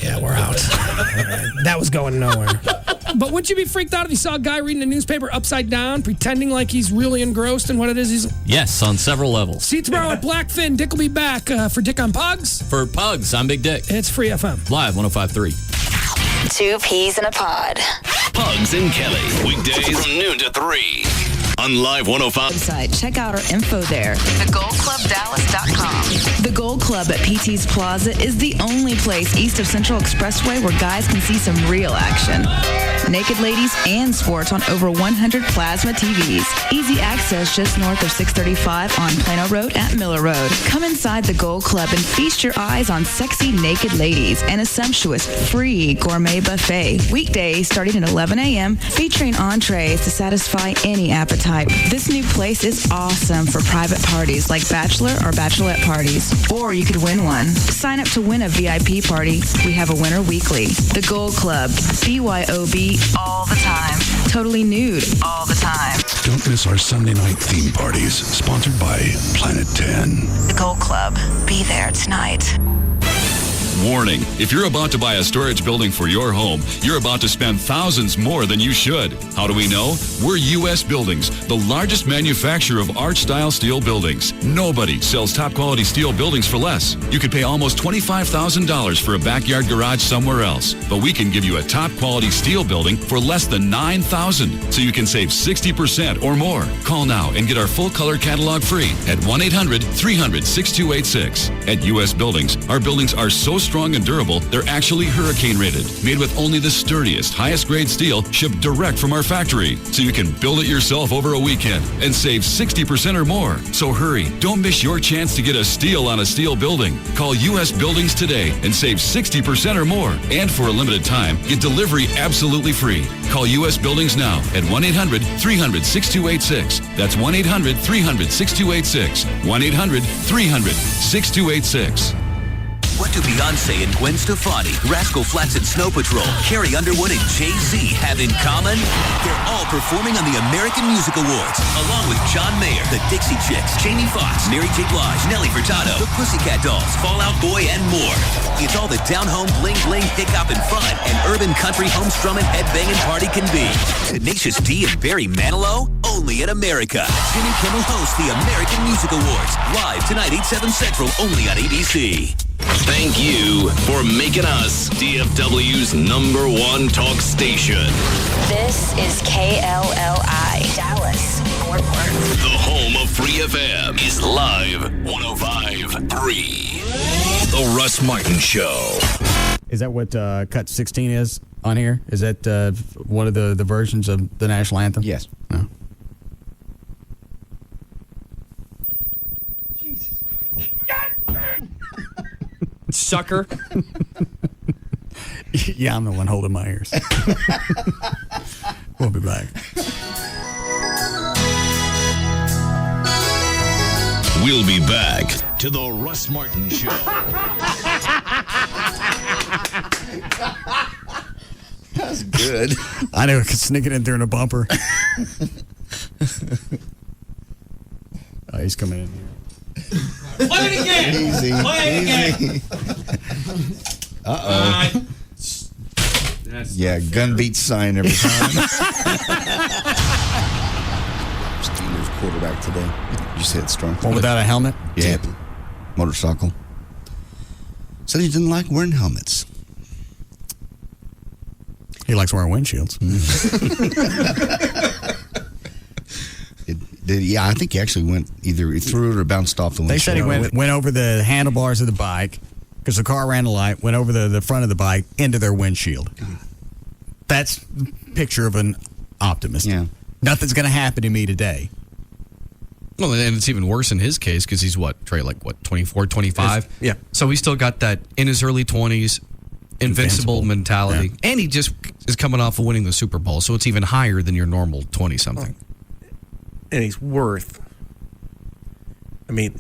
Yeah, we're out. That was going nowhere. But wouldn't you be freaked out if you saw a guy reading a newspaper upside down, pretending like he's really engrossed in what it is? Yes, on several levels. See you tomorrow at Blackfin. Dick will be back for Dick on Pugs. For Pugs, I'm Big Dick. It's Free FM. Live 105.3. 2 peas in a pod. Pugs and Kelly. Weekdays from noon to 3. On Live 105. Website. Check out our info there. TheGoldClubDallas.com. The Gold Club at PT's Plaza is the only place east of Central Expressway where guys can see some real action. Naked ladies and sports on over 100 plasma TVs. Easy access just north of 635 on Plano Road at Miller Road. Come inside the Gold Club and feast your eyes on sexy naked ladies and a sumptuous free gourmet buffet. Weekdays starting at 11 a.m. featuring entrees to satisfy any appetite. This new place is awesome for private parties like bachelor or bachelorette parties. Or you could win one. Sign up to win a VIP party. We have a winner weekly. The Gold Club. BYOB all the time. Totally nude all the time. Don't miss our Sunday night theme parties, sponsored by Planet 10. The Gold Club. Be there tonight. Warning, if you're about to buy a storage building for your home, you're about to spend thousands more than you should. How do we know? We're U.S. Buildings, the largest manufacturer of arch-style steel buildings. Nobody sells top-quality steel buildings for less. You could pay almost $25,000 for a backyard garage somewhere else, but we can give you a top-quality steel building for less than $9,000, so you can save 60% or more. Call now and get our full-color catalog free at 1-800-300-6286. At U.S. Buildings, our buildings are so strong and durable, they're actually hurricane rated, made with only the sturdiest, highest grade steel shipped direct from our factory. So you can build it yourself over a weekend and save 60% or more. So hurry, don't miss your chance to get a steal on a steel building. Call U.S. Buildings today and save 60% or more. And for a limited time, get delivery absolutely free. Call U.S. Buildings now at 1-800-300-6286. That's 1-800-300-6286. 1-800-300-6286. What do Beyonce and Gwen Stefani, Rascal Flatts and Snow Patrol, Carrie Underwood and Jay-Z have in common? They're all performing on the American Music Awards, along with John Mayer, the Dixie Chicks, Jamie Foxx, Mary J. Blige, Nelly Furtado, the Pussycat Dolls, Fall Out Boy, and more. It's all the down-home bling-bling, hip-hop, and fun an urban country home strumming headbanging party can be. Tenacious D and Barry Manilow? Only in America. Jimmy Kimmel hosts the American Music Awards, live tonight, 8/7 Central, only on ABC. Thank you for making us DFW's #1 talk station. This is KLLI, Dallas, Fort Worth. The home of Free FM is Live 105.3. The Russ Martin Show. Is that what Cut 16 is on here? Is that one of the versions of the national anthem? Yes. No. Sucker. Yeah, I'm the one holding my ears. We'll be back. We'll be back to the Russ Martin Show. That's good. I know, sneaking in during a bumper. Oh, he's coming in here. Play it again. Easy. Play it again. Uh-oh. Yeah, gun beats sign every time. Steelers quarterback today. You said strong. One without a helmet? Yeah. Motorcycle. Said he didn't like wearing helmets. He likes wearing windshields. Yeah, I think he actually went either he threw it or bounced off the windshield. They said he went over the handlebars of the bike because the car ran a light, went over the front of the bike into their windshield. That's a picture of an optimist. Yeah. Nothing's going to happen to me today. Well, and it's even worse in his case because he's Trey, 24, 25? Yeah. So he's still got that in his early 20s, invincible mentality. Yeah. And he just is coming off of winning the Super Bowl, so it's even higher than your normal 20-something. And he's worth,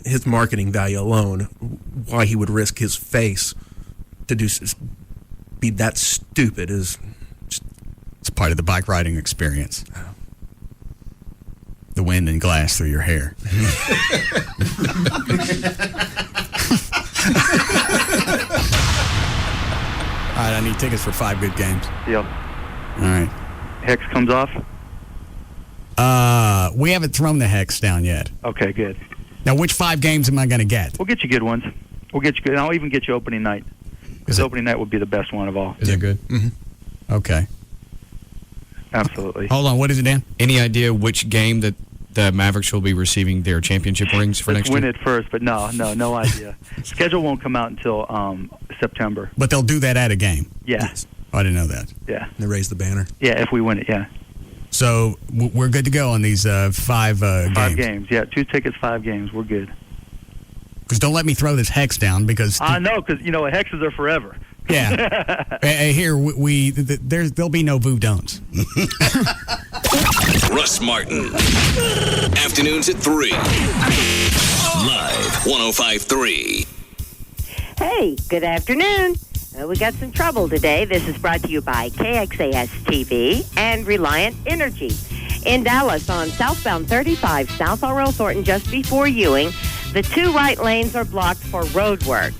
his marketing value alone, why he would risk his face to be that stupid is just... It's part of the bike riding experience. The wind and glass through your hair. right, I need tickets for 5 good games. Deal. All right. Hex comes off? We haven't thrown the hex down yet. Okay, good. Now, which 5 games am I going to get? We'll get you good ones. We'll get you good. And I'll even get you opening night. Because opening night would be the best one of all. Is it good? Mm-hmm. Okay. Absolutely. Hold on. What is it, Dan? Any idea which game that the Mavericks will be receiving their championship rings for next year? Win it first, but no idea. Schedule won't come out until September. But they'll do that at a game. Yeah. Yes. Oh, I didn't know that. Yeah. They raise the banner. Yeah, if we win it, yeah. So we're good to go on these 5 games. 5 games, yeah. 2 tickets, 5 games. We're good. Because don't let me throw this hex down because... I know, because, hexes are forever. Yeah. Here, there'll be no voodons. Russ Martin. Afternoons at 3. Live 105.3. Hey, good afternoon. We got some trouble today. This is brought to you by KXAS TV and Reliant Energy. In Dallas on southbound 35 South R.L. Thornton just before Ewing, the 2 right lanes are blocked for road work.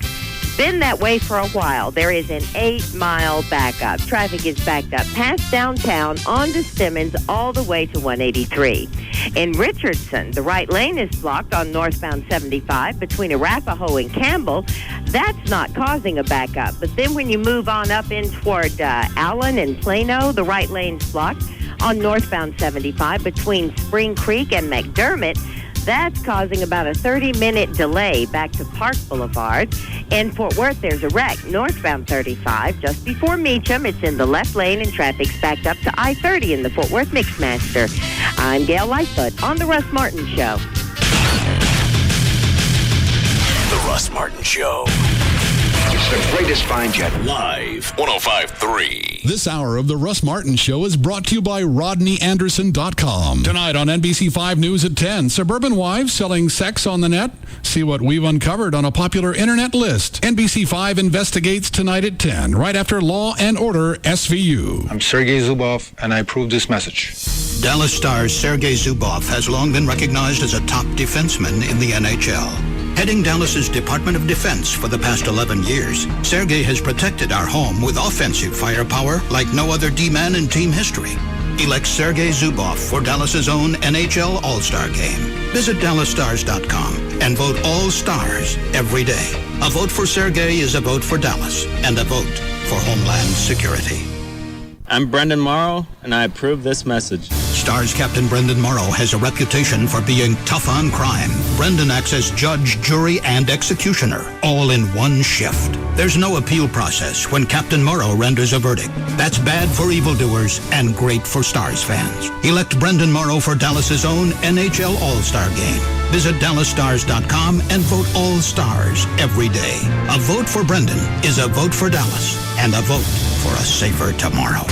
Been that way for a while. There is an 8-mile backup. Traffic is backed up past downtown, on to Stemmons, all the way to 183. In Richardson, the right lane is blocked on northbound 75 between Arapahoe and Campbell. That's not causing a backup. But then when you move on up in toward Allen and Plano, the right lane's blocked on northbound 75 between Spring Creek and McDermott. That's causing about a 30-minute delay back to Park Boulevard. In Fort Worth, there's a wreck northbound 35 just before Meacham. It's in the left lane and traffic's backed up to I-30 in the Fort Worth Mixmaster. I'm Gail Lightfoot on The Russ Martin Show. The Russ Martin Show. It's the greatest find yet. Live 105.3. This hour of the Russ Martin Show is brought to you by RodneyAnderson.com. Tonight on NBC 5 News at 10, suburban wives selling sex on the net. See what we've uncovered on a popular internet list. NBC 5 investigates tonight at 10, right after Law and Order SVU. I'm Sergei Zubov, and I approve this message. Dallas Stars Sergei Zubov has long been recognized as a top defenseman in the NHL. Heading Dallas's Department of Defense for the past 11 years, Sergei has protected our home with offensive firepower like no other D-man in team history. Elect Sergei Zubov for Dallas's own NHL All-Star Game. Visit DallasStars.com and vote All Stars every day. A vote for Sergei is a vote for Dallas and a vote for Homeland Security. I'm Brendan Morrow, and I approve this message. Stars Captain Brendan Morrow has a reputation for being tough on crime. Brendan acts as judge, jury, and executioner, all in one shift. There's no appeal process when Captain Morrow renders a verdict. That's bad for evildoers and great for Stars fans. Elect Brendan Morrow for Dallas's own NHL All-Star Game. Visit DallasStars.com and vote All Stars every day. A vote for Brendan is a vote for Dallas and a vote for a safer tomorrow.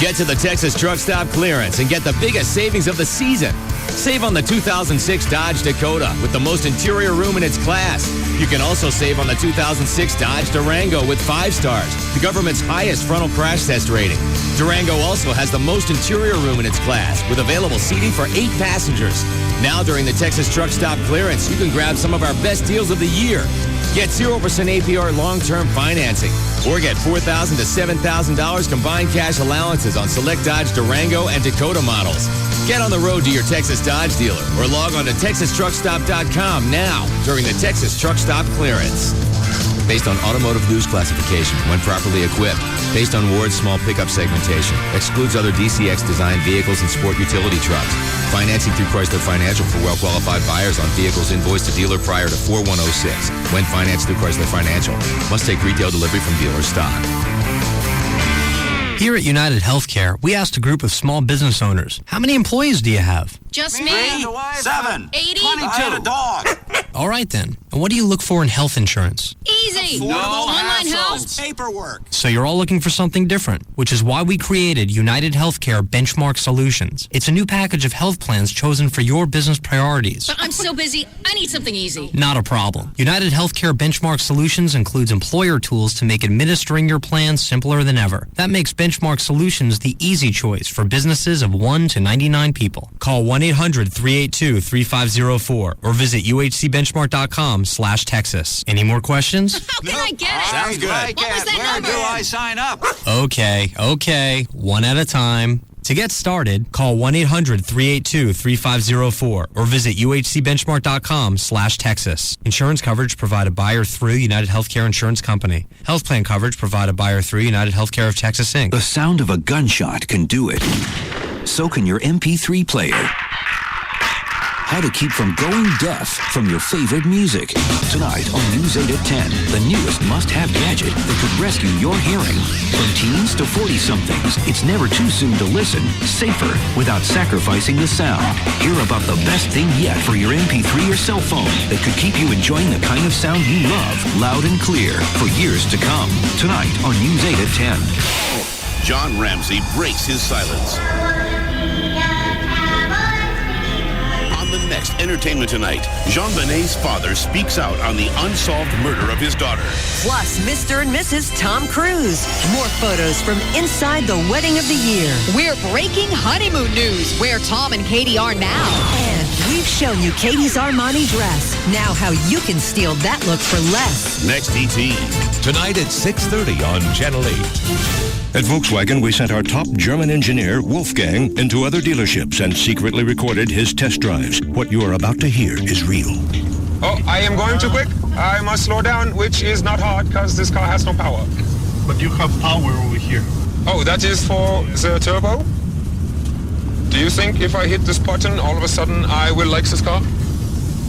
Get to the Texas Truck Stop Clearance and get the biggest savings of the season. Save on the 2006 Dodge Dakota with the most interior room in its class. You can also save on the 2006 Dodge Durango with 5 stars, the government's highest frontal crash test rating. Durango also has the most interior room in its class with available seating for 8 passengers. Now during the Texas Truck Stop Clearance, you can grab some of our best deals of the year. Get 0% APR long-term financing or get $4,000 to $7,000 combined cash allowances on select Dodge Durango and Dakota models. Get on the road to your Texas Dodge dealer or log on to TexasTruckStop.com now during the Texas Truck Stop Clearance. Based on automotive news classification when properly equipped. Based on Ward's small pickup segmentation. Excludes other DCX designed vehicles and sport utility trucks. Financing through Chrysler Financial for well-qualified buyers on vehicles invoiced to dealer prior to 4106. When financed through Chrysler Financial. Must take retail delivery from dealer stock. Here at United Healthcare, we asked a group of small business owners, how many employees do you have? Just me. 7. 80. 22. I had a dog. All right then. And what do you look for in health insurance? Easy. No online health. Paperwork. So you're all looking for something different, which is why we created United Healthcare Benchmark Solutions. It's a new package of health plans chosen for your business priorities. But I'm so busy, I need something easy. Not a problem. United Healthcare Benchmark Solutions includes employer tools to make administering your plan simpler than ever. That makes Benchmark Solutions the easy choice for businesses of 1 to 99 people. Call 1-800-382-3504 or visit uhcbenchmark.com/Texas. Any more questions? How can I get it? Sounds good. I can't. Where do I sign up? Okay. One at a time. To get started, call 1-800-382-3504 or visit uhcbenchmark.com/Texas. Insurance coverage provided by or through United Healthcare Insurance Company. Health plan coverage provided by or through United Healthcare of Texas, Inc. The sound of a gunshot can do it. So can your MP3 player. How to keep from going deaf from your favorite music. Tonight on News 8 at 10, the newest must-have gadget that could rescue your hearing. From teens to 40-somethings, it's never too soon to listen, safer, without sacrificing the sound. Hear about the best thing yet for your MP3 or cell phone that could keep you enjoying the kind of sound you love, loud and clear, for years to come. Tonight on News 8 at 10. John Ramsey breaks his silence. The next Entertainment Tonight, Jean-Benet's father speaks out on the unsolved murder of his daughter. Plus, Mr. and Mrs. Tom Cruise. More photos from inside the wedding of the year. We're breaking honeymoon news, where Tom and Katie are now. And we've shown you Katie's Armani dress. Now how you can steal that look for less. Next ET. Tonight at 6:30 on Channel 8. At Volkswagen, we sent our top German engineer, Wolfgang, into other dealerships and secretly recorded his test drives. What you are about to hear is real. Oh, I am going too quick. I must slow down, which is not hard because this car has no power. But you have power over here. Oh, that is for the turbo? Do you think if I hit this button, all of a sudden I will like this car?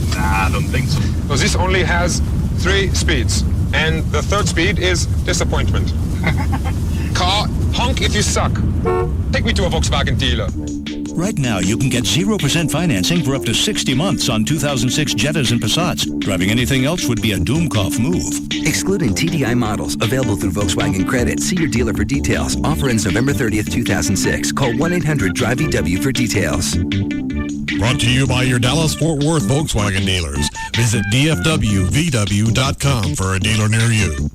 Nah, I don't think so. So this only has 3 speeds, and the third speed is disappointment. Car, honk if you suck. Take me to a Volkswagen dealer. Right now, you can get 0% financing for up to 60 months on 2006 Jettas and Passats. Driving anything else would be a Doomkopf move. Excluding TDI models. Available through Volkswagen Credit. See your dealer for details. Offer ends November 30th, 2006. Call 1-800-DRIVE-EW for details. Brought to you by your Dallas-Fort Worth Volkswagen dealers. Visit dfwvw.com for a dealer near you.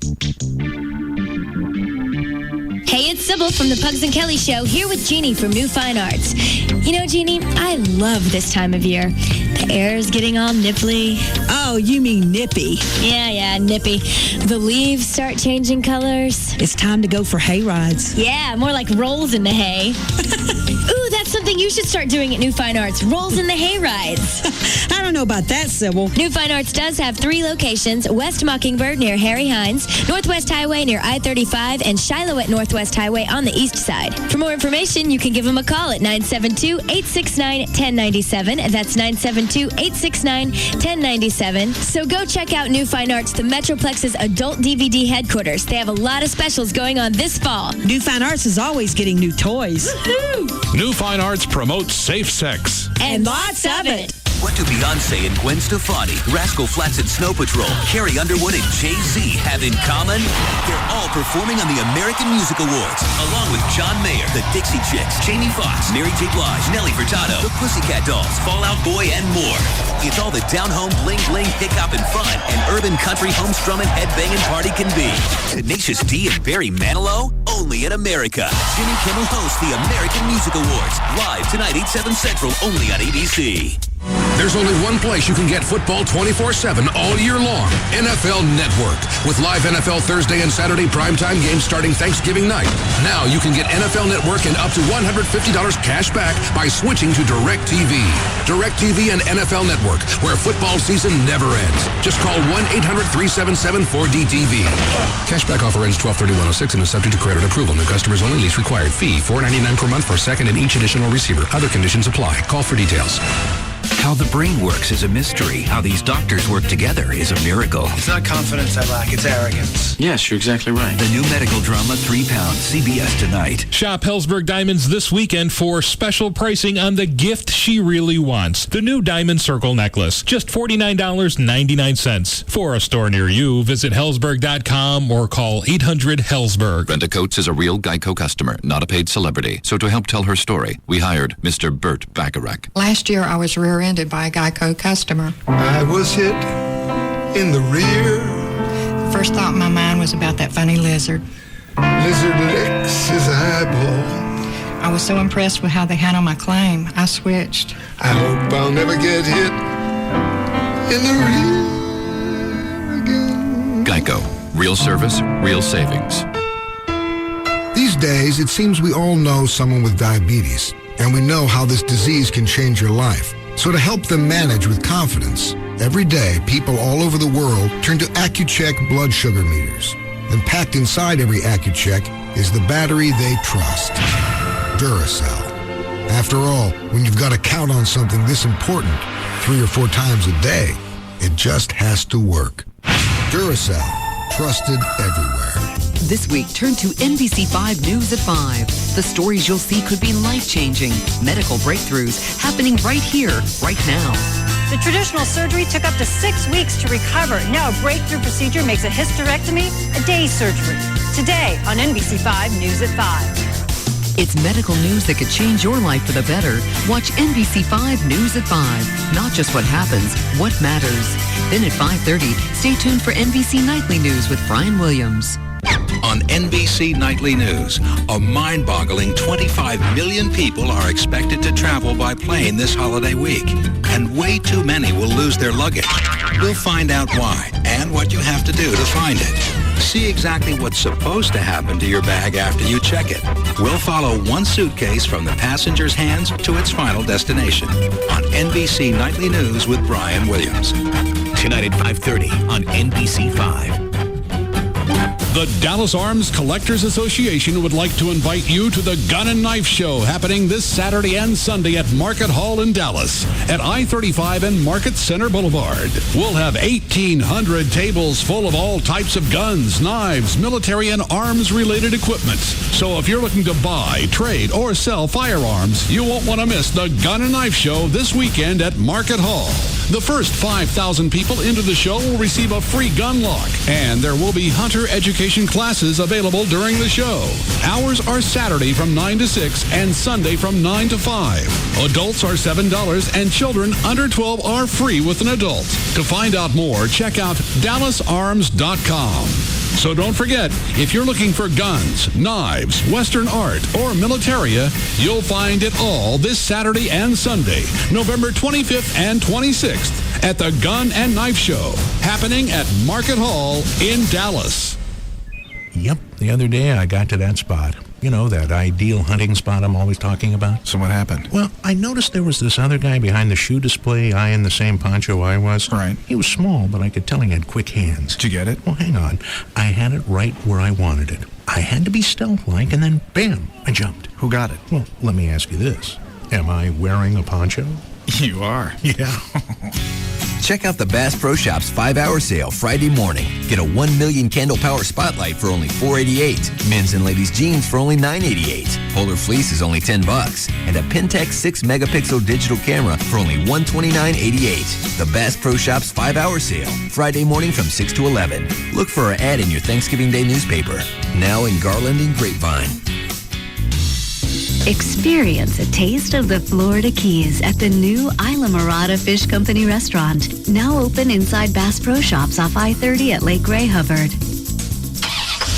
Hey, it's Sybil from the Pugs and Kelly Show, here with Jeannie from New Fine Arts. You know, Jeannie, I love this time of year. The air's getting all nipply. Oh, you mean nippy. Yeah, nippy. The leaves start changing colors. It's time to go for hay rides. Yeah, more like rolls in the hay. Ooh, that's something you should start doing at New Fine Arts, rolls in the hay rides. I don't know about that, Sybil. New Fine Arts does have 3 locations: West Mockingbird near Harry Hines, Northwest Highway near I-35, and Shiloh at Northwest Highway on the east side. For more information, you can give them a call at 972-869-1097. That's 972-869-1097. So go check out New Fine Arts, the Metroplex's adult DVD headquarters. They have a lot of specials going on this fall. New Fine Arts is always getting new toys. Woo-hoo! New Fine Arts promotes safe sex. And lots of it. What do Beyonce and Gwen Stefani, Rascal Flatts and Snow Patrol, Carrie Underwood and Jay-Z have in common? They're all performing on the American Music Awards, along with John Mayer, the Dixie Chicks, Jamie Foxx, Mary J. Blige, Nelly Furtado, the Pussycat Dolls, Fall Out Boy, and more. It's all the down-home bling-bling, hip-hop, and fun an urban country home-strumming, headbanging party can be. Tenacious D and Barry Manilow? Only in America. Jimmy Kimmel hosts the American Music Awards, live tonight, 8/7 Central, only on ABC. There's only one place you can get football 24/7 all year long. NFL Network. With live NFL Thursday and Saturday primetime games starting Thanksgiving night. Now you can get NFL Network and up to $150 cash back by switching to DirecTV. DirecTV and NFL Network, where football season never ends. Just call 1-800-377-4DTV. Cashback offer ends 12/31/06 and is subject to credit approval. New customers only. Lease required. Fee $4.99 per month for second and each additional receiver. Other conditions apply. Call for details. How the brain works is a mystery. How these doctors work together is a miracle. It's not confidence I lack, it's arrogance. Yes, you're exactly right. The new medical drama, 3 Pounds, CBS tonight. Shop Hellsberg Diamonds this weekend for special pricing on the gift she really wants. The new Diamond Circle necklace, just $49.99. For a store near you, visit Hellsberg.com or call 800-HELLSBERG. Brenda Coates is a real Geico customer, not a paid celebrity. So to help tell her story, we hired Mr. Bert Bacharach. Last year, I was rear-ended by a Geico customer. I was hit in the rear. The first thought in my mind was about that funny lizard. Lizard licks his eyeball. I was so impressed with how they handled my claim, I switched. I hope I'll never get hit in the rear again. Geico. Real service, real savings. These days, it seems we all know someone with diabetes, and we know how this disease can change your life. So to help them manage with confidence, every day people all over the world turn to Accu-Check blood sugar meters. And packed inside every Accu-Check is the battery they trust, Duracell. After all, when you've got to count on something this important 3 or 4 times a day, it just has to work. Duracell, trusted everywhere. This week, turn to NBC5 News at 5. The stories you'll see could be life-changing. Medical breakthroughs happening right here, right now. The traditional surgery took up to 6 weeks to recover. Now a breakthrough procedure makes a hysterectomy a day surgery. Today on NBC5 News at 5. It's medical news that could change your life for the better. Watch NBC5 News at 5. Not just what happens, what matters. Then at 5:30, stay tuned for NBC Nightly News with Brian Williams. On NBC Nightly News, a mind-boggling 25 million people are expected to travel by plane this holiday week, and way too many will lose their luggage. We'll find out why and what you have to do to find it. See exactly what's supposed to happen to your bag after you check it. We'll follow one suitcase from the passenger's hands to its final destination on NBC Nightly News with Brian Williams. Tonight at 5:30 on NBC5. The Dallas Arms Collectors Association would like to invite you to the Gun and Knife Show happening this Saturday and Sunday at Market Hall in Dallas at I-35 and Market Center Boulevard. We'll have 1,800 tables full of all types of guns, knives, military and arms-related equipment. So if you're looking to buy, trade, or sell firearms, you won't want to miss the Gun and Knife Show this weekend at Market Hall. The first 5,000 people into the show will receive a free gun lock, and there will be hunter education classes available during the show. Hours are Saturday from 9 to 6 and Sunday from 9 to 5. Adults are $7 and children under 12 are free with an adult. To find out more, check out DallasArms.com. So don't forget, if you're looking for guns, knives, Western art, or militaria, you'll find it all this Saturday and Sunday, November 25th and 26th at the Gun and Knife Show, happening at Market Hall in Dallas. Yep, the other day I got to that spot. You know, that ideal hunting spot I'm always talking about. So what happened? Well, I noticed there was this other guy behind the shoe display, eyeing the same poncho I was. Right. He was small, but I could tell he had quick hands. Did you get it? Well, hang on. I had it right where I wanted it. I had to be stealth-like, and then, bam, I jumped. Who got it? Well, let me ask you this. Am I wearing a poncho? You are. Yeah. Check out the Bass Pro Shops 5-hour sale Friday morning. Get a 1 million candle power spotlight for only $4.88. Men's and ladies jeans for only $9.88. Polar fleece is only $10. And a Pentax 6-megapixel digital camera for only $129.88. The Bass Pro Shops 5-hour sale Friday morning from 6 to 11. Look for our ad in your Thanksgiving Day newspaper. Now in Garland and Grapevine. Experience a taste of the Florida Keys at the new Isla Mirada Fish Company restaurant. Now open inside Bass Pro Shops off I-30 at Lake Ray Hubbard.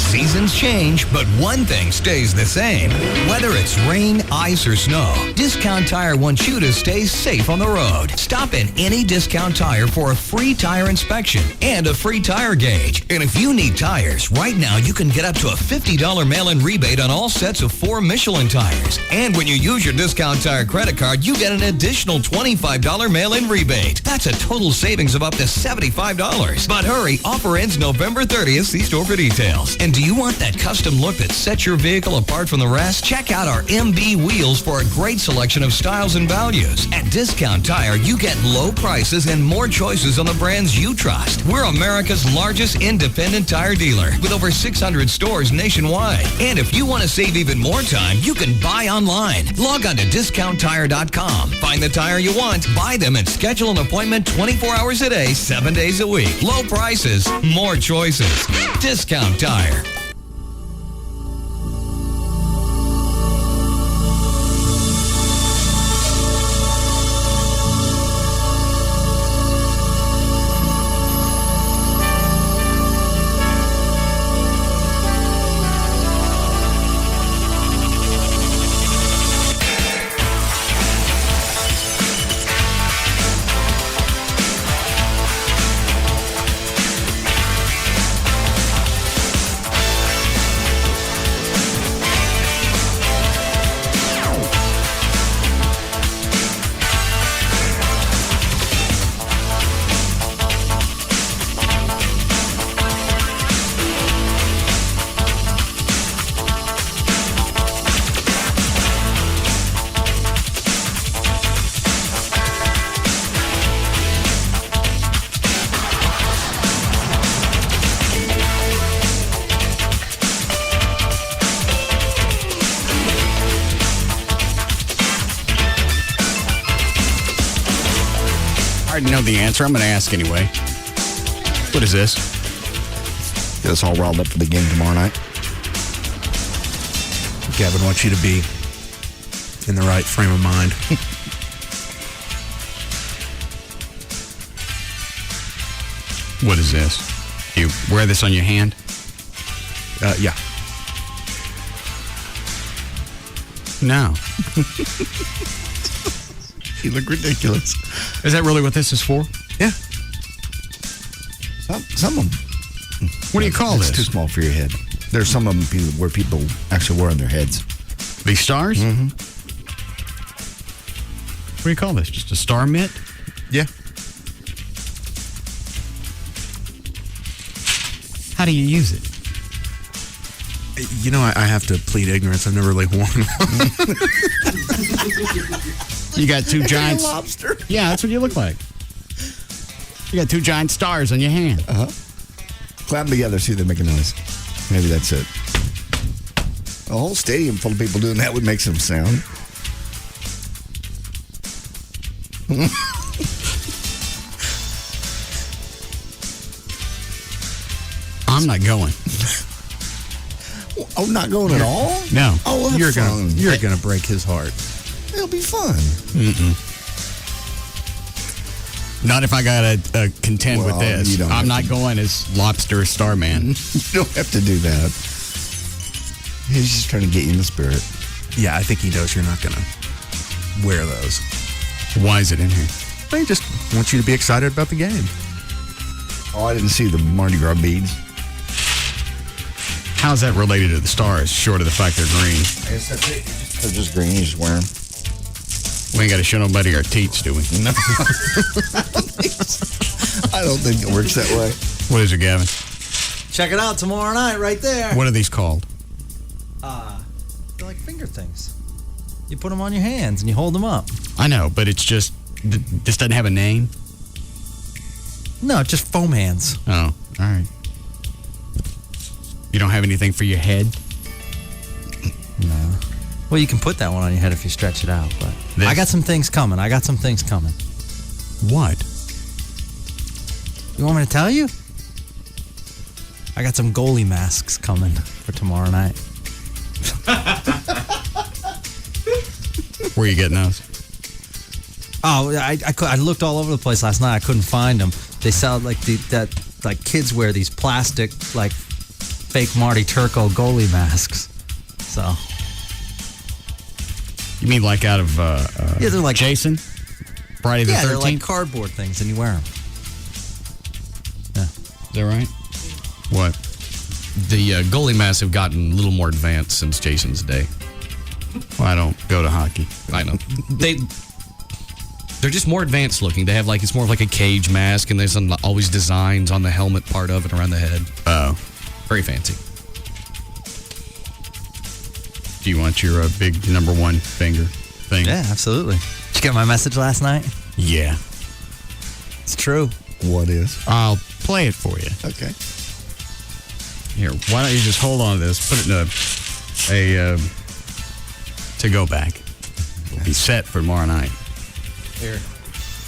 Seasons change, but one thing stays the same. Whether it's rain, ice, or snow, Discount Tire wants you to stay safe on the road. Stop in any Discount Tire for a free tire inspection and a free tire gauge. And if you need tires, right now you can get up to a $50 mail-in rebate on all sets of 4 Michelin tires. And when you use your Discount Tire credit card, you get an additional $25 mail-in rebate. That's a total savings of up to $75. But hurry, offer ends November 30th. See store for details. And do you want that custom look that sets your vehicle apart from the rest? Check out our MB wheels for a great selection of styles and values. At Discount Tire, you get low prices and more choices on the brands you trust. We're America's largest independent tire dealer with over 600 stores nationwide. And if you want to save even more time, you can buy online. Log on to DiscountTire.com. Find the tire you want, buy them, and schedule an appointment 24 hours a day, 7 days a week. Low prices, more choices. Discount Tire. already know the answer. I'm going to ask anyway. What is this? Get us all riled up for the game tomorrow night. Gavin wants you to be in the right frame of mind. What is this? You wear this on your hand? Yeah. No. You look ridiculous. Is that really what this is for? Yeah. Some of them. What do you call this? It's too small for your head. There's some of them where people actually wear on their heads. These stars? Mm-hmm. What do you call this? Just a star mitt? Yeah. How do you use it? You know, I have to plead ignorance. I've never really worn one. You got two giant lobster. Yeah, that's what you look like. You got two giant stars on your hand. Uh-huh. Clap them together, see if they make a noise. Maybe that's it. A whole stadium full of people doing that would make some sound. I'm not going. Oh, not going at all? No. Oh, well, You're fun. gonna break his heart. It'll be fun. Mm-mm. Not if I got to contend with this. I'm not going as Lobster Starman. You don't have to do that. He's just trying to get you in the spirit. Yeah, I think he knows you're not gonna wear those. Why is it in here? They just want you to be excited about the game. Oh, I didn't see the Mardi Gras beads. How's that related to the stars, short of the fact they're green? I guess that's it. They're just green. You just wear them. We ain't got to show nobody our teats, do we? No. I don't think it works that way. What is it, Gavin? Check it out tomorrow night right there. What are these called? They're like finger things. You put them on your hands and you hold them up. I know, but it's just, this doesn't have a name? No, just foam hands. Oh, all right. You don't have anything for your head? No. Well, you can put that one on your head if you stretch it out, but I got some things coming. What? You want me to tell you? I got some goalie masks coming for tomorrow night. Where are you getting those? Oh, I looked all over the place last night. I couldn't find them. They sell like like kids wear these plastic like fake Marty Turco goalie masks. So. You mean like out of yeah, they're like Jason? Friday the 13th? Yeah, they're like cardboard things and you wear them. Yeah. Is that right? What? The goalie masks have gotten a little more advanced since Jason's day. Well, I don't go to hockey. I know. They're just more advanced looking. They have it's more of like a cage mask, and there's always designs on the helmet part of it around the head. Oh. Very fancy. Do you want your big number one finger thing? Yeah, absolutely. Did you get my message last night? Yeah. It's true. What is? I'll play it for you. Okay. Here, why don't you just hold on to this, put it in a to-go bag. We'll be set for tomorrow night. Here.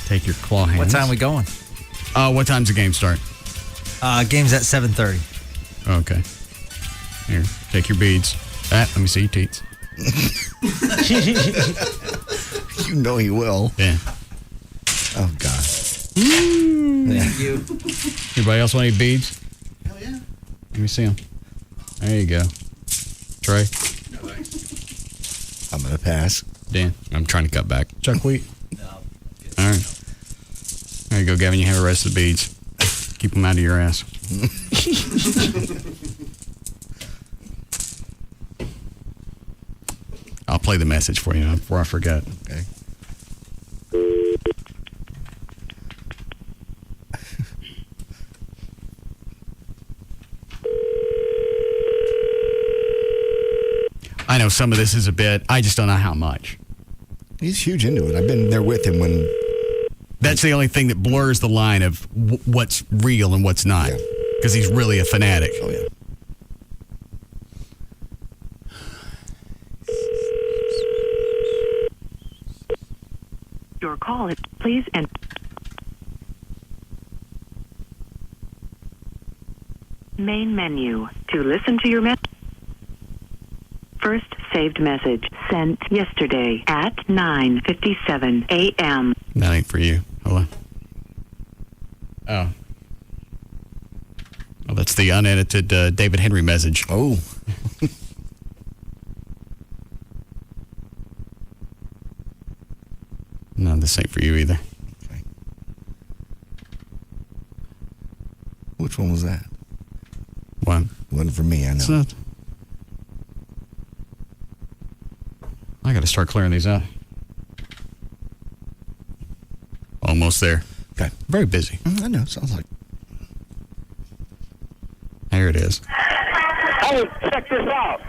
Take your claw hands. What time we going? What time's the game start? Game's at 7:30. Okay. Here, take your beads. Let me see your teats. You know he will. Yeah. Oh, God. Thank you. Anybody else want any beads? Hell yeah. Let me see them. There you go. Trey? No thanks. I'm going to pass. Dan? I'm trying to cut back. Chuck Wheat? No. All right. There you go, Gavin. You have the rest of the beads. Keep them out of your ass. I'll play the message for you before I forget. Okay. I know some of this is a bit. I just don't know how much. He's huge into it. I've been there with him when... That's the only thing that blurs the line of what's real and what's not. Because he's really a fanatic. Oh, yeah. Your call is please and main menu. To listen to your message. First saved message sent yesterday at 9:57 a.m. That ain't for you. Hold on. Oh. Well, that's the unedited David Henry message. Oh. No, this ain't for you either. Okay. Which one was that? What? Wasn't for me, I know. It's not. I got to start clearing these out. Almost there. Okay. Very busy. I know. Sounds like. Here it is. Hey, check this out.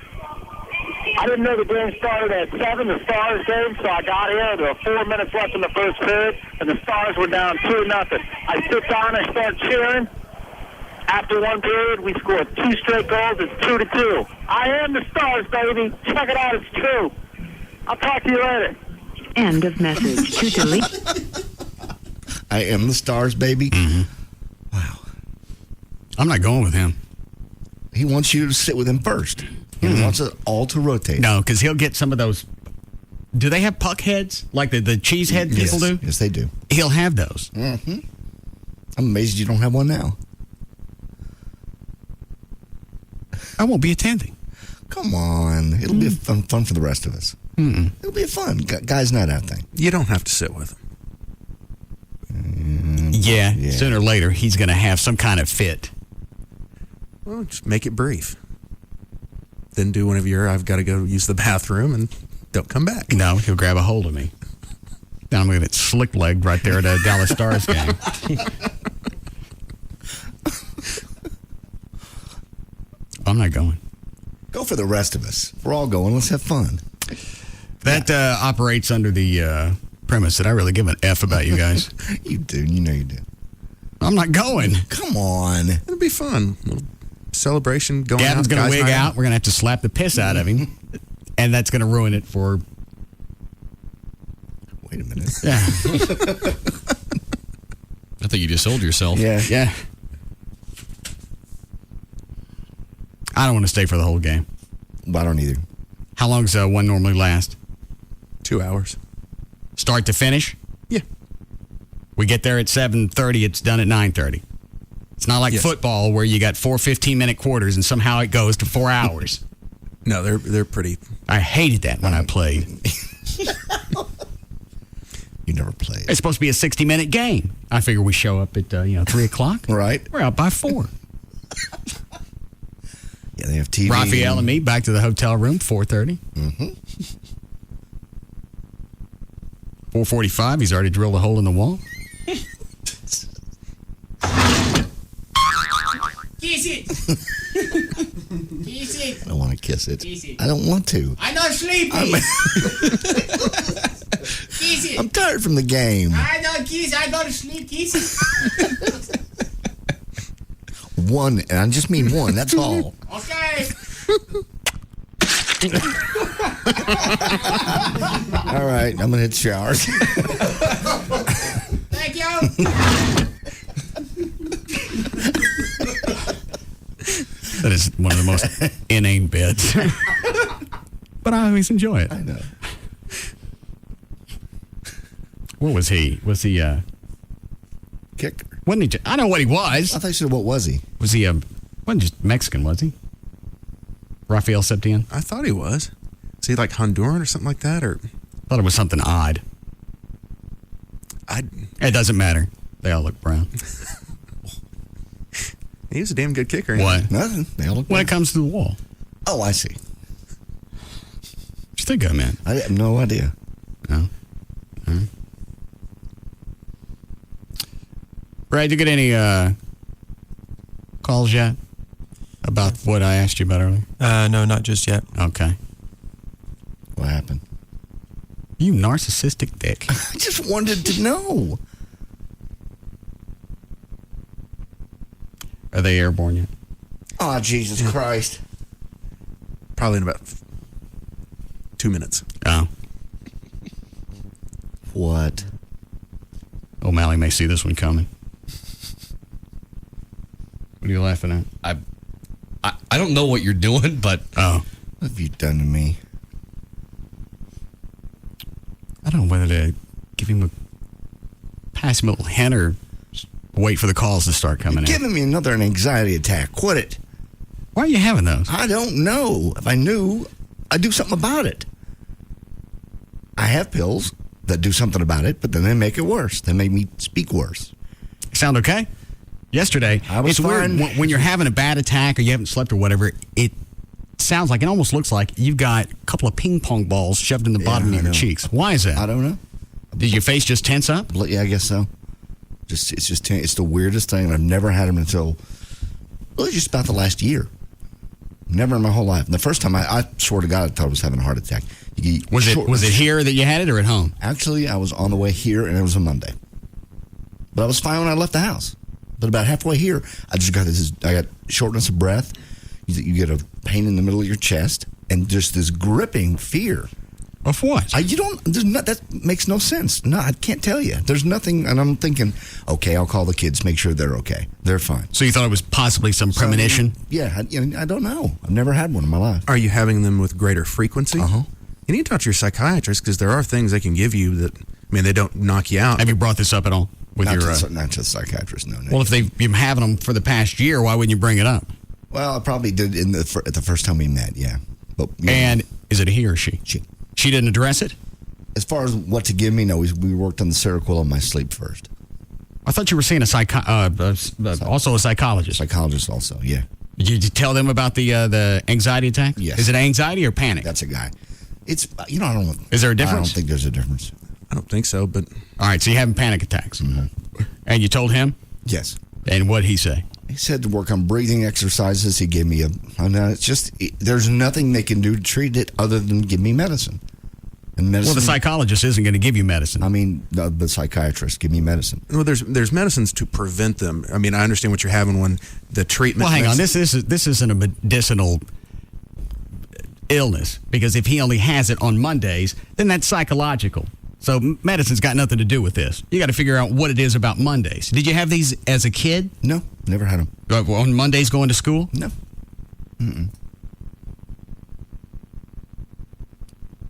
I didn't know the game started at 7, the Stars game, so I got here. There were 4 minutes left in the first period, and the Stars were down 2-0. I sit down, I start cheering. After one period, we scored 2 straight goals. It's 2-2. I am the Stars, baby. Check it out. It's true. I'll talk to you later. End of message. To delete. I am the Stars, baby. Mm-hmm. Wow. I'm not going with him. He wants you to sit with him first. He wants it all to rotate. No, because he'll get some of those. Do they have puck heads like the cheese head people do? Yes, they do. He'll have those. Mm-hmm. I'm amazed you don't have one now. I won't be attending. Come on. It'll be fun for the rest of us. Mm-mm. It'll be a fun guys' night out thing. You don't have to sit with him. Yeah, sooner or later, he's going to have some kind of fit. Well, just make it brief. Then do one of your, I've got to go use the bathroom, and don't come back. No, he'll grab a hold of me. Now I'm going to get slick-legged right there at a Dallas Stars game. I'm not going. Go for the rest of us. We're all going. Let's have fun. That operates under the premise that I really give an F about you guys. You do. You know you do. I'm not going. Come on. It'll be fun. Little celebration going Gavin's out. going to guys' wig night out. We're going to have to slap the piss out of him. And that's going to ruin it for... Wait a minute. Yeah. I think you just sold yourself. Yeah. Yeah. I don't want to stay for the whole game. I don't either. How long does one normally last? 2 hours. Start to finish? Yeah. We get there at 7:30. It's done at 9:30. It's not like football where you got 4 15-minute quarters and somehow it goes to 4 hours. No, they're pretty. I hated that when I played. You never played. It's supposed to be a 60-minute game. I figure we show up at 3 o'clock. Right. We're out by 4. Yeah, they have TV. Raphael and me back to the hotel room, 4:30. Mm-hmm. 4:45, he's already drilled a hole in the wall. Kiss it. Kiss it. I don't want to kiss it. Kiss it. I don't want to. I'm not sleepy. Kiss it. I'm tired from the game. I don't kiss. I go to sleep. Kiss it. One, and I just mean one. That's all. Okay. All right, I'm gonna hit the shower. Thank you. That is one of the most inane bits. But I always enjoy it. I know. What was he? Was he Kicker. Wasn't he? I know what he was. I thought you said, what was he? Was he wasn't just Mexican, was he? Raphael Septien? I thought he was. Is he like Honduran or something like that? Or thought it was something odd. It doesn't matter. They all look brown. He was a damn good kicker. What? Nothing. They all look when brown. it comes to the wall. Oh, I see. What you think of, man? I have no idea. No. Brad, you get any calls yet about what I asked you about earlier? No, not just yet. Okay. What happened? You narcissistic dick. I just wanted to know. Are they airborne yet? Oh, Jesus Christ. Probably in about 2 minutes. Oh. What? O'Malley may see this one coming. What are you laughing at? I don't know what you're doing, but what have you done to me? I don't know whether to give him pass him a little hint or wait for the calls to start coming in. Giving me another anxiety attack. Quit it. Why are you having those? I don't know. If I knew, I'd do something about it. I have pills that do something about it, but then they make it worse. They make me speak worse. Sound okay? Yesterday, I was it's fine. weird when you're having a bad attack or you haven't slept or whatever, it sounds like, it almost looks like you've got a couple of ping pong balls shoved in the bottom of your cheeks. Why is that? I don't know. Did your face just tense up? Yeah, I guess so. It's the weirdest thing. I've never had them until really just about the last year. Never in my whole life. And the first time, I swear to God, I thought I was having a heart attack. Was it here that you had it or at home? Actually, I was on the way here, and it was a Monday. But I was fine when I left the house. But about halfway here, I got shortness of breath. You get a pain in the middle of your chest, and just this gripping fear. Of what? That makes no sense. No, I can't tell you. There's nothing, and I'm thinking, okay, I'll call the kids, make sure they're okay. They're fine. So you thought it was possibly some premonition? Yeah, I don't know. I've never had one in my life. Are you having them with greater frequency? Uh-huh. You need to talk to your psychiatrist because there are things they can give you that, they don't knock you out. Have you brought this up at all with not to the psychiatrist, no. Well, if you've been having them for the past year, why wouldn't you bring it up? Well, I probably did at the first time we met, yeah. But and is it a he or she? She didn't address it? As far as what to give me, no. We worked on the Seroquel in my sleep first. I thought you were seeing also a psychologist. Psychologist also, yeah. Did you tell them about the anxiety attack? Yes. Is it anxiety or panic? That's a guy. It's, I don't know. Is there a difference? I don't think there's a difference. I don't think so, but... All right, so you're having panic attacks. Mm-hmm. And you told him? Yes. And what'd he say? He said to work on breathing exercises. He gave me there's nothing they can do to treat it other than give me medicine. And medicine. Well, the psychologist isn't going to give you medicine. The psychiatrist give me medicine. Well, there's medicines to prevent them. I understand what you're having when the treatment... Well, hang on. This isn't a medicinal illness, because if he only has it on Mondays, then that's psychological. So medicine's got nothing to do with this. You got to figure out what it is about Mondays. Did you have these as a kid? No, never had them. On Mondays going to school? No. Mm-mm.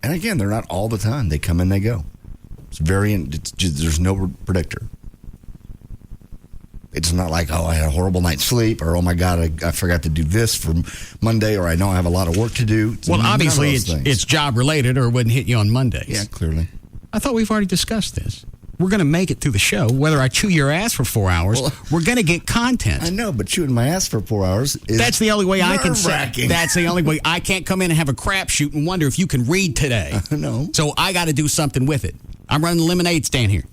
And again, they're not all the time. They come and they go. There's no predictor. It's not like, I had a horrible night's sleep, or, oh my God, I forgot to do this for Monday, or I know I have a lot of work to do. Well, obviously it's job related, or it wouldn't hit you on Mondays. Yeah, clearly. I thought we've already discussed this. We're going to make it through the show. Whether I chew your ass for 4 hours, we're going to get content. I know, but chewing my ass for 4 hours is That's the only way I can say. nerve-wracking. That's the only way. I can't come in and have a crapshoot and wonder if you can read today. No. So I got to do something with it. I'm running the lemonade stand here.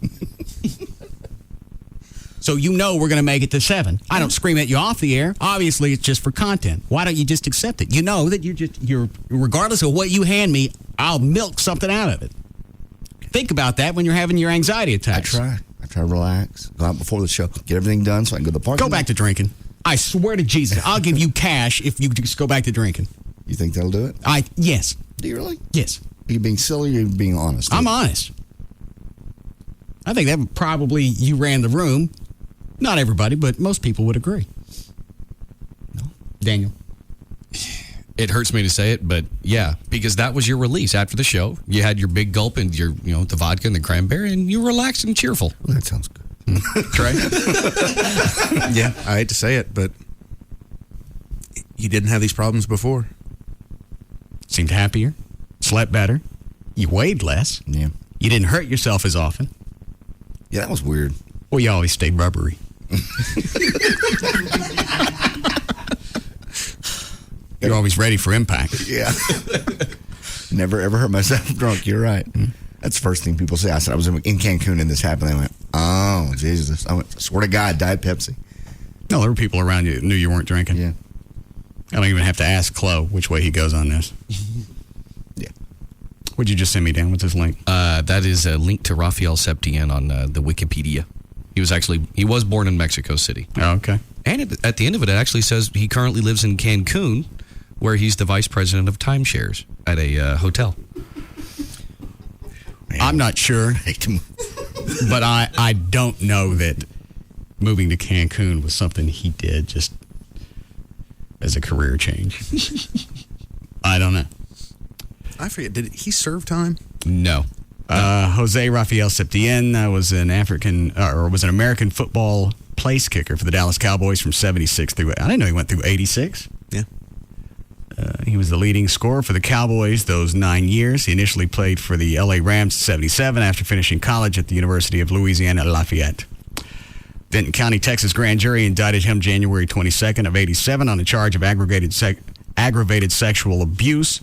So we're going to make it to 7. I don't scream at you off the air. Obviously, it's just for content. Why don't you just accept it? You know that you're regardless of what you hand me, I'll milk something out of it. Think about that when you're having your anxiety attacks. I try to relax, go out before the show, get everything done so I can go to the park. Go back to drinking. I swear to Jesus, I'll give you cash if you just go back to drinking. You think that'll do it? Yes. Do you really? Yes. Are you being silly or are you being honest? I'm honest. I think that probably you ran the room. Not everybody, but most people would agree. No. Daniel. It hurts me to say it, but yeah, because that was your release after the show. You had your big gulp and your, the vodka and the cranberry, and you were relaxed and cheerful. Well, that sounds good. Trey? Yeah, I hate to say it, but you didn't have these problems before. Seemed happier, slept better, you weighed less. Yeah. You didn't hurt yourself as often. Yeah, that was weird. Well, you always stayed rubbery. You're always ready for impact. Yeah. Never ever hurt myself drunk. You're right. That's the first thing people say. I said I was in Cancun and this happened. They went, oh, Jesus. I went, swear to God, Diet Pepsi. No, there were people around you that knew you weren't drinking. Yeah. I don't even have to ask Chloe which way he goes on this. Yeah. What'd you just send me, Dan? What's his link? That is a link to Rafael Septien on the Wikipedia. He was born in Mexico City. Oh, okay. And at the end of it actually says he currently lives in Cancun, where he's the vice president of timeshares at a hotel. Man, I'm not sure, but I don't know that moving to Cancun was something he did. Just as a career change. I don't know. I forget. Did he serve time? No. Jose Rafael Septien was an American football place kicker for the Dallas Cowboys from 76 through. I didn't know he went through 86. Yeah. He was the leading scorer for the Cowboys those 9 years. He initially played for the LA Rams in 77 after finishing college at the University of Louisiana Lafayette. Denton County, Texas grand jury indicted him January 22nd of 87 on a charge of aggravated sexual abuse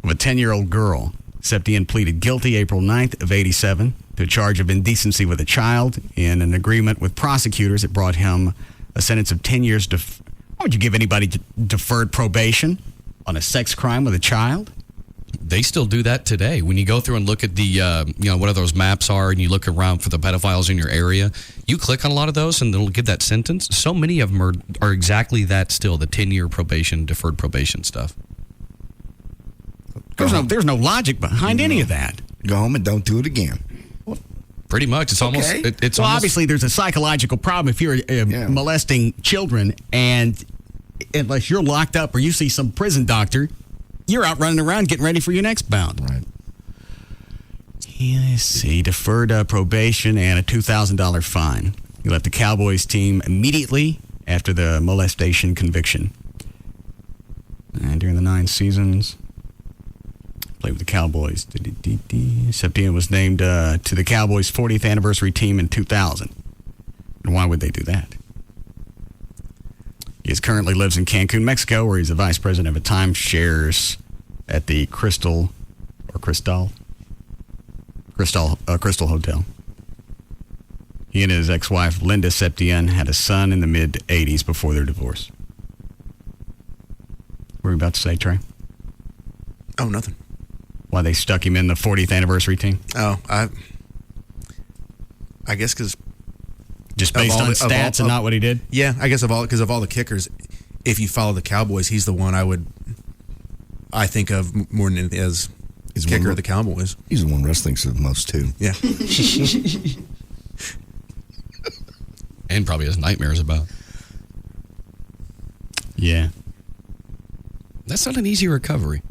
of a 10-year-old girl. Septien pleaded guilty April 9th of 87 to a charge of indecency with a child. In an agreement with prosecutors, it brought him a sentence of 10 years. Why would you give anybody deferred probation on a sex crime with a child? They still do that today. When you go through and look at the, what those maps are, and you look around for the pedophiles in your area, you click on a lot of those, and they'll give that sentence. So many of them are exactly that still, the 10-year probation, deferred probation stuff. There's no logic behind any of that. Go home and don't do it again. Pretty much. It's almost. It's almost, obviously there's a psychological problem if you're molesting children, and unless you're locked up or you see some prison doctor, you're out running around getting ready for your next bout. Right. Let's see. Deferred probation and a $2,000 fine. He left the Cowboys team immediately after the molestation conviction. And during the 9 seasons, played with the Cowboys. Septien was named to the Cowboys' 40th anniversary team in 2000. And why would they do that? He currently lives in Cancun, Mexico, where he's the vice president of a timeshares at the Crystal Hotel. He and his ex-wife, Linda Septien, had a son in the mid-'80s before their divorce. What were you about to say, Trey? Oh, nothing. Why they stuck him in the 40th anniversary team? Oh, I guess because just based on stats and not what he did. Yeah, I guess because of all the kickers, if you follow the Cowboys, he's the one I think of more than as kicker of the Cowboys. He's the one wrestling the most too. Yeah, and probably has nightmares about. Yeah, that's not an easy recovery.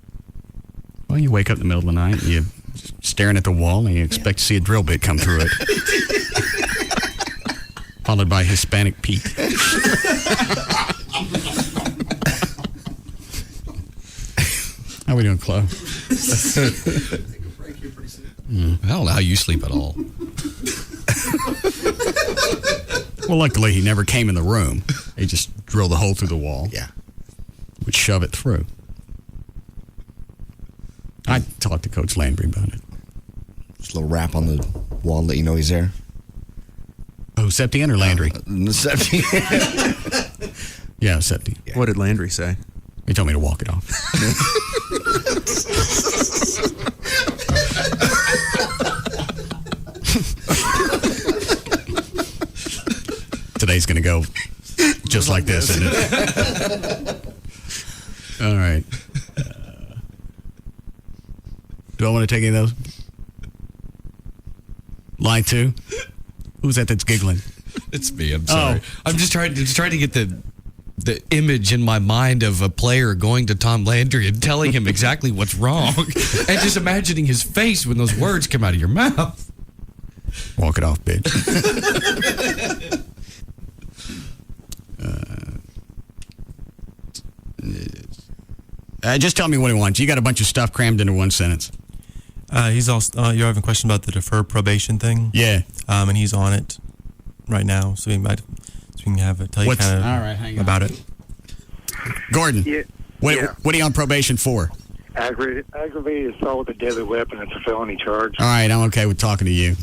Well, you wake up in the middle of the night, and you're staring at the wall, and you expect to see a drill bit come through it. Followed by Hispanic Pete. How are we doing, Chloe? I don't know how you sleep at all. Well, luckily, he never came in the room. He just drilled a hole through the wall. Yeah. Would shove it through. I talked to Coach Landry about it. Just a little rap on the wall to let you know he's there. Oh, Septien or Landry? Septien. Yeah, Septien. Yeah. What did Landry say? He told me to walk it off. Today's going to go just like this, isn't it? All right. Do I want to take any of those? Line 2? Who's that that's giggling? It's me. I'm sorry. I'm just trying to get the image in my mind of a player going to Tom Landry and telling him exactly what's wrong, and just imagining his face when those words come out of your mouth. Walk it off, bitch. Just tell me what he wants. You got a bunch of stuff crammed into one sentence. He's also. You're having a question about the deferred probation thing. Yeah. And he's on it right now, so we can have it. Tell you kind of all right, hang on. about it. Gordon. Yeah. What are you on probation for? Aggravated assault with a deadly weapon. It's a felony charge. All right, I'm okay with talking to you.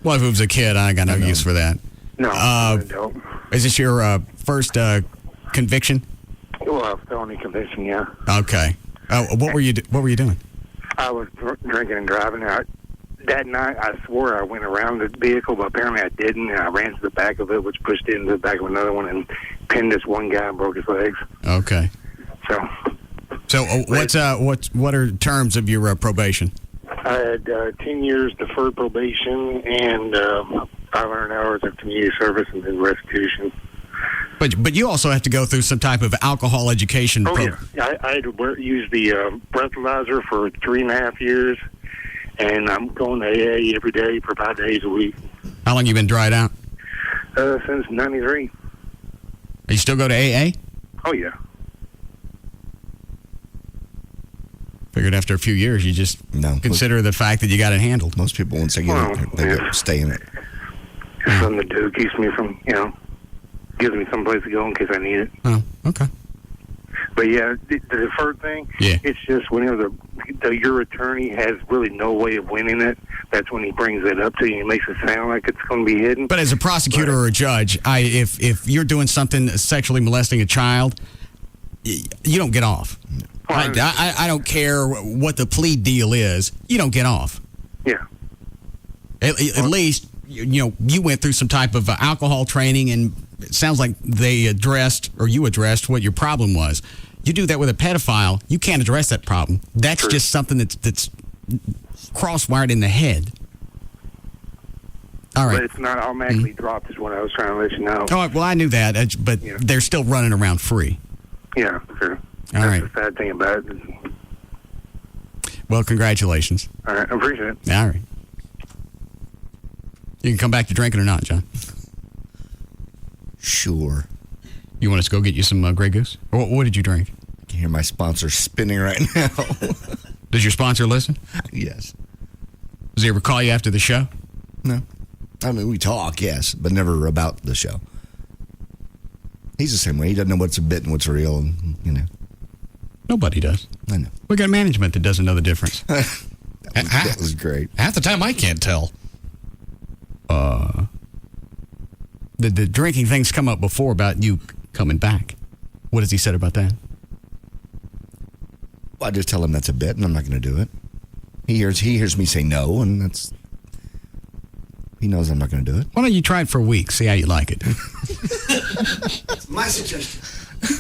Well, if it was a kid, I got no use for that. No, I don't. Is this your first conviction? Well, felony conviction, yeah. Okay. What were you doing? I was drinking and driving. That night, I swore I went around the vehicle, but apparently I didn't. And I ran to the back of it, which pushed into the back of another one and pinned this one guy and broke his legs. Okay. So what are terms of your probation? I had 10 years deferred probation and 500 hours of community service and then restitution. But you also have to go through some type of alcohol education program. Yeah. I had to use the breathalyzer for 3.5 years, and I'm going to AA every day for 5 days a week. How long you been dried out? Since '93. You still go to AA? Oh, yeah. Figured after a few years, you just consider the fact that you got it handled. Most people, once they get it, they go stay in it. It's something to do. Keeps me from, gives me someplace to go in case I need it. Oh, okay. But yeah, the deferred thing, it's just whenever your attorney has really no way of winning it, that's when he brings it up to you and makes it sound like it's going to be hidden. But as a prosecutor or a judge, if you're doing something sexually molesting a child, you don't get off. I don't care what the plea deal is. You don't get off. Yeah. At least, you went through some type of alcohol training, and it sounds like you addressed what your problem was. You do that with a pedophile, you can't address that problem. That's just something that's cross-wired in the head. All right. But it's not automatically dropped is what I was trying to let you know. Oh, well, I knew that, but they're still running around free. Yeah, sure. All right. That's the sad thing about it. Well, congratulations. All right, I appreciate it. All right. You can come back to drinking or not, John? Sure. You want us to go get you some Grey Goose? Or what did you drink? I can hear my sponsor spinning right now. Does your sponsor listen? Yes. Does he ever call you after the show? No. I mean, we talk, yes, but never about the show. He's the same way. He doesn't know what's a bit and what's real, and. Nobody does. I know. We got management that doesn't know the difference. that was great. Half the time I can't tell. The drinking things come up before about you coming back. What has he said about that? Well, I just tell him that's a bit, and I'm not going to do it. He hears me say no, and he knows I'm not going to do it. Why don't you try it for a week, see how you like it? That's my suggestion.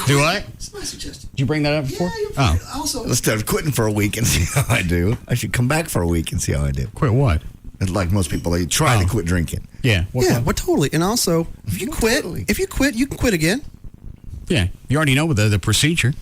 Do I? It's my suggestion. Did you bring that up before? Yeah, also. Instead of quitting for a week and see how I do, I should come back for a week and see how I do. Quit what? Like most people, they try to quit drinking. Yeah. Well, totally. And also, if you quit, you can quit again. Yeah. You already know the procedure.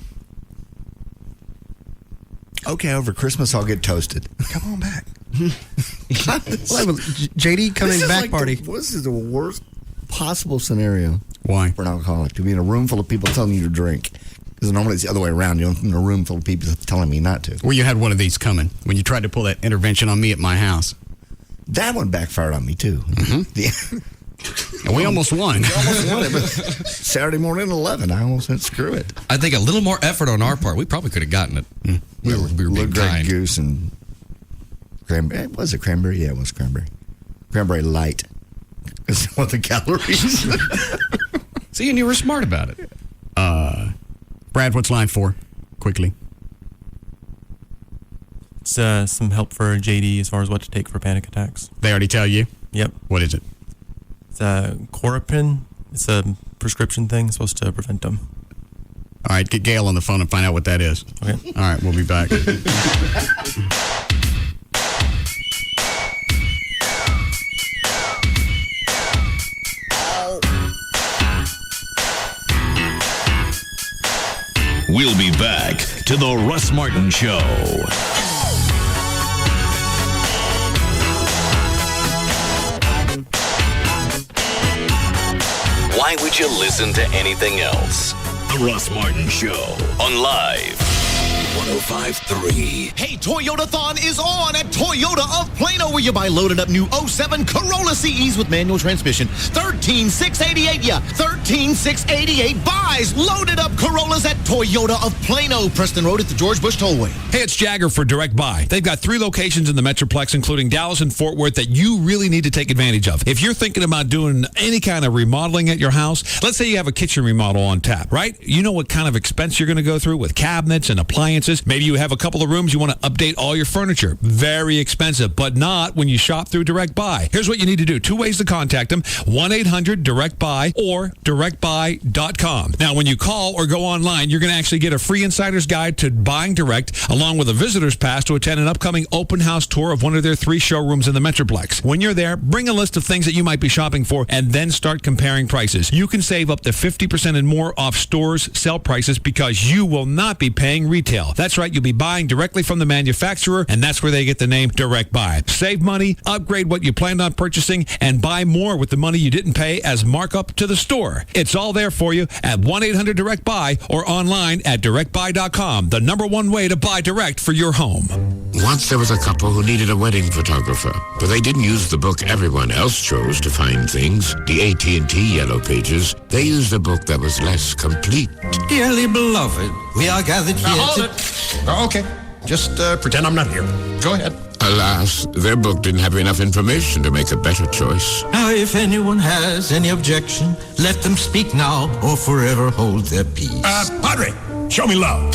Okay, over Christmas, I'll get toasted. Come on back. We'll have a JD coming back party. This is the worst possible scenario. Why? For an alcoholic. To be in a room full of people telling you to drink. Because normally it's the other way around. You're in a room full of people telling me not to. Well, you had one of these coming when you tried to pull that intervention on me at my house. That one backfired on me, too. Mm-hmm. And we almost won. We almost won it, but Saturday morning at 11, I almost said, screw it. I think a little more effort on our part, we probably could have gotten it. We were being kind. Goose and cranberry. Was it cranberry? Yeah, it was cranberry. Cranberry light. It's what the calories. See, and you were smart about it. Brad, what's line 4? Quickly. It's some help for JD as far as what to take for panic attacks. They already tell you? Yep. What is it? It's Chloroquine. It's a prescription thing supposed to prevent them. All right, get Gail on the phone and find out what that is. Okay. All right, we'll be back. We'll be back to the Russ Martin Show. Why would you listen to anything else? The Russ Martin Show on Live 105.3. Hey, Toyotathon is on at Toyota of Plano, where you buy loaded up new 07 Corolla CEs with manual transmission. 13,688, yeah. 13,688 buys loaded up Corollas at Toyota of Plano, Preston Road at the George Bush Tollway. Hey, it's Jagger for Direct Buy. They've got 3 locations in the Metroplex, including Dallas and Fort Worth, that you really need to take advantage of. If you're thinking about doing any kind of remodeling at your house, let's say you have a kitchen remodel on tap, right? You know what kind of expense you're going to go through with cabinets and appliances appliances. Maybe you have a couple of rooms you want to update all your furniture. Very expensive, but not when you shop through Direct Buy. Here's what you need to do. 2 ways to contact them. 1-800-DIRECT-BUY or directbuy.com. Now, when you call or go online, you're going to actually get a free insider's guide to buying direct, along with a visitor's pass to attend an upcoming open house tour of one of their 3 showrooms in the Metroplex. When you're there, bring a list of things that you might be shopping for and then start comparing prices. You can save up to 50% and more off stores' sell prices because you will not be paying retail. That's right, you'll be buying directly from the manufacturer, and that's where they get the name Direct Buy. Save money, upgrade what you planned on purchasing, and buy more with the money you didn't pay as markup to the store. It's all there for you at 1-800-DIRECT-BUY or online at directbuy.com, the #1 way to buy direct for your home. Once there was a couple who needed a wedding photographer, but they didn't use the book everyone else chose to find things, the AT&T Yellow Pages. They used a book that was less complete. Dearly beloved, we are gathered here hold it. Oh, okay. Just pretend I'm not here. Go ahead. Alas, their book didn't have enough information to make a better choice. Now, if anyone has any objection, let them speak now or forever hold their peace. Padre, show me love.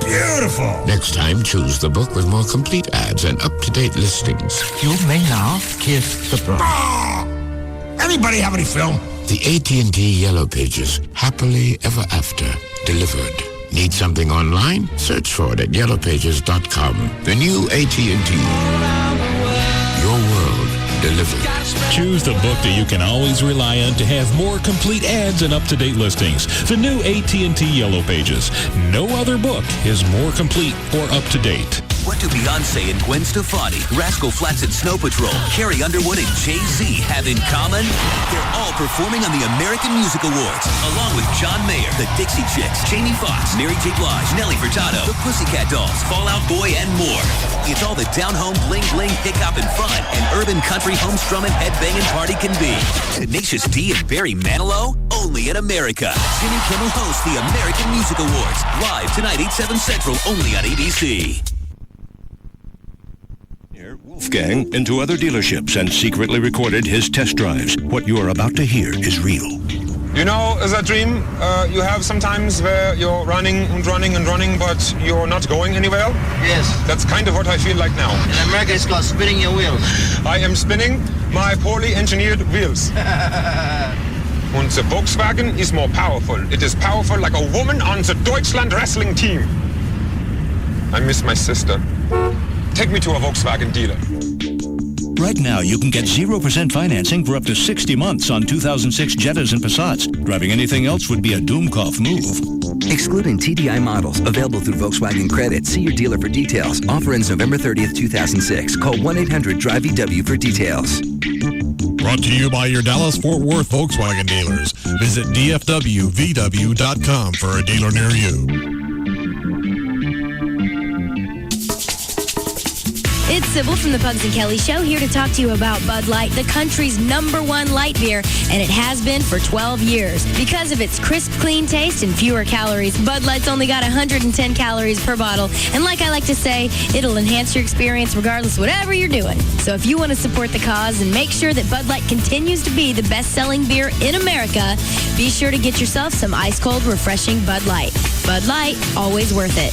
Beautiful. Next time, choose the book with more complete ads and up-to-date listings. You may now kiss the bride. Anybody have any film? The AT&T Yellow Pages. Happily ever after. Delivered. Need something online? Search for it at yellowpages.com. The new AT&T. Your world delivered. Choose the book that you can always rely on to have more complete ads and up-to-date listings. The new AT&T Yellow Pages. No other book is more complete or up-to-date. What do Beyonce and Gwen Stefani, Rascal Flatts and Snow Patrol, Carrie Underwood and Jay-Z have in common? They're all performing on the American Music Awards, along with John Mayer, the Dixie Chicks, Jamie Foxx, Mary J. Blige, Nelly Furtado, the Pussycat Dolls, Fall Out Boy, and more. It's all the down-home bling-bling, pick-up, and fun an urban country home-strumming, headbanging party can be. Tenacious D and Barry Manilow? Only in America. Jimmy Kimmel hosts the American Music Awards, live tonight, 8/7 Central, only on ABC. Wolfgang into other dealerships and secretly recorded his test drives. What you are about to hear is real. You know, that dream you have sometimes where you're running and running and running, but you're not going anywhere? Yes. That's kind of what I feel like now. In America, it's called spinning your wheels. I am spinning my poorly engineered wheels. And the Volkswagen is more powerful. It is powerful like a woman on the Deutschland wrestling team. I miss my sister. Take me to a Volkswagen dealer. Right now, you can get 0% financing for up to 60 months on 2006 Jettas and Passats. Driving anything else would be a Doomkopf move. Excluding TDI models. Available through Volkswagen Credit. See your dealer for details. Offer ends November 30th, 2006. Call 1-800-DRIVE-EW for details. Brought to you by your Dallas-Fort Worth Volkswagen dealers. Visit dfwvw.com for a dealer near you. It's Sybil from the Pugs and Kelly Show, here to talk to you about Bud Light, the country's #1 light beer, and it has been for 12 years. Because of its crisp, clean taste and fewer calories, Bud Light's only got 110 calories per bottle. And like I like to say, it'll enhance your experience regardless of whatever you're doing. So if you want to support the cause and make sure that Bud Light continues to be the best-selling beer in America, be sure to get yourself some ice-cold, refreshing Bud Light. Bud Light, always worth it.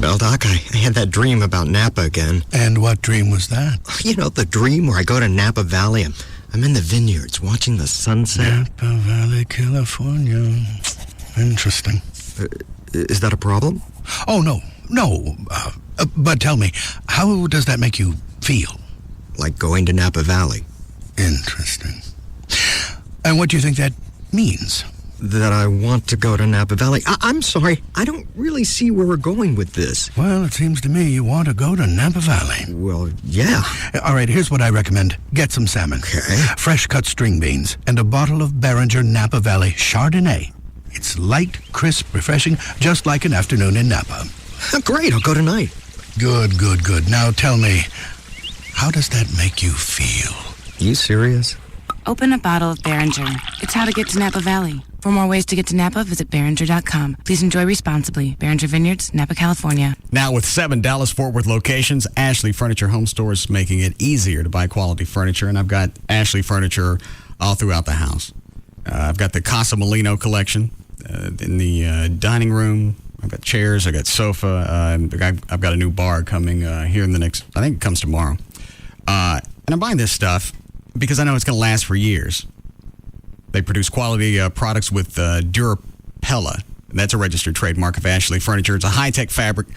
Well, Doc, I had that dream about Napa again. And what dream was that? You know, the dream where I go to Napa Valley and I'm in the vineyards watching the sunset. Napa Valley, California. Interesting. Is that a problem? Oh, no. But tell me, how does that make you feel? Like going to Napa Valley. Interesting. And what do you think that means? That I want to go to Napa Valley. I'm sorry, I don't really see where we're going with this. Well, it seems to me you want to go to Napa Valley. Well, yeah. All right, here's what I recommend. Get some salmon. Okay. Fresh cut string beans, and a bottle of Behringer Napa Valley Chardonnay. It's light, crisp, refreshing, just like an afternoon in Napa. Great, I'll go tonight. Good. Now tell me, how does that make you feel? You serious? Open a bottle of Behringer. It's how to get to Napa Valley. For more ways to get to Napa, visit Behringer.com. Please enjoy responsibly. Behringer Vineyards, Napa, California. Now with 7 Dallas-Fort Worth locations, Ashley Furniture Home Stores making it easier to buy quality furniture. And I've got Ashley Furniture all throughout the house. I've got the Casa Molino collection in the dining room. I've got chairs. I've got sofa. I've got a new bar coming here in the next, I think it comes tomorrow. And I'm buying this stuff because I know it's going to last for years. They produce quality products with Durapella. That's a registered trademark of Ashley Furniture. It's a high-tech fabric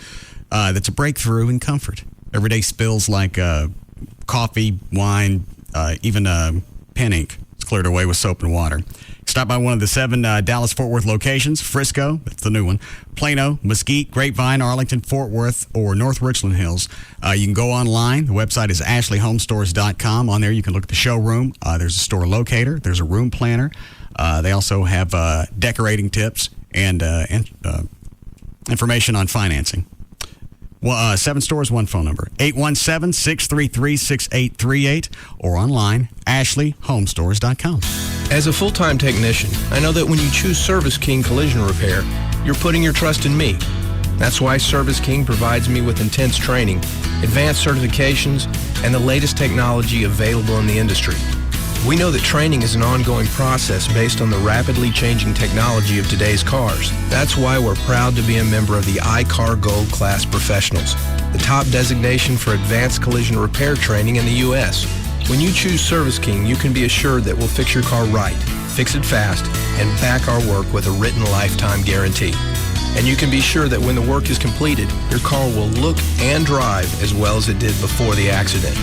that's a breakthrough in comfort. Everyday spills like coffee, wine, even pen ink. It's cleared away with soap and water. Stop by one of the 7 Dallas-Fort Worth locations. Frisco, that's the new one. Plano, Mesquite, Grapevine, Arlington, Fort Worth, or North Richland Hills. You can go online. The website is ashleyhomestores.com. On there, you can look at the showroom. There's a store locator. There's a room planner. They also have decorating tips and information on financing. Well, 7 stores, 1 phone number, 817-633-6838, or online, ashleyhomestores.com. As a full-time technician, I know that when you choose Service King Collision Repair, you're putting your trust in me. That's why Service King provides me with intense training, advanced certifications, and the latest technology available in the industry. We know that training is an ongoing process based on the rapidly changing technology of today's cars. That's why we're proud to be a member of the iCar Gold Class Professionals, the top designation for advanced collision repair training in the U.S. When you choose Service King, you can be assured that we'll fix your car right, fix it fast, and back our work with a written lifetime guarantee. And you can be sure that when the work is completed, your car will look and drive as well as it did before the accident.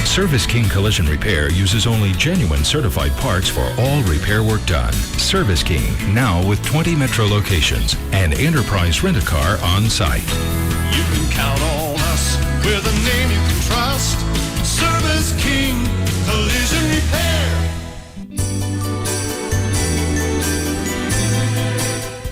Service King Collision Repair uses only genuine certified parts for all repair work done. Service King, now with 20 metro locations and Enterprise Rent-A-Car on site. You can count on us. We're the name you can trust. Service King Collision Repair.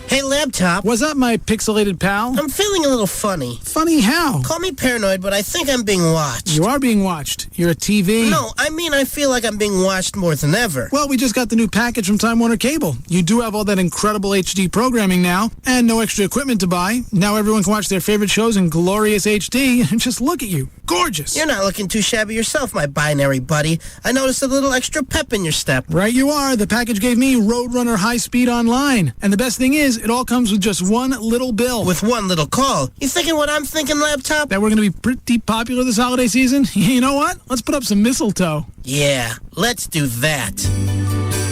Hey, Laptop. What's up, my pixelated pal? I'm feeling a little funny. Funny how? Call me paranoid, but I think I'm being watched. You are being watched. You're a TV. No, I mean I feel like I'm being watched more than ever. Well, we just got the new package from Time Warner Cable. You do have all that incredible HD programming now, and no extra equipment to buy. Now everyone can watch their favorite shows in glorious HD. And just look at you. Gorgeous. You're not looking too shabby yourself, my binary buddy. I noticed a little extra pep in your step. Right you are. The package gave me Roadrunner High Speed Online. And the best thing is, it all comes with just one little bill. With one little call. You thinking what I'm thinking, Laptop? That we're going to be pretty popular this holiday season? You know what? Let's put up some mistletoe. Yeah, let's do that.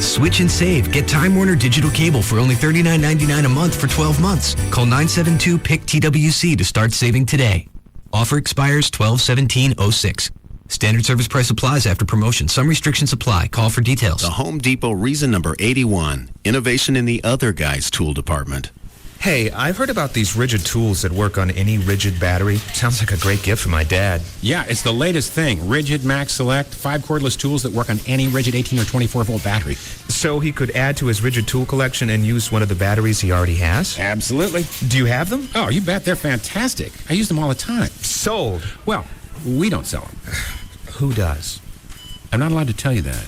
Switch and save. Get Time Warner Digital Cable for only $39.99 a month for 12 months. Call 972-PIC-TWC to start saving today. Offer expires 12/17/06. Standard service price applies after promotion. Some restrictions apply. Call for details. The Home Depot reason number 81. Innovation in the other guy's tool department. Hey, I've heard about these rigid tools that work on any rigid battery. Sounds like a great gift for my dad. Yeah, it's the latest thing. Rigid Max Select, 5 cordless tools that work on any rigid 18 or 24-volt battery. So he could add to his rigid tool collection and use one of the batteries he already has? Absolutely. Do you have them? Oh, you bet. They're fantastic. I use them all the time. Sold. Well, we don't sell them. Who does? I'm not allowed to tell you that.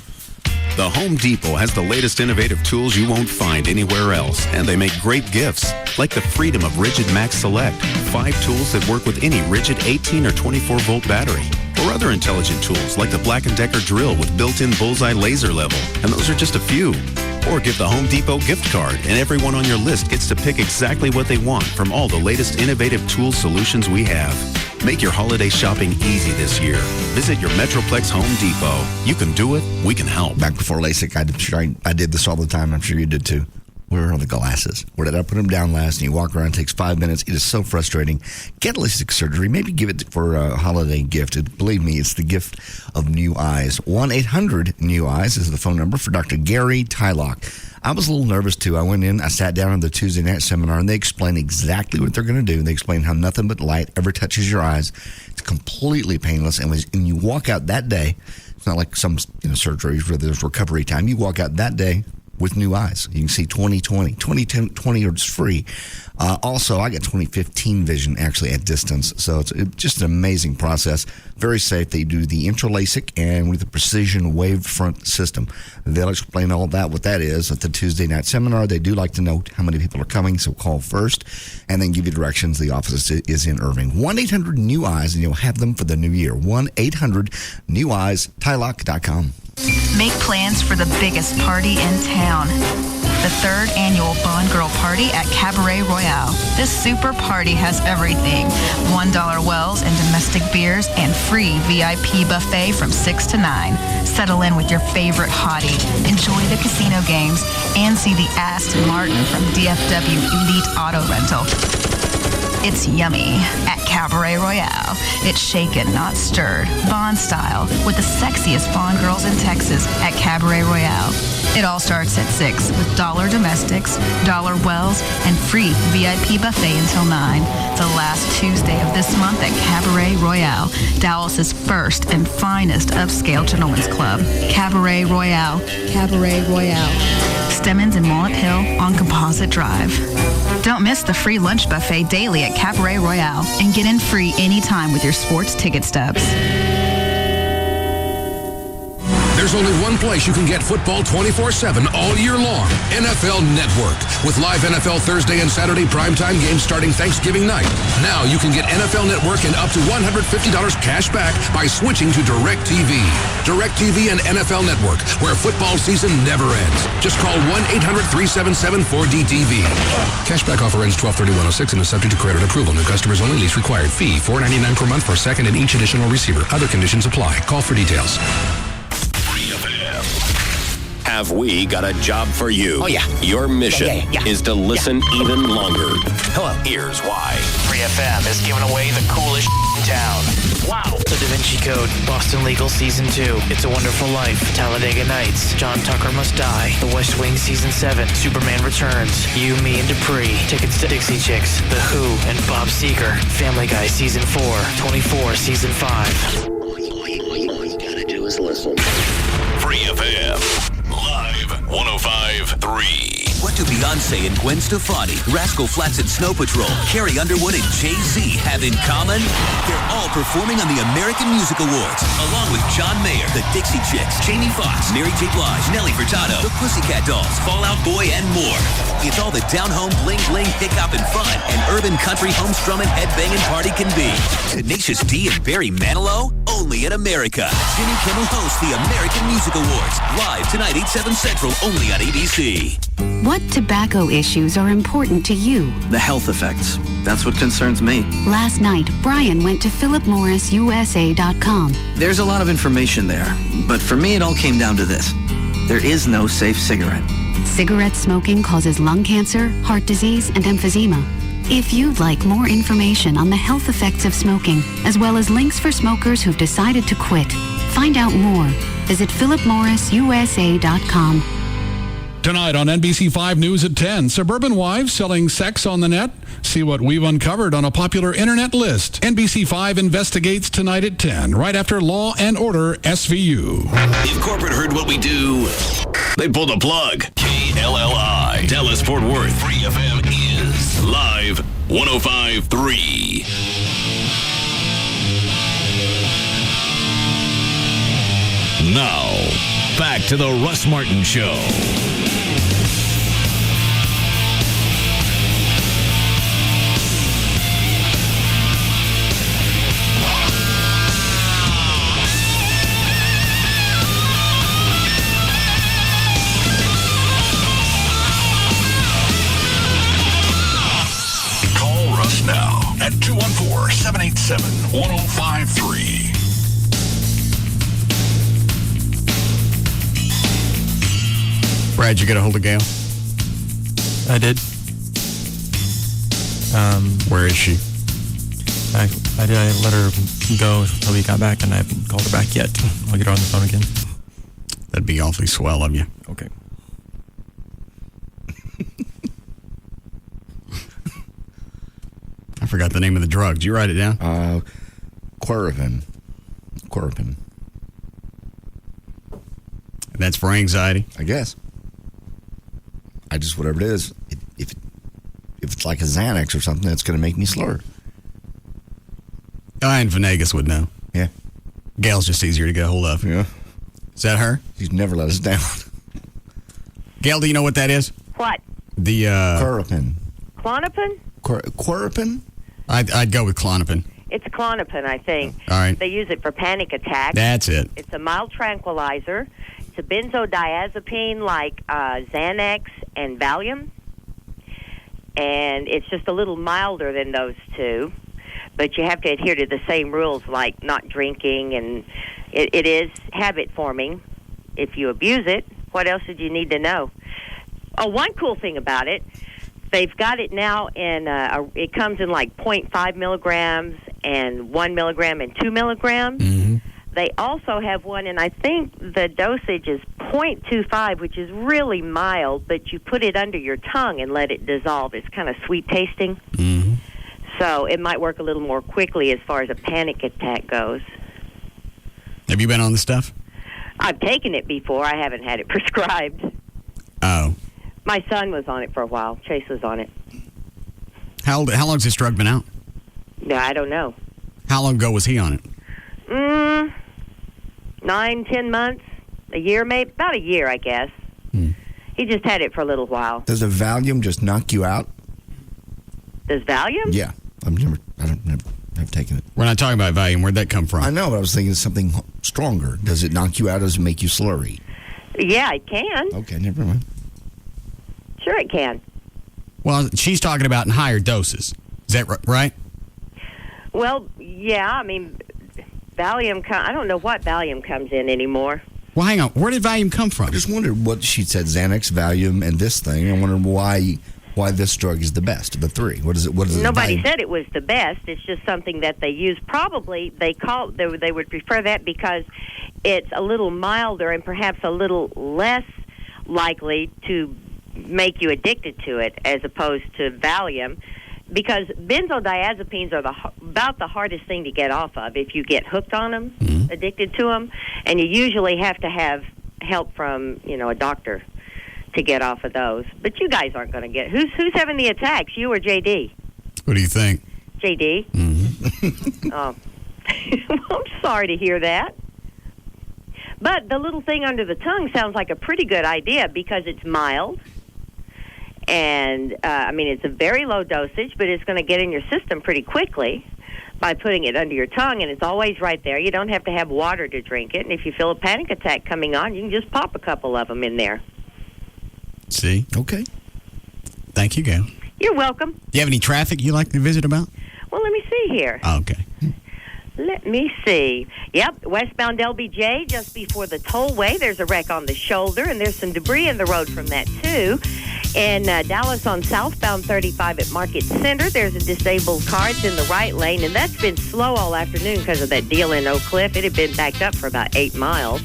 The Home Depot has the latest innovative tools you won't find anywhere else, and they make great gifts, like the freedom of Rigid Max Select, 5 tools that work with any rigid 18 or 24-volt battery, or other intelligent tools like the Black & Decker drill with built-in bullseye laser level, and those are just a few. Or give the Home Depot gift card, and everyone on your list gets to pick exactly what they want from all the latest innovative tool solutions we have. Make your holiday shopping easy this year. Visit your Metroplex Home Depot. You can do it. We can help. Back before LASIK, I did this all the time. I'm sure you did too. Where are the glasses? Where did I put them down last? And you walk around, it takes 5 minutes. It is so frustrating. Get LASIK surgery. Maybe give it for a holiday gift. Believe me, it's the gift of new eyes. 1-800-NEW-EYES is the phone number for Dr. Gary Tylock. I was a little nervous too. I went in, I sat down on the Tuesday night seminar, and they explained exactly what they're going to do. They explain how nothing but light ever touches your eyes. It's completely painless. And when you walk out that day, it's not like some surgeries where there's recovery time. You walk out that day with new eyes. You can see 20/20. 20/20 is free. Also, I got 20/15 vision actually at distance. So it's just an amazing process. Very safe. They do the intra-LASIK and with the precision wavefront system. They'll explain all that, what that is at the Tuesday night seminar. They do like to know how many people are coming, so call first and then give you directions. The office is in Irving. 1-800-NEW-EYES, and you'll have them for the new year. 1-800-NEW-EYES, Tylock.com. Make plans for the biggest party in town. the 3rd annual Bond Girl Party at Cabaret Royale. This super party has everything. $1 wells and domestic beers and free VIP buffet from 6 to 9. Settle in with your favorite hottie, enjoy the casino games, and see the Aston Martin from DFW Elite Auto Rental. It's yummy at Cabaret Royale. It's shaken, not stirred, Bond style, with the sexiest Bond girls in Texas at Cabaret Royale. It all starts at 6 with $1 domestics, $1 wells, and free VIP buffet until 9. The last Tuesday of this month at Cabaret Royale, Dallas's first and finest upscale gentlemen's club. Cabaret Royale. Cabaret Royale. Stemmons and Walnut Hill on Composite Drive. Don't miss the free lunch buffet daily at Cabaret Royale and get in free anytime with your sports ticket stubs. There's only one place you can get football 24/7 all year long. NFL Network. With live NFL Thursday and Saturday primetime games starting Thanksgiving night. Now you can get NFL Network and up to $150 cash back by switching to DirecTV. DirecTV and NFL Network, where football season never ends. Just call 1-800-377-4DTV. Cashback offer ends 12/31/06 and is subject to credit approval. New customers only. Lease required. Fee $4.99 per month for second and each additional receiver. Other conditions apply. Call for details. Have we got a job for you? Oh, yeah. Your mission is to listen even longer. Hello. Here's why. 3FM is giving away the coolest in town. Wow. The Da Vinci Code, Boston Legal Season 2, It's a Wonderful Life, Talladega Nights, John Tucker Must Die, The West Wing Season 7, Superman Returns, You, Me, and Dupree, Tickets to Dixie Chicks, The Who, and Bob Seger, Family Guy Season 4, 24 Season 5. All you gotta do is listen. 3FM. Live 105.3. What do Beyonce and Gwen Stefani, Rascal Flatts and Snow Patrol, Carrie Underwood and Jay-Z have in common? They're all performing on the American Music Awards, along with John Mayer, the Dixie Chicks, Jamie Foxx, Mary J. Blige, Nelly Furtado, the Pussycat Dolls, Fall Out Boy, and more. It's all the down-home bling-bling, hip-hop, and fun an urban country home-strumming, headbanging party can be. Tenacious D and Barry Manilow? Only in America. Jimmy Kimmel hosts the American Music Awards, live tonight, 8/7 Central, only on ABC. What tobacco issues are important to you? The health effects. That's what concerns me. Last night, Brian went to philipmorrisusa.com. There's a lot of information there, but for me it all came down to this. There is no safe cigarette. Cigarette smoking causes lung cancer, heart disease, and emphysema. If you'd like more information on the health effects of smoking, as well as links for smokers who've decided to quit, find out more. Visit philipmorrisusa.com. Tonight on NBC5 News at 10, suburban wives selling sex on the net. See what we've uncovered on a popular internet list. NBC5 investigates tonight at 10, right after Law and Order SVU. If corporate heard what we do, they pulled a plug. KLLI, Dallas Fort Worth. 3FM is live 105.3. Now, back to the Russ Martin Show. Call Russ now at 214-787-1053. Brad, you get a hold of Gail? I did. Where is she? I let her go until we got back, and I haven't called her back yet. I'll get her on the phone again. That'd be awfully swell of you. Okay. I forgot the name of the drug. Did you write it down? Quercetin. And that's for anxiety? I guess. Whatever it is, if it's like a Xanax or something, that's going to make me slur. And Venegas would know. Yeah. Gail's just easier to get a hold of. Yeah. Is that her? She's never let us down. Gail, do you know what that is? What? The, Klonopin. Klonopin? Quercetin? I'd go with Klonopin. It's Klonopin, I think. All right. They use it for panic attacks. That's it. It's a mild tranquilizer. It's a benzodiazepine like Xanax and Valium. And it's just a little milder than those two. But you have to adhere to the same rules, like not drinking, and it is habit forming if you abuse it. What else did you need to know? Oh, one cool thing about it, they've got it now in, it comes in like 0.5 milligrams and 1 milligram and 2 milligrams. Mm-hmm. They also have one, and I think the dosage is 0.25, which is really mild, but you put it under your tongue and let it dissolve. It's kind of sweet tasting. Mm-hmm. So it might work a little more quickly as far as a panic attack goes. Have you been on the stuff? I've taken it before. I haven't had it prescribed. Oh. My son was on it for a while. Chase was on it. How long's this drug been out? No, I don't know. How long ago was he on it? 9-10 months, a year, maybe about a year, I guess. He just had it for a little while. Does the Valium just knock you out? Does Valium? Yeah, I've never taken it. We're not talking about Valium. Where'd that come from? I know, but I was thinking of something stronger. Does it knock you out? Does it make you slurry? Yeah, it can. Okay, never mind. Sure, it can. Well, she's talking about in higher doses. Is that right? Well, yeah. I mean, Valium. I don't know what Valium comes in anymore. Well, hang on. Where did Valium come from? I just wondered what she said. Xanax, Valium, and this thing. I wondered why this drug is the best of the three. What is it? What is it? Nobody said it was the best. It's just something that they use. Probably they would prefer that because it's a little milder and perhaps a little less likely to make you addicted to it as opposed to Valium. Because benzodiazepines are about the hardest thing to get off of if you get hooked on them, addicted to them, and you usually have to have help from a doctor to get off of those. But you guys aren't going to get. Who's having the attacks? You or JD? What do you think? JD. Mm-hmm. Oh, I'm sorry to hear that. But the little thing under the tongue sounds like a pretty good idea because it's mild. And, it's a very low dosage, but it's going to get in your system pretty quickly by putting it under your tongue, and it's always right there. You don't have to have water to drink it. And if you feel a panic attack coming on, you can just pop a couple of them in there. See? Okay. Thank you, Gail. You're welcome. Do you have any traffic you'd like to visit about? Well, let me see here. Oh, okay. Let me see. Yep, westbound LBJ, just before the tollway, there's a wreck on the shoulder, and there's some debris in the road from that, too. In Dallas on southbound 35 at Market Center, there's a disabled car. It's in the right lane, and that's been slow all afternoon because of that deal in Oak Cliff. It had been backed up for about 8 miles.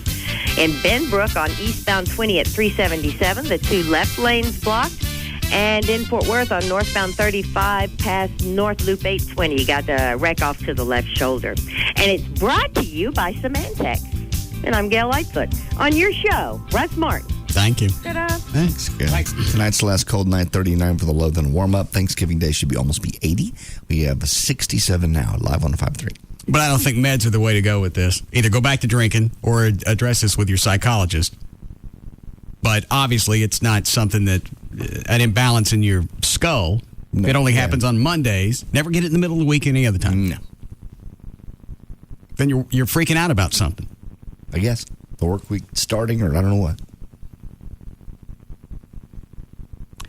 In Benbrook on eastbound 20 at 377, the 2 left lanes blocked. And in Fort Worth on northbound 35 past North Loop 820, you got the wreck off to the left shoulder. And it's brought to you by Symantec. And I'm Gail Lightfoot. On your show, Russ Martin. Thank you. Ta-da. Thanks, Gail. Tonight's the last cold night, 39 for the low, then warm up. Thanksgiving Day should almost be 80. We have 67 now, live on the 5-3. But I don't think meds are the way to go with this. Either go back to drinking or address this with your psychologist. But obviously, it's not something that an imbalance in your skull. No, it only happens on Mondays. Never get it in the middle of the week any other time. No. Then you're freaking out about something. I guess. The work week starting or I don't know what.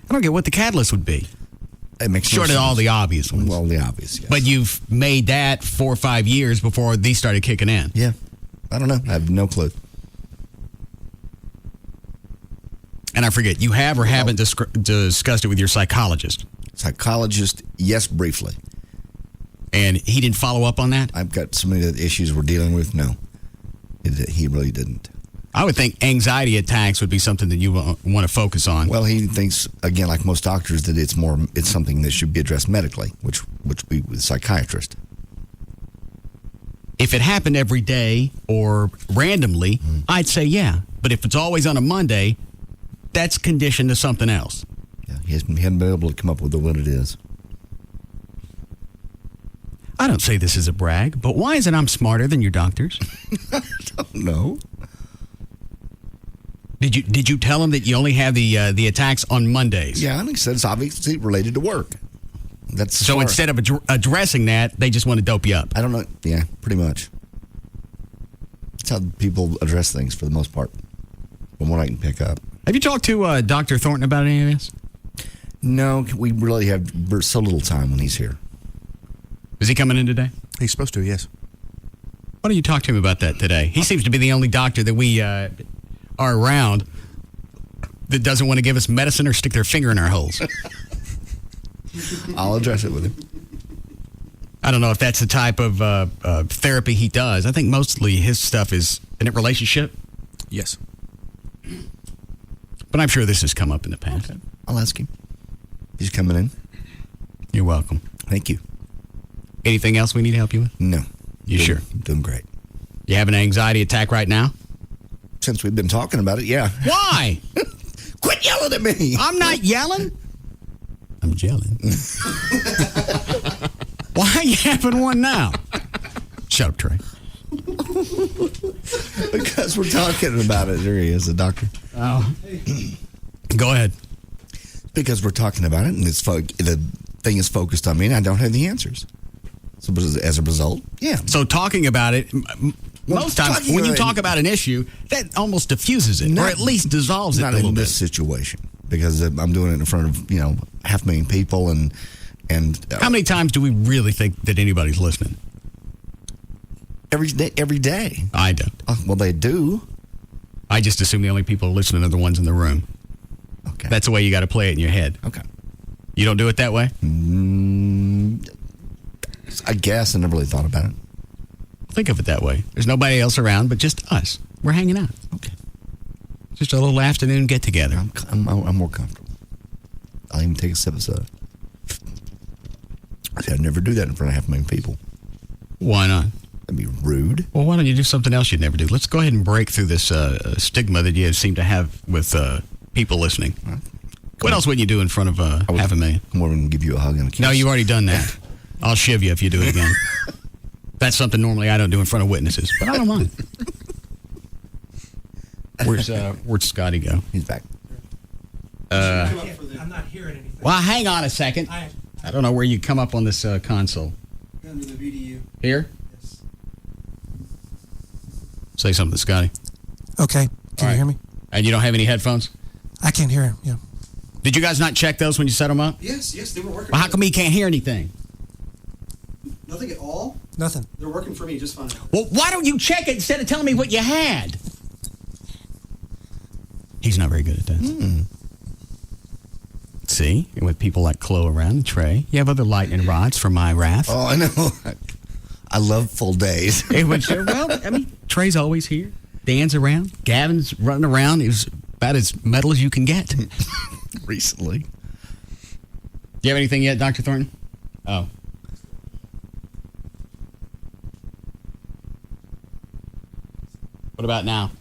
I don't get what the catalyst would be. It makes short no of sense. all the obvious ones. Well, the obvious, yes. But you've made that 4 or 5 years before these started kicking in. Yeah. I don't know. I have no clue. And I forget, you have or haven't discussed it with your psychologist? Psychologist, yes, briefly. And he didn't follow up on that? I've got so many of the issues we're dealing with. No. He really didn't. I would think anxiety attacks would be something that you want to focus on. Well, he thinks, again, like most doctors, that it's something that should be addressed medically, which would be with a psychiatrist. If it happened every day or randomly, I'd say yeah. But if it's always on a Monday, that's conditioned to something else. Yeah, he hasn't been able to come up with what it is. I don't say this as a brag, but why is it I'm smarter than your doctors? I don't know. Did you tell him that you only have the attacks on Mondays? Yeah, and he said it's obviously related to work. That's so instead of addressing that, they just want to dope you up. I don't know. Yeah, pretty much. That's how people address things for the most part, from what I can pick up. Have you talked to Dr. Thornton about any of this? No, we really have so little time when he's here. Is he coming in today? He's supposed to, yes. Why don't you talk to him about that today? He seems to be the only doctor that we are around that doesn't want to give us medicine or stick their finger in our holes. I'll address it with him. I don't know if that's the type of therapy he does. I think mostly his stuff is in a relationship. Yes. But I'm sure this has come up in the past. Okay. I'll ask him. He's coming in. You're welcome. Thank you. Anything else we need to help you with? No. You sure? Doing great. You have an anxiety attack right now? Since we've been talking about it, yeah. Why? Quit yelling at me. I'm not yelling. I'm yelling. Why are you having one now? Shut up, Trey. Because we're talking about it. There he is, the doctor. Oh. Go ahead. Because we're talking about it, and the thing is focused on me, and I don't have the answers. So as a result, yeah. So talking about it, most times when you talk about an issue, that almost diffuses it, or at least dissolves it a little bit. Not in this situation, because I'm doing it in front of 500,000 people, and how many times do we really think that anybody's listening? Every day. I don't. Well, they do. I just assume the only people listening are the ones in the room. Okay. That's the way you got to play it in your head. Okay. You don't do it that way? I guess I never really thought about it. Think of it that way. There's nobody else around but just us. We're hanging out. Okay. Just a little afternoon get together. I'm more comfortable. I'll even take a sip of soda. I'd never do that in front of 500,000 people. Why not? That'd be rude. Well, why don't you do something else you'd never do? Let's go ahead and break through this stigma that you seem to have with people listening. What else would you do in front of 500,000? I'm more than give you a hug and a kiss. No, you've already done that. I'll shiv you if you do it again. That's something normally I don't do in front of witnesses, but I don't mind. Where'd Scotty go? He's back. I'm not hearing anything. Well, hang on a second. I don't know where you come up on this console. Under the VDU. Here? Yes. Say something, Scotty. Okay. Can you hear me? And you don't have any headphones? I can't hear him. Yeah. Did you guys not check those when you set them up? Yes, they were working. Well, how come he can't hear anything? Nothing at all? Nothing. They're working for me just fine. Well, why don't you check it instead of telling me what you had? He's not very good at that. See? And with people like Chloe around and Trey, you have other lightning rods for my wrath. Oh, I know. I love full days. Trey's always here. Dan's around. Gavin's running around. He was about as metal as you can get. Recently. Do you have anything yet, Dr. Thornton? Oh. What about now?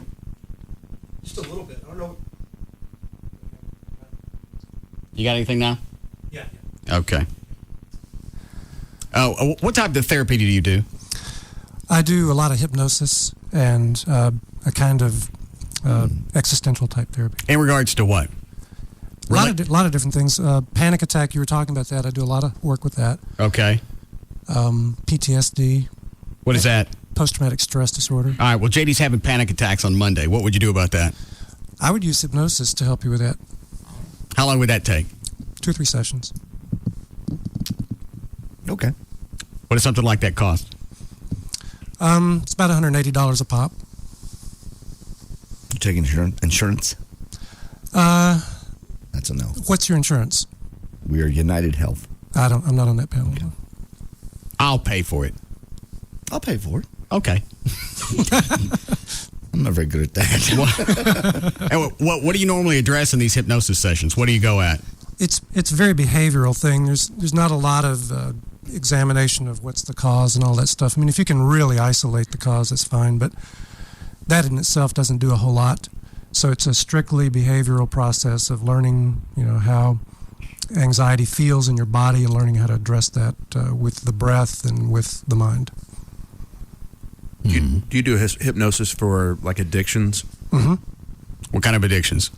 Just a little bit. I don't know. You got anything now? Yeah. Okay. Oh, what type of therapy do you do? I do a lot of hypnosis and a kind of existential type therapy. In regards to what? A lot of different things. Panic attack, you were talking about that. I do a lot of work with that. Okay. PTSD. What is that? Post-traumatic stress disorder. All right, well, JD's having panic attacks on Monday. What would you do about that? I would use hypnosis to help you with that. How long would that take? 2 or 3 sessions. Okay. What does something like that cost? It's about $180 a pop. You take insurance? That's a no. What's your insurance? We are United Health. I'm not on that panel. Okay. I'll pay for it. I'll pay for it. Okay. I'm not very good at that. What do you normally address in these hypnosis sessions? What do you go at? It's a very behavioral thing. There's not a lot of examination of what's the cause and all that stuff. I mean, if you can really isolate the cause, that's fine. But that in itself doesn't do a whole lot. So it's a strictly behavioral process of learning, how anxiety feels in your body and learning how to address that with the breath and with the mind. Do you do hypnosis for like addictions? Mm-hmm. What kind of addictions?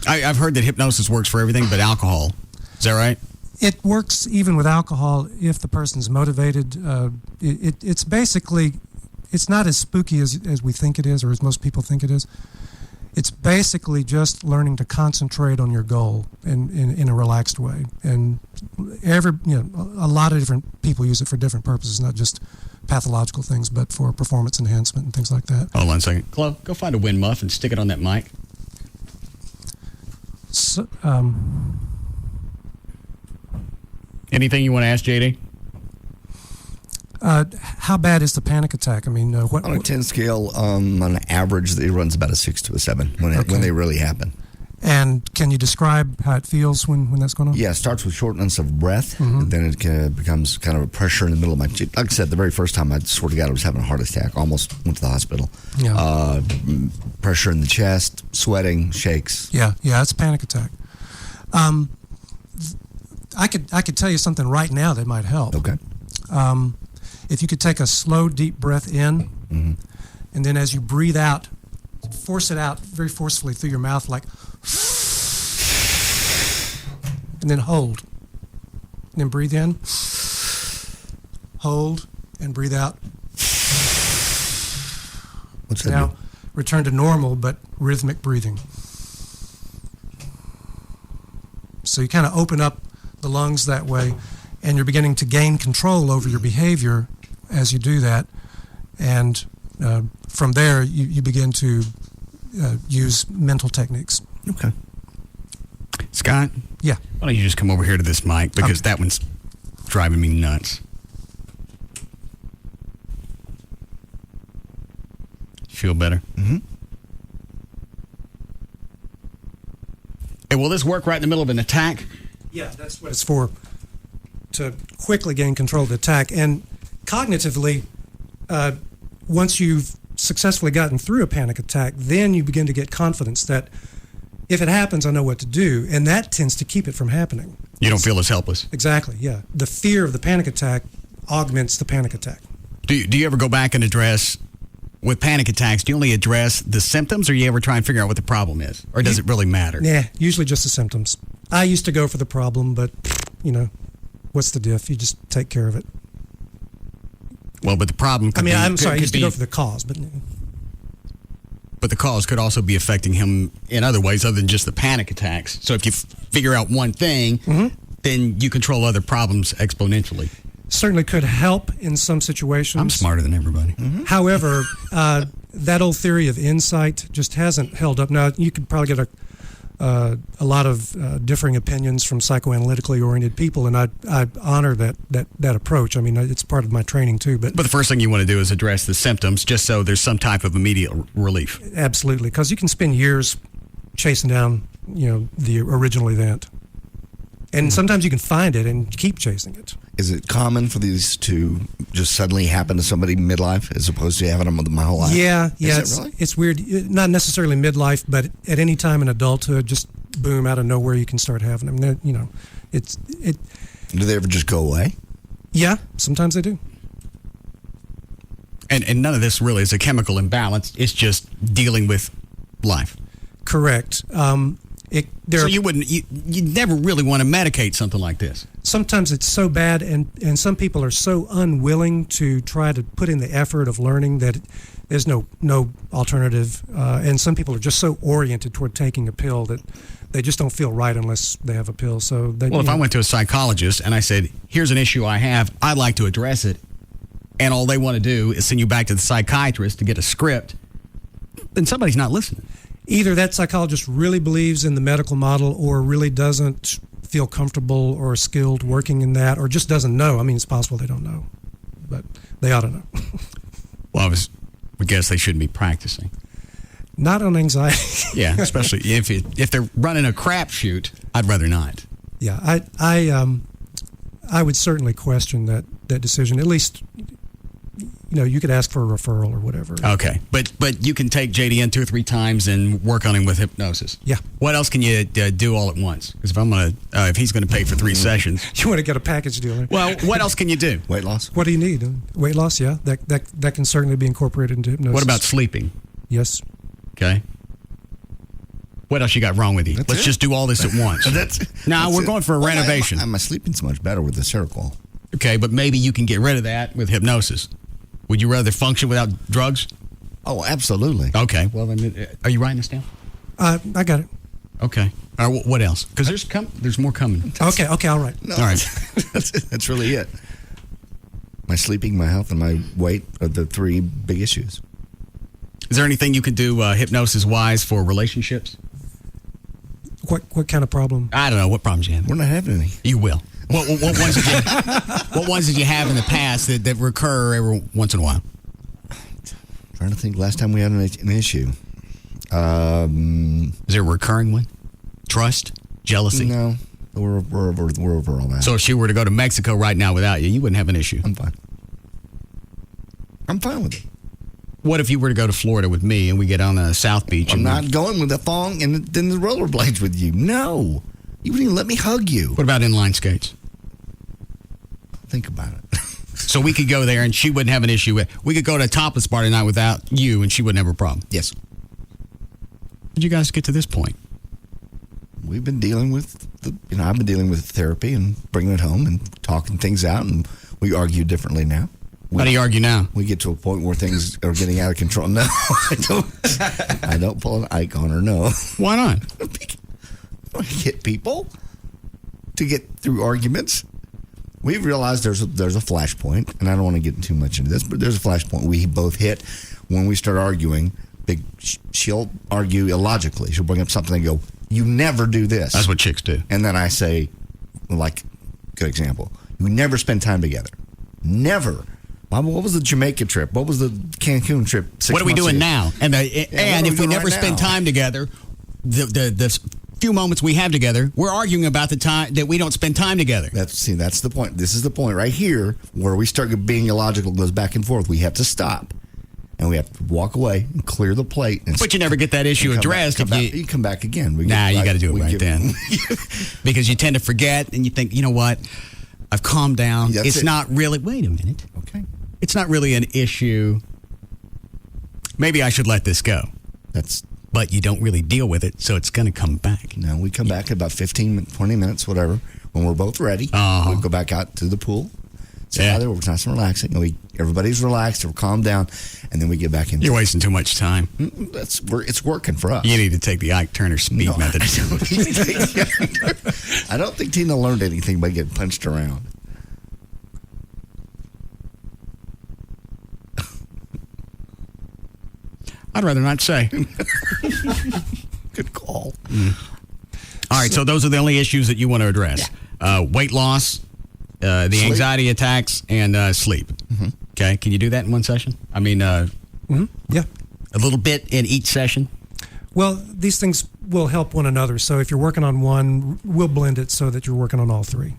I've heard that hypnosis works for everything but alcohol. Is that right? It works even with alcohol if the person's motivated. It's basically, it's not as spooky as we think it is or as most people think it is. It's basically just learning to concentrate on your goal in a relaxed way. And a lot of different people use it for different purposes, not just pathological things, but for performance enhancement and things like that. Hold on a second. Chloe, go find a wind muff and stick it on that mic. So, anything you want to ask JD? How bad is the panic attack? I mean, what on a 10 scale, on average, it runs about a 6 to a 7 when they really happen. And can you describe how it feels when that's going on? Yeah, it starts with shortness of breath, and then it becomes kind of a pressure in the middle of my cheek. Like I said, the very first time, I swear to God, I was having a heart attack. Almost went to the hospital. Yeah. Pressure in the chest, sweating, shakes. Yeah, it's a panic attack. I could tell you something right now that might help. Okay. If you could take a slow, deep breath in, and then as you breathe out, force it out very forcefully through your mouth, like, and then hold. And then breathe in, hold, and breathe out. What's that? Now, return to normal, but rhythmic breathing. So you kind of open up the lungs that way, and you're beginning to gain control over your behavior as you do that. And from there, you begin to use mental techniques. Okay. Scott? Yeah. Why don't you just come over here to this mic, because that one's driving me nuts. Feel better? Mm-hmm. Hey, will this work right in the middle of an attack? Yeah, that's what it's for, to quickly gain control of the attack. And cognitively, once you've successfully gotten through a panic attack, then you begin to get confidence that if it happens, I know what to do, and that tends to keep it from happening. You don't feel as helpless? Exactly, yeah. The fear of the panic attack augments the panic attack. Do you ever go back and address, with panic attacks, do you only address the symptoms, or you ever try and figure out what the problem is? Or does it really matter? Yeah, usually just the symptoms. I used to go for the problem, but, what's the diff? You just take care of it. Well, but the problem could I used to go for the cause, but the cause could also be affecting him in other ways other than just the panic attacks. So if you figure out one thing, then you control other problems exponentially. Certainly could help in some situations. I'm smarter than everybody. However, that old theory of insight just hasn't held up. Now, you could probably get a lot of differing opinions from psychoanalytically oriented people, and I honor that approach. I mean, it's part of my training too. But the first thing you want to do is address the symptoms, just so there's some type of immediate relief. Absolutely, because you can spend years chasing down, the original event, and sometimes you can find it and keep chasing it. Is it common for these to just suddenly happen to somebody midlife as opposed to having them my whole life? Yeah, Really? It's weird. Not necessarily midlife, but at any time in adulthood, just boom, out of nowhere, you can start having them. Do they ever just go away? Yeah, sometimes they do. And none of this really is a chemical imbalance. It's just dealing with life. Correct. So you never really want to medicate something like this. Sometimes it's so bad, and some people are so unwilling to try to put in the effort of learning that there's no alternative. And some people are just so oriented toward taking a pill that they just don't feel right unless they have a pill. So if I went to a psychologist and I said, here's an issue I have, I'd like to address it, and all they want to do is send you back to the psychiatrist to get a script, then somebody's not listening. Either that psychologist really believes in the medical model or really doesn't feel comfortable or skilled working in that, or just doesn't know. I mean, it's possible they don't know, but they ought to know. Well, I guess they shouldn't be practicing. Not on anxiety. Yeah, especially if they're running a crapshoot, I'd rather not. Yeah, I would certainly question that decision. At least, you could ask for a referral or whatever. Okay, but you can take JD in 2 or 3 times and work on him with hypnosis. Yeah. What else can you do all at once? Because if he's going to pay for 3 sessions, you want to get a package deal. Well, what else can you do? Weight loss. What do you need? Weight loss. Yeah, that can certainly be incorporated into hypnosis. What about sleeping? Yes. Okay. What else you got wrong with you? Let's just do all this at once. We're going for a renovation. My sleeping's much better with the Seroquel. Okay, but maybe you can get rid of that with hypnosis. Would you rather function without drugs? Oh, absolutely. Okay. Well, then, are you writing this down? I got it. Okay. All right, what else? Because there's more coming. Okay, all right. No, All right. that's really it. My sleeping, my health, and my weight are the three big issues. Is there anything you could do hypnosis-wise for relationships? What kind of problem? I don't know. What problems you have? We're not having any. You will. What ones did you have in the past that recur every once in a while? Trying to think. Last time we had an issue. Is there a recurring one? Trust? Jealousy? No. We're over all that. So if she were to go to Mexico right now without you, you wouldn't have an issue? I'm fine. I'm fine with it. What if you were to go to Florida with me and we get on the South Beach? I'm not going with the thong and then the rollerblades with you. No. You wouldn't even let me hug you. What about inline skates? Think about it. So we could go there and she wouldn't have an issue with. We could go to a topless party night without you and she wouldn't have a problem. Yes. How did you guys get to this point? We've been dealing with, I've been dealing with therapy and bringing it home and talking things out, and we argue differently now. How do you argue now? We get to a point where things are getting out of control. No, I don't pull an Ike on her, no. Why not? I don't hit people to get through arguments. We've realized there's a flashpoint, and I don't want to get too much into this, but there's a flashpoint we both hit when we start arguing. She'll argue illogically. She'll bring up something and go, "You never do this." That's what chicks do. And then I say, like, good example, we never spend time together. Never. Mama, what was the Jamaica trip? What was the Cancun trip? What are we doing now? And if we never right spend now? time together, the few moments we have together, we're arguing about the time that we don't spend time together. That's the point. This is the point right here where we start being illogical, goes back and forth. We have to stop. And we have to walk away and clear the plate. But you never get that issue addressed. You come back again. You got to do it right then. Because you tend to forget and you think, you know what? I've calmed down. It's not really, wait a minute. Okay. It's not really an issue. Maybe I should let this go. But you don't really deal with it, so it's going to come back. No, we come back in about 15, 20 minutes, whatever, when we're both ready. We go back out to the pool. So we're nice and relaxing. And everybody's relaxed, we're calmed down, and then we get back into You're wasting too much time. It's working for us. You need to take the Ike Turner speed method. I don't think Tina learned anything by getting punched around. I'd rather not say. Good call. All right, so those are the only issues that you want to address. Weight loss, the anxiety attacks, and sleep. Mm-hmm. Okay, can you do that in one session? I mean, Yeah. a little bit in each session? Well, these things will help one another. So if you're working on one, we'll blend it so that you're working on all three.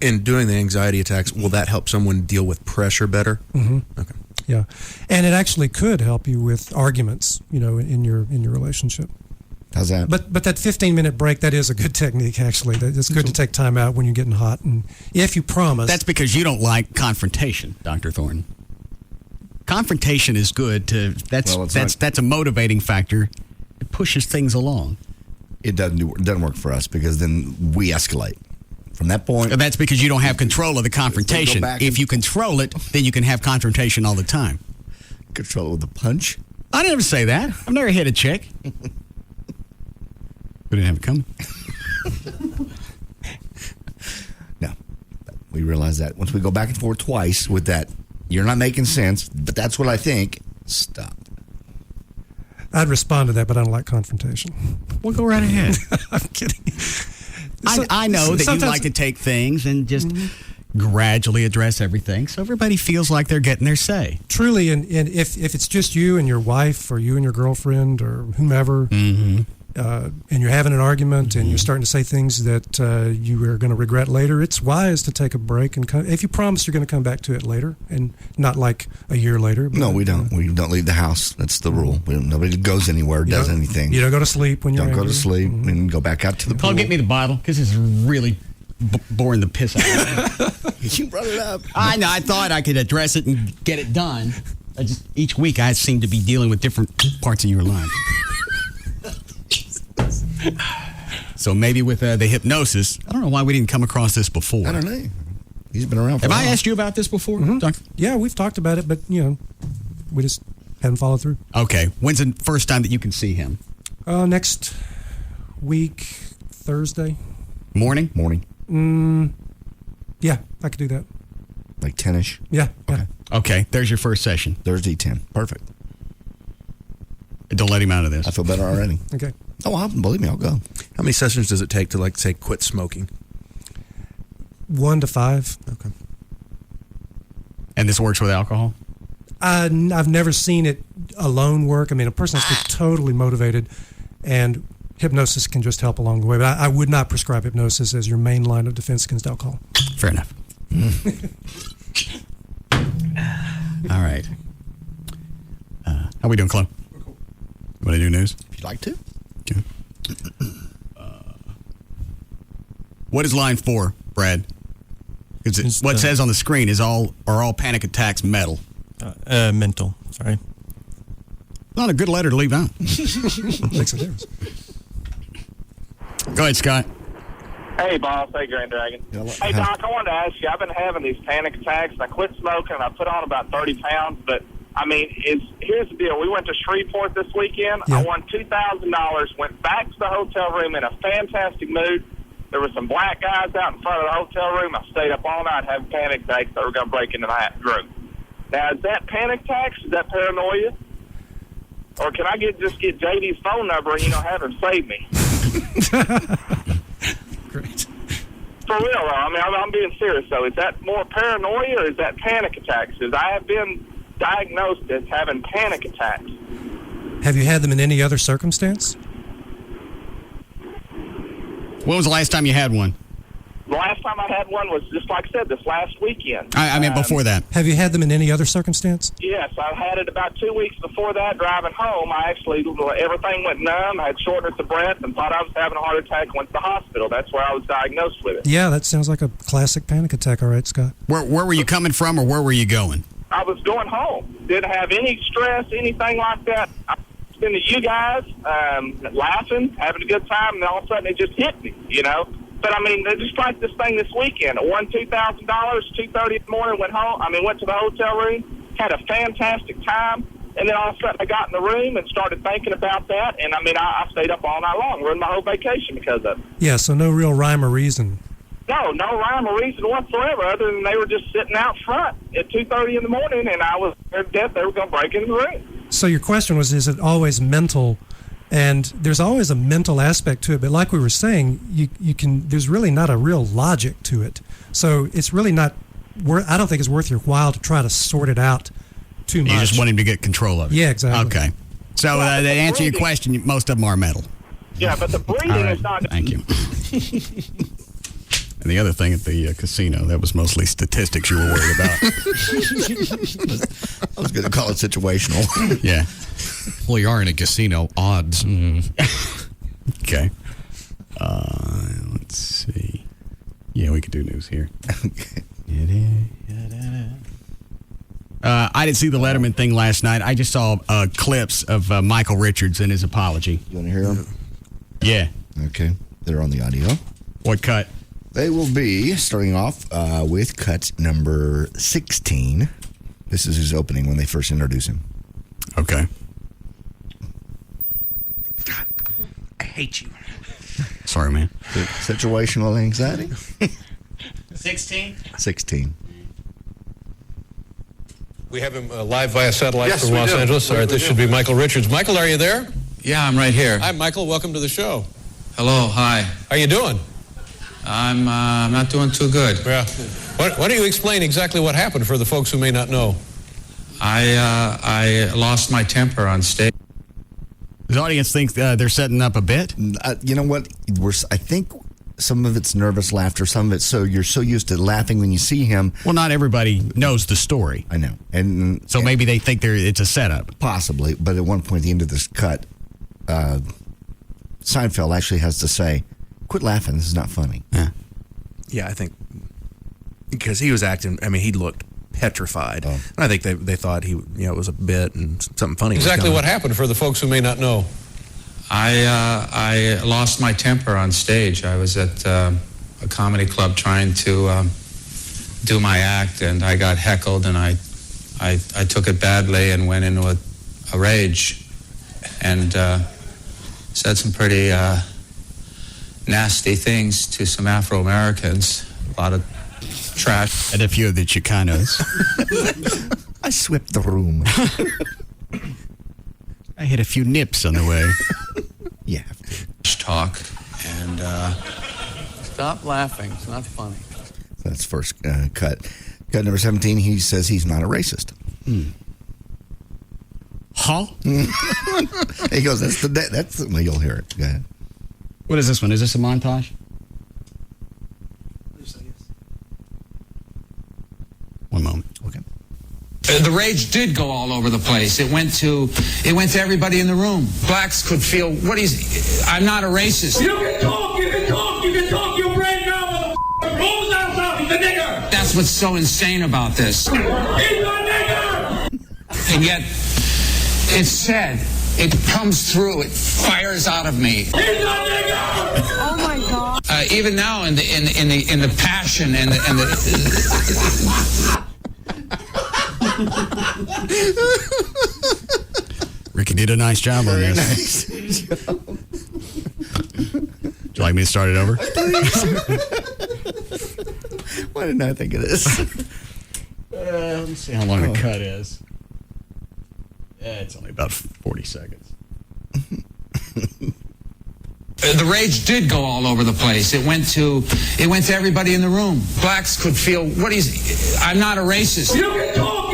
In doing the anxiety attacks, will that help someone deal with pressure better? Mm-hmm. Okay. Yeah, and it actually could help you with arguments, in your relationship. How's that? But that 15-minute break, that is a good technique. Actually, it's good to take time out when you're getting hot, and if you promise. That's because you don't like confrontation, Dr. Thornton. Confrontation is good that's a motivating factor. It pushes things along. It doesn't work for us because then we escalate. From that point, That's because you don't have control of the confrontation. If you control it, then you can have confrontation all the time. Control it with a punch? I didn't ever say that. I've never hit a chick. We didn't have it coming. No. We realize that. Once we go back and forth twice with that, you're not making sense, but that's what I think, stop. I'd respond to that, but I don't like confrontation. Well, go right ahead. I'm kidding. I know that you like to take things and just gradually address everything so everybody feels like they're getting their say. Truly, and if it's just you and your wife or you and your girlfriend or whomever, and you're having an argument and you're starting to say things that you are going to regret later, it's wise to take a break and if you promise you're going to come back to it later and not like a year later. No, we don't. We don't leave the house. That's the rule. Nobody goes anywhere, does anything. You don't go to sleep when you're angry. Don't go to sleep and go back out to the pool. Paul, get me the bottle because this is really boring the piss out of me. You brought it up. I know. I thought I could address it and get it done. Each week I seem to be dealing with different parts of your life. So maybe with the hypnosis, I don't know why we didn't come across this before. I don't know. He's been around for Have a while. I asked you about this before, Doctor? Yeah, we've talked about it, but we just haven't followed through. Okay. When's the first time that you can see him? Next week, Thursday. Morning? Morning. Yeah, I could do that. Like 10-ish? Yeah. Okay, there's your first session. Thursday, 10. Perfect. Don't let him out of this. I feel better already. Okay. Oh, believe me, I'll go. How many sessions does it take to, like, say, quit smoking? 1 to 5. Okay. And this works with alcohol? I've never seen it alone work. I mean, a person has to be totally motivated, and hypnosis can just help along the way. But I would not prescribe hypnosis as your main line of defense against alcohol. Fair enough. All right. How we doing, Chloe? Want to do news? If you'd like to. Okay. What is line 4, Brad? Because what says on the screen is are all panic attacks mental? Mental. Sorry. Not a good letter to leave out. Makes a difference. Go ahead, Scott. Hey, boss. Hey, Grand Dragon. Hey, Doc, I wanted to ask you, I've been having these panic attacks, and I quit smoking, and I put on about 30 pounds, but, I mean, here's the deal. We went to Shreveport this weekend. Yeah. I won $2,000, went back to the hotel room in a fantastic mood. There were some black guys out in front of the hotel room. I stayed up all night having panic attacks. They were going to break into my room. Now, is that panic attacks? Is that paranoia? Or can I just get JD's phone number and, have him save me? Great. For real, though. I mean, I'm being serious, though. Is that more paranoia or is that panic attacks? Because I have been diagnosed as having panic attacks. Have you had them in any other circumstance? When was the last time you had one? The last time I had one was, just like I said, this last weekend. I mean, before that. Have you had them in any other circumstance? Yes, I had it about 2 weeks before that. Driving home, everything went numb. I had shortness of breath and thought I was having a heart attack. Went to the hospital. That's where I was diagnosed with it. Yeah, that sounds like a classic panic attack. All right, Scott. Where were you coming from, or where were you going? I was going home. Didn't have any stress, anything like that. I was listening to you guys, laughing, having a good time, and all of a sudden it just hit me, But, I mean, just like this thing this weekend. I won $2,000, 2:30 in the morning, went to the hotel room, had a fantastic time, and then all of a sudden I got in the room and started thinking about that, and, I stayed up all night long, ruined my whole vacation because of it. Yeah, so no real rhyme or reason. No rhyme or reason whatsoever, other than they were just sitting out front at 2:30 in the morning, and I was scared to death they were going to break into the room. So your question was, is it always mental? And there's always a mental aspect to it, but like we were saying, there's really not a real logic to it. So it's really not I don't think it's worth your while to try to sort it out too much. You just want him to get control of it. Yeah, exactly. Okay. So to answer your question, most of them are mental. Yeah, but the breathing is not... Thank you. And the other thing at the casino, that was mostly statistics you were worried about. I was going to call it situational. Yeah. Well, you are in a casino. Odds. Okay. Let's see. Yeah, we could do news here. I didn't see the Letterman thing last night. I just saw clips of Michael Richards and his apology. You want to hear them? Yeah. Okay. They're on the audio. What cut? They will be starting off with cut number 16. This is his opening when they first introduce him. Okay. God, I hate you. Sorry, man. Situational anxiety? 16? 16. We have him live via satellite Yes, from we Los do. Angeles. All right, this should be Michael Richards. Michael, are you there? Yeah, I'm right here. Hi, Michael. Welcome to the show. Hello, hi. How you doing? I'm not doing too good. Yeah. Why don't you explain exactly what happened for the folks who may not know? I lost my temper on stage. Does the audience think they're setting up a bit? You know what? I think some of it's nervous laughter. Some of it's you're so used to laughing when you see him. Well, not everybody knows the story. I know. And so maybe they think it's a setup. Possibly. But at one point at the end of this cut, Seinfeld actually has to say, quit laughing. This is not funny. Yeah, I think because he was acting. I mean, he looked petrified. And I think they thought it was a bit and something funny. Exactly what happened for the folks who may not know. I lost my temper on stage. I was at a comedy club trying to do my act, and I got heckled, and I took it badly and went into a rage, and said some pretty nasty things to some Afro-Americans. A lot of trash. And a few of the Chicanos. I swept the room. I hit a few nips on the way. Yeah. Talk and stop laughing. It's not funny. That's first cut. Cut number 17. He says he's not a racist. Huh? He goes, that's well, you'll hear it. Go ahead. What is this one? Is this a montage? One moment. Okay. The rage did go all over the place. It went to everybody in the room. Blacks could feel I'm not a racist. You can talk, your brain now, motherfucker. Rolls out, he's a nigger. That's what's so insane about this. He's a nigger. And yet, it's said, it comes through, it fires out of me. He's a nigger. Oh my God. Even now, in the passion and the Ricky did a nice job on this. Nice job. Would you like me to start it over? Why didn't I think of this? Let me see how long the cut is. It's only about 40 seconds. The rage did go all over the place. It went to everybody in the room. Blacks could feel I'm not a racist. You can talk,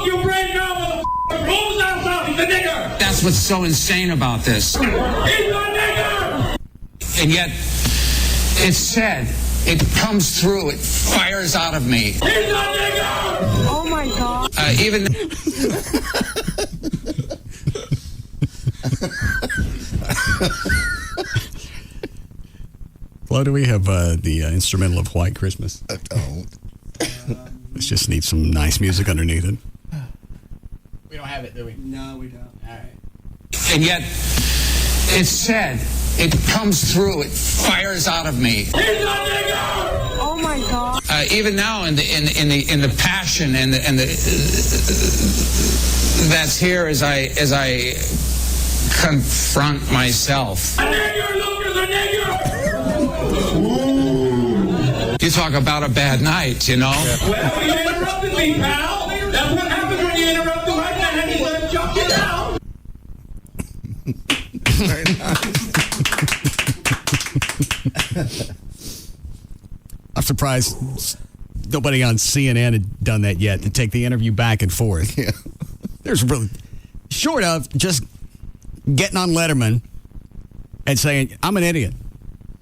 your brain now, motherfucker. Rolls out, he's a nigger. That's what's so insane about this. He's a nigger. And yet, it's said, it comes through, it fires out of me. He's a nigger. Oh my God. Even. Flo, do we have the instrumental of White Christmas? Oh. This just needs some nice music underneath it. We don't have it, do we? No, we don't. All right. And yet, it's said, it comes through, it fires out of me. He's a nigger. Oh my God. Even now, in the passion and the that's here as I confront myself. A nigger, Lucas, a nigger. You talk about a bad night, you know? Well, you interrupted me, pal. That's what happens when you interrupt the right man. He's going to jump you down. Very nice. I'm surprised nobody on CNN had done that yet, to take the interview back and forth. Yeah. There's really, short of just getting on Letterman and saying, I'm an idiot.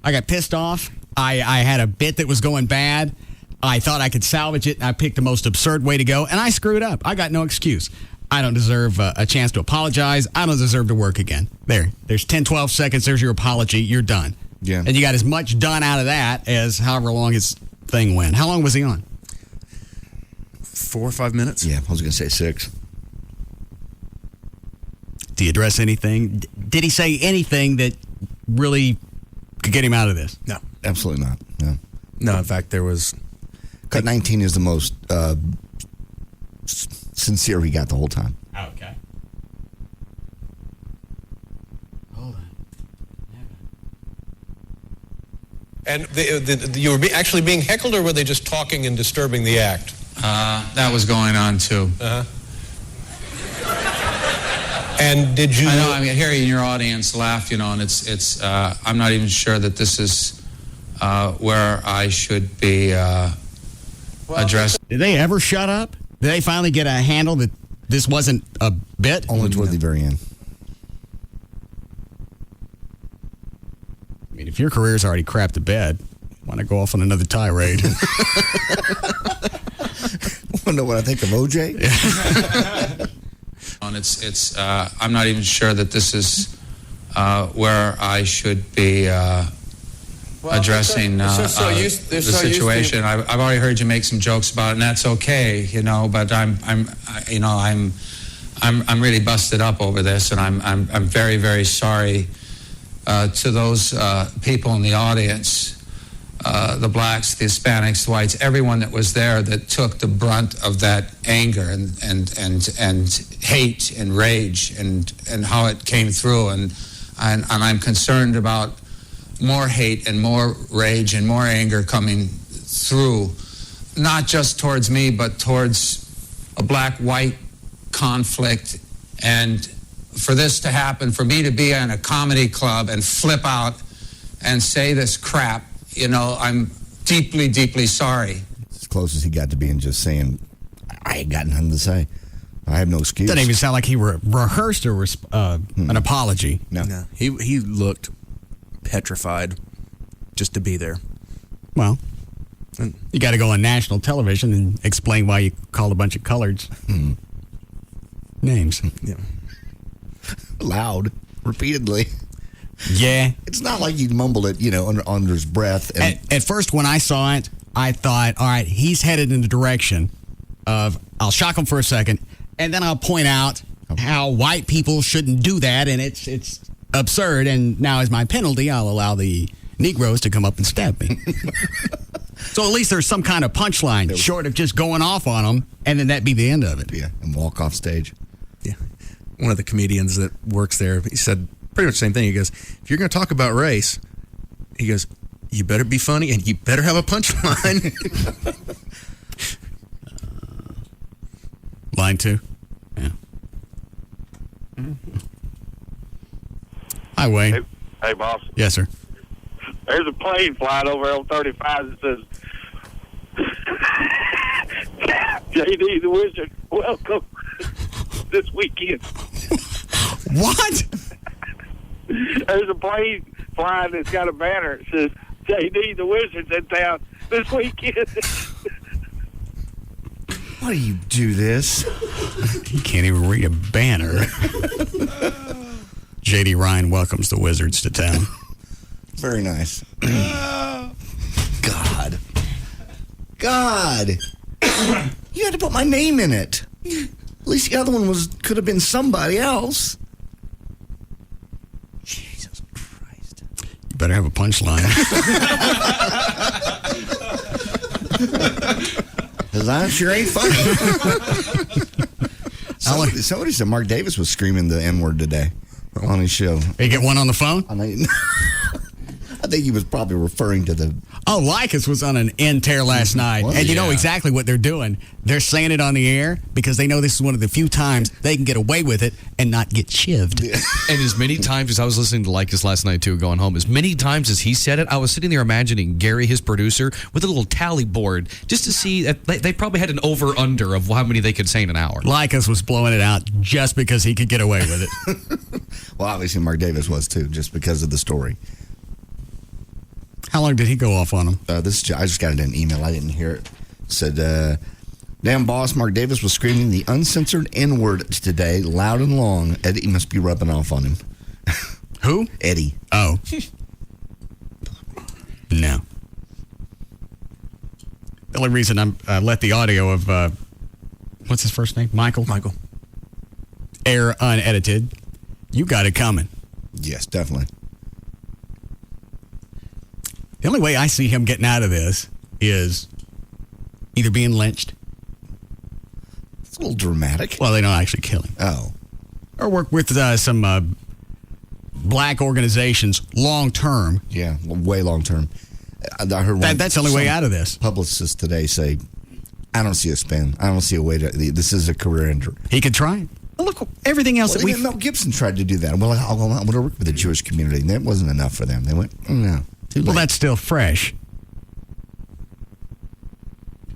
I got pissed off. I had a bit that was going bad. I thought I could salvage it, and I picked the most absurd way to go, and I screwed up. I got no excuse. I don't deserve a chance to apologize. I don't deserve to work again. There's 10, 12 seconds. There's your apology. You're done. Yeah. And you got as much done out of that as however long his thing went. How long was he on? 4 or 5 minutes. Yeah, I was going to say 6. Did he address anything? Did he say anything that really could get him out of this? No. Absolutely not. No. No, in fact, there was... Cut 19 is the most sincere he got the whole time. Okay. Hold on. And you were actually being heckled, or were they just talking and disturbing the act? That was going on, too. Uh-huh. And did you... I know, I mean, hearing your audience laugh, you know, and it's I'm not even sure that this is where I should be addressed. Did they ever shut up? Did they finally get a handle that this wasn't a bit? Only toward the very end. I mean, if your career's already crapped to bed, why not go off on another tirade? Want to know what I think of OJ? And it's I'm not even sure that this is where I should be addressing the situation. I've already heard you make some jokes about it, and that's okay, you know. But I'm really busted up over this, and I'm very, very sorry to those people in the audience, the blacks, the Hispanics, the whites, everyone that was there that took the brunt of that anger and hate and rage and how it came through. And and I'm concerned about more hate and more rage and more anger coming through, not just towards me, but towards a black-white conflict. And for this to happen, for me to be in a comedy club and flip out and say this crap, I'm deeply, deeply sorry. As close as he got to being just saying, I ain't got nothing to say. I have no excuse. Doesn't even sound like he rehearsed an apology. No. He looked petrified just to be there. Well, you got to go on national television and explain why you called a bunch of coloreds names. Yeah. Loud, repeatedly. Yeah. It's not like he mumbled it, under his breath. And At first, when I saw it, I thought, all right, he's headed in the direction of, I'll shock him for a second, and then I'll point out how white people shouldn't do that, and it's absurd, and now as my penalty, I'll allow the Negroes to come up and stab me. So at least there's some kind of punchline, short of just going off on them, and then that'd be the end of it. Yeah, and walk off stage. Yeah. One of the comedians that works there, he said pretty much the same thing. He goes, if you're going to talk about race, he goes, you better be funny and you better have a punchline. Line 2? Yeah. Hi, Wayne. Hey, boss. Yes, sir. There's a plane flying over L-35 that says, JD the Wizard, welcome this weekend. What? There's a plane flying that's got a banner that says, JD the Wizard's in town this weekend. Why do you do this? He can't even read a banner. J.D. Ryan welcomes the Wizards to town. Very nice. God. You had to put my name in it. At least the other one could have been somebody else. Jesus Christ. You better have a punchline. Because I sure ain't funny. Somebody said Mark Davis was screaming the N-word today on his show. Did you get one on the phone? I think he was probably referring to the... Oh, Lycus was on an tear last night. And you know exactly what they're doing. They're saying it on the air because they know this is one of the few times they can get away with it and not get chivved. And as many times as I was listening to Lycus last night, too, going home, as many times as he said it, I was sitting there imagining Gary, his producer, with a little tally board just to see... They probably had an over-under of how many they could say in an hour. Lycus was blowing it out just because he could get away with it. Well, obviously Mark Davis was, too, just because of the story. How long did he go off on him? I just got it in an email. I didn't hear it. It said, damn boss, Mark Davis was screaming the uncensored N-word today, loud and long. Eddie must be rubbing off on him. Who? Eddie. Oh. No. The only reason I let the audio of, what's his first name? Michael? Air unedited. You got it coming. Yes, definitely. The only way I see him getting out of this is either being lynched. It's a little dramatic. Well, they don't actually kill him. Oh. Or work with some black organizations long term. Yeah, way long term. I heard that's the only way out of this. Publicists today say, I don't see a spin. I don't see a way to... This is a career ender. He could try it. Well, look, everything else that we... Mel Gibson tried to do that. Well, I want to work with the Jewish community. And that wasn't enough for them. They went, no. Well, that's still fresh.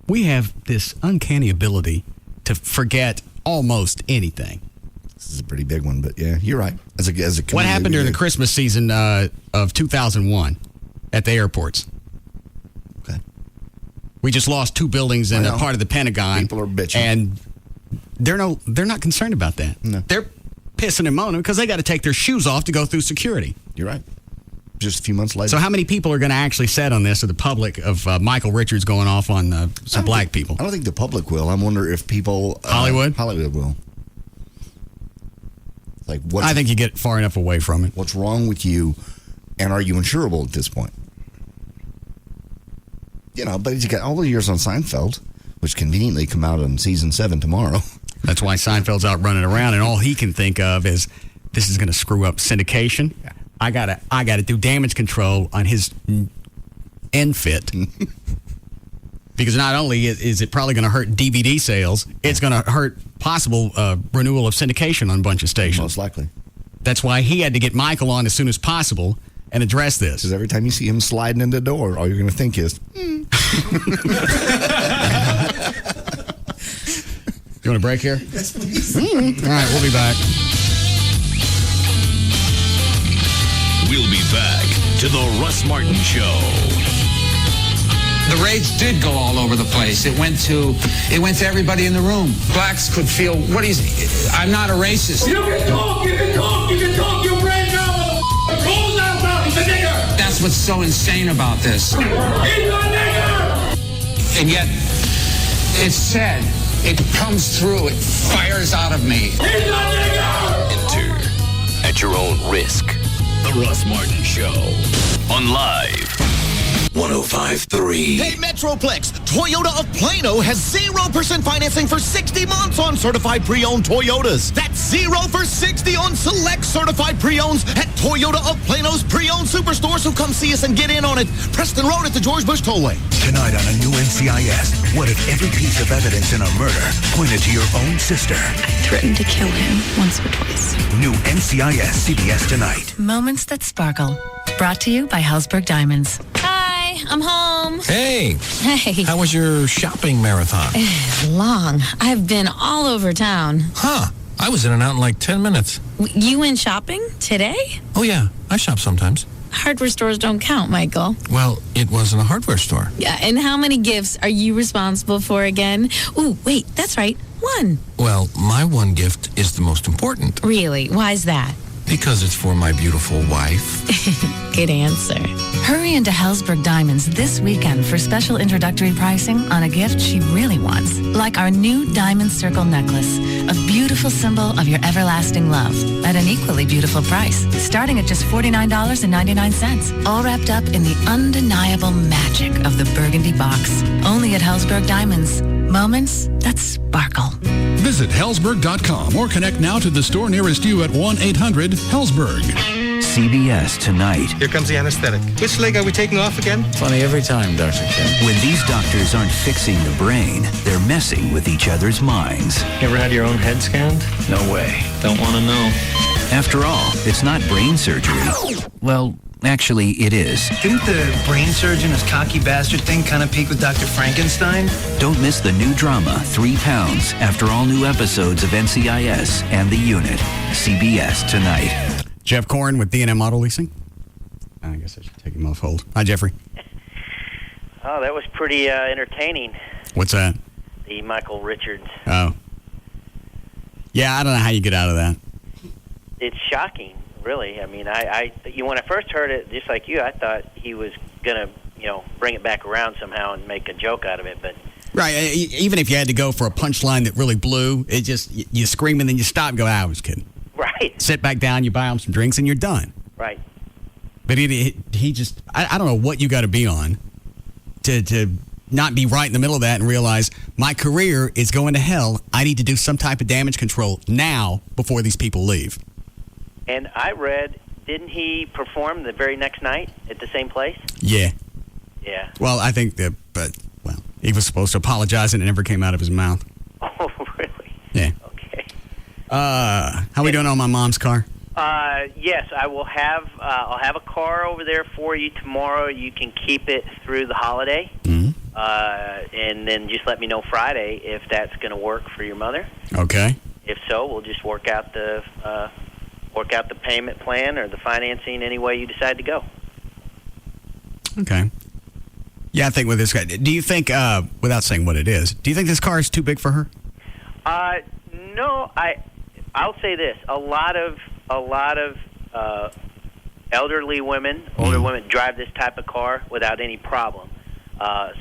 We have this uncanny ability to forget almost anything. This is a pretty big one, but yeah, you're right. As a what happened during the Christmas season of 2001 at the airports? Okay. We just lost 2 buildings and a part of the Pentagon. People are bitching. And they're not concerned about that. No. They're pissing and moaning because they got to take their shoes off to go through security. You're right. Just a few months later. So how many people are going to actually set on this, or the public, of Michael Richards going off on some black people? I don't think the public will. I wonder if people... Hollywood will. Like, I think you get far enough away from it. What's wrong with you, and are you insurable at this point? But you got all the years on Seinfeld, which conveniently come out on season 7 tomorrow. That's why Seinfeld's out running around, and all he can think of is, this is going to screw up syndication. Yeah. I gotta do damage control on his fit. Because not only is it probably going to hurt DVD sales, it's going to hurt possible renewal of syndication on a bunch of stations. Most likely. That's why he had to get Michael on as soon as possible and address this. Because every time you see him sliding in the door, all you're going to think is, You want a break here? Yes, please. All right, we'll be back. We'll be back to the Russ Martin Show. The rage did go all over the place. It went to everybody in the room. Blacks could feel, I'm not a racist. You can talk, you ran now, close out now, he's a nigger. That's what's so insane about this. He's a nigger. And yet, it's said, it comes through, it fires out of me. He's a nigger. Enter at your own risk. The Russ Martin Show on Live 105.3. Hey, Metroplex, Toyota of Plano has 0% financing for 60 months on certified pre-owned Toyotas. That's 0 for 60 on select certified pre-owns at Toyota of Plano's pre-owned superstore. So come see us and get in on it. Preston Road at the George Bush Tollway. Tonight on a new NCIS, what if every piece of evidence in a murder pointed to your own sister? I threatened to kill him once or twice. New NCIS, CBS tonight. Moments that sparkle. Brought to you by Hellsberg Diamonds. Hi, I'm home. Hey. Hey. How was your shopping marathon? Long. I've been all over town. Huh. I was in and out in like 10 minutes. You went shopping today? Oh, yeah. I shop sometimes. Hardware stores don't count, Michael. Well, it wasn't a hardware store. Yeah, and how many gifts are you responsible for again? Ooh, wait, that's right. One. Well, my one gift is the most important. Really? Why's that? Because it's for my beautiful wife. Good answer. Hurry into Hellsberg Diamonds this weekend for special introductory pricing on a gift she really wants, like our new Diamond Circle necklace, a beautiful symbol of your everlasting love, at an equally beautiful price, starting at just $49.99, all wrapped up in the undeniable magic of the burgundy box. Only at Hellsberg Diamonds. Moments that sparkle. Visit Hellsberg.com or connect now to the store nearest you at 1-800-HELLSBERG. CBS tonight. Here comes the anesthetic. Which leg are we taking off again? Funny every time, Dr. Kim. When these doctors aren't fixing the brain, they're messing with each other's minds. You ever had your own head scanned? No way. Don't want to know. After all, it's not brain surgery. Well, actually, it is. Didn't the brain surgeon, this cocky bastard thing, kind of peak with Dr. Frankenstein? Don't miss the new drama, 3 Pounds, after all new episodes of NCIS and The Unit. CBS tonight. Jeff Korn with D&M Auto Leasing. I guess I should take him off hold. Hi, Jeffrey. Oh, that was pretty entertaining. What's that? The Michael Richards. Oh. Yeah, I don't know how you get out of that. It's shocking, really. I mean, when I first heard it, just like you, I thought he was going to, bring it back around somehow and make a joke out of it. But right, even if you had to go for a punchline that really blew, it just, you scream and then you stop and go, I was kidding. Right. Sit back down, you buy him some drinks, and you're done. Right. But he just, I don't know what you got to be on to not be right in the middle of that and realize my career is going to hell. I need to do some type of damage control now before these people leave. And I read, didn't he perform the very next night at the same place? Yeah. Yeah. Well, I think that, he was supposed to apologize and it never came out of his mouth. Oh, really? Yeah. Okay. How we doing on my mom's car? Yes, I will have. I'll have a car over there for you tomorrow. You can keep it through the holiday, and then just let me know Friday if that's going to work for your mother. Okay. If so, we'll just work out the payment plan or the financing any way you decide to go. Okay. Yeah, I think with this guy, do you think, without saying what it is, do you think this car is too big for her? No, I'll say this: a lot of elderly women, older women, drive this type of car without any problem.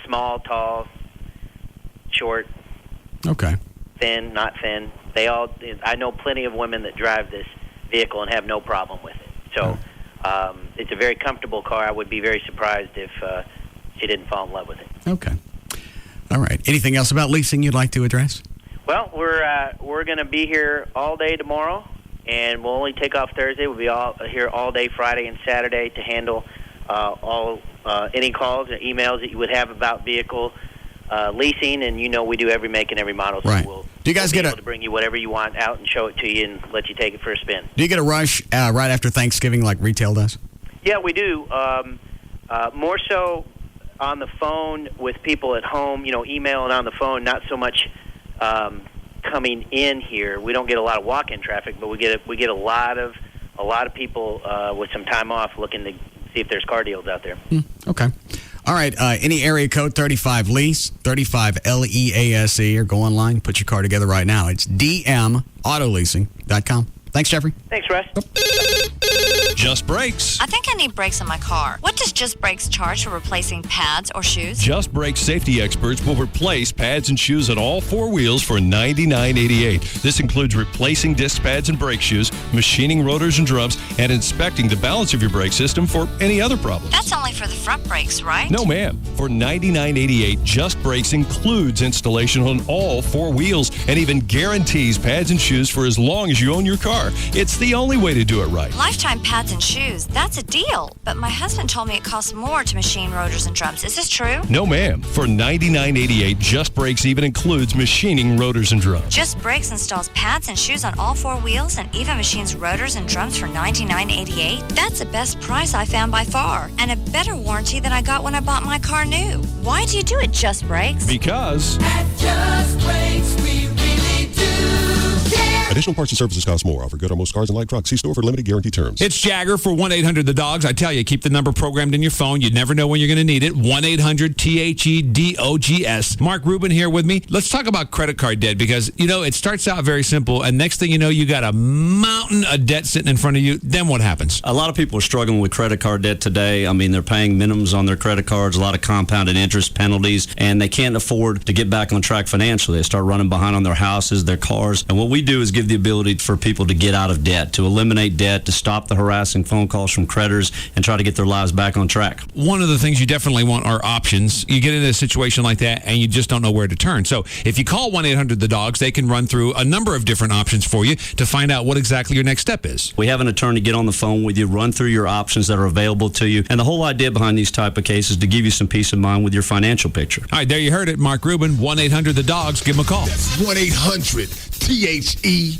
Small, tall, short, okay, thin, not thin. I know plenty of women that drive this vehicle and have no problem with it. So it's a very comfortable car. I would be very surprised if she didn't fall in love with it. Okay. All right. Anything else about leasing you'd like to address? Well, we're going to be here all day tomorrow, and we'll only take off Thursday. We'll be all here all day Friday and Saturday to handle any calls or emails that you would have about vehicle leasing, and we do every make and every model. So Right. we'll Do you guys be get able to bring you whatever you want out and show it to you and let you take it for a spin. Do you get a rush right after Thanksgiving like retail does? Yeah, we do. More so on the phone with people at home, email and on the phone, not so much coming in here. We don't get a lot of walk-in traffic, but we get a lot of people with some time off looking to see if there's car deals out there. Okay. All right. Any area code 35 lease, 35 LEASE, or go online, put your car together right now. It's dmautololeasing.com. Thanks, Jeffrey. Thanks, Russ. Just Brakes. I think I need brakes on my car. What does Just Brakes charge for replacing pads or shoes? Just Brakes safety experts will replace pads and shoes on all four wheels for $99.88. This includes replacing disc pads and brake shoes, machining rotors and drums, and inspecting the balance of your brake system for any other problems. That's only for the front brakes, right? No, ma'am. For $99.88, Just Brakes includes installation on all four wheels and even guarantees pads and shoes for as long as you own your car. It's the only way to do it right. Lifetime pads and shoes. That's a deal. But my husband told me it costs more to machine rotors and drums. Is this true? No, ma'am. For $99.88, Just Brakes even includes machining rotors and drums. Just Brakes installs pads and shoes on all four wheels and even machines rotors and drums for $99.88. That's the best price I found by far, and a better warranty than I got when I bought my car new. Why do you do it, Just Brakes? Because at Just Brakes, we really do care. Additional parts and services cost more. Offer good on most cars and light trucks. See store for limited guarantee terms. It's Jagger for 1-800-THE-DOGS. I tell you, keep the number programmed in your phone. You never know when you're going to need it. 1-800-THEDOGS. Mark Rubin here with me. Let's talk about credit card debt because, it starts out very simple, and next thing you know, you got a mountain of debt sitting in front of you. Then what happens? A lot of people are struggling with credit card debt today. I mean, they're paying minimums on their credit cards, a lot of compounded interest penalties, and they can't afford to get back on track financially. They start running behind on their houses, their cars, and what we do is give the ability for people to get out of debt, to eliminate debt, to stop the harassing phone calls from creditors, and try to get their lives back on track. One of the things you definitely want are options. You get into a situation like that, and you just don't know where to turn. So if you call 1-800-THE-DOGS, they can run through a number of different options for you to find out what exactly your next step is. We have an attorney get on the phone with you, run through your options that are available to you, and the whole idea behind these type of cases is to give you some peace of mind with your financial picture. All right, there you heard it. Mark Rubin, 1-800-THE-DOGS. Give them a call. That's 1-800-THEDOGS.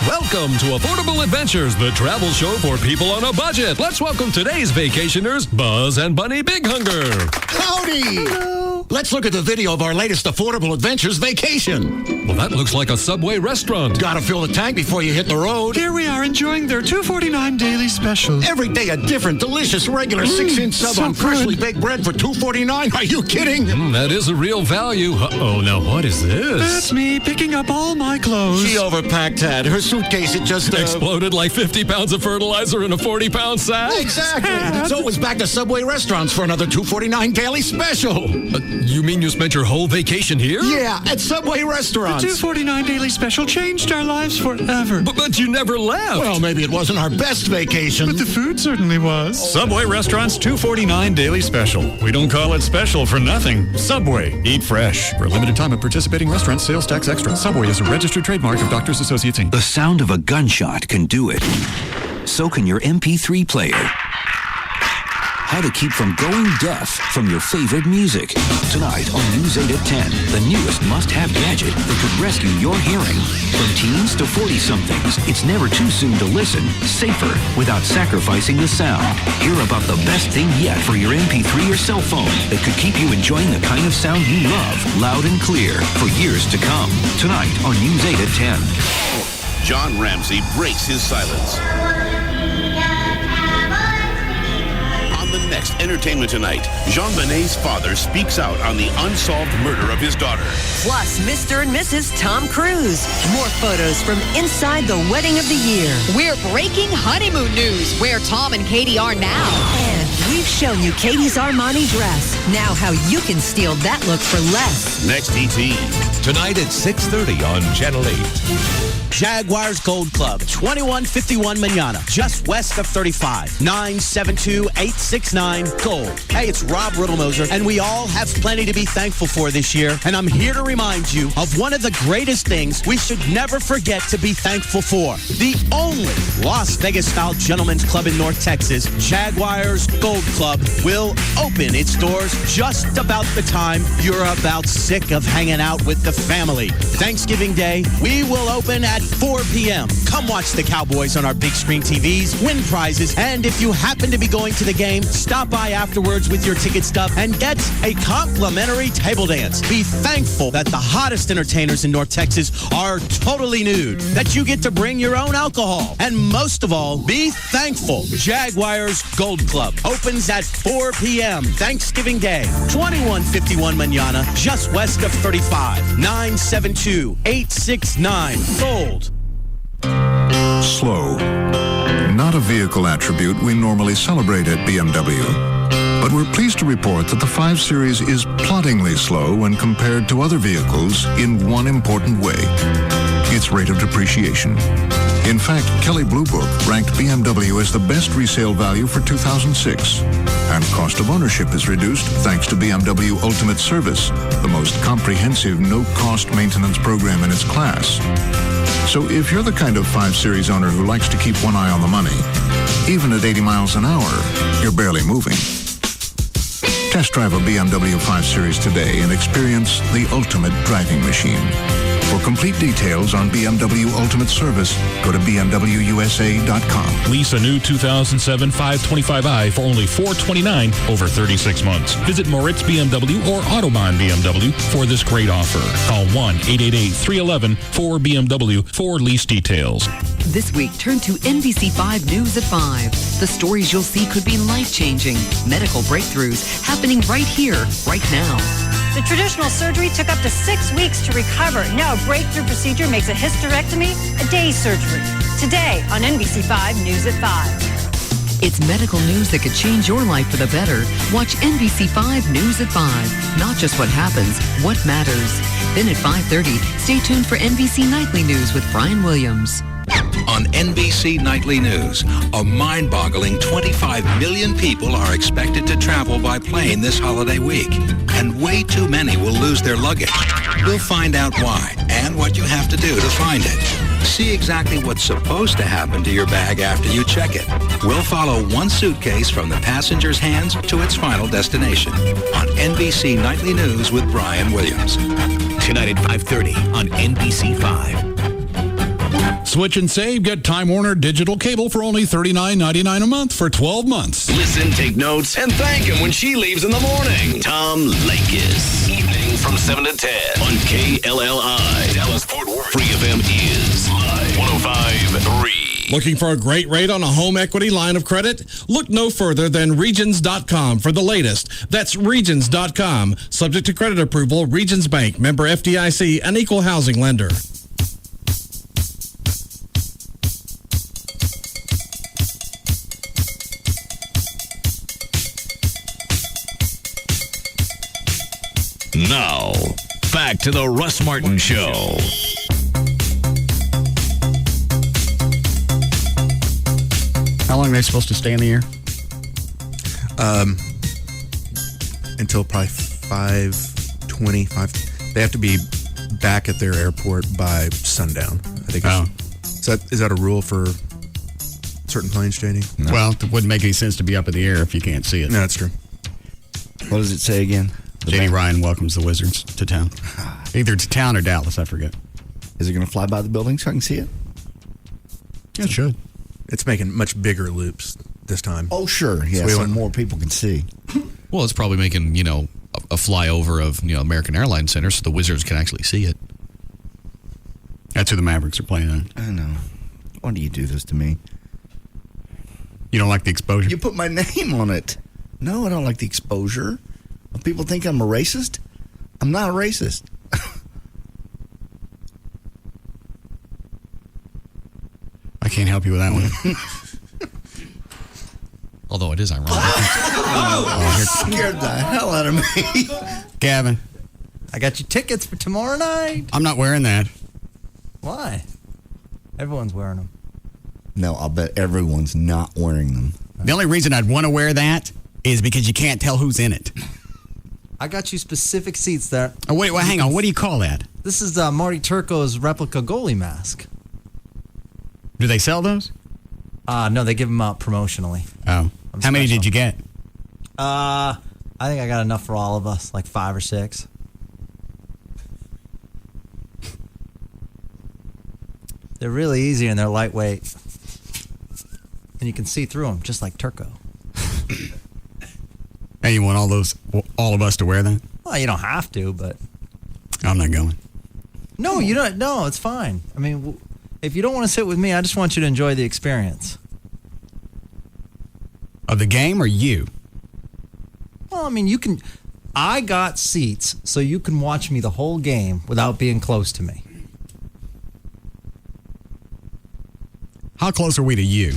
Welcome to Affordable Adventures, the travel show for people on a budget. Let's welcome today's vacationers, Buzz and Bunny Big Hunger. Howdy! Hello! Let's look at the video of our latest Affordable Adventures vacation. Well, that looks like a Subway restaurant. Gotta fill the tank before you hit the road. Here we are enjoying their $2.49 daily special. Every day a different, delicious, regular 6-inch sub so on freshly baked bread for $2.49. Are you kidding? That is a real value. Uh-oh, now what is this? That's me picking up all my clothes. She overpacked that. Her suitcase, it just... exploded like 50 pounds of fertilizer in a 40-pound sack? Exactly. So it was back to Subway restaurants for another $2.49 daily special. You mean you spent your whole vacation here? Yeah, at Subway restaurants. The $2.49 daily special changed our lives forever. But you never left. Well, maybe it wasn't our best vacation. But the food certainly was. Subway Restaurants $2.49 daily special. We don't call it special for nothing. Subway. Eat fresh. For a limited time at participating restaurants, sales tax extra. Subway is a registered trademark of Doctors Associates Inc. The sound of a gunshot can do it. So can your MP3 player. How to keep from going deaf from your favorite music. Tonight on News 8 at 10, the newest must-have gadget that could rescue your hearing. From teens to 40-somethings, it's never too soon to listen, safer, without sacrificing the sound. Hear about the best thing yet for your MP3 or cell phone that could keep you enjoying the kind of sound you love, loud and clear, for years to come. Tonight on News 8 at 10. John Ramsey breaks his silence. On the next Entertainment Tonight, Jean-Benet's father speaks out on the unsolved murder of his daughter. Plus, Mr. and Mrs. Tom Cruise. More photos from inside the wedding of the year. We're breaking honeymoon news, where Tom and Katie are now. And we've shown you Katie's Armani dress. Now how you can steal that look for less. Next ET, tonight at 6:30 on Channel 8. Jaguars Gold Club, 2151 Manana, just west of 35, 972-869 Gold. Hey, it's Rob Riddlemoser, and we all have plenty to be thankful for this year. And I'm here to remind you of one of the greatest things we should never forget to be thankful for. The only Las Vegas-style gentlemen's club in North Texas, Jaguars Gold Club, will open its doors just about the time you're about sick of hanging out with the family. Thanksgiving Day, we will open at 4 p.m. Come watch the Cowboys on our big screen TVs, win prizes, and if you happen to be going to the game, stop by afterwards with your ticket stub and get a complimentary table dance. Be thankful that the hottest entertainers in North Texas are totally nude, that you get to bring your own alcohol, and most of all, be thankful. Jaguars Gold Club opens at 4 p.m. Thanksgiving Day, 2151 Manana, just west of 35, 972-869 Gold. Slow. Not a vehicle attribute we normally celebrate at BMW. But we're pleased to report that the 5 Series is ploddingly slow when compared to other vehicles in one important way: its rate of depreciation. In fact, Kelley Blue Book ranked BMW as the best resale value for 2006. And cost of ownership is reduced thanks to BMW Ultimate Service, the most comprehensive no-cost maintenance program in its class. So if you're the kind of 5 Series owner who likes to keep one eye on the money, even at 80 miles an hour, you're barely moving. Test drive a BMW 5 Series today and experience the ultimate driving machine. For complete details on BMW Ultimate Service, go to BMWUSA.com. Lease a new 2007 525i for only $429 over 36 months. Visit Moritz BMW or Autobahn BMW for this great offer. Call 1-888-311-4BMW for lease details. This week, turn to NBC5 News at 5. The stories you'll see could be life-changing. Medical breakthroughs happening right here, right now. The traditional surgery took up to 6 weeks to recover. Now a breakthrough procedure makes a hysterectomy a day surgery. Today on NBC5 News at 5. It's medical news that could change your life for the better. Watch NBC5 News at 5. Not just what happens, what matters. Then at 5:30, stay tuned for NBC Nightly News with Brian Williams. On NBC Nightly News, a mind-boggling 25 million people are expected to travel by plane this holiday week, and way too many will lose their luggage. We'll find out why and what you have to do to find it. See exactly what's supposed to happen to your bag after you check it. We'll follow one suitcase from the passenger's hands to its final destination on NBC Nightly News with Brian Williams. Tonight at 5:30 on NBC5. Switch and save. Get Time Warner digital cable for only $39.99 a month for 12 months. Listen, take notes, and thank him when she leaves in the morning. Tom Lakis. Evening from 7 to 10 on KLLI. Dallas Fort Worth. Free FM is live. 105.3. Looking for a great rate on a home equity line of credit? Look no further than Regions.com for the latest. That's Regions.com. Subject to credit approval, Regions Bank, member FDIC, and equal housing lender. Now, back to the Russ Martin Show. How long are they supposed to stay in the air? Until probably 5:25. They have to be back at their airport by sundown. I think. Is that a rule for certain planes, JD? No. Well, it wouldn't make any sense to be up in the air if you can't see it. No, that's true. What does it say again? J.D. Ryan welcomes the Wizards to town. Either to town or Dallas, I forget. Is it going to fly by the building so I can see it? Yeah, it should. It's making much bigger loops this time. Oh, sure. Yeah, so more people can see. Well, it's probably making, a flyover of, American Airlines Center so the Wizards can actually see it. That's who the Mavericks are playing on. I know. Why do you do this to me? You don't like the exposure? You put my name on it. No, I don't like the exposure. People think I'm a racist. I'm not a racist. I can't help you with that one. Although it is ironic. Scared the hell out of me. Gavin. I got you tickets for tomorrow night. I'm not wearing that. Why? Everyone's wearing them. No, I'll bet everyone's not wearing them. The only reason I'd want to wear that is because you can't tell who's in it. I got you specific seats there. Oh, wait, well, hang on. What do you call that? This is Marty Turco's replica goalie mask. Do they sell those? No, they give them out promotionally. Oh. How many did you get? I think I got enough for all of us, like 5 or 6. They're really easy and they're lightweight. And you can see through them, just like Turco. Hey, you want all of us to wear that? Well, you don't have to, but... I'm not going. No, you don't. No, it's fine. I mean, if you don't want to sit with me, I just want you to enjoy the experience. Of the game or you? Well, I mean, you can... I got seats so you can watch me the whole game without being close to me. How close are we to you?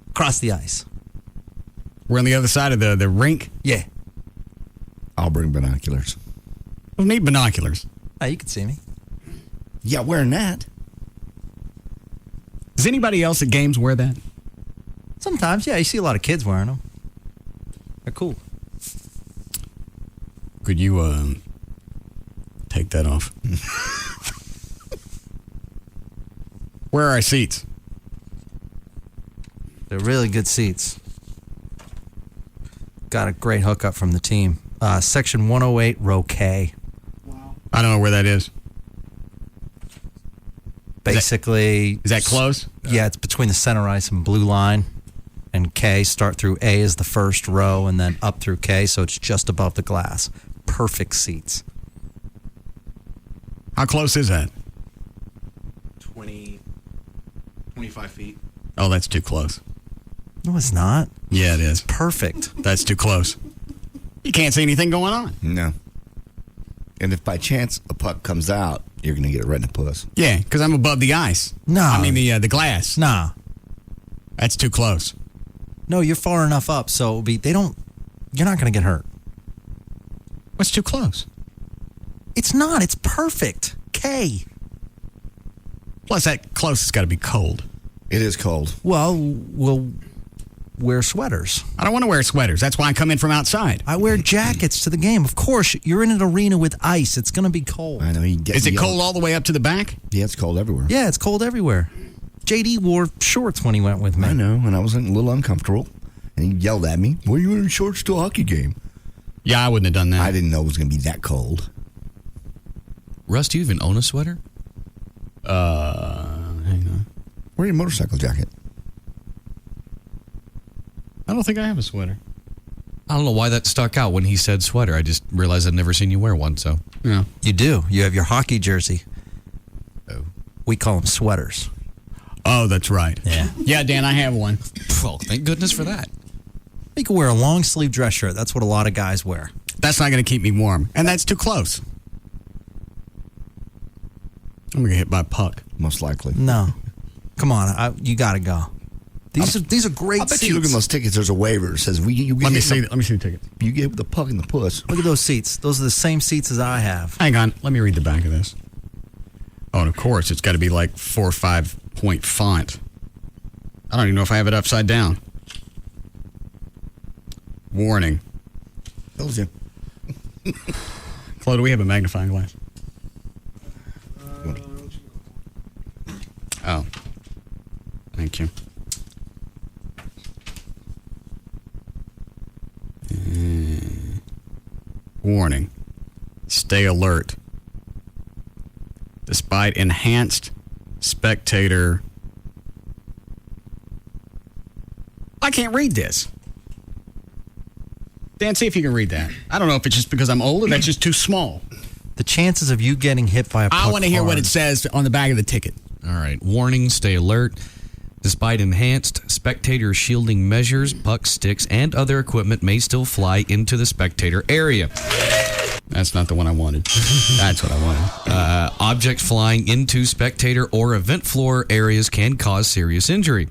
Across the ice. We're on the other side of the rink? Yeah. I'll bring binoculars. We'll need binoculars. Oh, you can see me. Yeah, wearing that. Does anybody else at games wear that? Sometimes, yeah. You see a lot of kids wearing them. They're cool. Could you take that off? Where are our seats? They're really good seats. Got a great hookup from the team. Section 108, row K. Wow. I don't know where that is. Basically... Is that close? Yeah, it's between the center ice and blue line. And K, start through A is the first row, and then up through K, so it's just above the glass. Perfect seats. How close is that? 25 feet. Oh, that's too close. No, it's not. Yeah, it is. Perfect. That's too close. You can't see anything going on. No. And if by chance a puck comes out, you're going to get it right in the puss. Yeah, because I'm above the ice. No. I mean the glass. Nah. That's too close. No, you're far enough up, so it'll be, you're not going to get hurt. What's too close? It's not. It's perfect. K. Plus, that close has got to be cold. It is cold. Well, we'll wear sweaters. I don't want to wear sweaters. That's why I come in from outside. I wear jackets to the game. Of course, you're in an arena with ice. It's going to be cold. I know. Is it cold all the way up to the back? Yeah, it's cold everywhere. Yeah, it's cold everywhere. JD wore shorts when he went with me. I know, and I was a little uncomfortable. And he yelled at me, "Why are you wearing shorts to a hockey game?" Yeah, I wouldn't have done that. I didn't know it was going to be that cold. Russ, do you even own a sweater? Hang on. Wear your motorcycle jacket. I don't think I have a sweater. I don't know why that stuck out when he said sweater. I just realized I'd never seen you wear one, so. Yeah. You do. You have your hockey jersey. Oh. We call them sweaters. Oh, that's right. Yeah. Yeah, Dan, I have one. Well, thank goodness for that. You can wear a long sleeve dress shirt. That's what a lot of guys wear. That's not going to keep me warm. And that's too close. I'm going to get hit by a puck. Most likely. No. Come on. You got to go. These are great I bet seats. you look at those tickets. There's a waiver that says Let me see the ticket. You gave the puck in the puss. Look at those seats. Those are the same seats as I have. Hang on. Let me read the back of this. Oh, and of course, it's got to be like 4 or 5 point font. I don't even know if I have it upside down. Warning. Told you. Chloe, do we have a magnifying glass? Oh. Thank you. Warning. Stay alert. Despite enhanced spectator... I can't read this. Dan, see if you can read that. I don't know if it's just because I'm old or that's just too small. The chances of you getting hit by a puck I want to hear hard. what it says on the back of the ticket. All right. Warning, stay alert. Despite enhanced spectator shielding measures, puck, sticks, and other equipment may still fly into the spectator area. That's not the one I wanted. That's what I wanted. Objects flying into spectator or event floor areas can cause serious injury.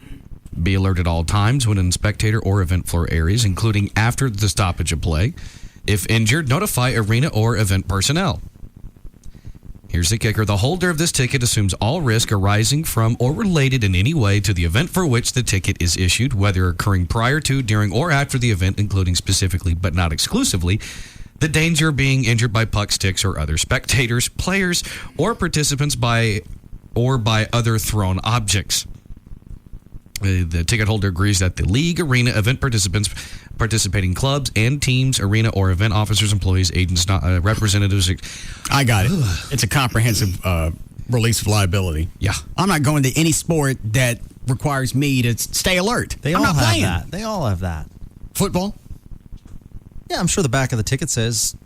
Be alert at all times when in spectator or event floor areas, including after the stoppage of play. If injured, notify arena or event personnel. Here's the kicker. The holder of this ticket assumes all risk arising from or related in any way to the event for which the ticket is issued, whether occurring prior to, during, or after the event, including specifically but not exclusively the danger of being injured by puck, sticks, or other spectators, players, or participants by other thrown objects. The ticket holder agrees that the league, arena, event participants, participating clubs and teams, arena or event officers, employees, agents, representatives. I got it. It's a comprehensive release of liability. Yeah. I'm not going to any sport that requires me to stay alert. They all have that. They all have that. Football? Yeah, I'm sure the back of the ticket says,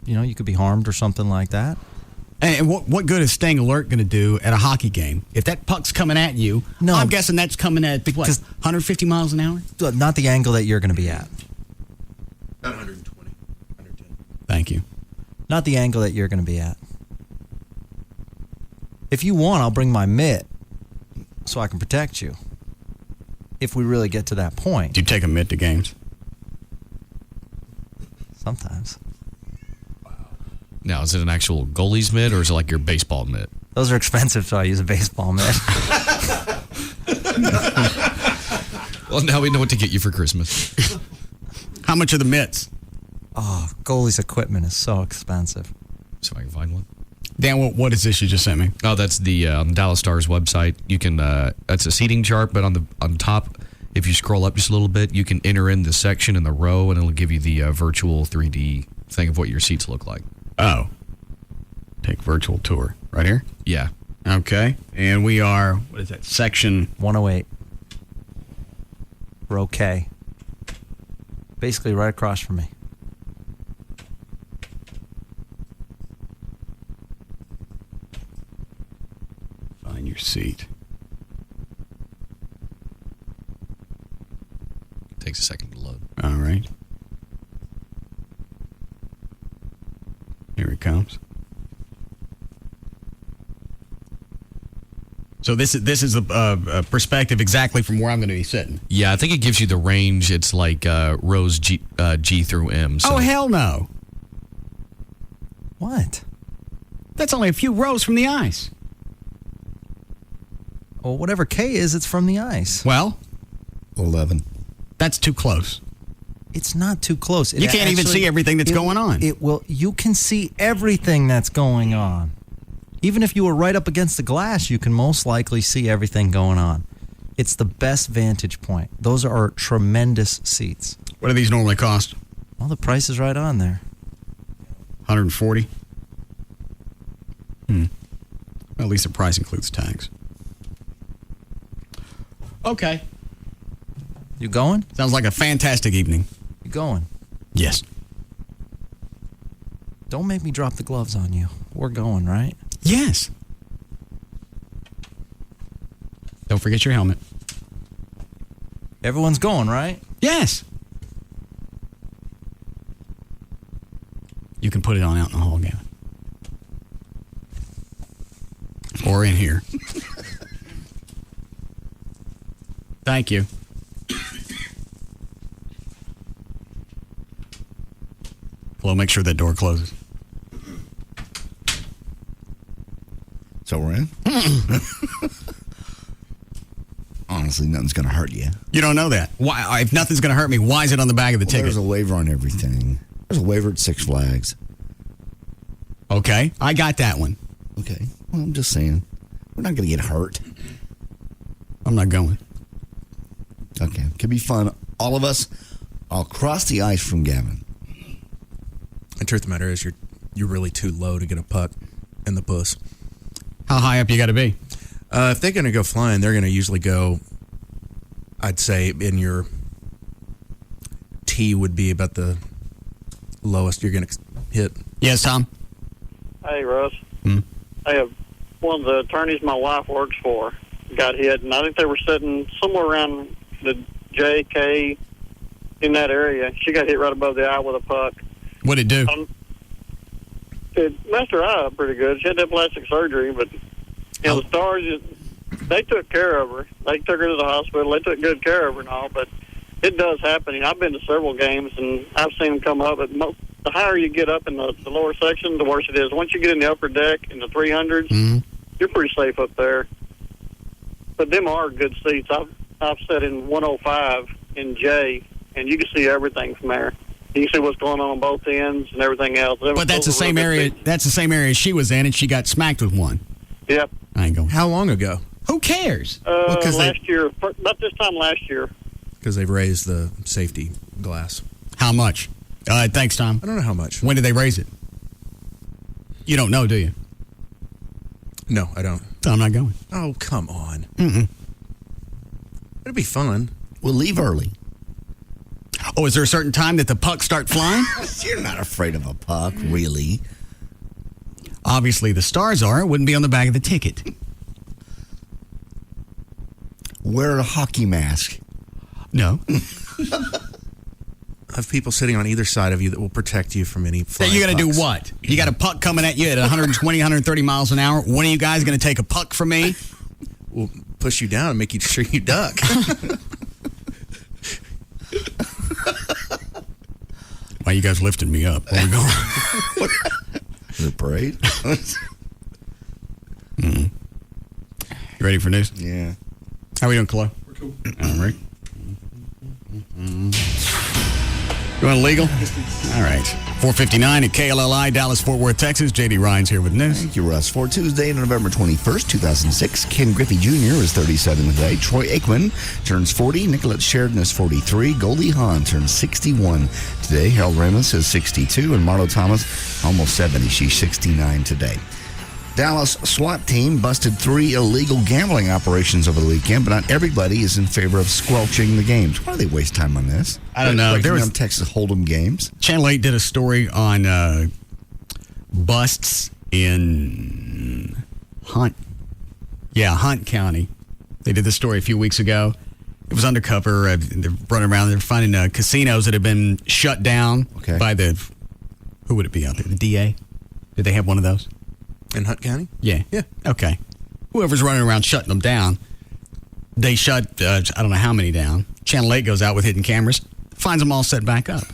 you could be harmed or something like that. And what good is staying alert going to do at a hockey game? If that puck's coming at you, no, I'm guessing that's coming at, 150 miles an hour? Not the angle that you're going to be at. About 120, 110. Thank you. Not the angle that you're going to be at. If you want, I'll bring my mitt so I can protect you. If we really get to that point. Do you take a mitt to games? Sometimes. Now, is it an actual goalie's mitt or is it like your baseball mitt? Those are expensive, so I use a baseball mitt. Well, now we know what to get you for Christmas. How much are the mitts? Oh, goalie's equipment is so expensive. See if I can find one. Dan, what is this you just sent me? Oh, that's the Dallas Stars website. You can that's a seating chart, but on top, if you scroll up just a little bit, you can enter in the section in the row, and it'll give you the virtual 3D thing of what your seats look like. Oh. Take virtual tour. Right here? Yeah. Okay. And we are, what is that, section 108. Row K. Basically right across from me. Find your seat. Takes a second to load. All right. Here he comes. So this is a perspective exactly from where I'm going to be sitting. Yeah, I think it gives you the range. It's like rows G through M. So. Oh, hell no. What? That's only a few rows from the ice. Well, whatever K is, it's from the ice. Well? 11. That's too close. It's not too close. You can't even see everything that's going on. You can see everything that's going on. Even if you were right up against the glass, you can most likely see everything going on. It's the best vantage point. Those are tremendous seats. What do these normally cost? Well, the price is right on there. 140. Well, at least the price includes tax. Okay. You going? Sounds like a fantastic evening. You going? Yes. Don't make me drop the gloves on you. We're going, right? Yes. Don't forget your helmet. Everyone's going, right? Yes. You can put it on out in the hall, Gavin. Or in here. Thank you. Well, make sure that door closes. So we're in? Honestly, nothing's going to hurt you. You don't know that. Why? If nothing's going to hurt me, why is it on the back of the ticket? There's a waiver on everything. There's a waiver at Six Flags. Okay, I got that one. Okay, well, I'm just saying. We're not going to get hurt. I'm not going. Okay, could be fun. All of us, I'll cross the ice from Gavin. The truth of the matter is you're really too low to get a puck in the puss. How high up you got to be? If they're going to go flying, they're going to usually go, I'd say, in your T would be about the lowest you're going to hit. Yes, Tom? Hey, Russ. I have one of the attorneys my wife works for got hit, and I think they were sitting somewhere around the JK in that area. She got hit right above the eye with a puck. What'd it do? It messed her eye up pretty good. She had to have plastic surgery, but the Stars, they took care of her. They took her to the hospital. They took good care of her and all, but it does happen. And I've been to several games, and I've seen them come up. But the higher you get up in the lower section, the worse it is. Once you get in the upper deck in the 300s, you're pretty safe up there. But them are good seats. I've sat in 105 in J, and you can see everything from there. You can see what's going on both ends and everything else. But that's the same area. That's the same area she was in, and she got smacked with one. Yep. I ain't going. How long ago? Who cares? Last year, about this time last year. Because they've raised the safety glass. How much? Thanks, Tom. I don't know how much. When did they raise it? You don't know, do you? No, I don't. So I'm not going. Oh, come on. Mm-mm. It'll be fun. We'll leave early. Oh, is there a certain time that the pucks start flying? You're not afraid of a puck, really. Obviously, the Stars are. It wouldn't be on the back of the ticket. Wear a hockey mask. No. Have people sitting on either side of you that will protect you from any flying You're going to pucks. do what? You got a puck coming at you at 120, 130 miles an hour. One of you guys going to take a puck from me? We'll push you down and make you sure you duck. Why you guys lifting me up? Where we going? The parade? You ready for news? Yeah. How we doing, Chloe? We're cool. All right. You want legal? All right. 4:59 at KLLI, Dallas, Fort Worth, Texas. J.D. Ryan's here with news. Thank you, Russ. For Tuesday, November 21st, 2006, Ken Griffey Jr. is 37 today. Troy Aikman turns 40. Nicolette Sheridan is 43. Goldie Hawn turns 61 today. Harold Ramos is 62. And Marlo Thomas, almost 70. She's 69 today. Dallas SWAT team busted 3 illegal gambling operations over the weekend, but not everybody is in favor of squelching the games. Why do they waste time on this? I don't know. There was Texas Hold'em games. Channel 8 did a story on busts in Hunt County. They did this story a few weeks ago. It was undercover. They're running around. They're finding casinos that have been shut down by who would it be out there? The DA? Did they have one of those? In Hunt County? Yeah. Okay. Whoever's running around shutting them down, they shut, I don't know how many down. Channel 8 goes out with hidden cameras, finds them all set back up.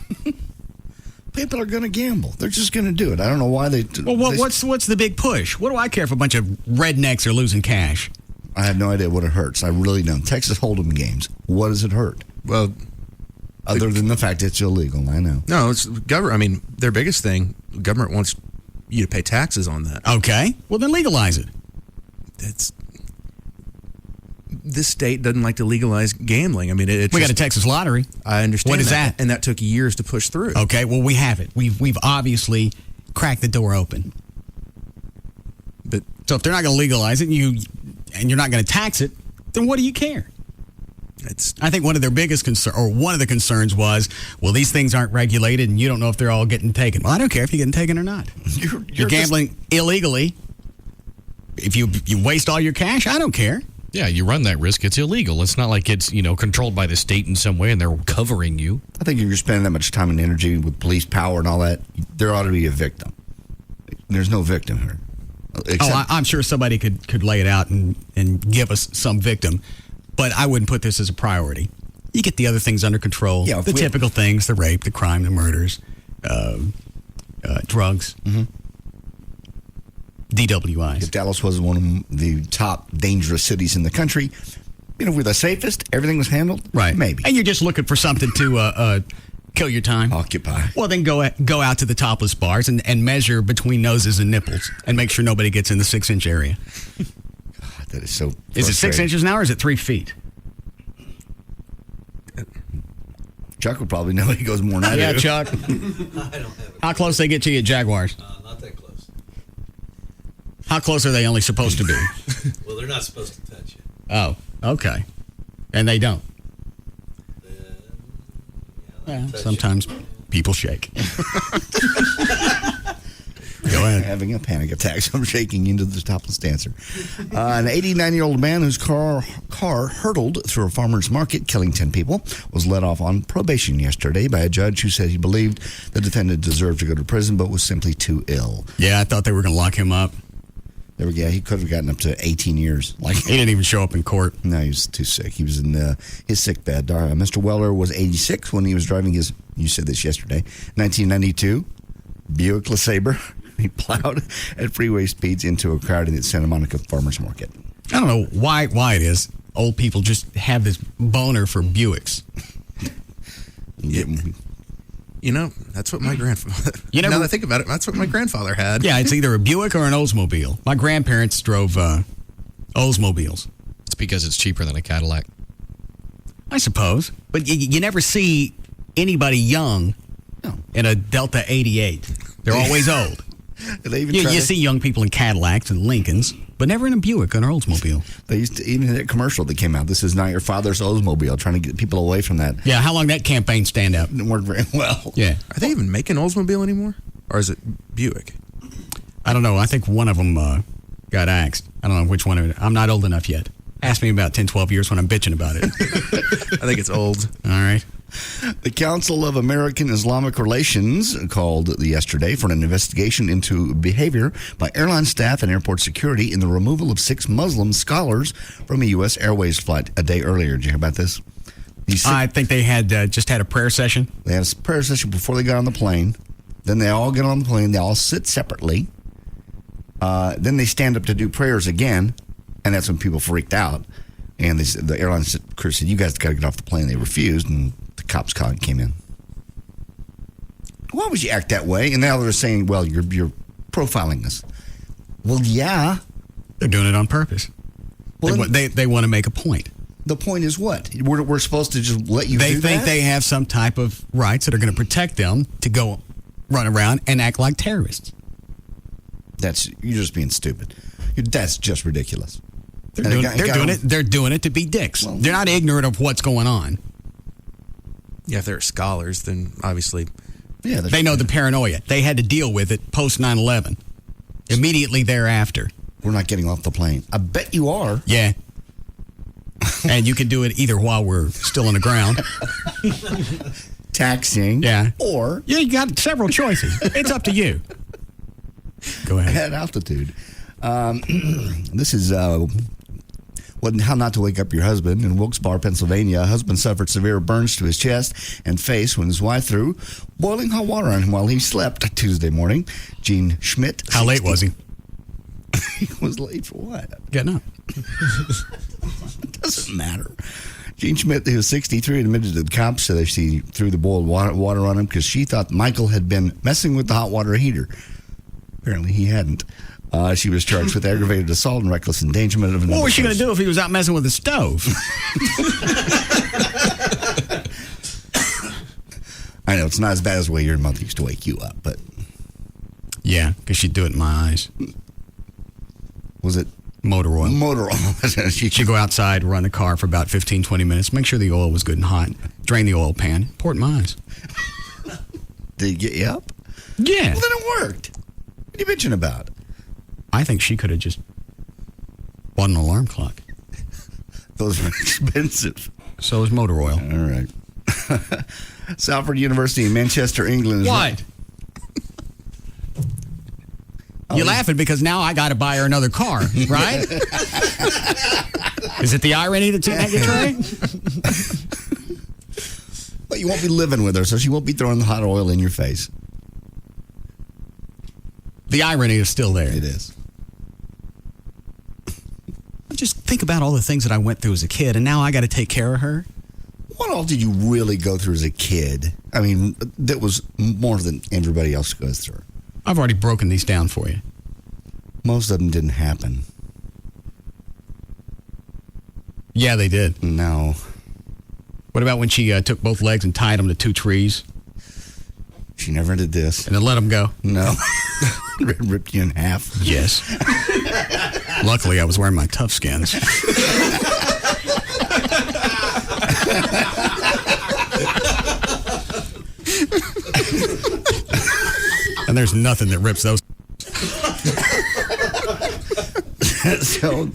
People are going to gamble. They're just going to do it. I don't know why they... Well, what's the big push? What do I care if a bunch of rednecks are losing cash? I have no idea what it hurts. I really don't. Texas Hold'em games. What does it hurt? Well... Other than the fact it's illegal, I know. No, it's government. I mean, their biggest thing, government wants you to pay taxes on that. Okay. Well, then legalize it. This state doesn't like to legalize gambling. I mean, we got a Texas lottery. I understand. What is that? And that took years to push through. Okay. Well, we have it. We've obviously cracked the door open. But so if they're not going to legalize it, and you're not going to tax it, then what do you care? I think one of their biggest one of the concerns was, well, these things aren't regulated, and you don't know if they're all getting taken. Well, I don't care if you're getting taken or not. You're gambling illegally. If you waste all your cash, I don't care. Yeah, you run that risk. It's illegal. It's not like it's controlled by the state in some way, and they're covering you. I think if you're spending that much time and energy with police power and all that, there ought to be a victim. There's no victim here. I'm sure somebody could lay it out and give us some victim. But I wouldn't put this as a priority. You get the other things under control. Yeah, the typical things, the rape, the crime, the murders, drugs, DWIs. If Dallas was one of the top dangerous cities in the country, if we're the safest, everything was handled, right? Maybe. And you're just looking for something to kill your time. Occupy. Well, then go out to the topless bars and measure between noses and nipples and make sure nobody gets in the 6-inch area. That is so. Is it 6 inches now or is it 3 feet? Chuck would probably know. He goes more than I do. Yeah, Chuck. I don't have it. How close they get to you at Jaguars? Not that close. How close are they only supposed to be? Well, they're not supposed to touch you. Oh, okay. And they don't. Sometimes people shake. Go ahead. Having a panic attack, so I'm shaking into the topless dancer. An 89-year-old man whose car hurtled through a farmer's market, killing 10 people, was let off on probation yesterday by a judge who said he believed the defendant deserved to go to prison but was simply too ill. Yeah, I thought they were going to lock him up. He could have gotten up to 18 years. Like he didn't even show up in court. No, he was too sick. He was in his sick bed. Mr. Weller was 86 when he was driving his, you said this yesterday, 1992 Buick LeSabre. He plowed at freeway speeds into a crowd in the Santa Monica Farmers Market. I don't know why it is. Old people just have this boner for Buicks. You know, that's what my grandfather... now that I think about it, that's what my grandfather had. Yeah, it's either a Buick or an Oldsmobile. My grandparents drove Oldsmobiles. It's because it's cheaper than a Cadillac. I suppose. But you never see anybody young in a Delta 88. They're always old. You see young people in Cadillacs and Lincolns, but never in a Buick or an Oldsmobile. They used to, even in that commercial that came out, this is not your father's Oldsmobile, trying to get people away from that. Yeah, how long that campaign stand up? Didn't work very well. Yeah. Are they even making Oldsmobile anymore? Or is it Buick? I don't know. I think one of them got axed. I don't know which one. I'm not old enough yet. Ask me about 10, 12 years when I'm bitching about it. I think it's old. All right. The Council of American Islamic Relations called yesterday for an investigation into behavior by airline staff and airport security in the removal of 6 Muslim scholars from a U.S. Airways flight a day earlier. Did you hear about this? I think they had just had a prayer session. They had a prayer session before they got on the plane. Then they all get on the plane. They all sit separately. Then they stand up to do prayers again, and that's when people freaked out. And the airline crew said, "You guys got to get off the plane." They refused, and the cops came in. Why would you act that way? And now they're saying, "Well, you're profiling us." Well, yeah, they're doing it on purpose. Well, they want to make a point. The point is what? We're supposed to just let you. They think they have some type of rights that are going to protect them to go run around and act like terrorists. You're just being stupid. That's just ridiculous. They're doing it to be dicks. Well, they're not ignorant of what's going on. Yeah, if they're scholars, then obviously... Yeah, they know the paranoia. They had to deal with it post 9/11. Immediately thereafter. We're not getting off the plane. I bet you are. Yeah. And you can do it either while we're still on the ground. Taxiing. Yeah. Or... Yeah, you got several choices. It's up to you. Go ahead. At altitude. This is... How not to wake up your husband. In Wilkes-Barre, Pennsylvania, a husband suffered severe burns to his chest and face when his wife threw boiling hot water on him while he slept Tuesday morning. Gene Schmidt. How late was he? He was late for what? Getting up. It doesn't matter. Gene Schmidt, who was 63, admitted to the cops that she threw the boiled water on him because she thought Michael had been messing with the hot water heater. Apparently he hadn't. She was charged with aggravated assault and reckless endangerment of another. What was she going to do if he was out messing with the stove? I know, it's not as bad as the way your mother used to wake you up, but... Yeah, because she'd do it in my eyes. Was it? Motor oil. Motor oil. She'd go outside, run the car for about 15, 20 minutes, make sure the oil was good and hot, drain the oil pan, pour it in my eyes. Did it get you up? Yeah. Well, then it worked. What are you bitching about? I think she could have just bought an alarm clock. Those are expensive. So is motor oil. All right. Salford University in Manchester, England. What? You're laughing because now I got to buy her another car, right? Is it the irony that's in your tray? Well, you won't be living with her, so she won't be throwing the hot oil in your face. The irony is still there. It is. Just think about all the things that I went through as a kid, and now I got to take care of her. What all did you really go through as a kid? I mean, that was more than everybody else goes through. I've already broken these down for you. Most of them didn't happen. Yeah, they did. No. What about when she took both legs and tied them to 2 trees? She never did this. And then let them go? No. Ripped you in half? Yes. Luckily, I was wearing my tough skins. And there's nothing that rips those. So,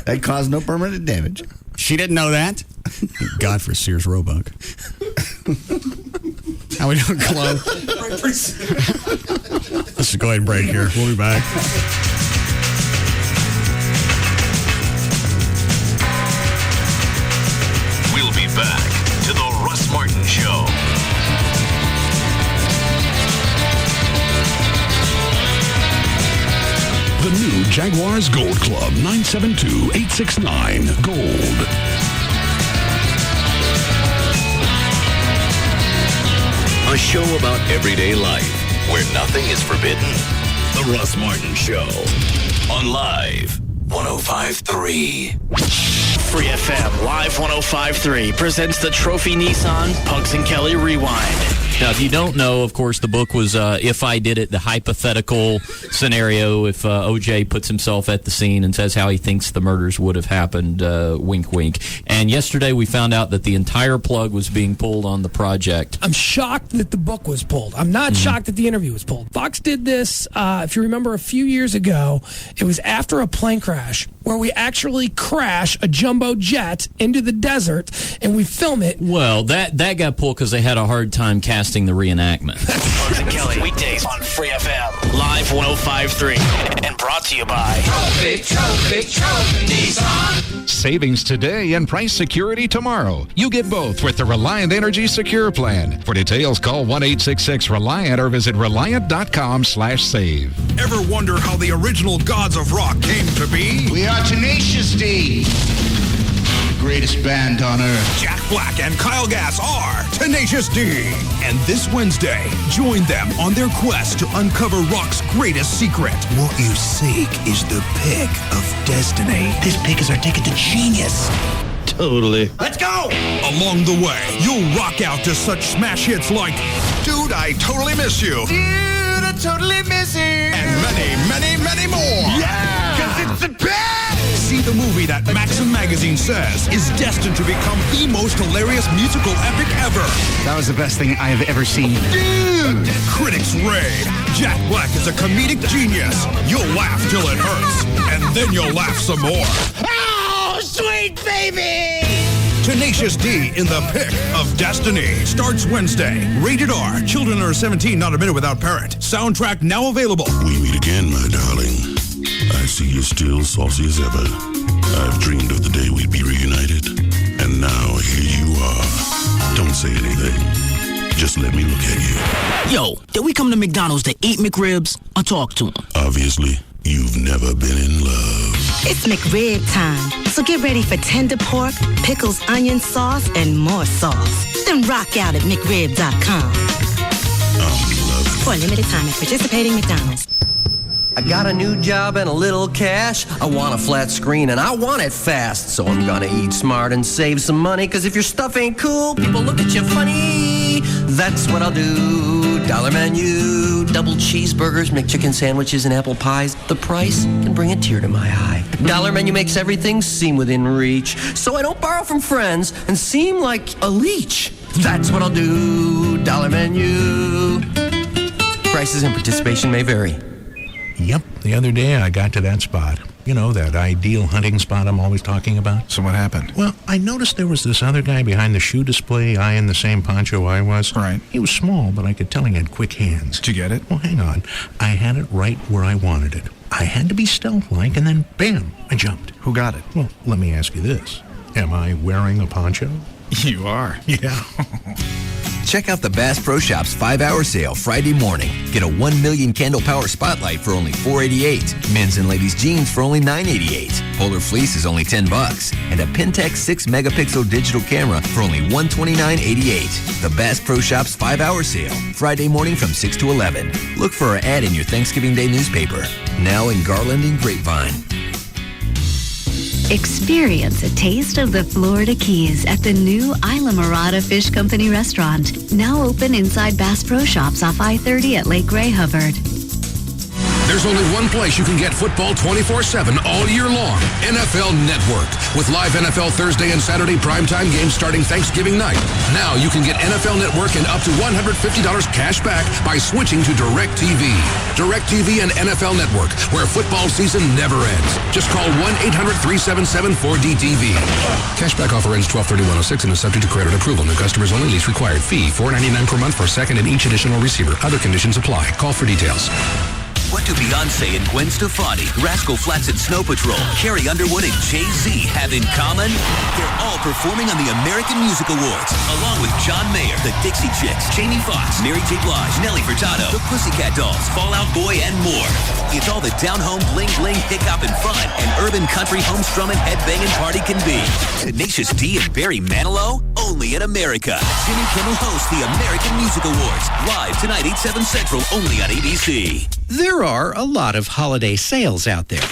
that caused no permanent damage. She didn't know that. Thank God for Sears Roebuck. How we doing, Chloe? Let's just go ahead and break here. We'll be back. We'll be back to the Russ Martin Show. The new Jaguars Gold Club, 972-869-GOLD. A show about everyday life where nothing is forbidden. The Russ Martin Show on Live 105.3. Free FM Live 105.3 presents the Trophy Nissan Pugs and Kelly Rewind. Now, if you don't know, of course, the book was If I Did It, the hypothetical scenario if O.J. puts himself at the scene and says how he thinks the murders would have happened, wink, wink. And yesterday we found out that the entire plug was being pulled on the project. I'm shocked that the book was pulled. I'm not shocked that the interview was pulled. Fox did this, if you remember, a few years ago. It was after a plane crash where we actually crash a jumbo jet into the desert and we film it. Well, that got pulled because they had a hard time casting the reenactment. Pugs and Kelly, weekdays on Free FM, Live 105.3, and brought to you by Trophy Nissan. Savings today and price security tomorrow. You get both with the Reliant Energy Secure Plan. For details, call 1-866-RELIANT or visit Reliant.com/save. Ever wonder how the original gods of rock came to be? We are Tenacious D, the greatest band on earth. Jack Black and Kyle Gass are Tenacious D. And this Wednesday, join them on their quest to uncover rock's greatest secret. What you seek is the pick of destiny. This pick is our ticket to genius. Totally. Let's go! Along the way, you'll rock out to such smash hits like Dude, I Totally Miss You. Dude, I totally miss you. And many, many, many more. Yeah! Because it's the best! See the movie that Maxim Magazine says is destined to become the most hilarious musical epic ever. That was the best thing I have ever seen. Dude! Critics rave. Jack Black is a comedic genius. You'll laugh till it hurts. And then you'll laugh some more. Oh, sweet baby! Tenacious D in the Pick of Destiny starts Wednesday. Rated R. Children under 17 not admitted without parent. Soundtrack now available. We meet again, my darling. I see you're still saucy as ever. I've dreamed of the day we'd be reunited. And now here you are. Don't say anything. Just let me look at you. Yo, did we come to McDonald's to eat McRibs or talk to them? Obviously, you've never been in love. It's McRib time. So get ready for tender pork, pickles, onion sauce, and more sauce. Then rock out at McRib.com. For a limited time at participating McDonald's. I got a new job and a little cash. I want a flat screen and I want it fast. So I'm gonna eat smart and save some money. Cause if your stuff ain't cool, people look at you funny. That's what I'll do. Dollar menu, double cheeseburgers, McChicken sandwiches, and apple pies. The price can bring a tear to my eye. Dollar menu makes everything seem within reach. So I don't borrow from friends and seem like a leech. That's what I'll do. Dollar menu. Prices and participation may vary. Yep, the other day I got to that spot. You know, that ideal hunting spot I'm always talking about. So what happened? Well, I noticed there was this other guy behind the shoe display, eyeing the same poncho I was. Right. He was small, but I could tell he had quick hands. Did you get it? Well, hang on. I had it right where I wanted it. I had to be stealth-like, and then, bam, I jumped. Who got it? Well, let me ask you this. Am I wearing a poncho? You are. Yeah. Check out the Bass Pro Shops 5-hour sale Friday morning. Get a 1 million candle power spotlight for only $4.88. Men's and ladies jeans for only $9.88. Polar fleece is only $10. And a Pentax 6-megapixel digital camera for only $129.88. The Bass Pro Shops 5-hour sale Friday morning from 6 to 11. Look for our ad in your Thanksgiving Day newspaper. Now in Garland and Grapevine. Experience a taste of the Florida Keys at the new Isla Mirada Fish Company restaurant. Now open inside Bass Pro Shops off I-30 at Lake Ray Hubbard. There's only one place you can get football 24/7 all year long. NFL Network. With live NFL Thursday and Saturday primetime games starting Thanksgiving night. Now you can get NFL Network and up to $150 cash back by switching to DirecTV. DirecTV and NFL Network, where football season never ends. Just call 1-800-377-4DTV. Cashback offer ends 12/31/06 and is subject to credit approval. New customers only. Lease required. Fee $4.99 per month for second and each additional receiver. Other conditions apply. Call for details. What do Beyonce and Gwen Stefani, Rascal Flatts and Snow Patrol, Carrie Underwood and Jay-Z have in common? They're all performing on the American Music Awards, along with John Mayer, the Dixie Chicks, Jamie Foxx, Mary J. Blige, Nelly Furtado, the Pussycat Dolls, Fall Out Boy, and more. It's all the down-home bling-bling, pick-up, and fun an urban country home-strumming headbanging party can be. Tenacious D and Barry Manilow, only in America. Jimmy Kimmel hosts the American Music Awards, live tonight, 8/7 Central, only on ABC. There are a lot of holiday sales out there.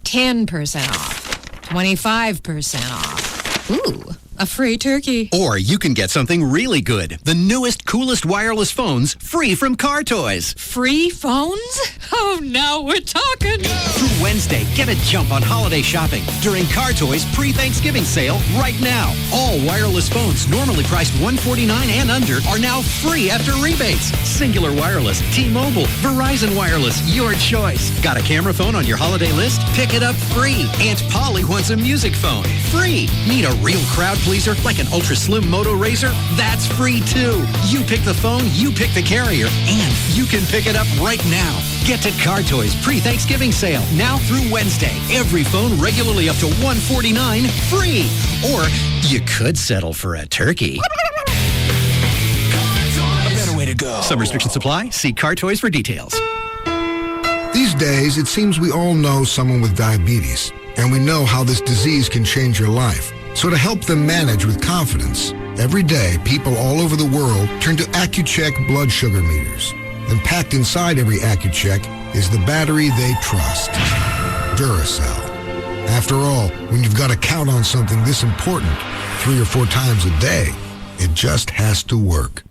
10% off. 25% off. Ooh, a free turkey. Or you can get something really good. The newest, coolest wireless phones free from Car Toys. Free phones? Oh, now we're talking. Through Wednesday, get a jump on holiday shopping during Car Toys pre-Thanksgiving sale right now. All wireless phones normally priced $149 and under are now free after rebates. Singular Wireless, T-Mobile, Verizon Wireless, your choice. Got a camera phone on your holiday list? Pick it up free. Aunt Polly wants a music phone. Free. Need a real crowd pleaser like an ultra slim Moto Razr? That's free too. You pick the phone, you pick the carrier, and you can pick it up right now. Get to Car Toys pre-Thanksgiving sale now through Wednesday. Every phone regularly up to $149 free. Or you could settle for a turkey. A better way to go. Some restrictions apply. See Car Toys for details. These days, it seems we all know someone with diabetes, and we know how this disease can change your life. So to help them manage with confidence, every day people all over the world turn to Accu-Check blood sugar meters. And packed inside every Accu-Check is the battery they trust, Duracell. After all, when you've got to count on something this important 3 or 4 times a day, it just has to work.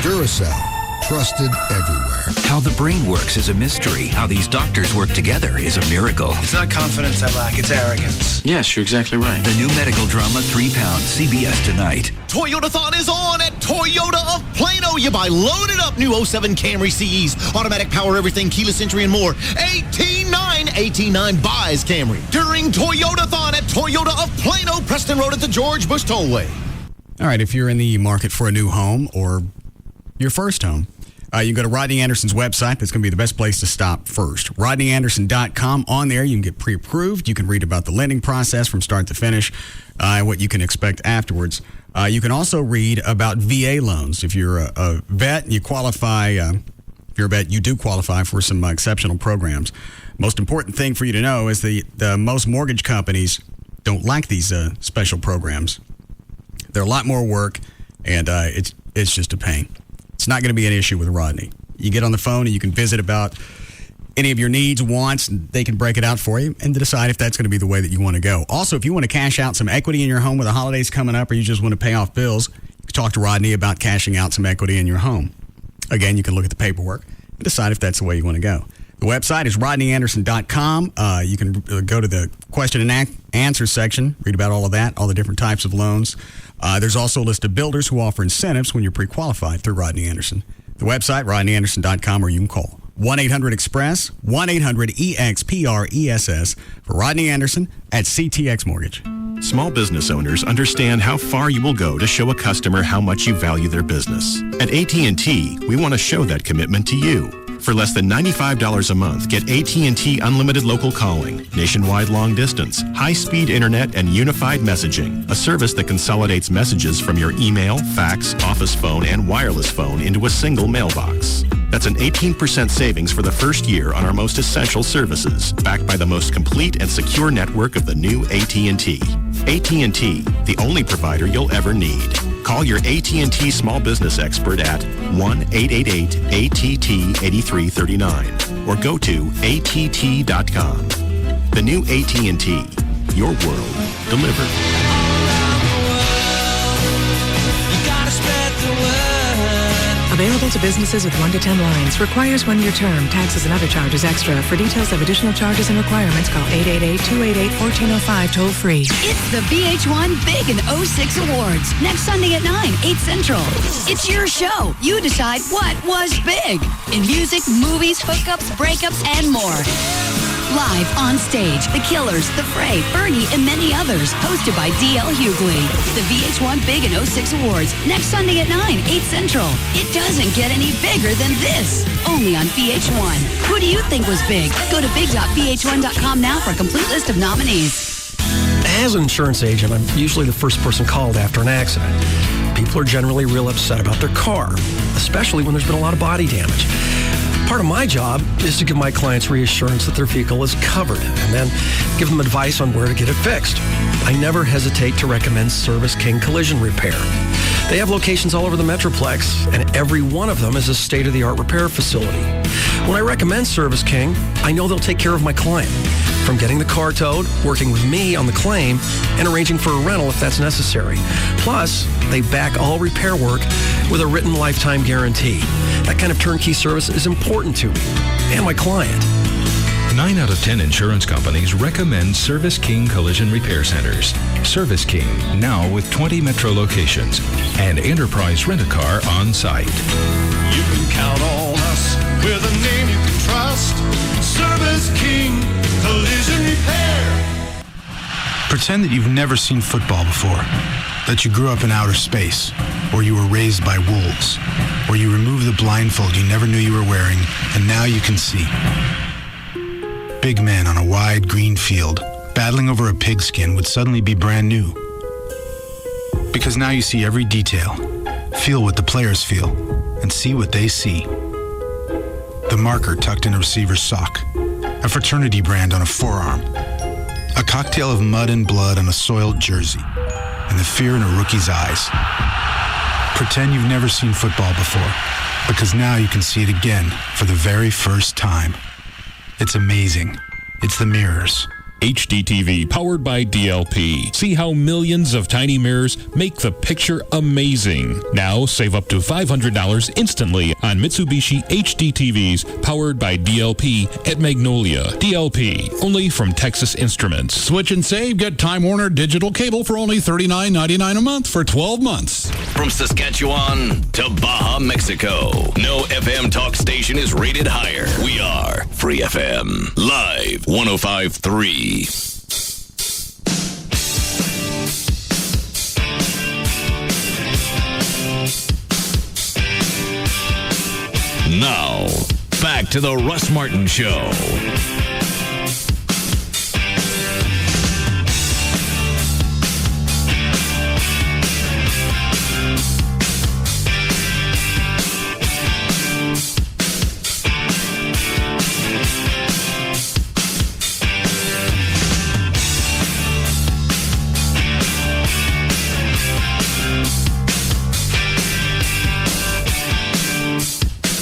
Duracell. Trusted everywhere. How the brain works is a mystery. How these doctors work together is a miracle. It's not confidence I lack, it's arrogance. Yes, you're exactly right. The new medical drama, 3 Pounds, CBS tonight. Toyotathon is on at Toyota of Plano. You buy loaded up new 07 Camry CEs, automatic power everything, keyless entry, and more. 18.9 buys Camry during Toyotathon at Toyota of Plano, Preston Road at the George Bush Tollway. All right, if you're in the market for a new home or your first home, you can go to Rodney Anderson's website. That's going to be the best place to stop first. RodneyAnderson.com. On there, you can get pre-approved. You can read about the lending process from start to finish, what you can expect afterwards. You can also read about VA loans. If you're a vet and you qualify, if you're a vet, you do qualify for some exceptional programs. Most important thing for you to know is the most mortgage companies don't like these special programs. They're a lot more work, and it's just a pain. It's not going to be an issue with Rodney. You get on the phone and you can visit about any of your needs, wants, and they can break it out for you and decide if that's going to be the way that you want to go. Also, if you want to cash out some equity in your home with the holidays coming up, or you just want to pay off bills, you can talk to Rodney about cashing out some equity in your home. Again, you can look at the paperwork and decide if that's the way you want to go. The website is RodneyAnderson.com. You can go to the question and answer section, read about all of that, all the different types of loans. There's also a list of builders who offer incentives when you're pre-qualified through Rodney Anderson. The website, RodneyAnderson.com, or you can call 1-800-EXPRESS, 1-800-EXPRESS for Rodney Anderson at CTX Mortgage. Small business owners understand how far you will go to show a customer how much you value their business. At AT&T, we want to show that commitment to you. For less than $95 a month, get AT&T Unlimited Local Calling, nationwide long distance, high-speed internet, and unified messaging, a service that consolidates messages from your email, fax, office phone, and wireless phone into a single mailbox. That's an 18% savings for the first year on our most essential services, backed by the most complete and secure network of the new AT&T. AT&T, the only provider you'll ever need. Call your AT&T small business expert at 1-888-ATT-8339 or go to att.com. The new AT&T, your world delivered. Available to businesses with 1 to 10 lines. Requires 1-year term. Taxes and other charges extra. For details of additional charges and requirements, call 888-288-1405 toll free. It's the VH1 Big and 06 Awards. Next Sunday at 9, 8 Central. It's your show. You decide what was big. In music, movies, hookups, breakups, and more. Live on stage, The Killers, The Fray, Bernie, and many others. Hosted by D.L. Hughley. The VH1 Big and 06 Awards. Next Sunday at 9, 8 Central. It doesn't get any bigger than this. Only on VH1. Who do you think was big? Go to big.vh1.com now for a complete list of nominees. As an insurance agent, I'm usually the first person called after an accident. People are generally real upset about their car, especially when there's been a lot of body damage. Part of my job is to give my clients reassurance that their vehicle is covered and then give them advice on where to get it fixed. I never hesitate to recommend Service King Collision Repair. They have locations all over the Metroplex, and every one of them is a state-of-the-art repair facility. When I recommend Service King, I know they'll take care of my client, from getting the car towed, working with me on the claim, and arranging for a rental if that's necessary. Plus, they back all repair work with a written lifetime guarantee. That kind of turnkey service is important to me and my client. 9 out of 10 insurance companies recommend Service King Collision Repair Centers. Service King, now with 20 metro locations and Enterprise Rent-A-Car on site. You can count on us with a name you can trust. Service King Collision Repair. Pretend that you've never seen football before, that you grew up in outer space, or you were raised by wolves, or you removed the blindfold you never knew you were wearing, and now you can see. Big men on a wide green field, battling over a pigskin would suddenly be brand new. Because now you see every detail, feel what the players feel, and see what they see. The marker tucked in a receiver's sock, a fraternity brand on a forearm, a cocktail of mud and blood on a soiled jersey, and the fear in a rookie's eyes. Pretend you've never seen football before, because now you can see it again for the very first time. It's amazing. It's the mirrors. HDTV powered by DLP. See how millions of tiny mirrors make the picture amazing. Now save up to $500 instantly on Mitsubishi HDTVs powered by DLP at Magnolia. DLP, only from Texas Instruments. Switch and save. Get Time Warner digital cable for only $39.99 a month for 12 months. From Saskatchewan to Baja, Mexico, no FM talk station is rated higher. We are Free FM. Live 105.3. Now, back to the Russ Martin Show.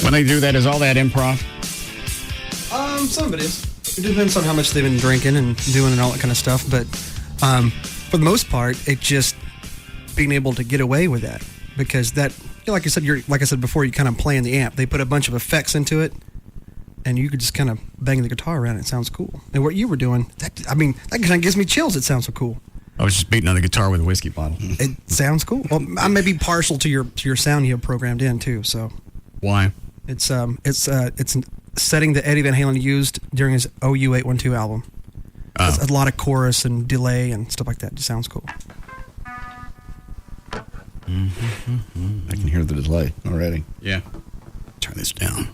When they do that, is all that improv? Some of it is. It depends on how much they've been drinking and doing and all that kind of stuff. But for the most part, it's just being able to get away with that because that, like I said before, you kind of play in the amp. They put a bunch of effects into it, and you could just kind of bang the guitar around. It sounds cool. And what you were doing, that kind of gives me chills. It sounds so cool. I was just beating on the guitar with a whiskey bottle. It sounds cool. Well, I may be partial to your sound you have programmed in too. So why? It's setting that Eddie Van Halen used during his OU 812 album. It's a lot of chorus and delay and stuff like that. It just sounds cool. I can hear the delay already. Yeah. Turn this down.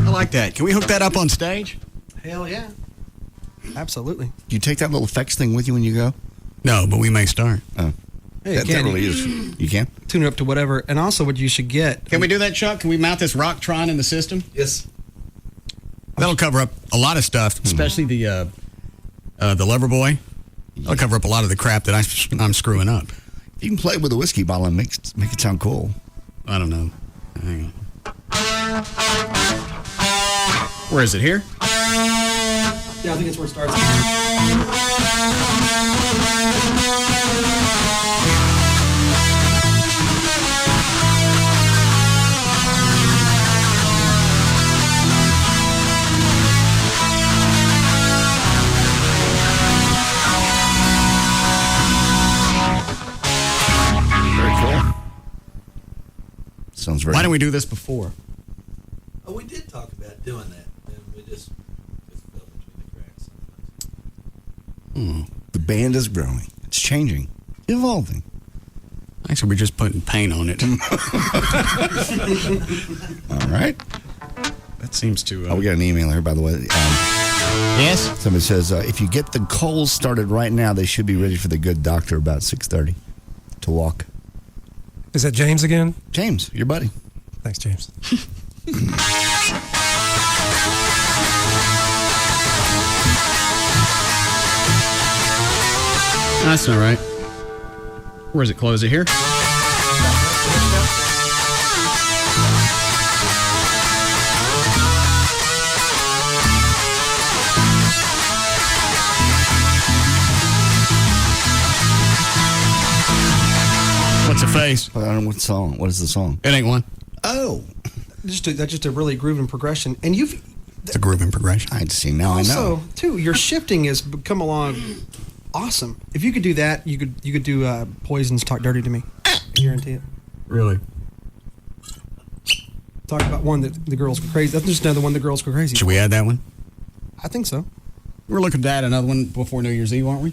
Like that. Can we hook that up on stage? Hell yeah. Absolutely. Do you take that little effects thing with you when you go? No, but we may start. Oh. Hey, that really is. You can? Tune it up to whatever. And also what you should get. Can we do that, Chuck? Can we mount this Rocktron in the system? Yes. That'll cover up a lot of stuff, especially the Lover Boy. That'll cover up a lot of the crap that I'm screwing up. You can play with a whiskey bottle and make it sound cool. I don't know. Hang on. Where is it? Here? Yeah, I think it's where it starts. Sounds very. Why didn't we do this before? Oh, we did talk about doing that, and we just fell between the cracks. The band is growing. It's changing, evolving. Actually, we're just putting paint on it. All right. That seems to. We got an email here, by the way. Yes? Somebody says, if you get the Coles started right now, they should be ready for the good doctor about 6:30 to walk. Is that James again? James, your buddy. Thanks, James. That's all right. Where's it? Close it here? What's a face? I don't know what song. What is the song? It ain't one. Oh. That's just a really grooving progression. And you've... It's a grooving progression. I see. Now I know. Also, too, your shifting has come along awesome. If you could do that, you could do Poison's Talk Dirty to Me. I guarantee it. Really? Talk about one that the girls go crazy. That's just another one the girls go crazy. Should we add that one? I think so. We're looking to add another one before New Year's Eve, aren't we?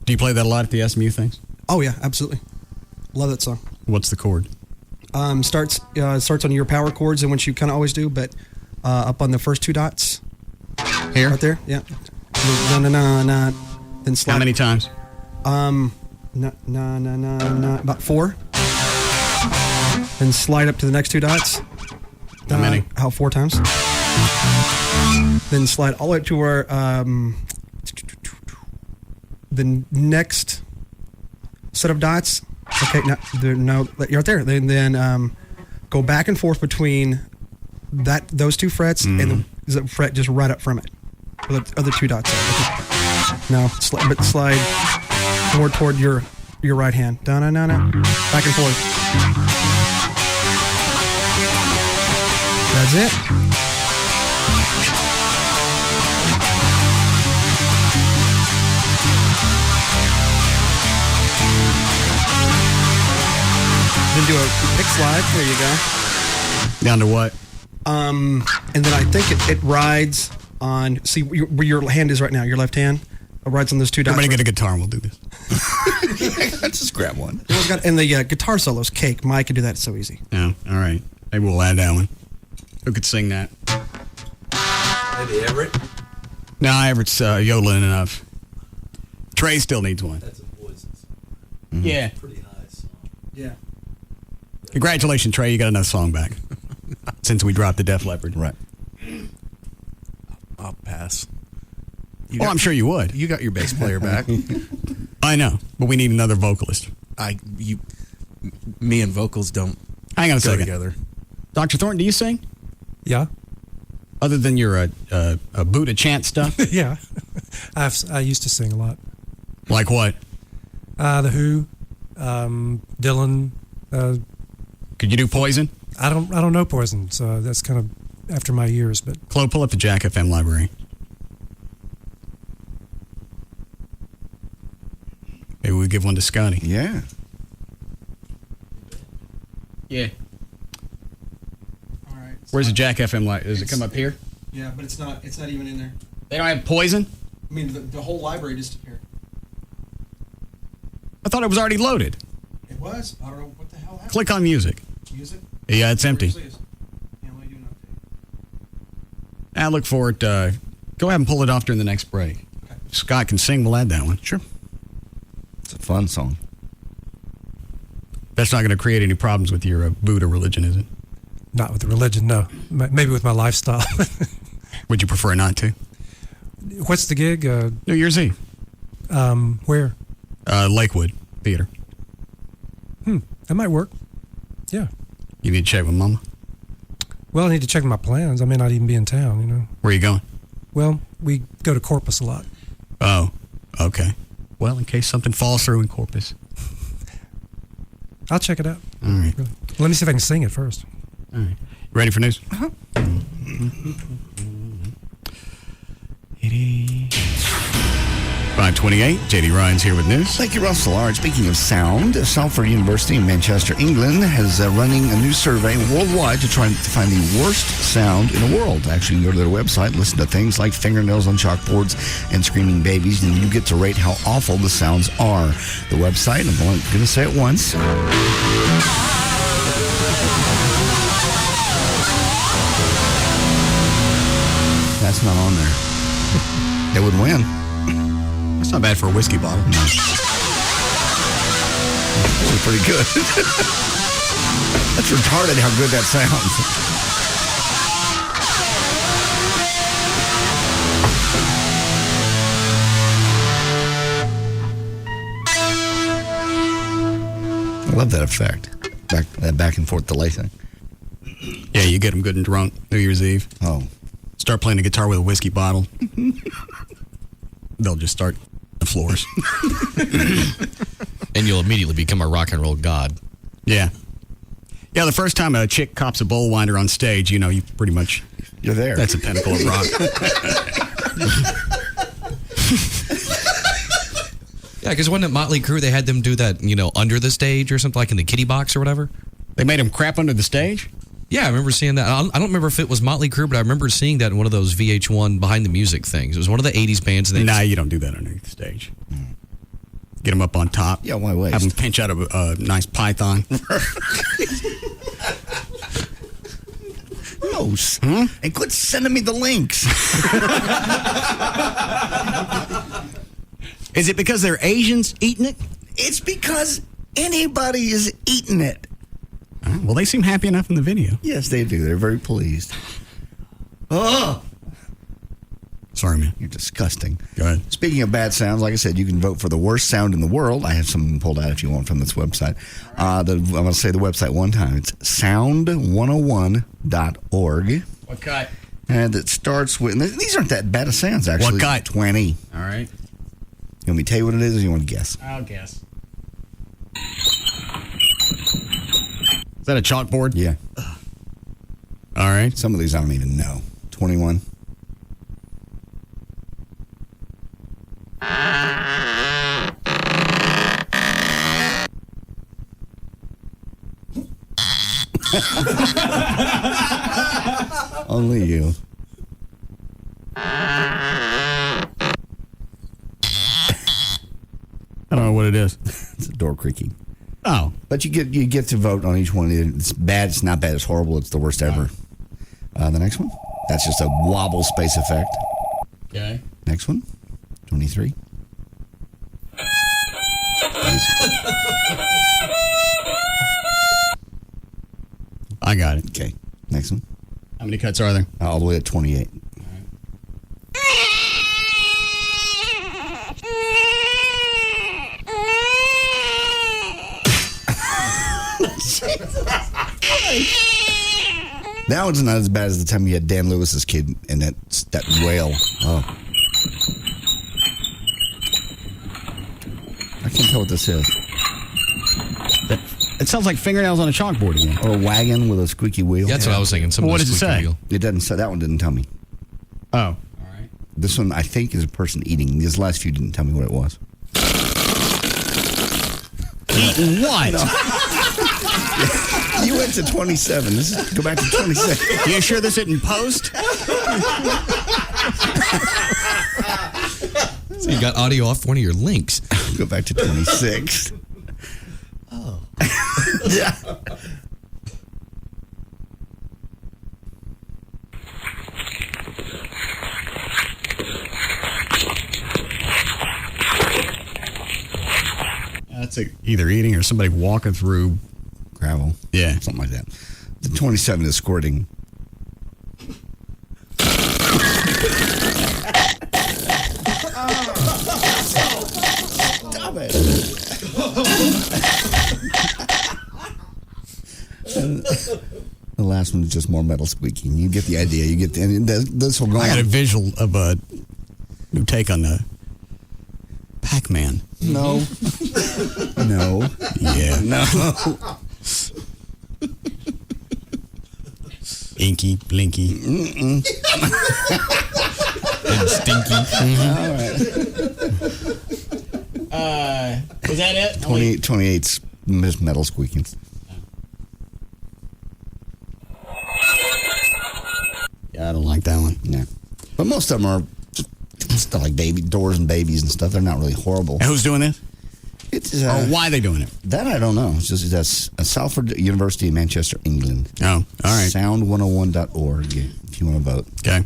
Do you play that a lot at the SMU things? Oh, yeah, absolutely. Love that song. What's the chord? Starts on your power chords, and which you kind of always do, but up on the first two dots. Here? Right there, yeah. Na na na na. Then slide. How many times? Na na na na na. About 4. Then slide up to the next two dots. How many? 4 times. Then slide all the way up to where the next set of dots. Okay, no, you're right there. Then go back and forth between those two frets and the fret just right up from it. The other two dots. No, slide more toward your right hand. Da na na na. Back and forth. That's it. Then do a pick slide. There you go. Down to what? And then I think it rides on. See where your hand is right now. Your left hand. It rides on those two dots. Everybody get a guitar and we'll do this. Let's just grab one. And the guitar solos, cake. Mike could do that. It's so easy. Yeah. All right. Maybe we'll add that one. Who could sing that? Maybe Everett. No, Everett's yodeling enough. Trey still needs one. That's a Poison's. Yeah. Pretty high song. Yeah. Congratulations, Trey. You got another song back. Since we dropped the Def Leppard. Right. I'll pass. I'm sure you would. You got your bass player back. I know, but we need another vocalist. Me and vocals don't Hang on a go second. together. Dr. Thornton, do you sing? Yeah. Other than your Buddha chant stuff? Yeah. I used to sing a lot. Like what? The Who, Dylan. Could you do Poison? I don't know Poison, so that's kind of after my years. But Chloe, pull up the Jack FM library. Maybe we give one to Scotty. Yeah. Yeah. All right. Where's the Jack FM library? Does it come up here? Yeah, but it's not even in there. They don't have Poison? I mean, the whole library disappeared. I thought it was already loaded. It was. I don't know what the hell happened. Click on music. Music? Yeah, it's empty. Seriously, yeah, let me do an update. I look for it. Go ahead and pull it off during the next break. Okay. If Scott can sing, we'll add that one. Sure. It's a fun song. That's not going to create any problems with your Buddha religion, is it? not with the religion, no. Maybe with my lifestyle. Would you prefer not to? What's the gig? New Year's Eve. Where? Lakewood Theater. That might work. Yeah. You need to check with Mama? Well, I need to check my plans. I may not even be in town, you know. Where are you going? Well, we go to Corpus a lot. Oh, okay. Well, in case something falls through in Corpus. I'll check it out. All right. Let me see if I can sing it first. All right. Ready for news? Uh-huh. 528. J.D. Ryan's here with news. Thank you, Russell. All right, speaking of sound, Salford University in Manchester, England, has running a new survey worldwide to try to find the worst sound in the world. Actually, you can go to their website, listen to things like fingernails on chalkboards and screaming babies, and you get to rate how awful the sounds are. The website, I'm going to say it once. That's not on there. They would win. That's not bad for a whiskey bottle. No. That's pretty good. That's retarded how good that sounds. I love that effect. That back and forth delay thing. Yeah, you get them good and drunk New Year's Eve. Oh. Start playing the guitar with a whiskey bottle. They'll just start the floors. And you'll immediately become a rock and roll god. Yeah. Yeah, the first time a chick cops a bowl winder on stage, you know, you pretty much... You're there. That's a pinnacle of rock. Yeah, because wasn't it Motley Crue, they had them do that, you know, under the stage or something, like in the kiddie box or whatever? They made them crap under the stage? Yeah, I remember seeing that. I don't remember if it was Motley Crue, but I remember seeing that in one of those VH1 behind the music things. It was one of the 80s bands. Nah, you don't do that underneath the stage. Get them up on top. Yeah, why waste? Have them pinch out a nice python. Gross. And quit sending me the links. Is it because they're Asians eating it? It's because anybody is eating it. Well, they seem happy enough in the video. Yes, they do. They're very pleased. Oh! Sorry, man. You're disgusting. Go ahead. Speaking of bad sounds, like I said, you can vote for the worst sound in the world. I have some pulled out if you want from this website. I'm going to say the website one time. It's sound101.org. What cut? And it starts with... These aren't that bad of sounds, actually. What cut? 20. All right. You want me to tell you what it is, or you want to guess? I'll guess. Is that a chalkboard? Yeah. All right. Some of these I don't even know. 21. Only you. I don't know what it is. It's a door creaking. Oh. But you get to vote on each one. It's bad, it's not bad, it's horrible, it's the worst ever. The next one, that's just a wobble space effect. Okay. Next one, 23. I got it. Okay. Next one. How many cuts are there? All the way at 28. That one's not as bad as the time you had Dan Lewis's kid and that wail. Oh. I can't tell what this is. It sounds like fingernails on a chalkboard again. Or a wagon with a squeaky wheel. That's what I was thinking. Well, what does it say? Wheel. It doesn't say. That one didn't tell me. Oh. All right. This one, I think, is a person eating. These last few didn't tell me what it was. Eating what? You went to 27. Go back to 26. You sure this isn't post? So you got audio off one of your links. Go back to 26. Oh. Yeah. That's either eating or somebody walking through gravel. Yeah. Something like that. The 27 is squirting. Stop it. The last one is just more metal squeaking. You get the idea. You get this will go on. I got a visual of a new take on the Pac-Man. No. No. Yeah. No. Inky, blinky. And stinky. All right. Was that it? 28's metal squeaking. Yeah, I don't like that one. Yeah. But most of them are just stuff like doors and babies and stuff. They're not really horrible. And who's doing this? It's, or why are they doing it? That I don't know. It's just that's Salford University in Manchester, England. Oh, all right. Sound101.org if you want to vote. Okay.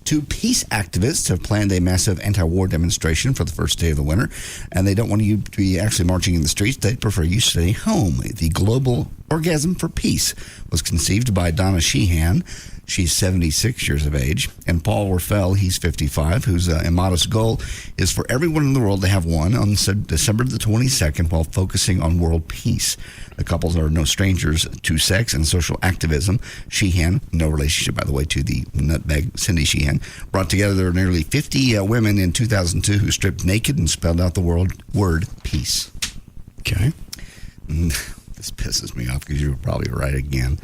2 peace activists have planned a massive anti-war demonstration for the first day of the winter, and they don't want you to be actually marching in the streets. They'd prefer you stay home. The Global Orgasm for Peace was conceived by Donna Sheehan. She's 76 years of age. And Paul Werfel, he's 55, whose immodest goal is for everyone in the world to have one on December the 22nd while focusing on world peace. The couples are no strangers to sex and social activism. Sheehan, no relationship, by the way, to the nutbag Cindy Sheehan, brought together nearly 50 women in 2002 who stripped naked and spelled out the word peace. Okay. This pisses me off because you were probably right again.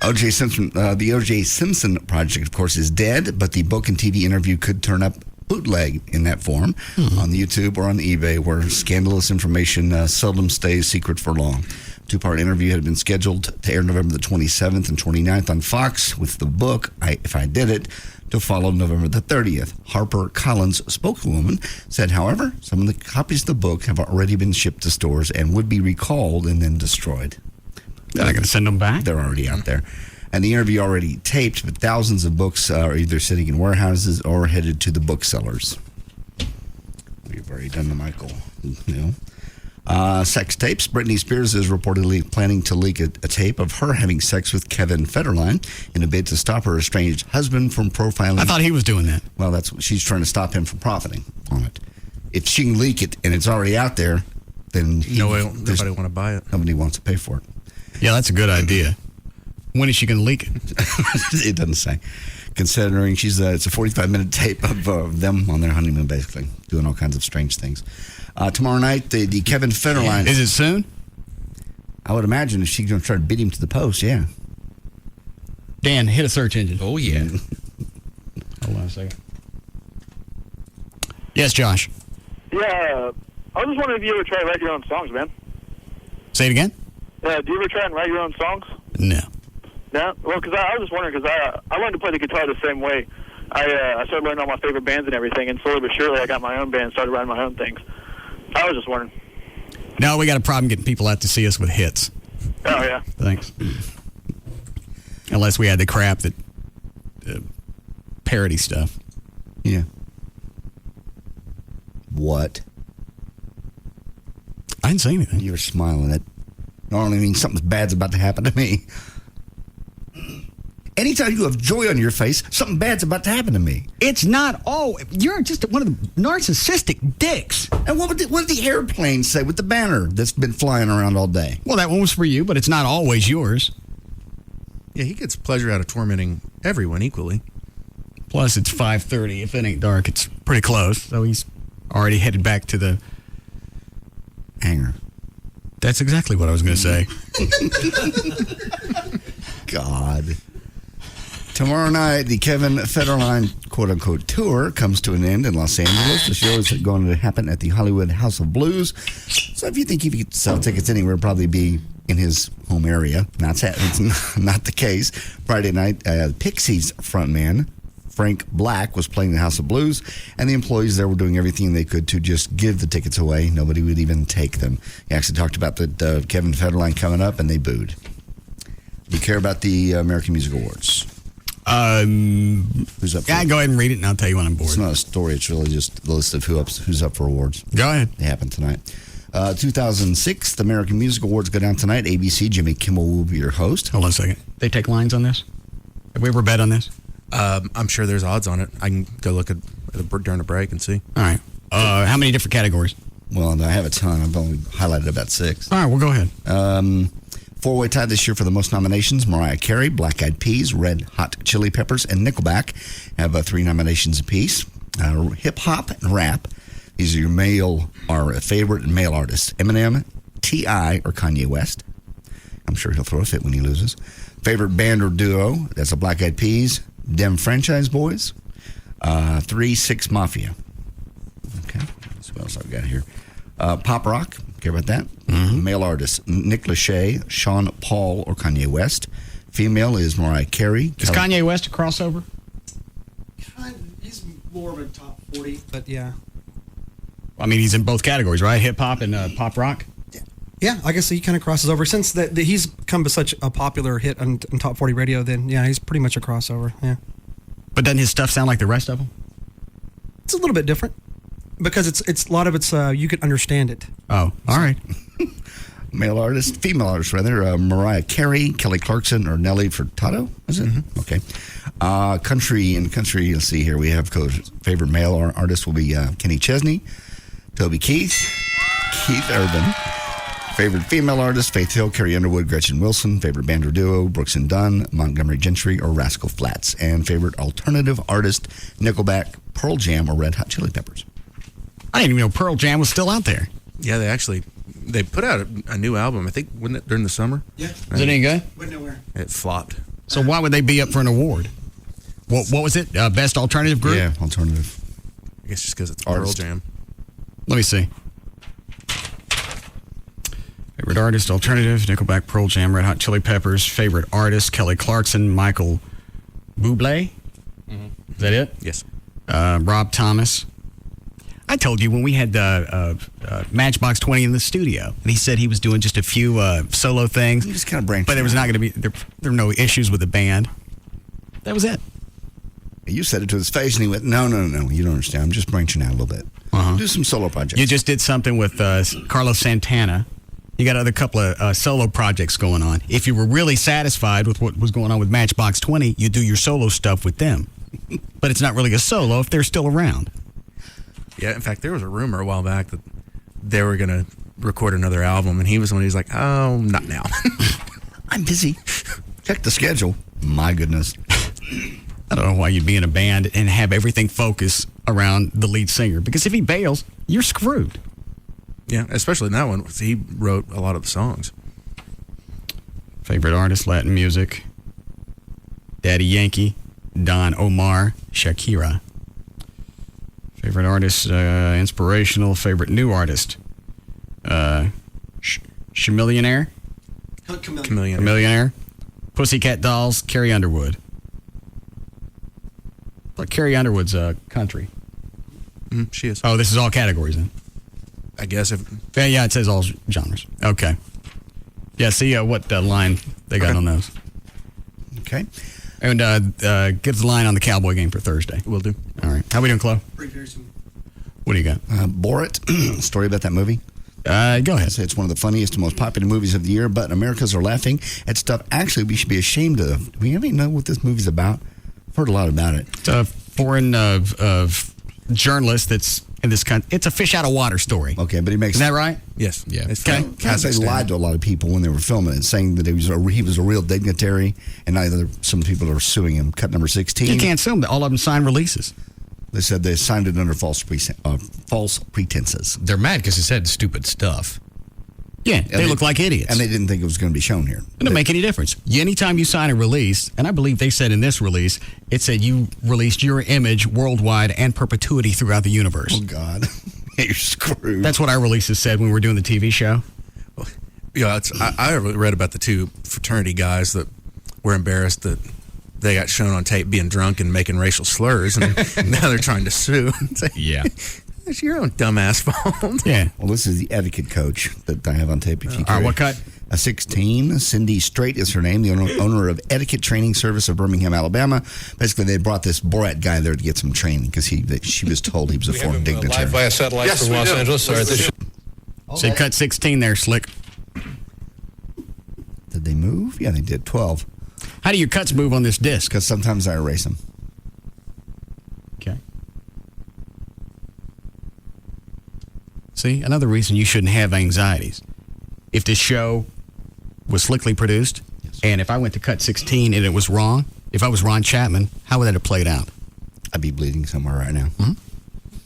O.J. Simpson, the O.J. Simpson project, of course, is dead, but the book and TV interview could turn up bootleg in that form on the YouTube or on the eBay, where scandalous information seldom stays secret for long. 2-part interview had been scheduled to air November the 27th and 29th on Fox, with the book, If I Did It, to follow November the 30th. Harper Collins' spokeswoman said, however, some of the copies of the book have already been shipped to stores and would be recalled and then destroyed. They're not going to send them back? They're already out there. And the interview already taped, but thousands of books are either sitting in warehouses or headed to the booksellers. We've already done the Michael, sex tapes. Britney Spears is reportedly planning to leak a tape of her having sex with Kevin Federline in a bid to stop her estranged husband from profiling. I thought he was doing that. Well, that's what she's trying to stop him from profiting on it. If she can leak it and it's already out there, then nobody want to buy it. Nobody wants to pay for it. Yeah, that's a good idea. When is she going to leak it? It doesn't say. Considering it's a 45-minute tape of them on their honeymoon, basically, doing all kinds of strange things. Tomorrow night, the Kevin Federline. Is it soon? I would imagine if she's going to try to beat him to the post, yeah. Dan, hit a search engine. Oh, yeah. Hold on a second. Yes, Josh. Yeah, I was just wondering if you ever try to write your own songs, man. Say it again? Do you ever try and write your own songs? No. No? Well, because I was just wondering, because I learned to play the guitar the same way. I started learning all my favorite bands and everything, and slowly but surely I got my own band, started writing my own things. I was just wondering. No, we got a problem getting people out to see us with hits. Oh, yeah. Thanks. Unless we had the crap that parody stuff. Yeah. What? I didn't say anything. You were smiling at. Normally means something bad's about to happen to me. Anytime you have joy on your face, something bad's about to happen to me. It's not all. You're just one of the narcissistic dicks. And what did the airplane say with the banner that's been flying around all day? Well, that one was for you, but it's not always yours. Yeah, he gets pleasure out of tormenting everyone equally. Plus, it's 5:30. If it ain't dark, it's pretty close. So he's already headed back to the hangar. That's exactly what I was going to say. God. Tomorrow night, the Kevin Federline quote-unquote tour comes to an end in Los Angeles. The show is going to happen at the Hollywood House of Blues. So if you think you could sell tickets anywhere, it'd probably be in his home area. It's not the case. Friday night, Pixies frontman Frank Black was playing the House of Blues, and the employees there were doing everything they could to just give the tickets away. Nobody would even take them. He actually talked about the Kevin Federline coming up, and they booed. Do you care about the American Music Awards? Who's up for Yeah, go ahead and read it, and I'll tell you when I'm bored. It's not a story. It's really just the list of who's up for awards. Go ahead. They happen tonight. 2006, the American Music Awards go down tonight. ABC, Jimmy Kimmel will be your host. Hold on a second. They take lines on this? Have we ever bet on this? I'm sure there's odds on it. I can go look at during a break and see. All right. How many different categories? Well, I have a ton. I've only highlighted about 6. All right, well, go ahead. 4-way tie this year for the most nominations. Mariah Carey, Black Eyed Peas, Red Hot Chili Peppers, and Nickelback have 3 nominations apiece. Hip-hop and rap. These are your favorite male artists. Eminem, T.I., or Kanye West. I'm sure he'll throw a fit when he loses. Favorite band or duo. That's the Black Eyed Peas, Dem Franchise Boys. 3, 6 Mafia. Okay. That's what else I've got here. Pop rock. Care about that? Male artist, Nick Lachey, Sean Paul, or Kanye West. Female is Mariah Carey. Is Kanye West a crossover? He's more of a top 40, but yeah. I mean, he's in both categories, right? Hip-hop and pop rock? Yeah, I guess he kind of crosses over. Since that he's come to such a popular hit on Top 40 radio, then yeah, he's pretty much a crossover, yeah. But doesn't his stuff sound like the rest of them? It's a little bit different. Because it's a lot of it's, you can understand it. Oh, all right. Female artist, Mariah Carey, Kelly Clarkson, or Nelly Furtado, is it? Okay. Country, let's see here. We have favorite male artist will be Kenny Chesney, Toby Keith Urban. Favorite female artist, Faith Hill, Carrie Underwood, Gretchen Wilson. Favorite band or duo, Brooks and Dunn, Montgomery Gentry, or Rascal Flatts. And favorite alternative artist, Nickelback, Pearl Jam, or Red Hot Chili Peppers. I didn't even know Pearl Jam was still out there. Yeah, they put out a new album, I think, wasn't it during the summer? Yeah. Is it any good? Went nowhere. It flopped. So why would they be up for an award? What was it? Best alternative group? Yeah, alternative. I guess just because it's Artist. Pearl Jam. Let me see. Favorite artist, alternative, Nickelback, Pearl Jam, Red Hot Chili Peppers. Favorite artist, Kelly Clarkson, Michael Bublé. Is that it? Yes. Rob Thomas. I told you when we had Matchbox 20 in the studio, and he said he was doing just a few solo things. You just kind of branched. But there was not going to be there were no issues with the band. That was it. You said it to his face, and he went, "No, you don't understand. I'm just branching out a little bit. Do some solo projects." You just did something with Carlos Santana. You got another couple of solo projects going on. If you were really satisfied with what was going on with Matchbox 20, you do your solo stuff with them. But it's not really a solo if they're still around. Yeah, in fact, there was a rumor a while back that they were going to record another album, and he was like, "Oh, not now." I'm busy. Check the schedule. My goodness. I don't know why you'd be in a band and have everything focus around the lead singer, because if he bails, you're screwed. Yeah, especially in that one. He wrote a lot of the songs. Favorite artist, Latin music, Daddy Yankee, Don Omar, Shakira. Favorite artist, inspirational. Favorite new artist, Chamillionaire? Chamillionaire. Pussycat Dolls, Carrie Underwood. But Carrie Underwood's country. She is. Oh, this is all categories then? I guess if... Yeah, it says all genres. Okay. Yeah, see what line they got on those. Okay. And give the line on the Cowboy game for Thursday. Will do. All right. How we doing, Chloe? What do you got? Borat, story about that movie. Go ahead. It's one of the funniest and most popular movies of the year, but Americans are laughing at stuff actually we should be ashamed of. Do we even know what this movie's about? I've heard a lot about it. It's a foreign journalist that's in this country. It's a fish out of water story. Okay, but he makes... Isn't that right? Yes. Yeah. Okay. They lied to a lot of people when they were filming it, saying that he was a real dignitary, and now some people are suing him. Cut number 16. You can't sue them. All of them sign releases. They said they signed it under false pretenses. They're mad because it said stupid stuff. Yeah, they look like idiots. And they didn't think it was going to be shown here. It doesn't make any difference. Anytime you sign a release, and I believe they said in this release, it said you released your image worldwide and perpetuity throughout the universe. Oh, God. You're screwed. That's what our releases said when we were doing the TV show. Yeah, I read about the two fraternity guys that were embarrassed that they got shown on tape being drunk and making racial slurs, and now they're trying to sue. Yeah. It's your own dumbass fault. Yeah. Well, this is the etiquette coach that I have on tape. If you all right, what cut? A 16. Cindy Strait is her name, the owner of Etiquette Training Service of Birmingham, Alabama. Basically, they brought this Borat guy there to get some training because she was told he was a foreign dignitary. Live via satellite from Los Angeles. All right, So cut 16 there, Slick. Did they move? Yeah, they did. 12. How do your cuts move on this disc? Because sometimes I erase them. Okay. See, another reason you shouldn't have anxieties. If this show was slickly produced, and if I went to cut 16 and it was wrong, if I was Ron Chapman, how would that have played out? I'd be bleeding somewhere right now. Mm-hmm.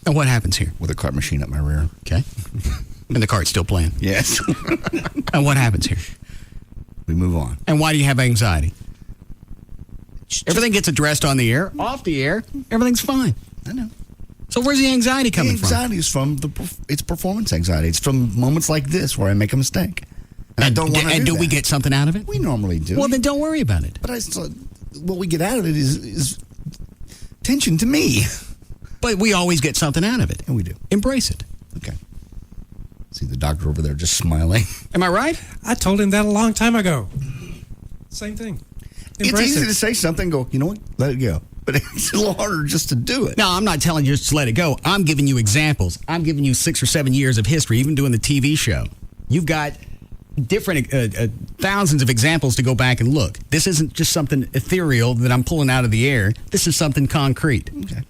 And what happens here? With a cart machine up my rear. Okay. And the cart's still playing. Yes. And what happens here? We move on. And why do you have anxiety? Everything gets addressed on the air, off the air, everything's fine. I know. So where's the anxiety coming The anxiety is from it's performance anxiety. It's from moments like this where I make a mistake. And I don't want to do we get something out of it? We normally do. Well, then don't worry about it. But what we get out of it is tension to me. But we always get something out of it. And we do. Embrace it. Okay. See the doctor over there just smiling. Am I right? I told him that a long time ago. Same thing. It's easy to say something, go, you know what, let it go. But it's a little harder just to do it. No, I'm not telling you just to let it go. I'm giving you examples. I'm giving you 6 or 7 years of history, even doing the TV show. You've got different thousands of examples to go back and look. This isn't just something ethereal that I'm pulling out of the air. This is something concrete. Okay.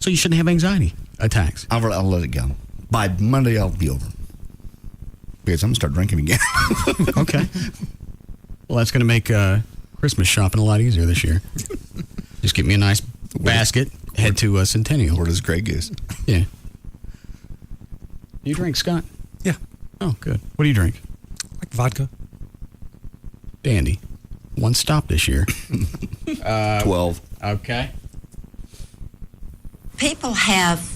So you shouldn't have anxiety attacks. I'll let it go. By Monday, I'll be over. Because I'm going to start drinking again. Okay. Well, that's going to make Christmas shopping a lot easier this year. Just get me a nice basket, head to Centennial. Where does Greg is? Yeah. You drink, Scott? Yeah. Oh, good. What do you drink? Like vodka. Dandy. One stop this year. 12. Okay. People have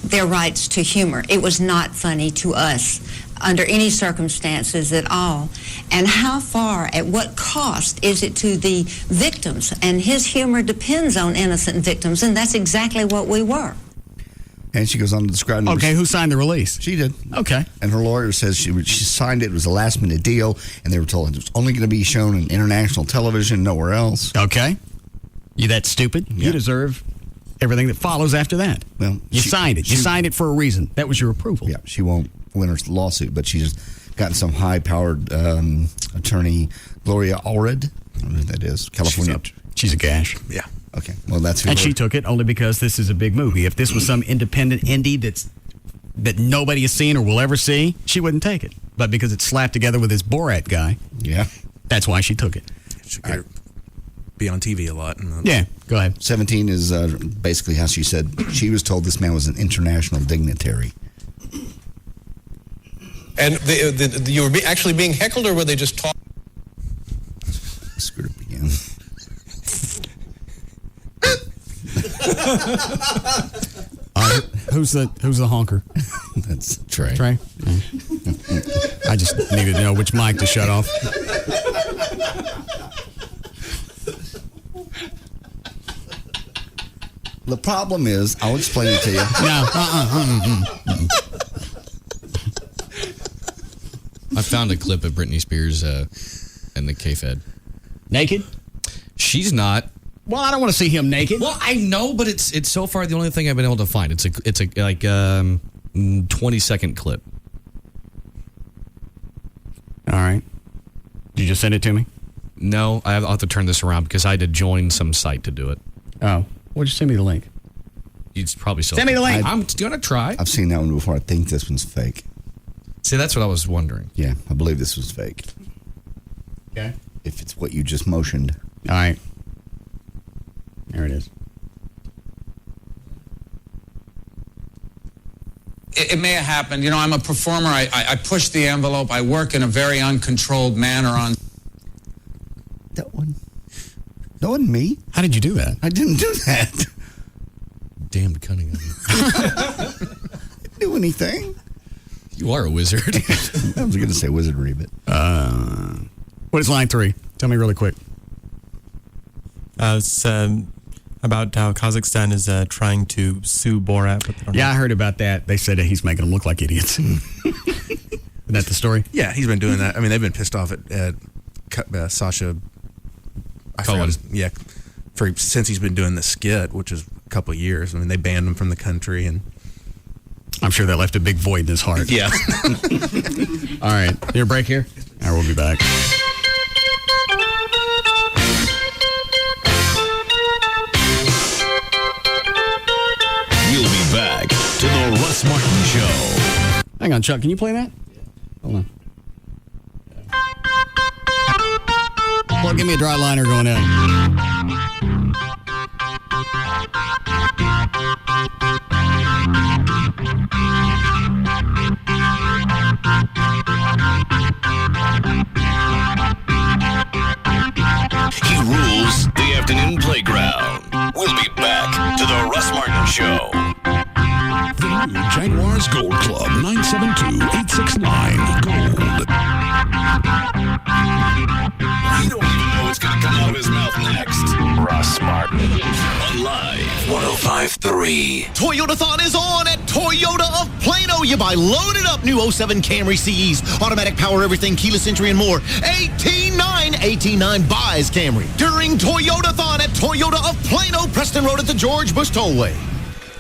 their rights to humor. It was not funny to us under any circumstances at all. And how far, at what cost is it to the victims? And his humor depends on innocent victims, and that's exactly what we were. And she goes on to describe... Okay, who signed the release? She did. Okay. And her lawyer says she signed it. It was a last-minute deal, and they were told it was only going to be shown on international television, nowhere else. Okay. You that stupid? Yeah. You deserve everything that follows after that. Well, you signed it. You signed it for a reason. That was your approval. Yeah, she won't win her lawsuit, but she's gotten some high-powered attorney, Gloria Allred. I don't know who that is. California. She's a gash. Yeah. Okay. Well, that's who. And she took it only because this is a big movie. If this was some independent indie that nobody has seen or will ever see, she wouldn't take it. But because it's slapped together with this Borat guy, yeah, that's why she took it. She could be on TV a lot. Yeah, go ahead. 17 is basically how she said she was told this man was an international dignitary. And you were actually being heckled, or were they just talking? Screwed up again. Who's the honker? That's Trey. Trey? Yeah. I just needed to know which mic to shut off. The problem is, I'll explain it to you. No. I found a clip of Britney Spears in the K-Fed. Naked? She's not. Well, I don't want to see him naked. Well, I know, but it's so far the only thing I've been able to find. It's a 20-second clip. All right. Did you just send it to me? No, I'll have to turn this around because I had to join some site to do it. Oh. Well, just send me the link. You'd probably still send me the link. I'm gonna try. I've seen that one before. I think this one's fake. See, that's what I was wondering. Yeah, I believe this was fake. Okay. If it's what you just motioned. All right. There it is. It may have happened. You know, I'm a performer. I push the envelope. I work in a very uncontrolled manner on... That wasn't me. How did you do that? I didn't do that. Damn cunning of you. I didn't do anything. You are a wizard. I was going to say wizardry, but... What is line 3? Tell me really quick. It's about how Kazakhstan is trying to sue Borat. But I heard about that. They said that he's making them look like idiots. Isn't that the story? Yeah, he's been doing that. I mean, they've been pissed off at Sasha. Cohen. Since he's been doing the skit, which is a couple of years. I mean, they banned him from the country, and I'm sure that left a big void in his heart. Yeah. All right. Your break here? All right, we'll be back. We'll be back to the Russ Martin Show. Hang on, Chuck. Can you play that? Hold on. Well, give me a dry liner going in. He rules the afternoon playground. We'll be back Texas Gold Club, 972-869-GOLD. You don't know what's going to come out of his mouth next. Russ Martin. On Live 105.3. Toyotathon is on at Toyota of Plano. You buy loaded up new 07 Camry CEs, automatic power everything, keyless entry, and more. 18.9 buys Camry during Toyotathon at Toyota of Plano, Preston Road at the George Bush Tollway.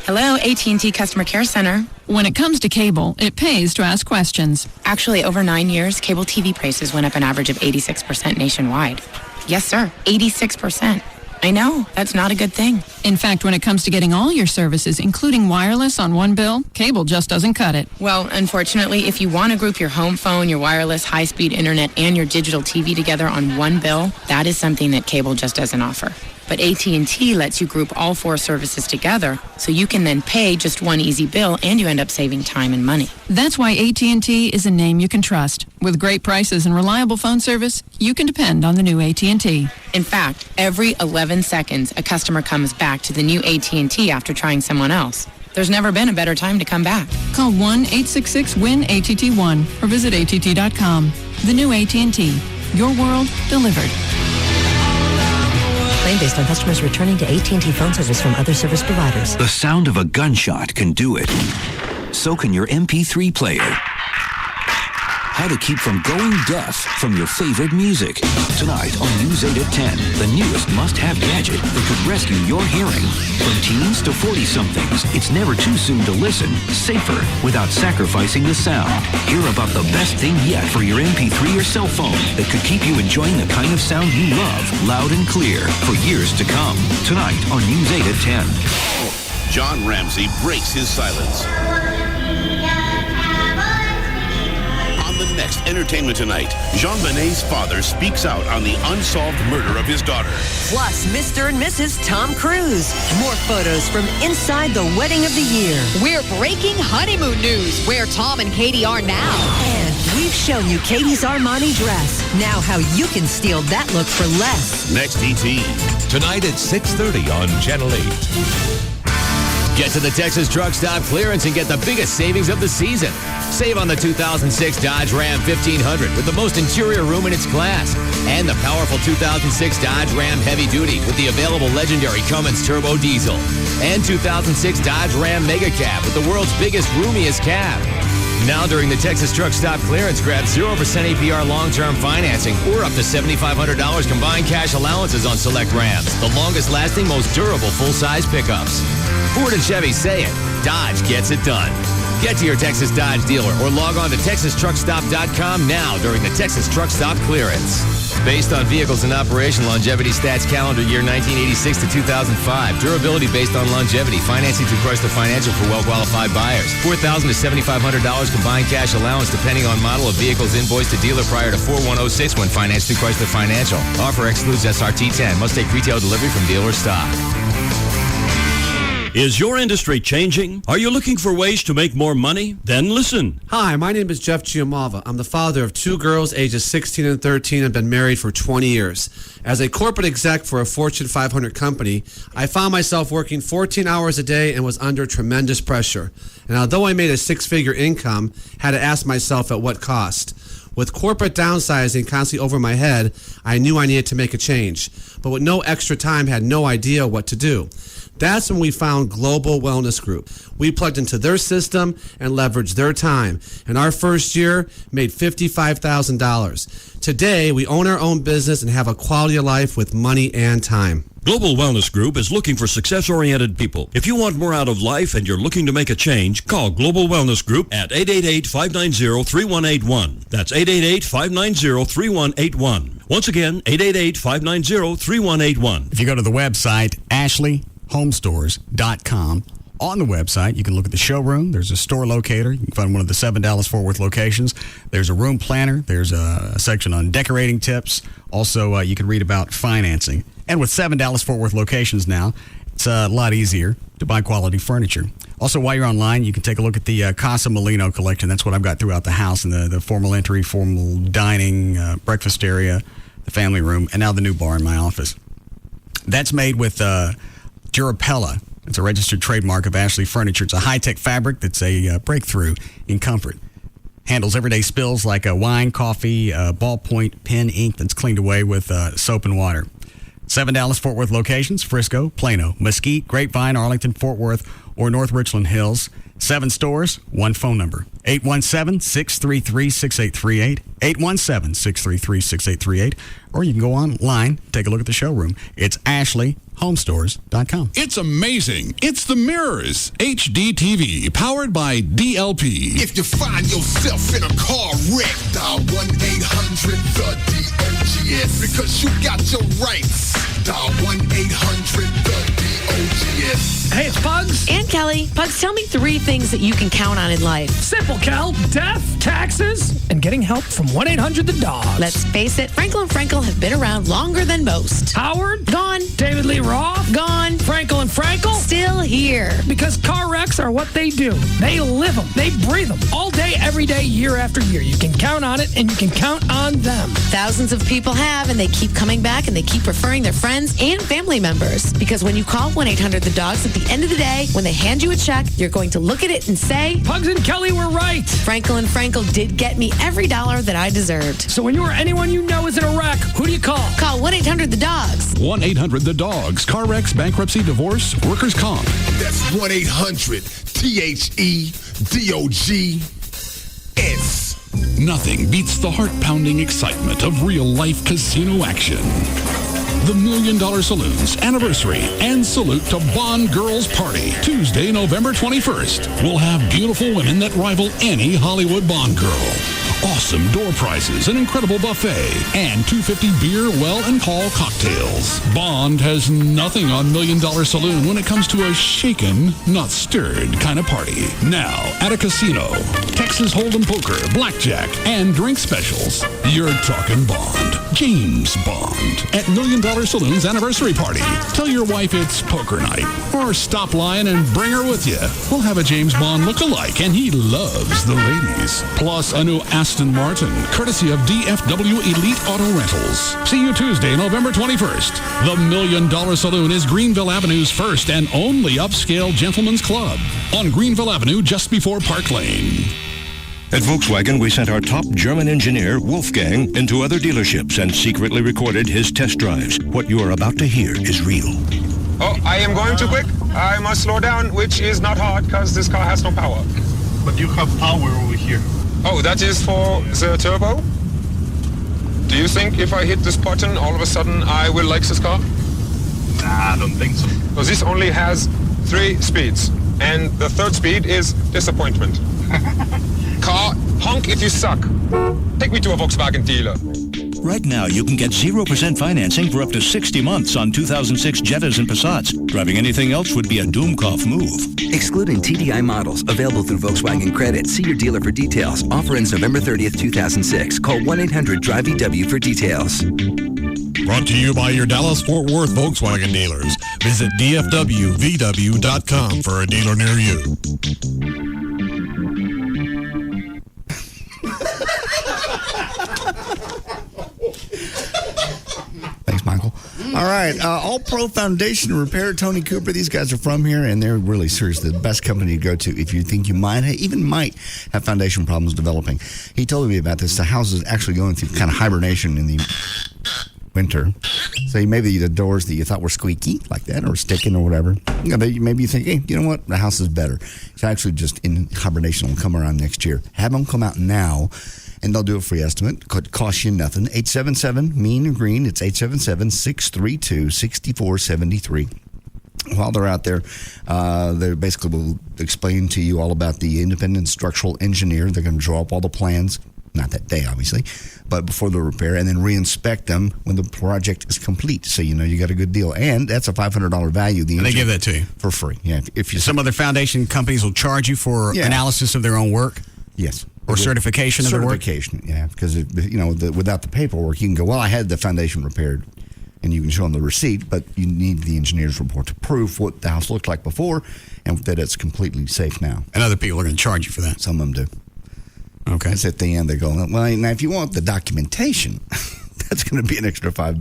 Hello, AT&T Customer Care Center. When it comes to cable, it pays to ask questions. Actually, over 9 years, cable TV prices went up an average of 86% nationwide. Yes, sir, 86%. I know, that's not a good thing. In fact, when it comes to getting all your services, including wireless on one bill, cable just doesn't cut it. Well, unfortunately, if you want to group your home phone, your wireless, high-speed internet, and your digital TV together on one bill, that is something that cable just doesn't offer. But AT&T lets you group all 4 services together, so you can then pay just one easy bill, and you end up saving time and money. That's why AT&T is a name you can trust. With great prices and reliable phone service, you can depend on the new AT&T. In fact, every 11 seconds, a customer comes back to the new AT&T after trying someone else. There's never been a better time to come back. Call 1-866-WIN-ATT1 or visit att.com. The new AT&T. Your world delivered. Claim based on customers returning to AT&T phone service from other service providers. The sound of a gunshot can do it. So can your MP3 player. How to keep from going deaf from your favorite music. Tonight on News 8 at 10, the newest must-have gadget that could rescue your hearing. From teens to 40-somethings, it's never too soon to listen, safer, without sacrificing the sound. Hear about the best thing yet for your MP3 or cell phone that could keep you enjoying the kind of sound you love, loud and clear, for years to come. Tonight on News 8 at 10. John Ramsey breaks his silence. Next, Entertainment Tonight, Jean-Benet's father speaks out on the unsolved murder of his daughter. Plus, Mr. and Mrs. Tom Cruise. More photos from inside the wedding of the year. We're breaking honeymoon news, where Tom and Katie are now. And we've shown you Katie's Armani dress. Now how you can steal that look for less. Next, E.T. Tonight at 6:30 on Channel 8. Get to the Texas Truck Stop Clearance and get the biggest savings of the season. Save on the 2006 Dodge Ram 1500 with the most interior room in its class. And the powerful 2006 Dodge Ram Heavy Duty with the available legendary Cummins Turbo Diesel. And 2006 Dodge Ram Mega Cab with the world's biggest, roomiest cab. Now during the Texas Truck Stop Clearance, grab 0% APR long-term financing or up to $7,500 combined cash allowances on select Rams. The longest-lasting, most durable full-size pickups. Ford and Chevy say it. Dodge gets it done. Get to your Texas Dodge dealer or log on to TexasTruckStop.com now during the Texas Truck Stop Clearance. Based on vehicles in operation, longevity stats calendar year 1986 to 2005. Durability based on longevity. Financing through Chrysler Financial for well-qualified buyers. $4,000 to $7,500 combined cash allowance depending on model of vehicles invoiced to dealer prior to 4106 when financed through Chrysler Financial. Offer excludes SRT 10. Must take retail delivery from dealer stock. Is your industry changing? Are you looking for ways to make more money? Then listen. Hi, my name is Jeff Giammalva. I'm the father of 2 girls ages 16 and 13 and been married for 20 years. As a corporate exec for a Fortune 500 company, I found myself working 14 hours a day and was under tremendous pressure. And although I made a 6-figure income, had to ask myself at what cost. With corporate downsizing constantly over my head, I knew I needed to make a change. But with no extra time, had no idea what to do. That's when we found Global Wellness Group. We plugged into their system and leveraged their time. In our first year, made $55,000. Today, we own our own business and have a quality of life with money and time. Global Wellness Group is looking for success-oriented people. If you want more out of life and you're looking to make a change, call Global Wellness Group at 888-590-3181. That's 888-590-3181. Once again, 888-590-3181. If you go to the website, AshleyHomeStores.com, on the website, you can look at the showroom. There's a store locator. You can find one of the 7 Dallas-Fort Worth locations. There's a room planner. There's a section on decorating tips. Also, you can read about financing. And with 7 Dallas-Fort Worth locations now, it's a lot easier to buy quality furniture. Also, while you're online, you can take a look at the Casa Molino collection. That's what I've got throughout the house, and the formal entry, formal dining, breakfast area, the family room, and now the new bar in my office. That's made with Durapella It's a registered trademark of Ashley Furniture. It's a high-tech fabric that's a breakthrough in comfort. Handles everyday spills like wine, coffee, ballpoint, pen, ink that's cleaned away with soap and water. 7 Dallas-Fort Worth locations: Frisco, Plano, Mesquite, Grapevine, Arlington, Fort Worth, or North Richland Hills. 7 stores, 1 phone number. 817-633-6838. 817-633-6838. Or you can go online, take a look at the showroom. It's AshleyHomeStores.com. It's amazing. It's the Mirrors HD TV, powered by DLP. If you find yourself in a car wreck, dial 1-800-THE-DOGS, because you got your rights. Dial 1-800-THE-DOGS. Hey, it's Pugs. And Kelly. Pugs, tell me 3 things that you can count on in life. Simple, Kel. Death, taxes, and getting help from 1-800-THE-DOGS. Let's face it, Frankel and Frankel have been around longer than most. Howard? Gone. David Lee Roth? Gone. Frankel and Frankel? Still here. Because car wrecks are what they do. They live them. They breathe them. All day, every day, year after year. You can count on it, and you can count on them. Thousands of people have, and they keep coming back, and they keep referring their friends and family members. Because when you call 1-800-THE-DOGS, at the end of the day, when they hand you a check, you're going to look at it and say, Pugs and Kelly were right. Frankel and Frankel did get me every dollar that I deserved. So when you or anyone you know is in a wreck, who do you call? Call 1-800-THE-DOGS. 1-800-THE-DOGS. Car wrecks, bankruptcy, divorce, workers' comp. That's 1-800-THE-DOGS. Nothing beats the heart-pounding excitement of real-life casino action. The $1 Million Saloon's anniversary and salute to Bond Girls Party. Tuesday, November 21st. We'll have beautiful women that rival any Hollywood Bond girl. Awesome door prizes, an incredible buffet, and $2.50 beer, well, and call cocktails. Bond has nothing on $1 Million Saloon when it comes to a shaken, not stirred kind of party. Now, at a casino, Texas Hold'em poker, blackjack, and drink specials. You're talking Bond. James Bond at $1 Million Saloon's anniversary party. Tell your wife it's poker night, or stop lying and bring her with you. We'll have a James Bond look-alike, and he loves the ladies. Plus a new Aston Martin, courtesy of DFW Elite Auto Rentals. See you Tuesday, November 21st. The $1 Million Saloon is Greenville Avenue's first and only upscale gentleman's club on Greenville Avenue, just before Park Lane. At Volkswagen, we sent our top German engineer, Wolfgang, into other dealerships and secretly recorded his test drives. What you are about to hear is real. Oh, I am going too quick. I must slow down, which is not hard because this car has no power. But you have power over here. Oh, that is for the turbo? Do you think if I hit this button, all of a sudden I will like this car? Nah, I don't think so. So this only has 3 speeds, and the 3rd speed is disappointment. Car, honk if you suck. Take me to a Volkswagen dealer. Right now, you can get 0% financing for up to 60 months on 2006 Jettas and Passats. Driving anything else would be a Doomkopf move. Excluding TDI models, available through Volkswagen Credit. See your dealer for details. Offer ends November 30th, 2006. Call 1-800-DRIVE-EW for details. Brought to you by your Dallas-Fort Worth Volkswagen dealers. Visit DFWVW.com for a dealer near you. Thanks, Michael. All right. All Pro Foundation Repair, Tony Cooper. These guys are from here, and they're really seriously the best company to go to if you think you might have foundation problems developing. He told me about this. The house is actually going through kind of hibernation in the winter. So maybe the doors that you thought were squeaky like that or sticking or whatever, maybe you think, hey, you know what? The house is better. It's actually just in hibernation. Will come around next year. Have them come out now, and they'll do a free estimate. Could cost you nothing. 877-MEAN-GREEN. It's 877-632-6473. While they're out there, they basically will explain to you all about the independent structural engineer. They're going to draw up all the plans. Not that day, obviously, but before the repair, and then re-inspect them when the project is complete. So you know you got a good deal, and that's a $500 value. And they give that to you for free. Yeah, if you some other foundation companies will charge you for analysis of their own work. Yes, or certification of their work. Certification, yeah, because without the paperwork, you can go, well, I had the foundation repaired, and you can show them the receipt, but you need the engineer's report to prove what the house looked like before and that it's completely safe now. And other people are going to charge you for that. Some of them do. Okay. It's at the end they go, well, now if you want the documentation, That's going to be an extra $5.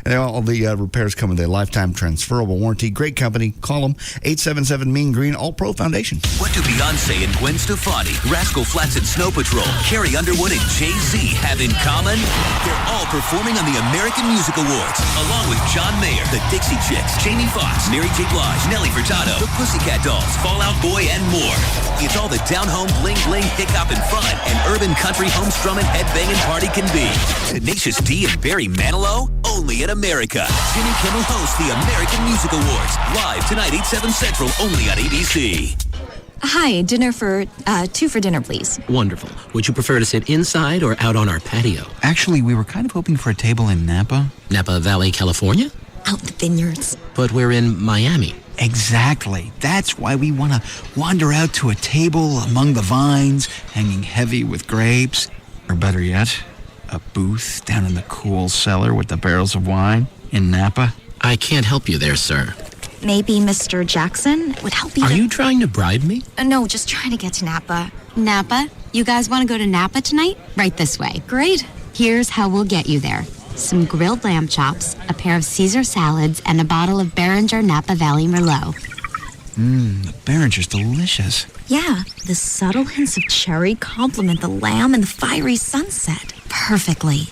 And all the repairs come with a lifetime transferable warranty. Great company. Call them 877 Mean Green All Pro Foundation. What do Beyonce and Gwen Stefani, Rascal Flatts and Snow Patrol, Carrie Underwood and Jay-Z have in common? They're all performing on the American Music Awards, along with John Mayer, the Dixie Chicks, Jamie Foxx, Mary J. Blige, Nelly Furtado, the Pussycat Dolls, Fall Out Boy, and more. It's all the down-home bling-bling, hip-hop, and fun an urban country home-strumming, headbanging party can be. Tenacious D and Barry Manilow, only in America. Jimmy Kimmel hosts the American Music Awards, live tonight, 8/7 Central, only on ABC. Hi, dinner for, 2 for dinner, please. Wonderful. Would you prefer to sit inside or out on our patio? Actually, we were kind of hoping for a table in Napa. Napa Valley, California? Out in the vineyards. But we're in Miami. Exactly. That's why we want to wander out to a table among the vines, hanging heavy with grapes. Or better yet, a booth down in the cool cellar with the barrels of wine in Napa. I can't help you there, sir. Maybe Mr. Jackson would help you. Are you trying to bribe me? No, just trying to get to Napa. Napa? You guys want to go to Napa tonight? Right this way. Great. Here's how we'll get you there. Some grilled lamb chops, a pair of Caesar salads, and a bottle of Behringer Napa Valley Merlot. The Behringer's delicious. Yeah, the subtle hints of cherry complement the lamb and the fiery sunset. Perfectly.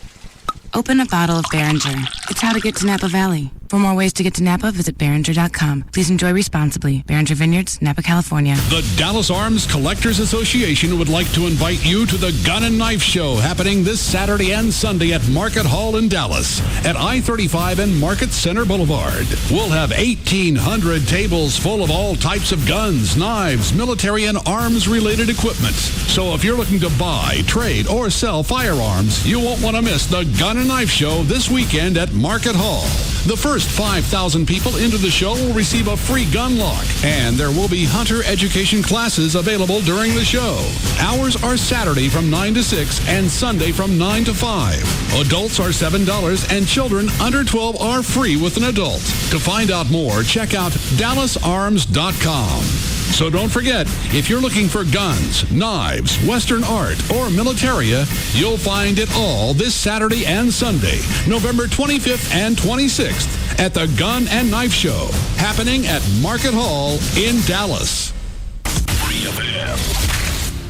Open a bottle of Behringer. It's how to get to Napa Valley. For more ways to get to Napa, visit Behringer.com. Please enjoy responsibly. Behringer Vineyards, Napa, California. The Dallas Arms Collectors Association would like to invite you to the Gun and Knife Show happening this Saturday and Sunday at Market Hall in Dallas at I-35 and Market Center Boulevard. We'll have 1,800 tables full of all types of guns, knives, military and arms-related equipment. So if you're looking to buy, trade, or sell firearms, you won't want to miss the Gun and Knife Show this weekend at Market Hall. The first 5,000 people into the show will receive a free gun lock, and there will be hunter education classes available during the show. Hours are Saturday from 9 to 6 and Sunday from 9 to 5. Adults are $7 and children under 12 are free with an adult. To find out more, check out DallasArms.com. So don't forget, if you're looking for guns, knives, Western art, or militaria, you'll find it all this Saturday and Sunday, November 25th and 26th at the Gun and Knife Show, happening at Market Hall in Dallas.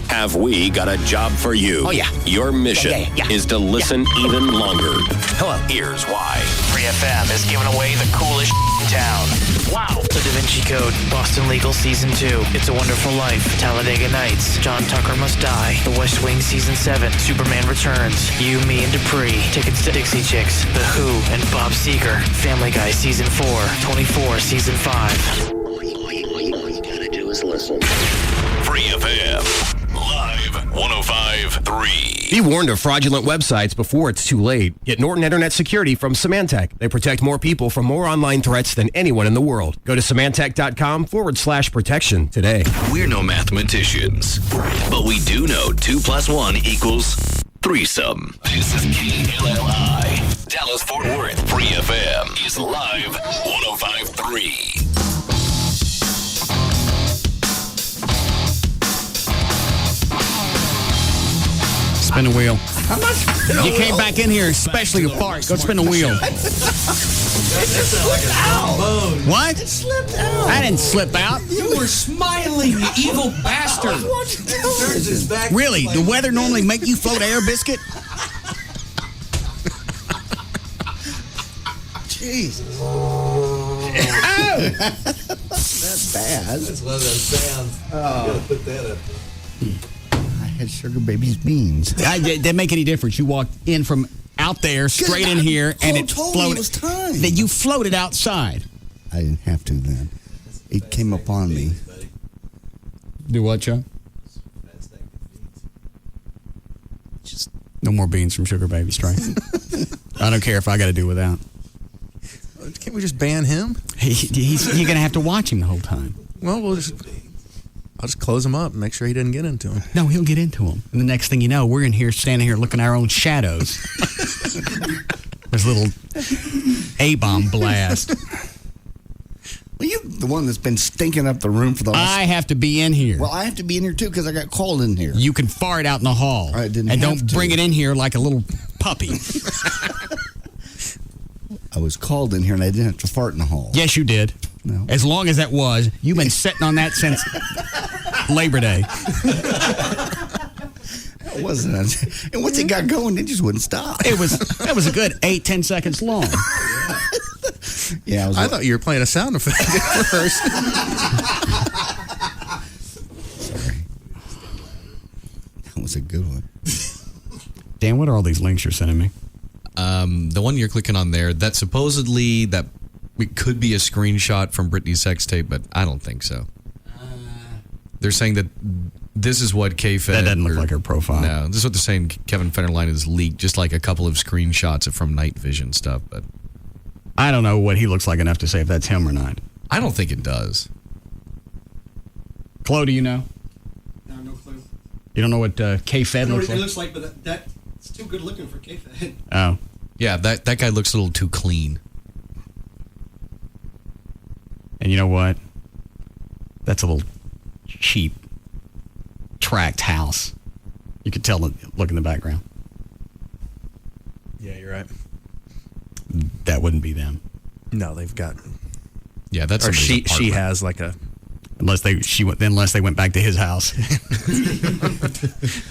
Have we got a job for you? Oh, yeah. Your mission is to listen even longer. Hello. Here's why. 3FM is giving away the coolest in town. Wow. The Da Vinci Code, Boston Legal Season 2, It's a Wonderful Life, Talladega Nights, John Tucker Must Die, The West Wing Season 7, Superman Returns, You, Me, and Dupree, Tickets to Dixie Chicks, The Who, and Bob Seger, Family Guy Season 4, 24 Season 5. All you gotta do is listen. 3FM. Live 105.3. Be warned of fraudulent websites before it's too late. Get Norton Internet Security from Symantec. They protect more people from more online threats than anyone in the world. Go to Symantec.com/protection today. We're no mathematicians, but we do know 2 + 1 = threesome. This is KLLI. Dallas Fort Worth. 3FM is live 105.3. Spin the wheel. You came back in here especially to fart. Go spin the wheel. It just slipped out. What? It slipped out. I didn't slip out. You were smiling, you evil bastard. Really? The weather normally make you float air, Biscuit? Jesus. That's bad. That's one of those sounds. You gotta put that up. I had Sugar Baby's beans. Didn't make any difference. You walked in from out there straight in here, and it floated. It was time. That you floated outside. I didn't have to then. It came upon me. Do what, Chuck? Just no more beans from Sugar Baby Strike. I don't care if I got to do without. Can't we just ban him? You're going to have to watch him the whole time. Well, I'll just close him up and make sure he doesn't get into him. No, he'll get into him. And the next thing you know, we're in here standing here looking at our own shadows. There's a little A-bomb blast. Well, you're the one that's been stinking up the room for the last... I have to be in here. Well, I have to be in here, too, because I got called in here. You can fart out in the hall. I didn't and have don't to. bring it in here like a little puppy. I was called in here and I didn't have to fart in the hall. Yes, you did. No. As long as that was. You've been sitting on that since Labor Day. It wasn't. And once it got going, it just wouldn't stop. That was a good 8-10 seconds long. Yeah, I thought you were playing a sound effect at first. Sorry. That was a good one. Dan, what are all these links you're sending me? The one you're clicking on there, that supposedly that it could be a screenshot from Britney's sex tape, but I don't think so. They're saying that this is what K-Fed... That doesn't look like her profile. No, this is what they're saying Kevin Federline has leaked, just like a couple of screenshots from night vision stuff, but... I don't know what he looks like enough to say if that's him or not. I don't think it does. Chloe, do you know? No clue. You don't know what K-Fed looks like? It looks like, but that's too good looking for K-Fed. Oh. Yeah, that guy looks a little too clean. And you know what? That's a little cheap, tracked house. You could tell the look in the background. Yeah, you're right. That wouldn't be them. No, they've got. Yeah, that's or she apartment. has like a. Unless they went back to his house.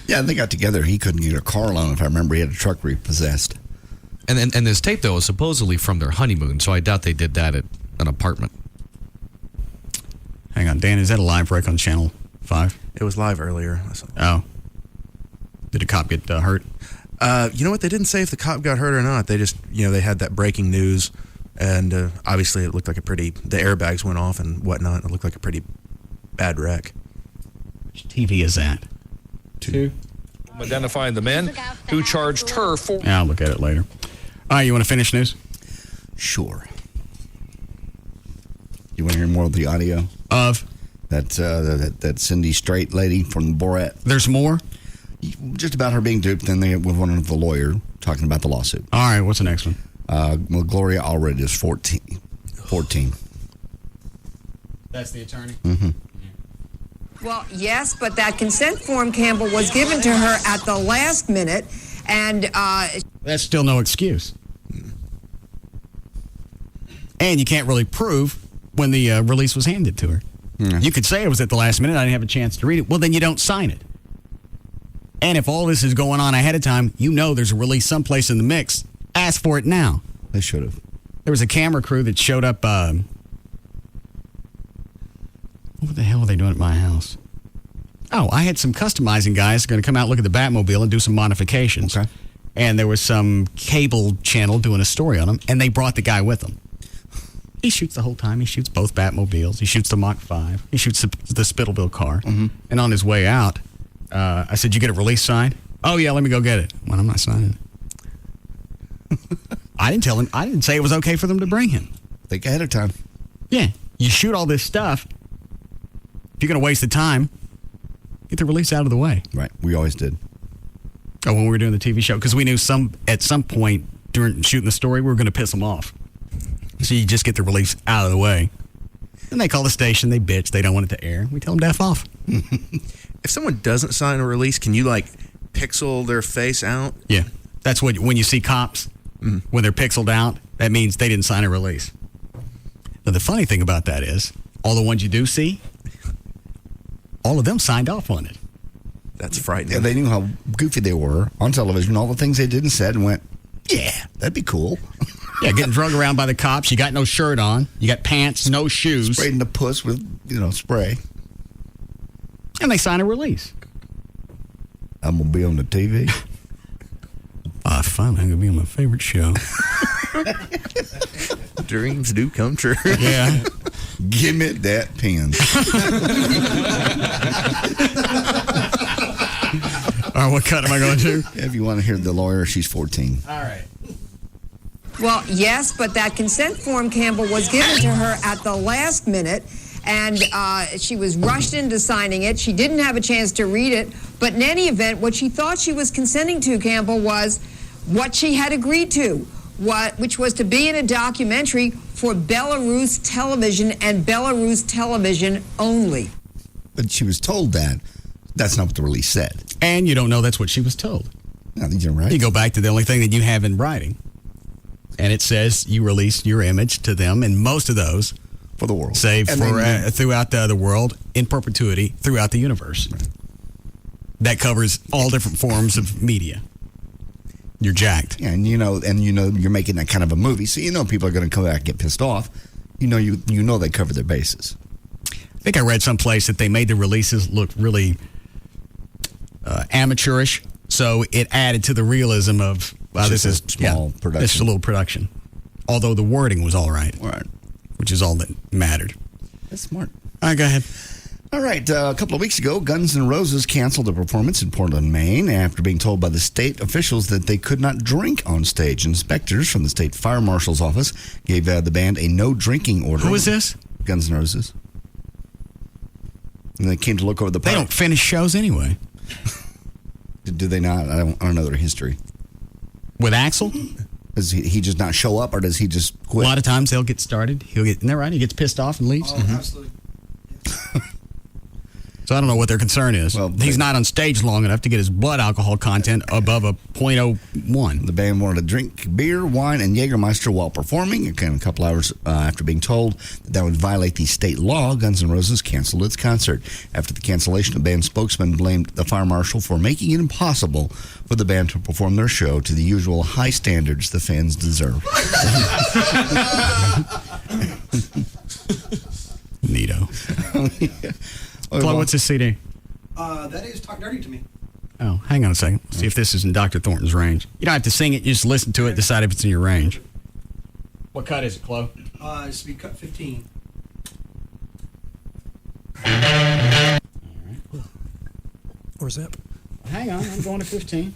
Yeah, they got together. He couldn't get a car loan. If I remember, he had a truck repossessed. And this tape though is supposedly from their honeymoon, so I doubt they did that at an apartment. Hang on, Dan, is that a live break on Channel 5? It was live earlier. Oh. Did a cop get hurt? You know what? They didn't say if the cop got hurt or not. They just, they had that breaking news, and obviously it looked like the airbags went off and whatnot. It looked like a pretty bad wreck. Which TV is that? 2. Identifying the men who charged her for... Yeah, I'll look at it later. All right, you want to finish news? Sure. You want to hear more of the audio? Of? That Cindy Strait lady from Borat. There's more? Just about her being duped, then they get with one of the lawyer talking about the lawsuit. All right, what's the next one? Well, Gloria Allred is 14. That's the attorney? Mm-hmm. Well, yes, but that consent form, Campbell, was given to her at the last minute, and... That's still no excuse. And you can't really prove when the release was handed to her. Yeah. You could say it was at the last minute, I didn't have a chance to read it. Well, then you don't sign it. And if all this is going on ahead of time, there's a release someplace in the mix. Ask for it now. They should have. There was a camera crew that showed up. What the hell were they doing at my house? Oh, I had some customizing guys going to come out, look at the Batmobile, and do some modifications. Okay. And there was some cable channel doing a story on them, and they brought the guy with them. He shoots the whole time. He shoots both Batmobiles. He shoots the Mach 5. He shoots the Spittleville car. Mm-hmm. And on his way out, I said, "You get a release signed?" "Oh, yeah, let me go get it." "Well, I'm not signing it." I didn't tell him. I didn't say it was okay for them to bring him. Think ahead of time. Yeah. You shoot all this stuff. If you're going to waste the time, get the release out of the way. Right. We always did. Oh, when we were doing the TV show, because we knew at some point during shooting the story, we were going to piss them off. So you just get the release out of the way. And they call the station, they bitch, they don't want it to air. We tell them to F off. If someone doesn't sign a release, can you pixel their face out? Yeah. That's what, when you see cops, when they're pixeled out, that means they didn't sign a release. Now, the funny thing about that is, all the ones you do see, all of them signed off on it. That's frightening. Yeah, they knew how goofy they were on television, all the things they did and said, and went, yeah, that'd be cool. Yeah, getting drug around by the cops. You got no shirt on. You got pants, no shoes. Sprayed in the puss with, spray. And they sign a release. I'm going to be on the TV. Finally, I'm going to be on my favorite show. Dreams do come true. Yeah. Give me that pen. All right, what cut am I going to? If you want to hear the lawyer, she's 14. All right. Well, yes, but that consent form, Campbell, was given to her at the last minute, and she was rushed into signing it. She didn't have a chance to read it, but in any event, what she thought she was consenting to, Campbell, was what she had agreed to, which was to be in a documentary for Belarus television and Belarus television only. But she was told that. That's not what the release said. And you don't know that's what she was told. No, you're right. You go back to the only thing that you have in writing. And it says you release your image to them, and most of those for the world, save throughout the world in perpetuity throughout the universe. Right. That covers all different forms of media. You're jacked. Yeah, and you know you're making that kind of a movie, so people are going to come back and get pissed off. You know they cover their bases. I think I read someplace that they made the releases look really amateurish, so it added to the realism of this is small production. It's a little production. Although the wording was all right. Right. Which is all that mattered. That's smart. All right, go ahead. All right, a couple of weeks ago, Guns N' Roses canceled a performance in Portland, Maine, after being told by the state officials that they could not drink on stage. Inspectors from the state fire marshal's office gave the band a no-drinking order. Who is this? Guns N' Roses. And they came to look over the... They don't finish shows anyway. Do they not? I don't know their history. With Axl? Does he just not show up, or does he just quit? A lot of times they'll get started. Isn't that right? He gets pissed off and leaves? Oh, absolutely. So I don't know what their concern is. Well, he's not on stage long enough to get his blood alcohol content above a 0.01. The band wanted to drink beer, wine, and Jägermeister while performing. Again, a couple hours after being told that would violate the state law, Guns N' Roses canceled its concert. After the cancellation, the band spokesman blamed the fire marshal for making it impossible for the band to perform their show to the usual high standards the fans deserve. Neato. Flo, what's his CD? That is Talk Dirty to Me. Oh, hang on a second. See if this is in Dr. Thornton's range. You don't have to sing it. You just listen to it, decide if it's in your range. What cut is it, Chloe? It's to be cut 15. Where's that? Hang on. I'm going to 15.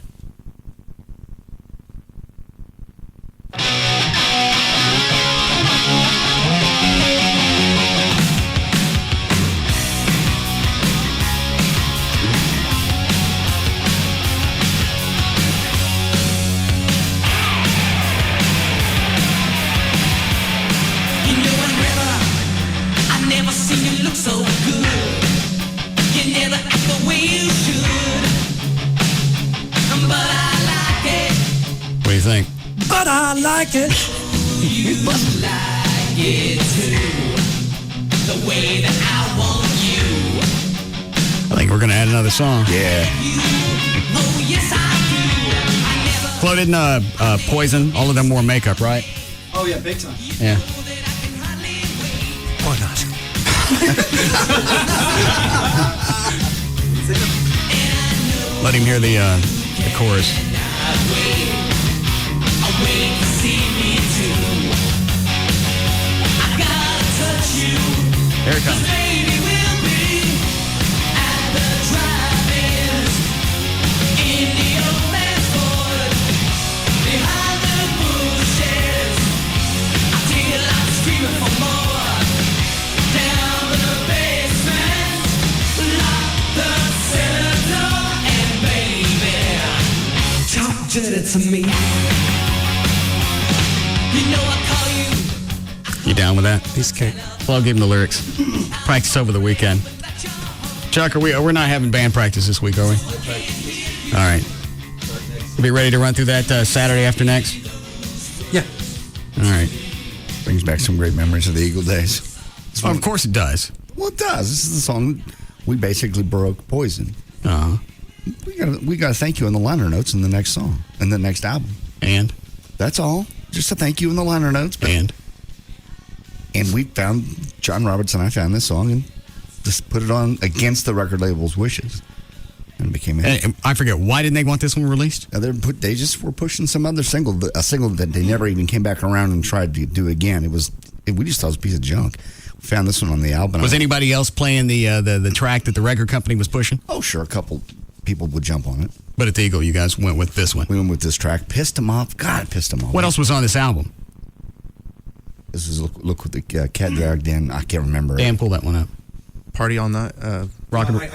What do you think? But I like it. You like it too. The way that I want you. I think we're going to add another song. Yeah. Oh, yes, I do. Flo, didn't Poison, all of them wore makeup, right? Oh, yeah, big time. Yeah. Why not? Let him hear the chorus. Here it comes. To me. You know I call you. You down with that? Piece of cake. Well, I'll give him the lyrics. Practice over the weekend. Chuck, we're not having band practice this week, are we? All right. You be ready to run through that Saturday after next? Yeah. All right. Brings back some great memories of the Eagle days. Oh, of course it does. Well, it does. This is the song we basically broke Poison. Uh-huh. We got to thank you in the liner notes in the next song, in the next album. And? That's all. Just a thank you in the liner notes. And we found, John Roberts and I found this song and just put it on against the record label's wishes. And it became a hit. I forget, why didn't they want this one released? They just were pushing some other single, a single that they never even came back around and tried to do again. We just thought it was a piece of junk. We found this one on the album. Was anybody else playing the track that the record company was pushing? Oh, sure. A couple people would jump on it. But at the Eagle, you guys went with this one. We went with this track. Pissed them off. God, pissed them off. What else was on this album? This is Look What the Cat Dragged In. I can't remember. Dan, pull that one up. Party on that?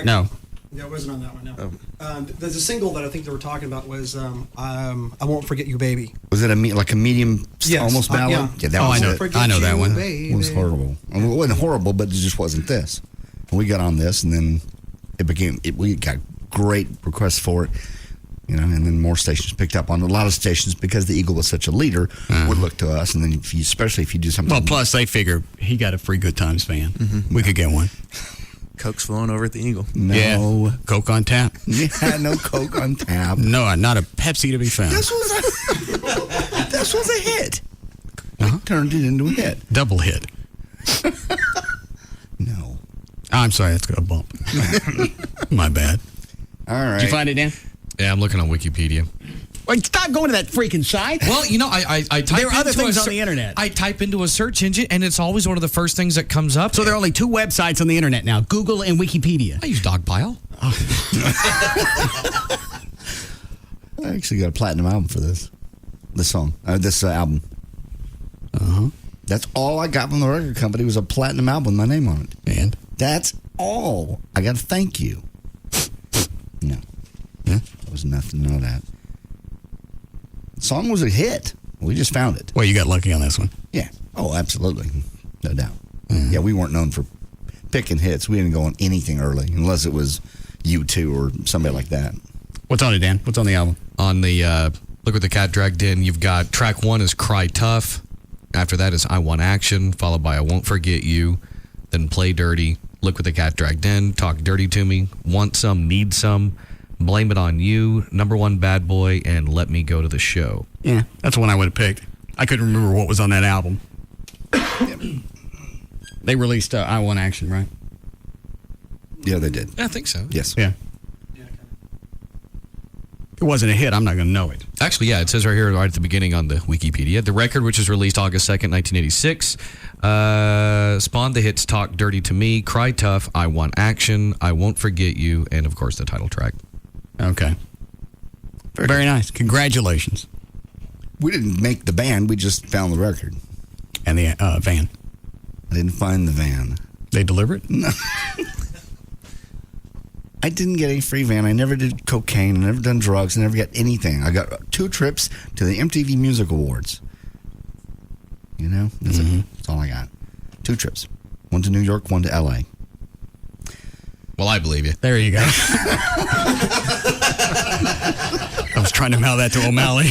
No. Yeah, it wasn't on that one, no. There's a single that I think they were talking about was I Won't Forget You, Baby. Was it like a medium, yes, almost ballad? Yeah, that was it. I know that one. It was horrible. I mean, it wasn't horrible, but it just wasn't this. And we got on this, and then we got great requests for it. and then more stations picked up on it. A lot of stations, because the Eagle was such a leader, would look to us. And then, especially if you do something. Well, plus they figure he got a free Good Times van. We could get one. Coke's flowing over at the Eagle. No. Yeah. Coke on tap. Yeah, no Coke on tap. No, not a Pepsi to be found. This was a hit. We turned it into a hit. Double hit. No. I'm sorry, that's a bump. My bad. All right. Did you find it, Dan? Yeah, I'm looking on Wikipedia. Wait, stop going to that freaking site. Well, I type there are other into things on the internet. I type into a search engine, and it's always one of the first things that comes up. So there are only 2 websites on the internet now, Google and Wikipedia. I use Dogpile. I actually got a platinum album for this album. That's all I got from the record company was a platinum album with my name on it. And? That's all. I got to thank you. No. Yeah? There was nothing, none of that. The song was a hit. We just found it. Well, you got lucky on this one. Yeah. Oh, absolutely. No doubt. Yeah, we weren't known for picking hits. We didn't go on anything early, unless it was U2 or somebody like that. What's on it, Dan? What's on the album? On the Look What the Cat Dragged In, you've got track 1 is Cry Tough. After that is I Want Action, followed by I Won't Forget You. Then Play Dirty, Look What the Cat Dragged In, Talk Dirty to Me, Want Some, Need Some, Blame It on You, Number 1 Bad Boy, and Let Me Go to the Show. Yeah, that's one I would have picked. I couldn't remember what was on that album. They released I Want Action, right? Yeah, they did. Yeah, I think so. Yes. Yeah. If it wasn't a hit, I'm not going to know it. Actually, yeah, it says right here, right at the beginning on the Wikipedia, the record, which was released August 2nd, 1986, spawned the hits Talk Dirty to Me, Cry Tough, I Want Action, I Won't Forget You, and, of course, the title track. Okay. Very nice. Congratulations. We didn't make the band. We just found the record. And the van. I didn't find the van. They deliver it? No. I didn't get a free van. I never did cocaine. I never done drugs. I never got anything. I got 2 trips to the MTV Music Awards. That's it. That's all I got. 2 trips. One to New York, one to L.A. Well, I believe you. There you go. I was trying to mouth that to O'Malley.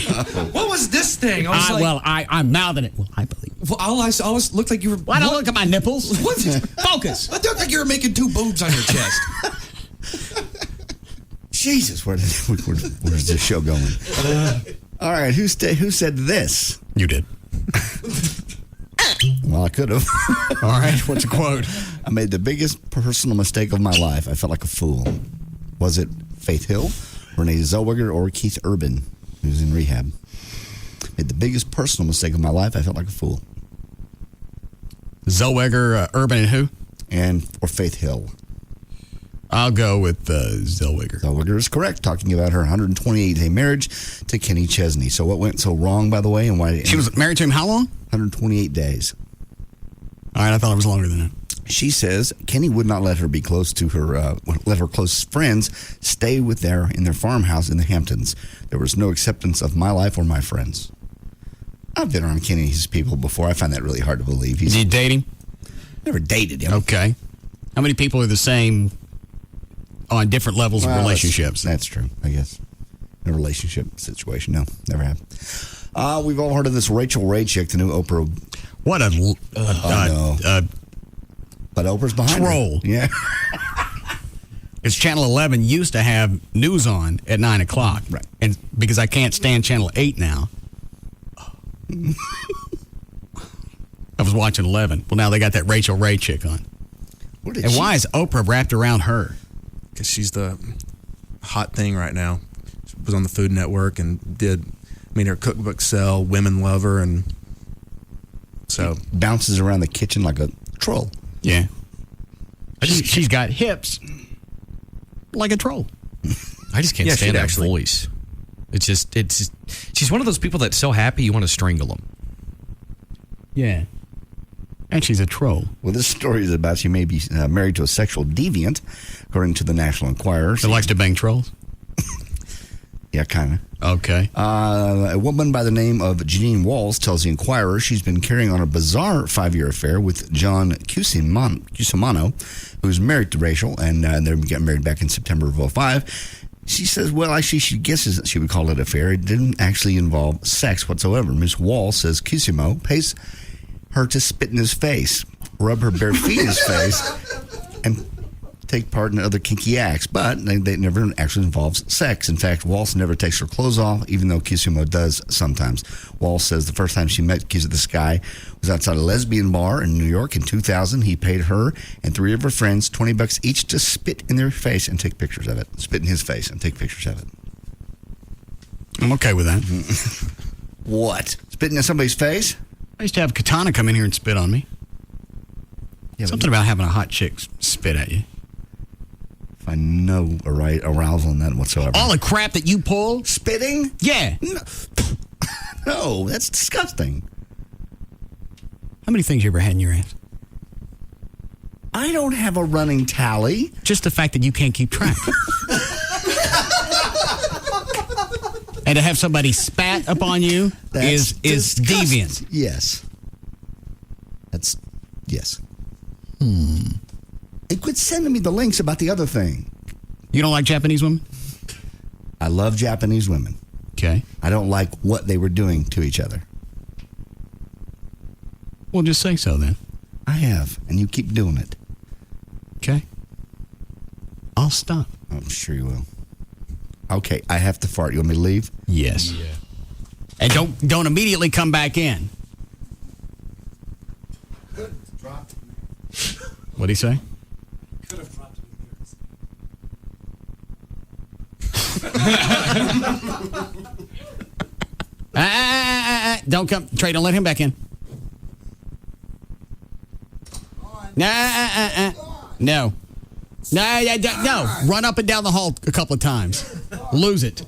What was this thing? I'm mouthing it. Well, I believe. Well, I always looked like you were... Why don't look at my nipples? Focus. It looked like you were making 2 boobs on your chest. Jesus, where's this show going? All right, who said this? You did. Well, I could have. All right, what's a quote? I made the biggest personal mistake of my life. I felt like a fool. Was it Faith Hill, Renee Zellweger, or Keith Urban, who's in rehab? Made the biggest personal mistake of my life. I felt like a fool. Zellweger, Urban, and who? Or Faith Hill. I'll go with Zellweger. Zellweger is correct, talking about her 128-day marriage to Kenny Chesney. So what went so wrong, by the way, and why? She was married to him how long? 128 days. All right, I thought it was longer than that. She says Kenny would not let her be close to her, let her close friends stay with her in their farmhouse in the Hamptons. There was no acceptance of my life or my friends. I've been around Kenny and his people before. I find that really hard to believe. Did you date him? Never dated him. Okay. How many people are the same on different levels of relationships? That's true, I guess. In a relationship situation. No, never have. We've all heard of this Rachel Ray chick, the new Oprah. What a... no. But Oprah's behind troll. Her. Yeah. Because Channel 11 used to have news on at 9 o'clock. Right. And because I can't stand Channel 8 now, I was watching 11. Well, now they got that Rachel Ray chick on. And why is Oprah wrapped around her? Because she's the hot thing right now. She was on the Food Network and her cookbook sell, women love her, and so bounces around the kitchen like a troll. Yeah. She's got hips like a troll. I just can't stand that voice. It's just, she's one of those people that's so happy you want to strangle them. Yeah. And she's a troll. Well, this story is about she may be married to a sexual deviant, according to the National Enquirer. She likes to bang trolls? Yeah, kind of. Okay. A woman by the name of Janine Walls tells the Enquirer she's been carrying on a bizarre 5-year affair with John Cusimano, who's married to Rachel, and they're getting married back in September of 2005. She says, well, actually, she guesses that she would call it an affair. It didn't actually involve sex whatsoever. Ms. Wall says Kissimo pays her to spit in his face, rub her bare feet in his face, and take part in other kinky acts, but they never actually involves sex. In fact, Walsh never takes her clothes off, even though Kissimo does sometimes. Walsh says the first time she met this guy was outside a lesbian bar in New York in 2000. He paid her and 3 of her friends $20 each to spit in their face and take pictures of it. Spit in his face and take pictures of it. I'm okay with that. What? Spitting in somebody's face? I used to have Katana come in here and spit on me. Yeah, Something about having a hot chick spit at you. I know arousal in that whatsoever. All the crap that you pull? Spitting? Yeah. No, that's disgusting. How many things you ever had in your ass? I don't have a running tally. Just the fact that you can't keep track. And to have somebody spat upon you is deviant. Yes. Yes. They quit sending me the links about the other thing. You don't like Japanese women? I love Japanese women. Okay. I don't like what they were doing to each other. Well, just say so then. I have, and you keep doing it. Okay. I'll stop. I'm sure you will. Okay, I have to fart. You want me to leave? Yes. Yeah. And don't immediately come back in. What'd he say? Could have dropped it. Don't come. Trey, don't let him back in. No. No. Run up and down the hall a couple of times. Lose it.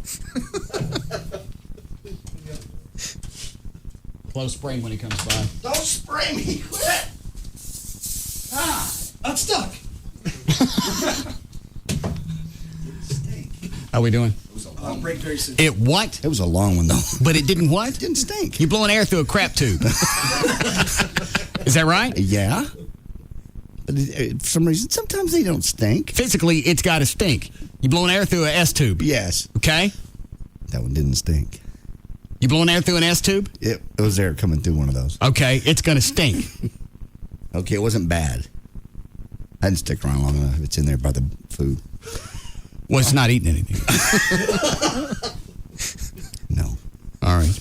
Close spring when he comes by. Don't spray me. Quit. I'm stuck. How we doing? Break very soon. It what? It was a long one, though. But it didn't what? It didn't stink. You're blowing air through a crap tube. Is that right? Yeah. But for some reason, sometimes they don't stink. Physically, it's got to stink. You blowing air through an S tube. Yes. Okay? That one didn't stink. You blowing air through an S tube? It was air coming through one of those. Okay, it's going to stink. Okay, it wasn't bad. I didn't stick around long enough. It's in there by the food. Well, it's not eating anything. No. All right.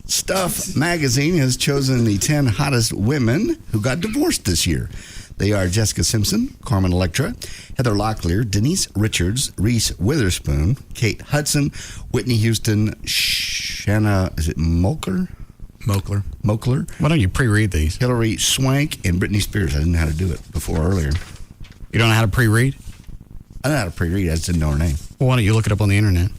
Stuff Magazine has chosen the 10 hottest women who got divorced this year. They are Jessica Simpson, Carmen Electra, Heather Locklear, Denise Richards, Reese Witherspoon, Kate Hudson, Whitney Houston, Shanna, is it Moakler? Moakler. Why don't you pre-read these? Hillary Swank, and Britney Spears. I didn't know how to do it earlier. You don't know how to pre-read? I know how to pre-read. I just didn't know her name. Well, why don't you look it up on the internet?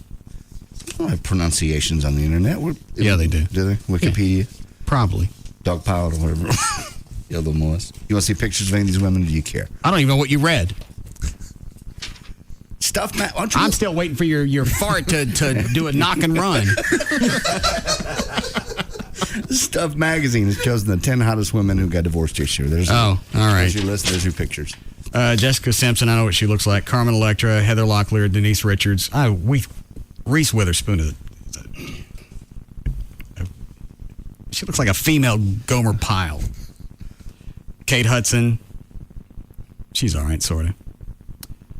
I have pronunciations on the internet. Yeah, they do. Do they? Wikipedia? Yeah, probably. Dogpile or whatever. The other one was. You want to see pictures of any of these women, or do you care? I don't even know what you read. Stuff, Matt. I'm still waiting for your fart to do a knock and run. Stuff Magazine has chosen the 10 hottest women who got divorced this year. All right. There's your list. There's your pictures. Jessica Simpson, I know what she looks like. Carmen Electra, Heather Locklear, Denise Richards. Reese Witherspoon. She looks like a female Gomer Pyle. Kate Hudson. She's all right, sort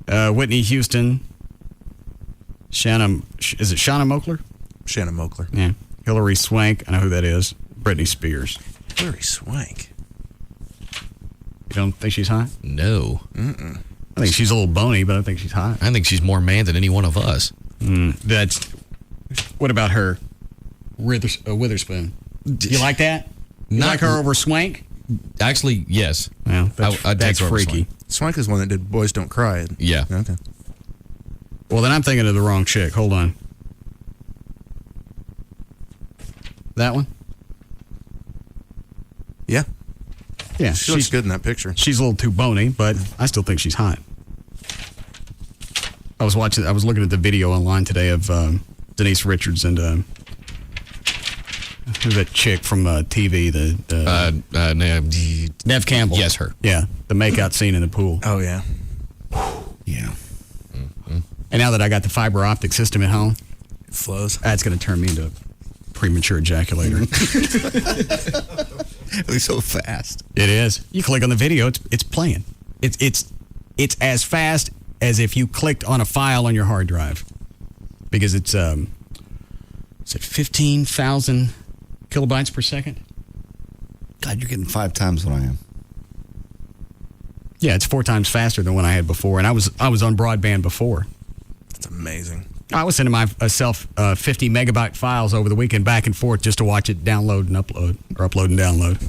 of. Whitney Houston. Is it Shanna Moakler? Shanna Moakler. Yeah. Hillary Swank. I know who that is. Britney Spears. Hillary Swank. You don't think she's hot? No. Mm-mm. I think she's a little bony, but I think she's hot. I think she's more man than any one of us. What about her? Witherspoon. You like that? You like her over Swank? Actually, yes. Well, I'd that's take her over freaky. Swank is one that did Boys Don't Cry. Yeah. Okay. Well, then I'm thinking of the wrong chick. Hold on. That one? Yeah. Yeah. She looks good in that picture. She's a little too bony, but I still think she's hot. I was looking at the video online today of Denise Richards and who's that chick from TV? Nev Campbell. Yes, her. Yeah, the makeout scene in the pool. Oh yeah. Yeah. And now that I got the fiber optic system at home, it flows. That's going to turn me into a premature ejaculator. It's so fast. It is. You click on the video, it's playing. It's as fast as if you clicked on a file on your hard drive, because it's at 15,000 kilobytes per second. God, you're getting 5 times what I am. Yeah, it's 4 times faster than what I had before, and I was on broadband before. That's amazing. I was sending myself 50 megabyte files over the weekend back and forth just to watch it download and upload, or upload and download.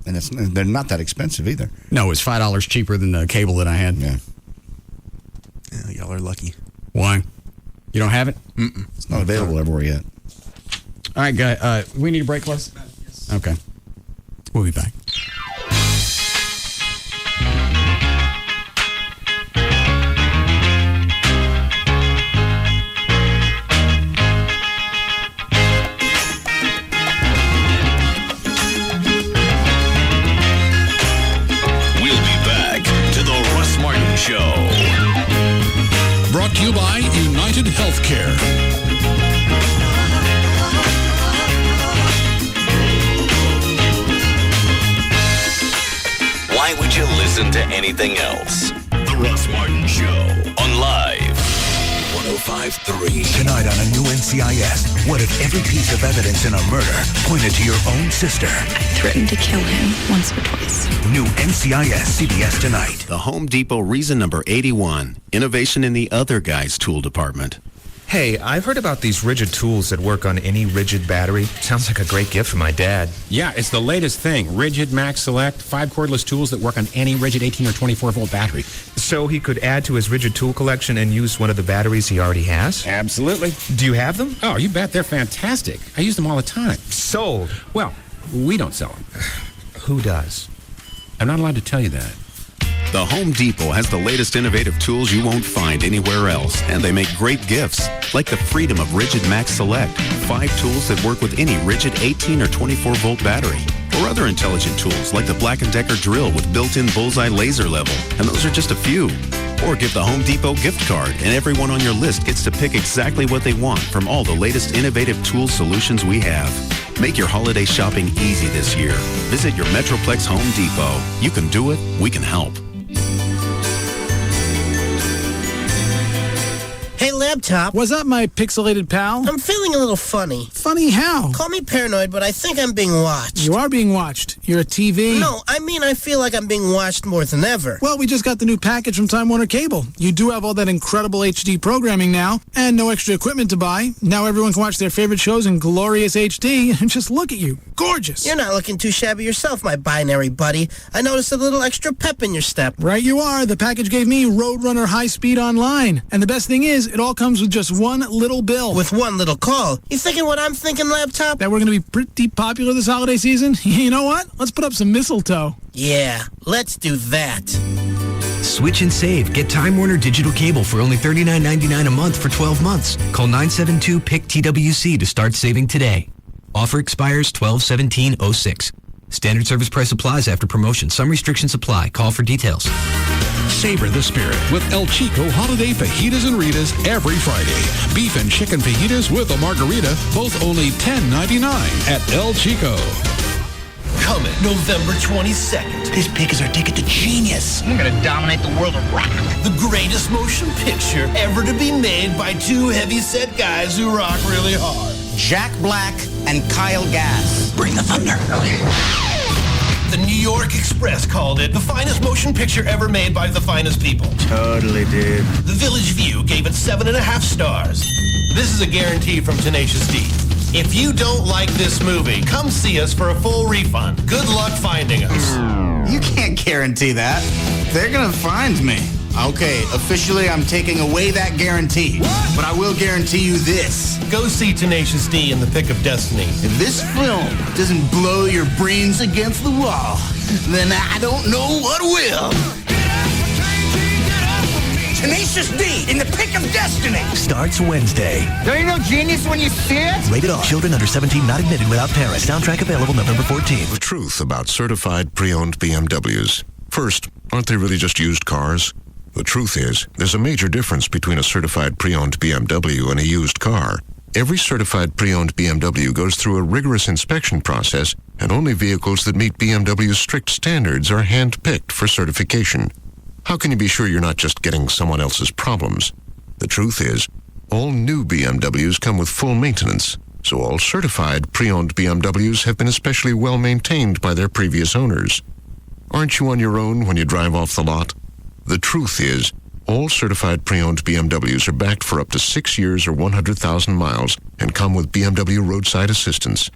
And they're not that expensive either. No, it's $5 cheaper than the cable that I had. Yeah. Yeah, y'all are lucky. Why? You don't have it? Mm-mm. It's not available everywhere yet. All right, guy. We need a break, Les? Yes. Okay. We'll be back. Show. Brought to you by United Healthcare. Why would you listen to anything else? The Russ Martin Show. On Live. 105.3. Tonight on a new NCIS, what if every piece of evidence in a murder pointed to your own sister? I threatened to kill him once or twice. New NCIS, CBS tonight. The Home Depot reason number 81. Innovation in the other guy's tool department. Hey, I've heard about these rigid tools that work on any rigid battery. Sounds like a great gift for my dad. Yeah, it's the latest thing. Rigid Max Select, 5 cordless tools that work on any rigid 18 or 24-volt battery. So he could add to his rigid tool collection and use one of the batteries he already has? Absolutely. Do you have them? Oh, you bet. They're fantastic. I use them all the time. Sold. Well, we don't sell them. Who does? I'm not allowed to tell you that. The Home Depot has the latest innovative tools you won't find anywhere else, and they make great gifts, like the freedom of Rigid Max Select, 5 tools that work with any rigid 18 or 24-volt battery, or other intelligent tools like the Black & Decker drill with built-in bullseye laser level, and those are just a few. Or give the Home Depot gift card, and everyone on your list gets to pick exactly what they want from all the latest innovative tool solutions we have. Make your holiday shopping easy this year. Visit your Metroplex Home Depot. You can do it. We can help. Hey, Laptop. What's up, my pixelated pal? I'm feeling a little funny. Funny how? Call me paranoid, but I think I'm being watched. You are being watched. You're a TV. No, I mean I feel like I'm being watched more than ever. Well, we just got the new package from Time Warner Cable. You do have all that incredible HD programming now, and no extra equipment to buy. Now everyone can watch their favorite shows in glorious HD, and just look at you. Gorgeous. You're not looking too shabby yourself, my binary buddy. I noticed a little extra pep in your step. Right you are. The package gave me Roadrunner High Speed Online. And the best thing is, it all comes with just one little bill. With one little call. You thinking what I'm thinking, Laptop? That we're going to be pretty popular this holiday season? You know what? Let's put up some mistletoe. Yeah, let's do that. Switch and save. Get Time Warner Digital Cable for only $39.99 a month for 12 months. Call 972-PIC-TWC to start saving today. Offer expires 12/17/06. Standard service price applies after promotion. Some restrictions apply. Call for details. Savor the spirit with El Chico Holiday Fajitas and Ritas every Friday. Beef and chicken fajitas with a margarita, both only $10.99 at El Chico. Coming November 22nd. This pick is our ticket to genius. I'm gonna dominate the world of rock. The greatest motion picture ever to be made by 2 heavy-set guys who rock really hard. Jack Black and Kyle Gass. Bring the thunder. The New York Express called it the finest motion picture ever made by the finest people. Totally, dude. The Village View gave it 7.5 stars. This is a guarantee from Tenacious D. If you don't like this movie, come see us for a full refund. Good luck finding us. You can't guarantee that. They're gonna find me. Okay, officially I'm taking away that guarantee. What? But I will guarantee you this. Go see Tenacious D in the Pick of Destiny. If this film doesn't blow your brains against the wall, then I don't know what will. Tenacious D in the Pick of Destiny. Starts Wednesday. There ain't no genius when you see it. Rated R. Children under 17 not admitted without parents. Soundtrack available November 14th. The truth about certified pre-owned BMWs. First, aren't they really just used cars? The truth is, there's a major difference between a certified pre-owned BMW and a used car. Every certified pre-owned BMW goes through a rigorous inspection process, and only vehicles that meet BMW's strict standards are hand-picked for certification. How can you be sure you're not just getting someone else's problems? The truth is, all new BMWs come with full maintenance, so all certified pre-owned BMWs have been especially well maintained by their previous owners. Aren't you on your own when you drive off the lot? The truth is, all certified pre-owned BMWs are backed for up to 6 years or 100,000 miles and come with BMW roadside assistance.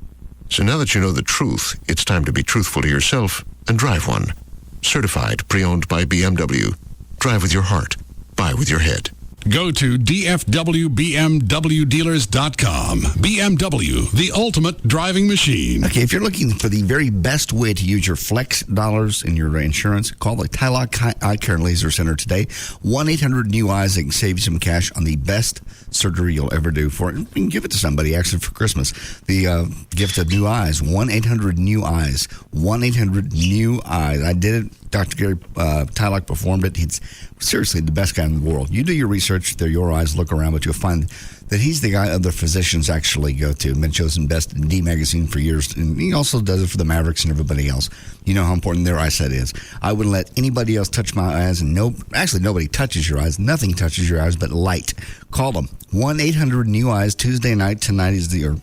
So now that you know the truth, it's time to be truthful to yourself and drive one. Certified pre-owned by BMW. Drive with your heart. Buy with your head. Go to dfwbmwdealers.com. BMW, the ultimate driving machine. Okay, if you're looking for the very best way to use your flex dollars in your insurance, call the Tylock Eye Care and Laser Center today. 1-800-NEW-EYES. They can save you some cash on the best surgery you'll ever do for it. You can give it to somebody, actually, for Christmas. The gift of new eyes. 1-800-NEW-EYES. 1-800-NEW-EYES. I did it. Dr. Gary Tylock performed it. He's seriously the best guy in the world. You do your research. They're your eyes. Look around, but you'll find that he's the guy other physicians actually go to. Been chosen best in D Magazine for years. And he also does it for the Mavericks and everybody else. You know how important their eyesight is. I wouldn't let anybody else touch my eyes. And actually, nobody touches your eyes. Nothing touches your eyes but light. Call them. 1-800-NEW-EYES. Tuesday night. Tonight is the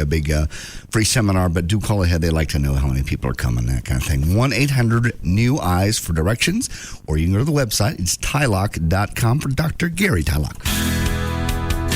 big free seminar. But do call ahead. They like to know how many people are coming, that kind of thing. 1-800-NEW-EYES for directions. Or you can go to the website. It's Tylock.com for Dr. Gary Tylock.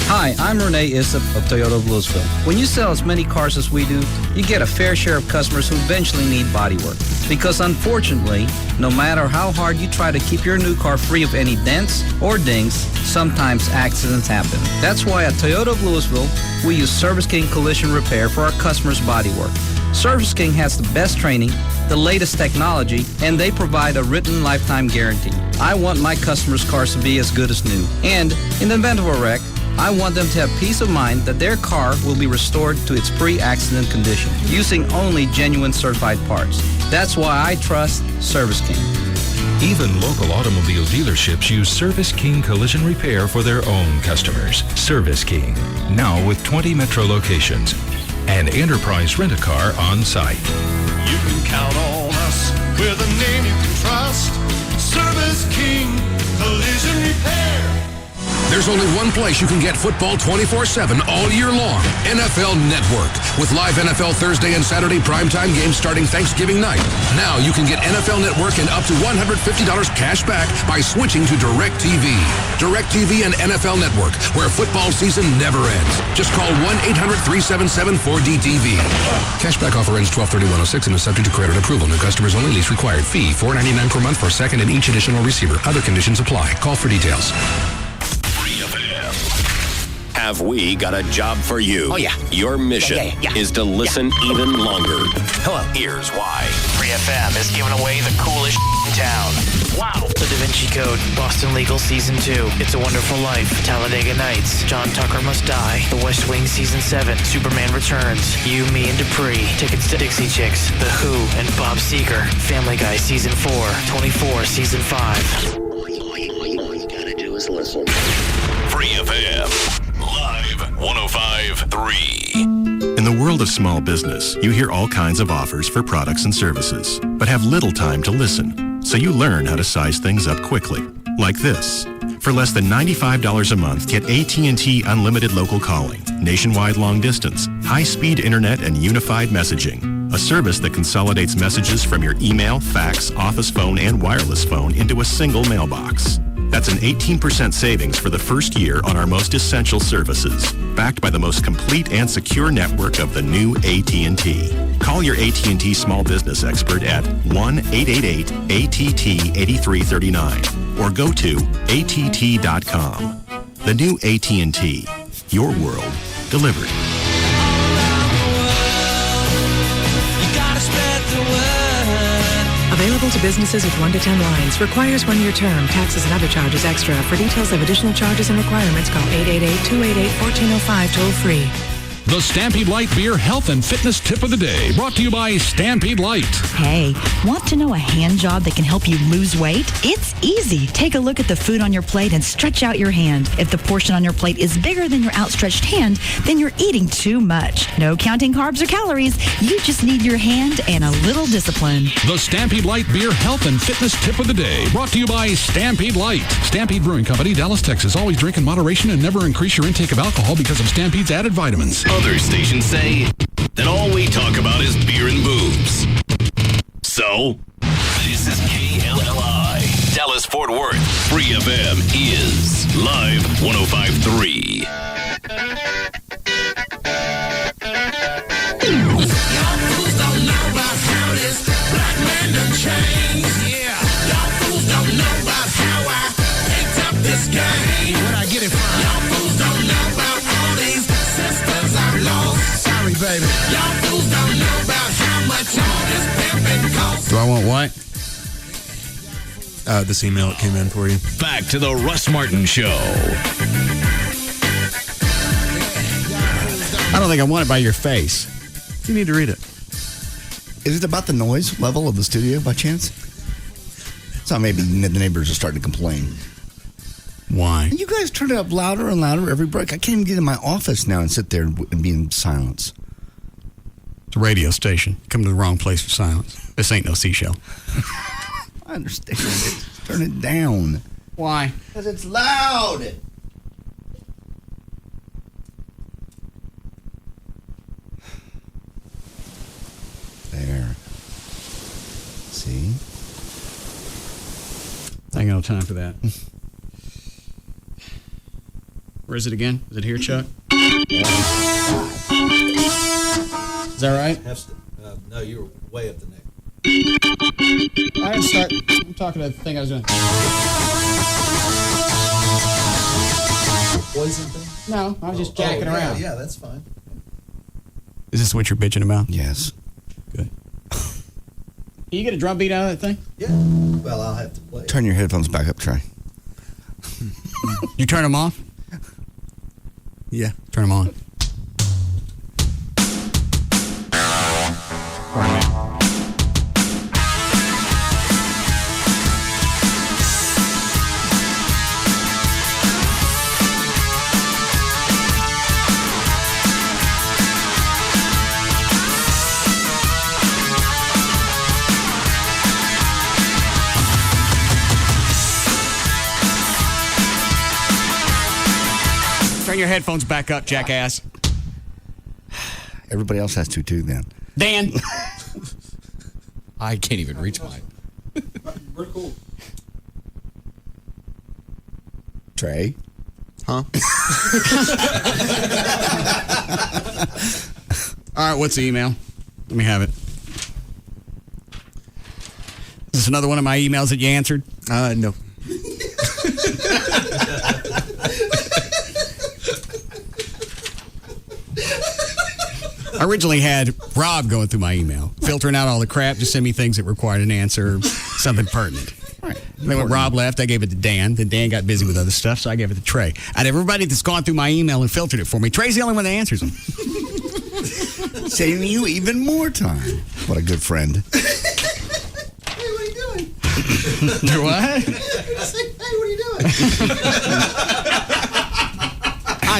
Hi, I'm Renee Issop of Toyota of Louisville. When you sell as many cars as we do, you get a fair share of customers who eventually need body work. Because unfortunately, no matter how hard you try to keep your new car free of any dents or dings, sometimes accidents happen. That's why at Toyota of Louisville, we use Service King Collision Repair for our customers' body work. Service King has the best training, the latest technology, and they provide a written lifetime guarantee. I want my customers' cars to be as good as new. And in the event of a wreck, I want them to have peace of mind that their car will be restored to its pre-accident condition using only genuine certified parts. That's why I trust Service King. Even local automobile dealerships use Service King Collision Repair for their own customers. Service King, now with 20 metro locations and Enterprise Rent-A-Car on site. You can count on us with a name you can trust. Service King Collision Repair. There's only one place you can get football 24/7 all year long. NFL Network. With live NFL Thursday and Saturday primetime games starting Thanksgiving night. Now you can get NFL Network and up to $150 cash back by switching to DirecTV. DirecTV and NFL Network, where football season never ends. Just call 1-800-377-4DTV. Cashback offer ends 12/31/06 and is subject to credit approval. New customers only. Lease required. Fee $4.99 per month for second and each additional receiver. Other conditions apply. Call for details. Have we got a job for you? Oh, yeah. Your mission is to listen even longer. Hello. Here's why. Free FM is giving away the coolest in town. Wow. The Da Vinci Code, Boston Legal Season 2, It's a Wonderful Life, Talladega Nights, John Tucker Must Die, The West Wing Season 7, Superman Returns, You, Me, and Dupree, Tickets to Dixie Chicks, The Who, and Bob Seger, Family Guy Season 4, 24 Season 5. All you gotta do is listen. Free FM. Live 105.3. In the world of small business, you hear all kinds of offers for products and services, but have little time to listen. So you learn how to size things up quickly. Like this. For less than $95 a month, get AT&T Unlimited Local Calling, nationwide long distance, high-speed internet, and unified messaging. A service that consolidates messages from your email, fax, office phone, and wireless phone into a single mailbox. That's an 18% savings for the first year on our most essential services, backed by the most complete and secure network of the new AT&T. Call your AT&T small business expert at 1-888-ATT-8339 or go to att.com. The new AT&T. Your world delivered. Available to businesses with 1 to 10 lines. Requires 1-year term. Taxes and other charges extra. For details of additional charges and requirements, call 888-288-1405 toll free. The Stampede Light Beer Health and Fitness Tip of the Day, brought to you by Stampede Light. Hey, want to know a hand job that can help you lose weight? It's easy. Take a look at the food on your plate and stretch out your hand. If the portion on your plate is bigger than your outstretched hand, then you're eating too much. No counting carbs or calories. You just need your hand and a little discipline. The Stampede Light Beer Health and Fitness Tip of the Day, brought to you by Stampede Light. Stampede Brewing Company, Dallas, Texas. Always drink in moderation and never increase your intake of alcohol because of Stampede's added vitamins. Other stations say that all we talk about is beer and boobs. So, this is KLLI, Dallas Fort Worth. Free FM is Live 105.3. Y'all fools don't know about how this black man done changed. Yeah, y'all fools don't know about how I picked up this game. Where'd I get it from? Y'all fools don't know about all these sisters I've lost. Sorry, baby. Y'all fools don't know about how much all this pimping costs. Do I want what? This email that came in for you. Back to the Russ Martin Show. I don't think I want it by your face. You need to read it. Is it about the noise level of the studio by chance? So maybe the neighbors are starting to complain. Why? You guys turn it up louder and louder every break. I can't even get in my office now and sit there and be in silence. It's a radio station. You come to the wrong place for silence. This ain't no seashell. I understand it. Turn it down. Why? Because it's loud. There. See? I ain't got no time for that. Where is it again? Is it here, Chuck? Is that right? No, you were way up the neck. I didn't start. I'm talking to the thing I was doing. Poison thing? No, I was just jacking around. Yeah, that's fine. Is this what you're bitching about? Yes. Good. Can you get a drum beat out of that thing? Yeah. Well, I'll have to play. Turn your headphones back up, Trey. You turn them off? Yeah. Turn them on. Pardon me. Turn your headphones back up, jackass. Everybody else has to too then. Dan. I can't even reach mine. We're cool. Trey? Huh? All right, what's the email? Let me have it. Is this another one of my emails that you answered? No. I originally had Rob going through my email, filtering out all the crap, just send me things that required an answer, something pertinent. Right. Then when Rob left, I gave it to Dan. Then Dan got busy with other stuff, so I gave it to Trey. Out of everybody that's gone through my email and filtered it for me, Trey's the only one that answers them. Saving you even more time. What a good friend. Hey, what are you doing? Do what? Hey, what are you doing?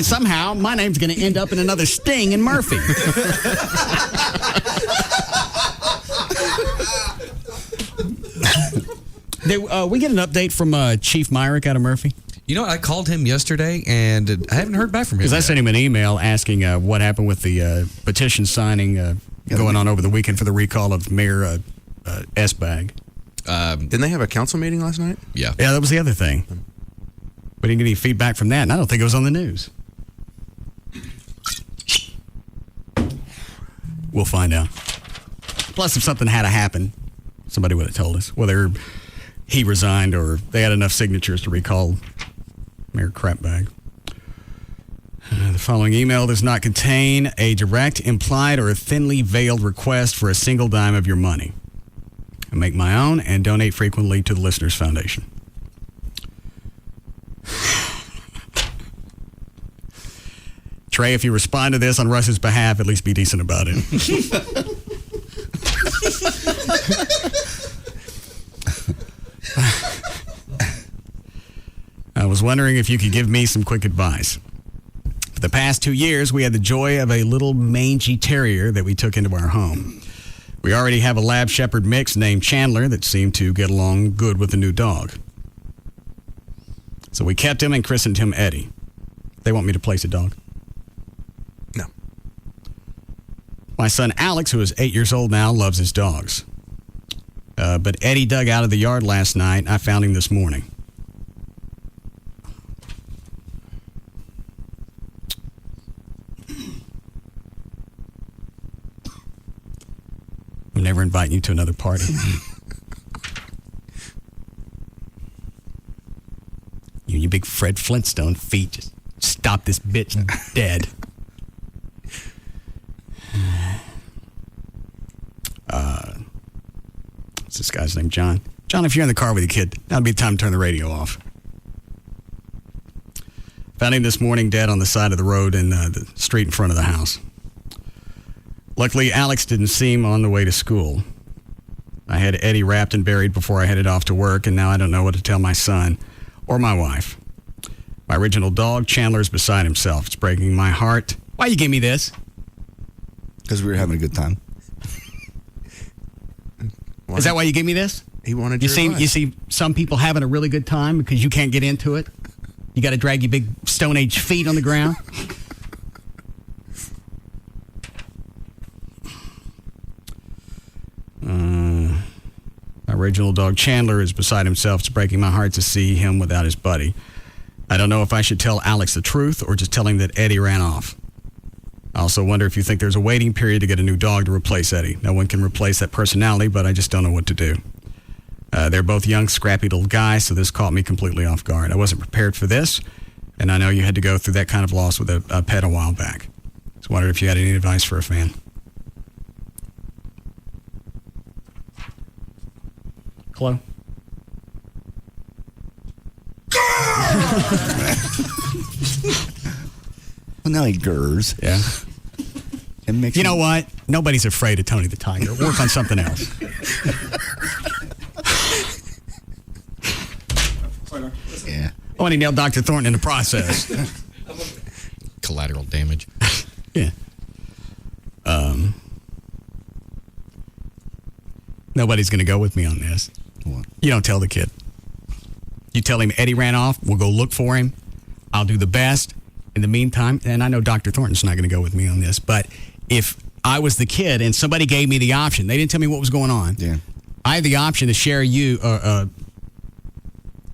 Somehow, my name's going to end up in another Sting in Murphy. We get an update from Chief Myrick out of Murphy? You know, I called him yesterday, and I haven't heard back from him. Because I sent him an email asking what happened with the petition signing going on over the weekend for the recall of Mayor S-Bag. Didn't they have a council meeting last night? Yeah. Yeah, that was the other thing. We didn't get any feedback from that, and I don't think it was on the news. We'll find out. Plus, if something had to happen, somebody would have told us. Whether he resigned or they had enough signatures to recall Mayor Crapbag. The following email does not contain a direct, implied, or thinly veiled request for a single dime of your money. I make my own and donate frequently to the Listeners Foundation. Trey, if you respond to this on Russ's behalf, at least be decent about it. I was wondering if you could give me some quick advice. For the past 2 years, we had the joy of a little mangy terrier that we took into our home. We already have a lab shepherd mix named Chandler that seemed to get along good with the new dog. So we kept him and christened him Eddie. They want me to place a dog? No. My son Alex, who is 8 years old now, loves his dogs. But Eddie dug out of the yard last night, and I found him this morning. I'm never inviting you to another party. You big Fred Flintstone feet, just stop this bitch dead. What's this guy's name? John. John, if you're in the car with your kid, that'll be the time to turn the radio off. Found him this morning dead on the side of the road in the street in front of the house. Luckily, Alex didn't see him on the way to school. I had Eddie wrapped and buried before I headed off to work, and now I don't know what to tell my son or my wife. My original dog, Chandler's beside himself. It's breaking my heart. Why you give me this? Because we were having a good time. Is that why you gave me this? He wanted you your see, advice. You see some people having a really good time because you can't get into it. You got to drag your big Stone Age feet on the ground. My original dog Chandler is beside himself. It's breaking my heart to see him without his buddy. I don't know if I should tell Alex the truth or just tell him that Eddie ran off. I also wonder if you think there's a waiting period to get a new dog to replace Eddie. No one can replace that personality, but I just don't know what to do. They're both young, scrappy little guys, so this caught me completely off guard. I wasn't prepared for this, and I know you had to go through that kind of loss with a pet a while back. Just wondered if you had any advice for a fan. Hello? Well, now he gurs. Yeah. And makes you know what? Nobody's afraid of Tony the Tiger. Work on something else. Yeah. Oh, and he nailed Dr. Thornton in the process. Collateral damage. Yeah. Nobody's going to go with me on this. What? You don't tell the kid. You tell him Eddie ran off. We'll go look for him. I'll do the best. In the meantime, and I know Dr. Thornton's not going to go with me on this, but if I was the kid and somebody gave me the option, they didn't tell me what was going on. Yeah. I have the option to share you,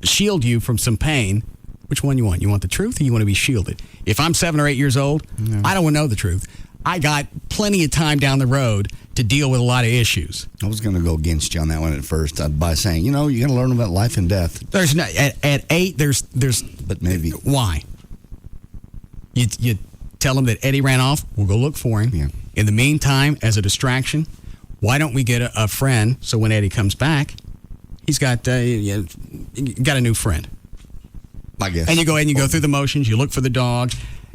shield you from some pain. Which one you want? You want the truth or you want to be shielded? If I'm 7 or 8 years old, I don't want to know the truth. I got plenty of time down the road to deal with a lot of issues. I was going to go against you on that one at first by saying, you got to learn about life and death. There's no, at 8, there's. But maybe. Why? You tell him that Eddie ran off. We'll go look for him. Yeah. In the meantime, as a distraction, why don't we get a friend so when Eddie comes back, he's got a new friend. I guess. And you go ahead and you go through the motions. You look for the dog,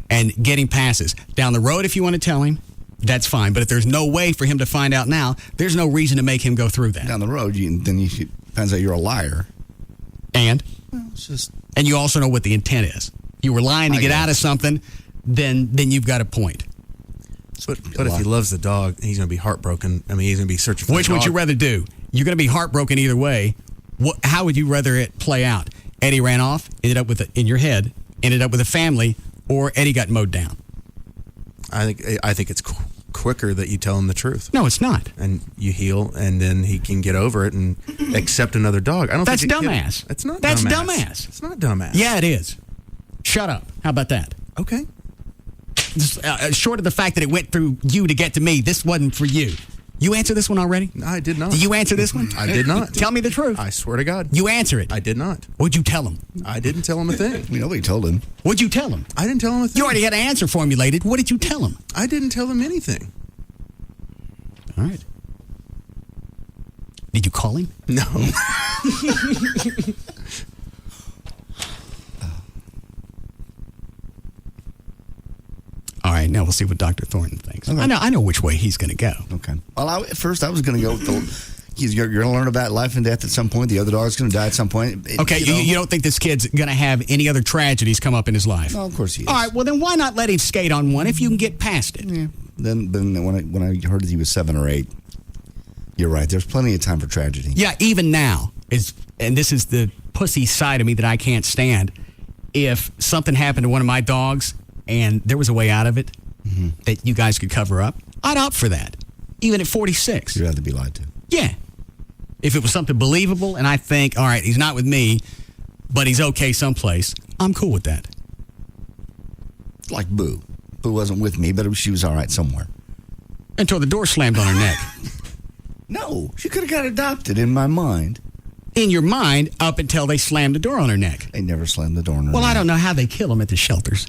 and getting passes down the road. If you want to tell him, that's fine. But if there's no way for him to find out now, there's no reason to make him go through that. Down the road, finds out you're a liar. And it's just. And you also know what the intent is. You were lying to get out of something, then you've got a point. But if he loves the dog, he's going to be heartbroken. I mean, he's going to be searching for the dog. Which would you rather do? You're going to be heartbroken either way. How would you rather it play out? Eddie ran off, ended up with in your head, ended up with a family, or Eddie got mowed down? I think it's quicker that you tell him the truth. No, it's not. And you heal, and then he can get over it and accept another dog. I don't. That's think dumbass. It's not. That's dumbass. It's not dumbass. Yeah, it is. Shut up. How about that? Okay. Short of the fact that it went through you to get to me, this wasn't for you. You answer this one already? No, I did not. Did you answer this one? I did not. Tell me the truth. I swear to God. You answer it. I did not. What'd you tell him? I didn't tell him a thing. Nobody told him. What'd you tell him? I didn't tell him a thing. You already had an answer formulated. What did you tell him? I didn't tell him anything. All right. Did you call him? No. right, now we'll see what Dr. Thornton thinks. Okay. I know which way he's going to go. Okay. Well, at first I was going to go with you're going to learn about life and death at some point. The other dog's going to die at some point. Okay, you don't think this kid's going to have any other tragedies come up in his life? No, of course he is. All right, well then why not let him skate on one if you can get past it? Yeah. Then when I heard that he was 7 or 8, you're right. There's plenty of time for tragedy. Yeah, even now and this is the pussy side of me that I can't stand. If something happened to one of my dogs and there was a way out of it that you guys could cover up, I'd opt for that, even at 46. You'd have to be lied to. Yeah. If it was something believable and I think, all right, he's not with me, but he's okay someplace, I'm cool with that. Like Boo. Boo wasn't with me, but she was all right somewhere. Until the door slammed on her neck. No, she could have got adopted in my mind. In your mind, up until they slammed the door on her neck. They never slammed the door on her Well, neck. I don't know how they kill them at the shelters.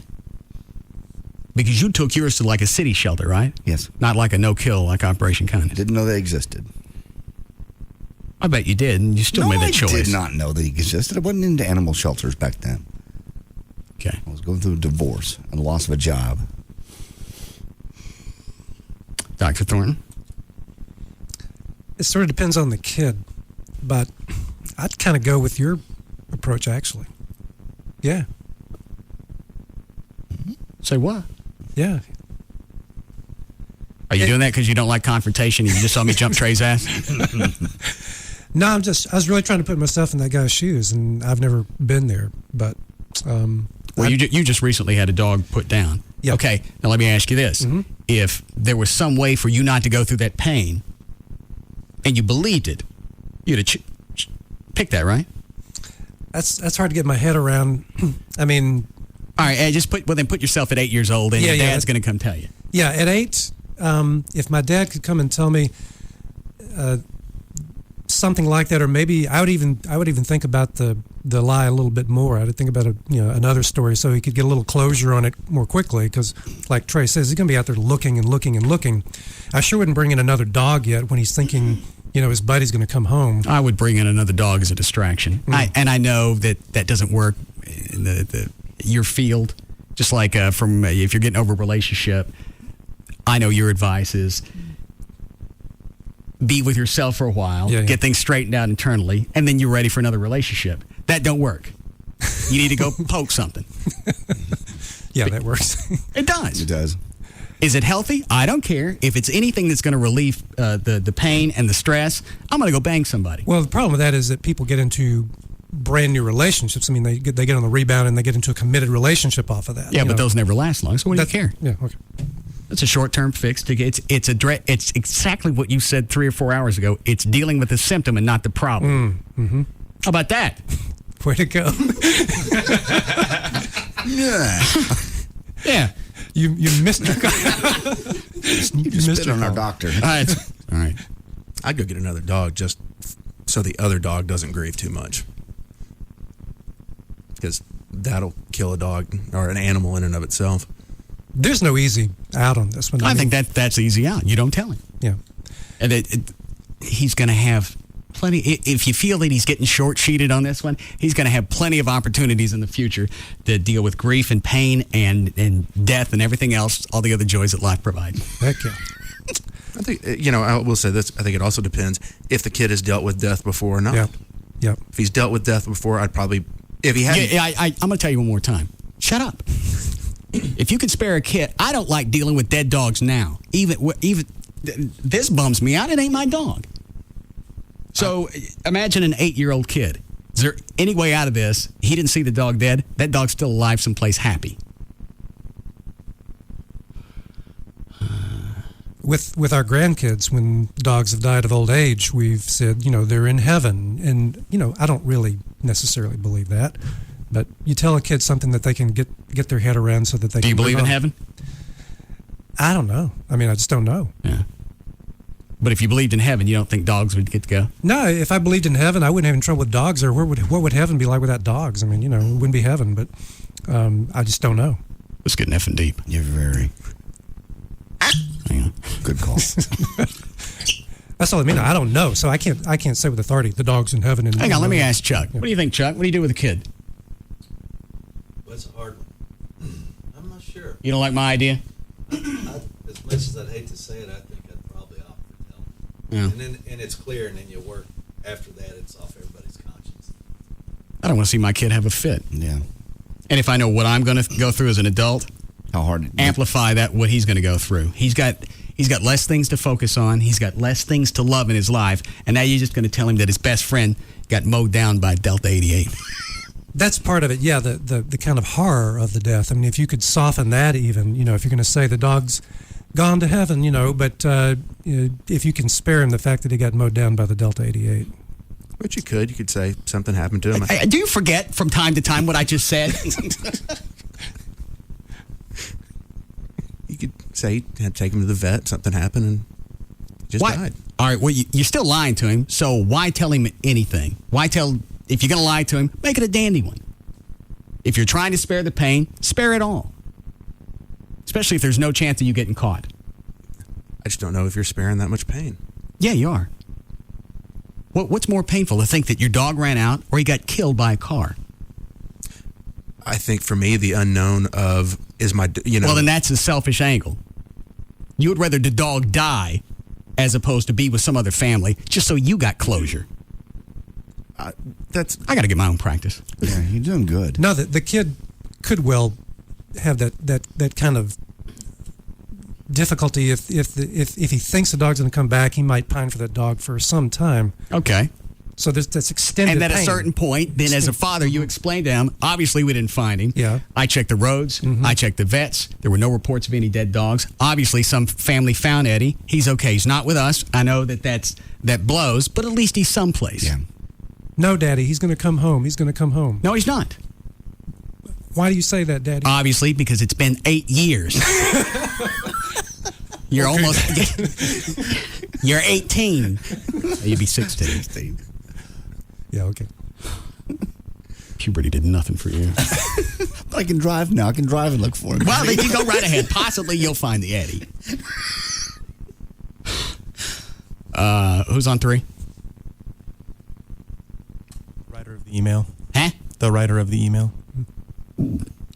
Because you took yours to like a city shelter, right? Yes. Not like a no-kill, like Operation Kindness. Didn't know they existed. I bet you did, and you still made that choice. I did not know they existed. I wasn't into animal shelters back then. Okay. I was going through a divorce and loss of a job. Dr. Thornton? It sort of depends on the kid, but I'd kind of go with your approach, actually. Yeah. Say what? Yeah. Are you doing that because you don't like confrontation and you just saw me jump Trey's ass? No, I was really trying to put myself in that guy's shoes, and I've never been there, but... Well, you just recently had a dog put down. Yeah. Okay, now let me ask you this. Mm-hmm. If there was some way for you not to go through that pain, and you believed it, you'd have picked that, right? That's hard to get my head around. I mean... All right, then put yourself at 8 years old, and your dad's going to come tell you. Yeah, at 8, if my dad could come and tell me something like that, or maybe I would even think about the lie a little bit more. I'd think about another story so he could get a little closure on it more quickly. Because, like Trey says, he's going to be out there looking and looking and looking. I sure wouldn't bring in another dog yet when he's thinking, his buddy's going to come home. I would bring in another dog as a distraction. I know that doesn't work in your field. Just like if you're getting over a relationship, I know your advice is be with yourself for a while, get things straightened out internally, and then you're ready for another relationship. That don't work. You need to go poke something. Yeah, that works. It does. It does. Is it healthy? I don't care. If it's anything that's going to relieve the pain and the stress, I'm going to go bang somebody. Well, the problem with that is that people get into brand new relationships. I mean, they get on the rebound and they get into a committed relationship off of that. Yeah, but those never last long. So what do you care? Yeah, okay. It's a short-term fix. It's exactly what you said 3 or 4 hours ago. It's dealing with the symptom and not the problem. Mm-hmm. How about that? Way to go. Yeah. Yeah. You missed your You just spit on our doctor. All right. I'd go get another dog just so the other dog doesn't grieve too much. Because that'll kill a dog or an animal in and of itself. There's no easy out on this one. I think that's easy out. You don't tell him. Yeah. And he's going to have plenty. If you feel that he's getting short-sheeted on this one, he's going to have plenty of opportunities in the future to deal with grief and pain and death and everything else, all the other joys that life provides. Heck yeah. I think, I will say this. I think it also depends if the kid has dealt with death before or not. Yeah. If he's dealt with death before, I'd probably, if he hadn't. Yeah, I'm going to tell you one more time. Shut up. If you can spare a kid, I don't like dealing with dead dogs now. Even this bums me out. It ain't my dog. So imagine an 8-year-old kid. Is there any way out of this? He didn't see the dog dead. That dog's still alive someplace happy. With our grandkids, when dogs have died of old age, we've said, they're in heaven. And, I don't really necessarily believe that. But you tell a kid something that they can get their head around so that they can... Do you believe in heaven? I don't know. I mean, I just don't know. Yeah. But if you believed in heaven, you don't think dogs would get to go? No, if I believed in heaven, I wouldn't have any trouble with dogs. Or what would heaven be like without dogs? I mean, it wouldn't be heaven, but I just don't know. It's getting effing deep. You're very... Hang on. Good call. That's all I mean. I don't know, so I can't say with authority the dog's in heaven. Hang on, let me ask Chuck. What do you think, Chuck? What do you do with a kid? Well, that's a hard one. I'm not sure. You don't like my idea? I much as I'd hate to say it, I think I'd probably opt for tell. Yeah. And it's clear, and then you work after that. It's off everybody's conscience. I don't want to see my kid have a fit. Yeah. And if I know what I'm going to go through as an adult, how hard amplify that what he's going to go through. He's got less things to focus on. He's got less things to love in his life. And now you're just going to tell him that his best friend got mowed down by Delta 88. That's part of it, yeah, the kind of horror of the death. I mean, if you could soften that even, if you're going to say the dog's gone to heaven, but if you can spare him the fact that he got mowed down by the Delta 88. But you could say something happened to him. Do you forget from time to time what I just said? You could say you had to take him to the vet, something happened, and he just died. All right, well, you're still lying to him, so why tell him anything? If you're going to lie to him, make it a dandy one. If you're trying to spare the pain, spare it all. Especially if there's no chance of you getting caught. I just don't know if you're sparing that much pain. Yeah, you are. What's more painful, to think that your dog ran out or he got killed by a car? I think for me, the unknown of Well, then that's a selfish angle. You would rather the dog die as opposed to be with some other family just so you got closure. I got to get my own practice. Yeah, you're doing good. No, the kid could well have that kind of difficulty if he thinks the dog's going to come back. He might pine for that dog for some time. Okay. So that's extended And at pain. a certain point, then as a father, you explain to him, obviously we didn't find him. Yeah. I checked the roads. I checked the vets. There were no reports of any dead dogs. Obviously, some family found Eddie. He's okay. He's not with us. I know that blows, but at least he's someplace. Yeah. No, Daddy, he's going to come home. He's going to come home. No, he's not. Why do you say that, Daddy? Obviously, because it's been 8 years. You're almost... You're 18. You'd be 16. Yeah, okay. Puberty did nothing for you. But I can drive now. I can drive and look for him. Well, then you go right ahead. Possibly you'll find the Eddie. Who's on 3? Writer of the email. Huh? The writer of the email.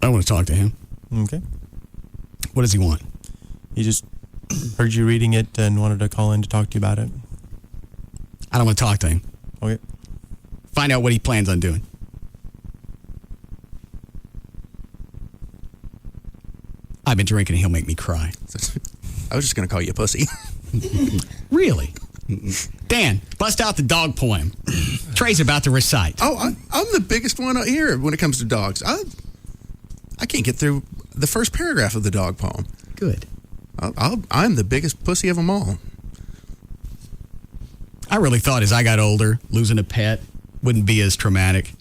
I want to talk to him. Okay. What does he want? He just heard you reading it and wanted to call in to talk to you about it. I don't want to talk to him. Okay. Find out what he plans on doing. I've been drinking and he'll make me cry. I was just going to call you a pussy. Really? Dan, bust out the dog poem. Trey's about to recite. Oh, I'm the biggest one out here when it comes to dogs. I can't get through the first paragraph of the dog poem. Good. I'm the biggest pussy of them all. I really thought as I got older, losing a pet wouldn't be as traumatic.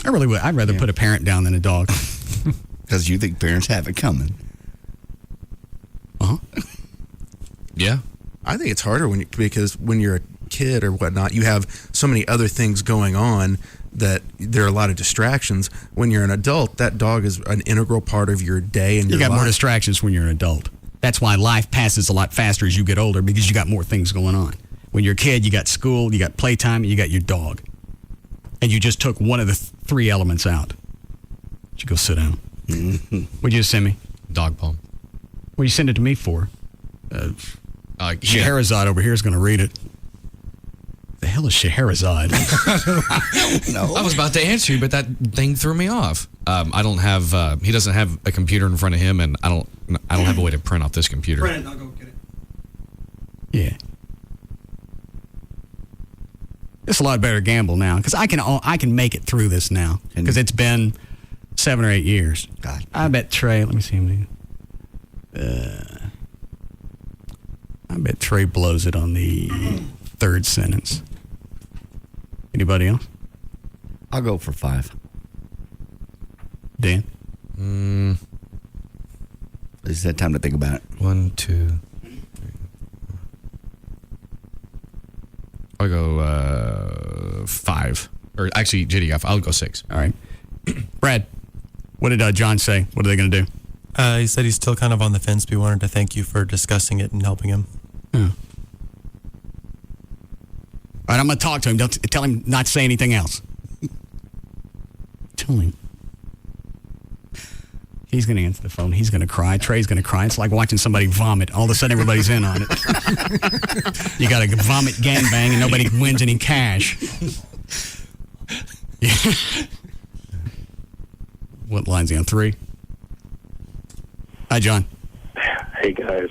I really would. I'd rather put a parent down than a dog. Because you think parents have it coming. Uh-huh. Yeah. I think it's harder because when you're a kid or whatnot, you have so many other things going on that there are a lot of distractions. When you're an adult, that dog is an integral part of your day and You your got more life. distractions when you're an adult. That's why life passes a lot faster as you get older, because you got more things going on. When you're a kid, you got school, you got playtime, and you got your dog. And you just took one of the 3 elements out. You go sit down. What'd you send me? Dog poem. What you send it to me for? Scheherazade over here is going to read it. The hell is Scheherazade? No. I was about to answer you, but that thing threw me off. I don't have. He doesn't have a computer in front of him, and I don't have a way to print off this computer. Brandon, I'll go get it. Yeah. It's a lot better gamble now because I can make it through this now because it's been 7 or 8 years. God. I bet Trey. Let me see him. I bet Trey blows it on the 3rd sentence. Anybody else? I'll go for 5. Dan? Is that time to think about it? 1, 2, 3. I'll go 5. Or actually, JD, I'll go 6. All right. Brad, what did John say? What are they going to do? He said he's still kind of on the fence, but he wanted to thank you for discussing it and helping him. Yeah. All right, I'm going to talk to him. Don't tell him not to say anything else. Tell him. He's going to answer the phone. He's going to cry. Trey's going to cry. It's like watching somebody vomit. All of a sudden, everybody's in on it. You got a vomit gangbang, and nobody wins any cash. Yeah. What line's he on? 3? Hi, John. Hey, guys.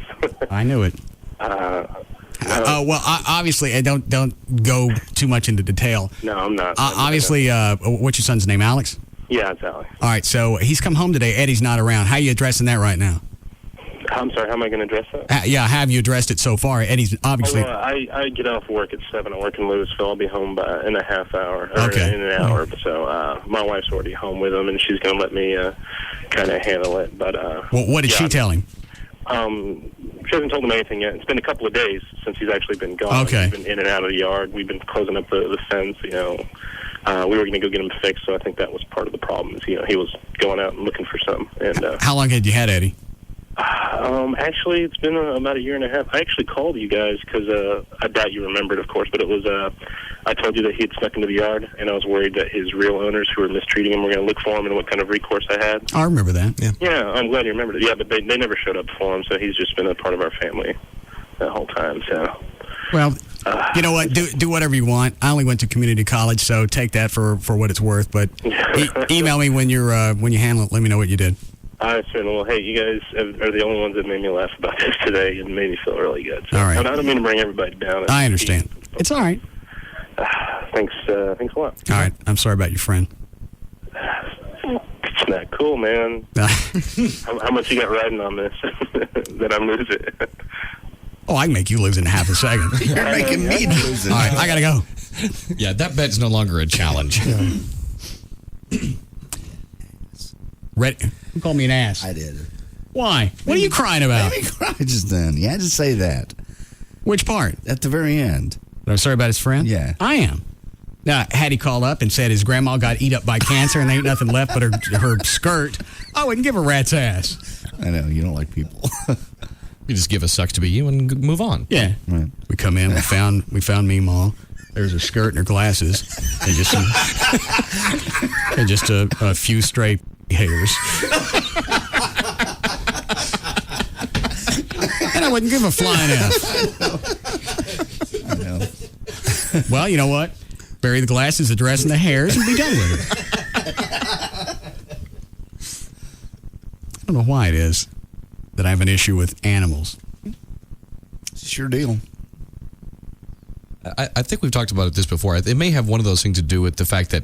I knew it. Well, obviously, I don't go too much into detail. No, I'm not. Obviously, what's your son's name, Alex? Yeah, it's Alex. All right, so he's come home today. Eddie's not around. How are you addressing that right now? I'm sorry, how am I going to address that? Yeah, have you addressed it so far? Eddie's obviously... I get off work at 7. I work in Louisville. I'll be home in a half hour. Or Okay. in an hour. So my wife's already home with him, and she's going to let me kind of handle it. But what did she tell him? She hasn't told him anything yet. It's been a couple of days since he's actually been gone. Okay. He's been in and out of the yard. We've been closing up the fence, We were going to go get him fixed, so I think that was part of the problem. Is, he was going out and looking for something. And how long had you had Eddie? Actually, it's been about a year and a half. I actually called you guys because I doubt you remembered, of course, but it was I told you that he had snuck into the yard, and I was worried that his real owners who were mistreating him were going to look for him and what kind of recourse I had. I remember that. Yeah, I'm glad you remembered it. Yeah, but they never showed up for him, so he's just been a part of our family that whole time. So. Well, you know what? Do whatever you want. I only went to community college, so take that for what it's worth. But email me when you handle it. Let me know what you did. All right, sir. Well, hey, you guys are the only ones that made me laugh about this today and made me feel really good. So, all right. I don't mean to bring everybody down. I understand. It's all right. Thanks a lot. All right. I'm sorry about your friend. It's not cool, man. How much you got riding on this that I'm losing? Oh, I can make you lose in half a second. You're making me lose it. All right, I got to go. Yeah, that bet's no longer a challenge. Ready? You called me an ass. I did. Why? What are you crying about? Made me cry just then. You had to say that. Which part? At the very end. I'm sorry about his friend? Yeah. I am. Now, had he called up and said his grandma got eat up by cancer and there ain't nothing left but her skirt, I wouldn't give a rat's ass. I know, you don't like people. You just give us sucks to be you and move on. Yeah. Right. We come in, we found Meemaw. There's her skirt and her glasses and just a few stray hairs. And I wouldn't give a flying F. I know. Well, you know what? Bury the glasses, the dress, and the hairs and be done with it. I don't know why it is that I have an issue with animals. It's your deal. I think we've talked about this before. It may have one of those things to do with the fact that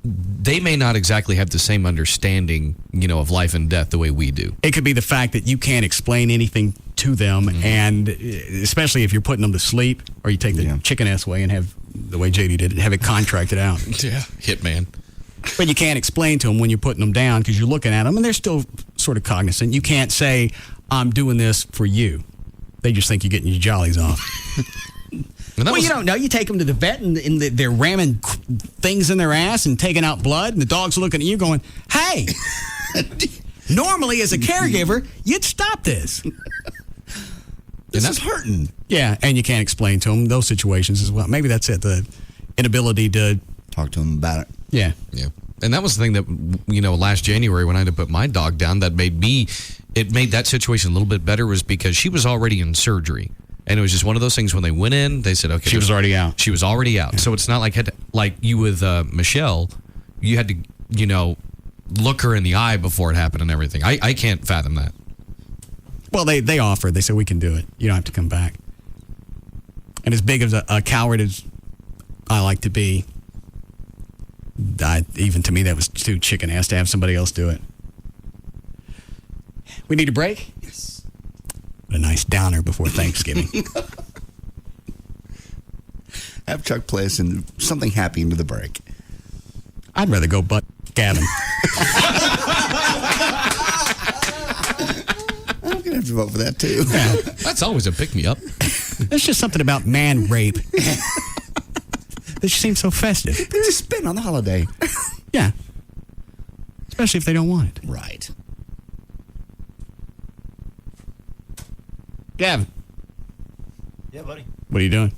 they may not exactly have the same understanding, of life and death the way we do. It could be the fact that you can't explain anything to them, and especially if you're putting them to sleep, or you take the chicken ass way and have, the way JD did it, have it contracted out. Yeah, hitman. But you can't explain to them when you're putting them down because you're looking at them, and they're still sort of cognizant. You can't say, I'm doing this for you. They just think you're getting your jollies off. Well, you don't know. You take them to the vet, and they're ramming things in their ass and taking out blood, and the dog's looking at you going, hey, normally as a caregiver, you'd stop this. This is hurting. Yeah, and you can't explain to them those situations as well. Maybe that's it, the inability to talk to them about it. Yeah. Yeah. And that was the thing that, last January when I had to put my dog down, that made that situation a little bit better, was because she was already in surgery. And it was just one of those things when they went in, they said, okay. She was already out. She was already out. Yeah. So it's not like you with Michelle, you had to, look her in the eye before it happened and everything. I can't fathom that. Well, they offered. They said, we can do it. You don't have to come back. And as big of a coward as I like to be, even to me, that was too chicken ass to have somebody else do it. We need a break? Yes. What a nice downer before Thanksgiving. Have Chuck play us in something happy into the break. I'd rather go butt Gavin. I'm going to have to vote for that, too. Yeah. That's always a pick-me-up. There's just something about man rape. This seems so festive. They just spin on the holiday. Yeah. Especially if they don't want it. Right. Gavin. Yeah, buddy. What are you doing?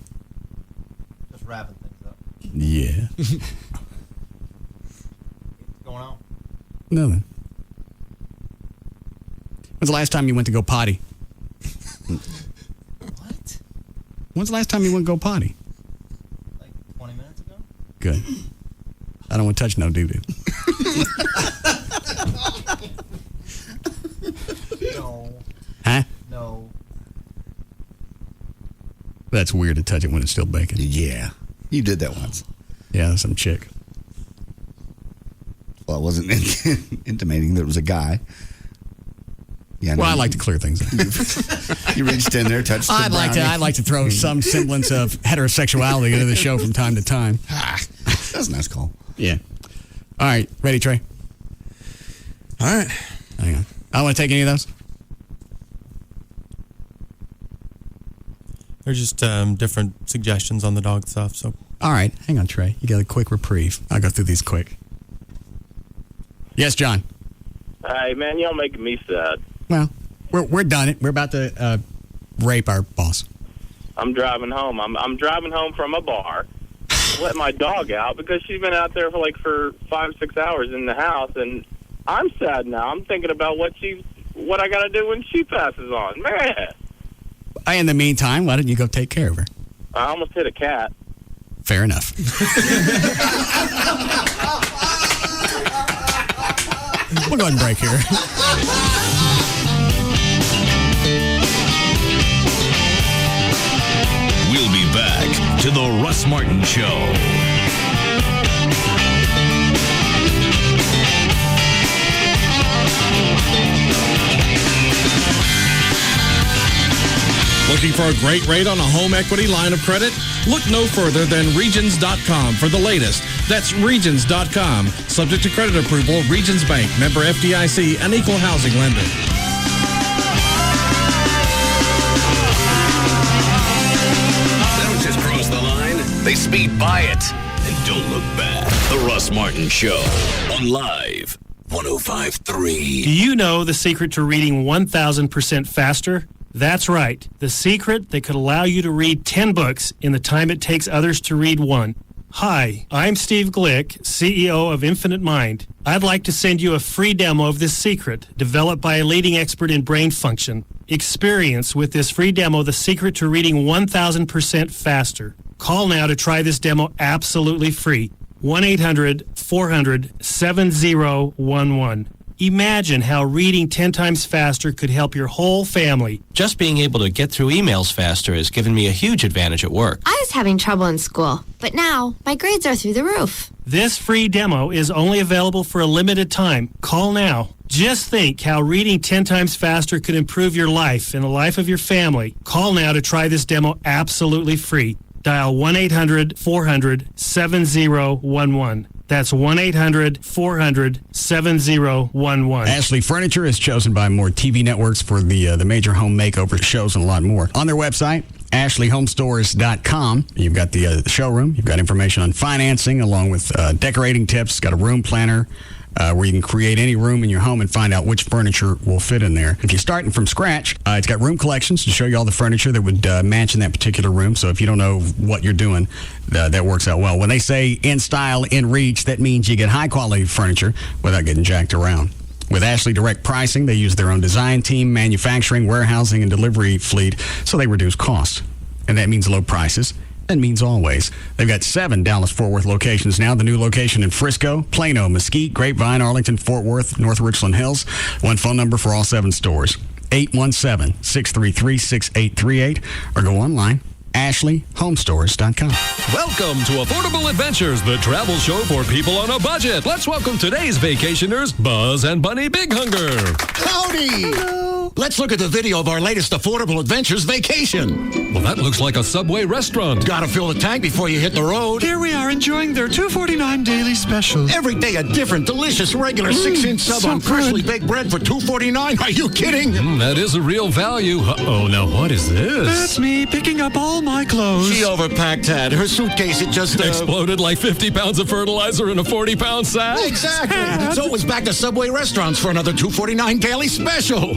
Just wrapping things up. Yeah. What's going on? Nothing. When's the last time you went to go potty? What? When's the last time you went to go potty? Like 20 minutes ago? Good. I don't want to touch no doo-doo. No. Huh? No. That's weird to touch it when it's still bacon. Yeah. You did that once. Yeah, some chick. Well, I wasn't intimating that it was a guy. Yeah, Well, I like to clear things up. You reached in there, touched the I'd like to throw some semblance of heterosexuality into the show from time to time. That's a nice call. Yeah. All right. Ready, Trey? All right. Hang on. I don't want to take any of those. They're just different suggestions on the dog stuff. So, all right. Hang on, Trey. You got a quick reprieve. I'll go through these quick. Yes, John. Hey, man, y'all making me sad. Well, we're done it. We're about to rape our boss. I'm driving home. I'm driving home from a bar. Let my dog out because she's been out there for 5-6 hours in the house, and I'm sad now. I'm thinking about what I got to do when she passes on. Man, In the meantime, why don't you go take care of her? I almost hit a cat. Fair enough. We'll go ahead and break here. We'll be back to the Russ Martin Show. Looking for a great rate on a home equity line of credit? Look no further than Regions.com for the latest. That's Regions.com. Subject to credit approval, Regions Bank, member FDIC, and equal housing lender. Don't just cross the line, they speed by it. And don't look back. The Russ Martin Show on Live 105.3. Do you know the secret to reading 1,000% faster? That's right. The secret that could allow you to read 10 books in the time it takes others to read one. Hi, I'm Steve Glick, CEO of Infinite Mind. I'd like to send you a free demo of this secret, developed by a leading expert in brain function. Experience with this free demo the secret to reading 1,000% faster. Call now to try this demo absolutely free. 1-800-400-7011. Imagine how reading 10 times faster could help your whole family. Just being able to get through emails faster has given me a huge advantage at work. I was having trouble in school, but now my grades are through the roof. This free demo is only available for a limited time. Call now. Just think how reading 10 times faster could improve your life and the life of your family. Call now to try this demo absolutely free. Dial 1-800-400-7011. That's 1-800-400-7011. Ashley Furniture is chosen by more TV networks for the major home makeover shows and a lot more. On their website, AshleyHomestores.com, you've got the showroom. You've got information on financing along with decorating tips. Got a room planner where you can create any room in your home and find out which furniture will fit in there. If you're starting from scratch, it's got room collections to show you all the furniture that would match in that particular room. So if you don't know what you're doing, that works out well. When they say in style, in reach, that means you get high quality furniture without getting jacked around. With Ashley Direct Pricing, they use their own design team, manufacturing, warehousing, and delivery fleet, so they reduce costs. And that means low prices. That means always. They've got 7 Dallas-Fort Worth locations now. The new location in Frisco, Plano, Mesquite, Grapevine, Arlington, Fort Worth, North Richland Hills. One phone number for all 7 stores, 817-633-6838, or go online, AshleyHomestores.com. Welcome to Affordable Adventures, the travel show for people on a budget. Let's welcome today's vacationers, Buzz and Bunny Big Hunger. Howdy! Hello! Let's look at the video of our latest Affordable Adventures vacation. Well, that looks like a Subway restaurant. Gotta fill the tank before you hit the road. Here we are enjoying their $2.49 daily special. Every day a different, delicious, regular 6-inch sub so on freshly baked bread for $2.49. Are you kidding? That is a real value. Uh-oh, now what is this? That's me picking up all my clothes. She overpacked, Tad. Her suitcase, it just... exploded like 50 pounds of fertilizer in a 40-pound sack? Exactly. So it was back to Subway restaurants for another $2.49 daily special.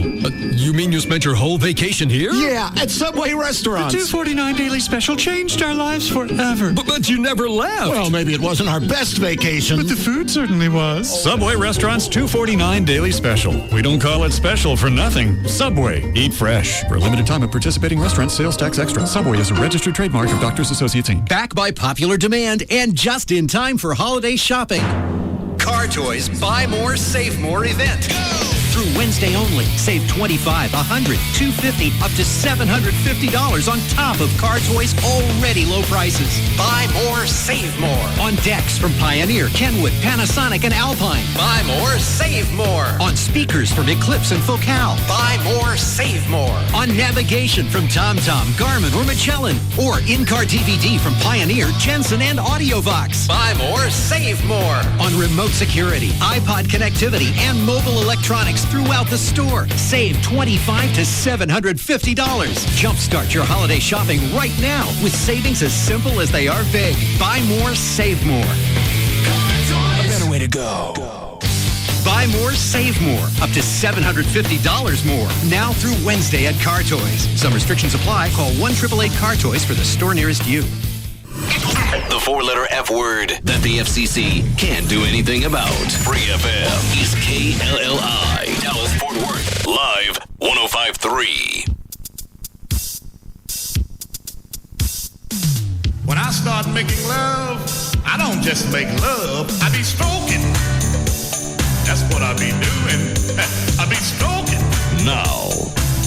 You mean you spent your whole vacation here? Yeah, at Subway The restaurants. $2.49 daily special changed our lives forever. But you never left. Well, maybe it wasn't our best vacation. But the food certainly was. Subway Restaurant's $2.49 daily special. We don't call it special for nothing. Subway. Eat fresh. For a limited time at participating restaurants, sales tax extra. Subway is a registered trademark of Doctors Associates, Inc. Back by popular demand and just in time for holiday shopping. Car Toys Buy More, Save More event. Through Wednesday only, save $25, $100, $250, up to $750 on top of Car Toys' already low prices. Buy more, save more. On decks from Pioneer, Kenwood, Panasonic, and Alpine. Buy more, save more. On speakers from Eclipse and Focal. Buy more, save more. On navigation from TomTom, Garmin, or Michelin. Or in-car DVD from Pioneer, Jensen, and AudioVox. Buy more, save more. On remote security, iPod connectivity, and mobile electronics throughout the store. Save $25 to $750. Jumpstart your holiday shopping right now with savings as simple as they are big. Buy more, save more. A better way to go. Buy more, save more. Up to $750 more. Now through Wednesday at Car Toys. Some restrictions apply. Call 1-888-CAR Toys for the store nearest you. The four-letter F word that the FCC can't do anything about. Free FM is KLLI. Dallas Fort Worth. Live 105.3. When I start making love, I don't just make love, I be stroking. That's what I be doing. I be stroking. Now,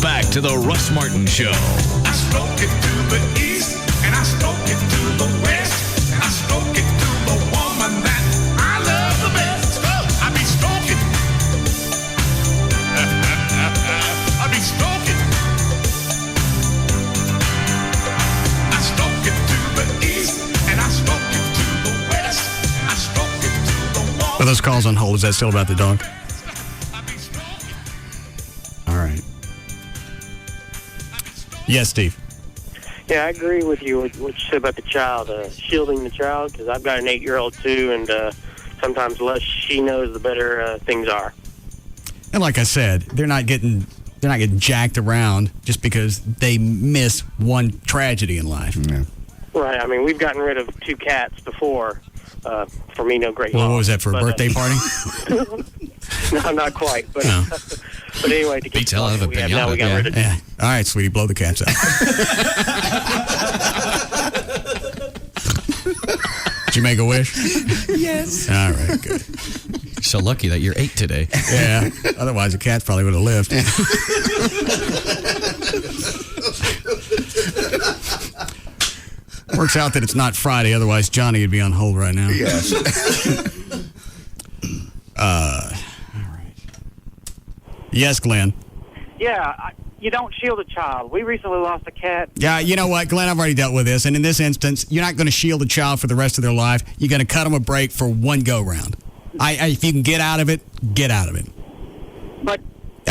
back to the Russ Martin Show. I stroke it to the east, and I stroke it to the west. I stroke it to the woman that I love the best. I be stroking. I be stroking. I stroke it to the east, and I stroke it to the west. I stroke it to the woman. Are those calls on hold? Is that still about the dog? All right. Yes, Steve. Yeah, I agree with you what you said about the child, shielding the child, because I've got an 8-year-old too, and sometimes the less she knows, the better things are. And like I said, they're not getting jacked around just because they miss one tragedy in life. Yeah. Right. I mean, we've gotten rid of 2 cats before. For me, no great Well, loss. what was that, for a birthday party? No, not quite. But No. but anyway, to Beats hell out of a we have, now we got pinata. rid of Yeah. All right, sweetie, blow the cats out. Did you make a wish? Yes. All right, good. You're so lucky that you're 8 today. Yeah. Otherwise, the cats probably would have lived. Works out that it's not Friday. Otherwise, Johnny would be on hold right now. Yes. All right. Yes, Glenn. Yeah, you don't shield a child. We recently lost a cat. Yeah, you know what, Glenn, I've already dealt with this. And in this instance, you're not going to shield a child for the rest of their life. You're going to cut them a break for one go-round. If you can get out of it, get out of it. But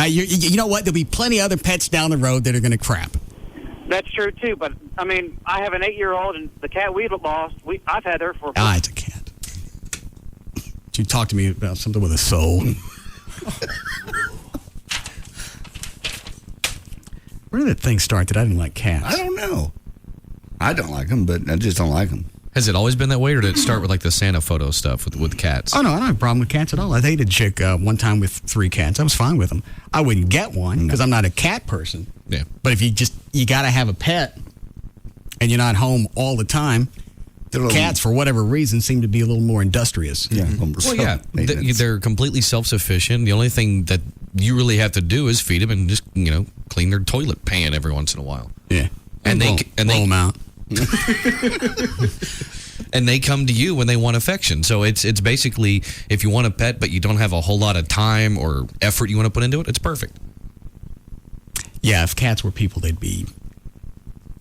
you know what? There'll be plenty of other pets down the road that are going to crap. that's true, too. But, I mean, I have an 8-year-old, and the cat we lost, I've had her for... It's a cat. You talk to me about something with a soul. Where did that thing start that I didn't like cats? I don't know. I don't like them, but I just don't like them. Has it always been that way, or did it start with like the Santa photo stuff with cats? Oh, no, I don't have a problem with cats at all. I dated a chick one time with 3 cats. I was fine with them. I wouldn't get one because I'm not a cat person. Yeah. But if you got to have a pet and you're not home all the time, cats, for whatever reason, seem to be a little more industrious. Yeah. Well, yeah, they're completely self-sufficient. The only thing that you really have to do is feed them and just, clean their toilet pan every once in a while. Yeah. And roll them out. And they come to you when they want affection. So it's basically, if you want a pet but you don't have a whole lot of time or effort you want to put into it, it's perfect. Yeah, if cats were people, they'd be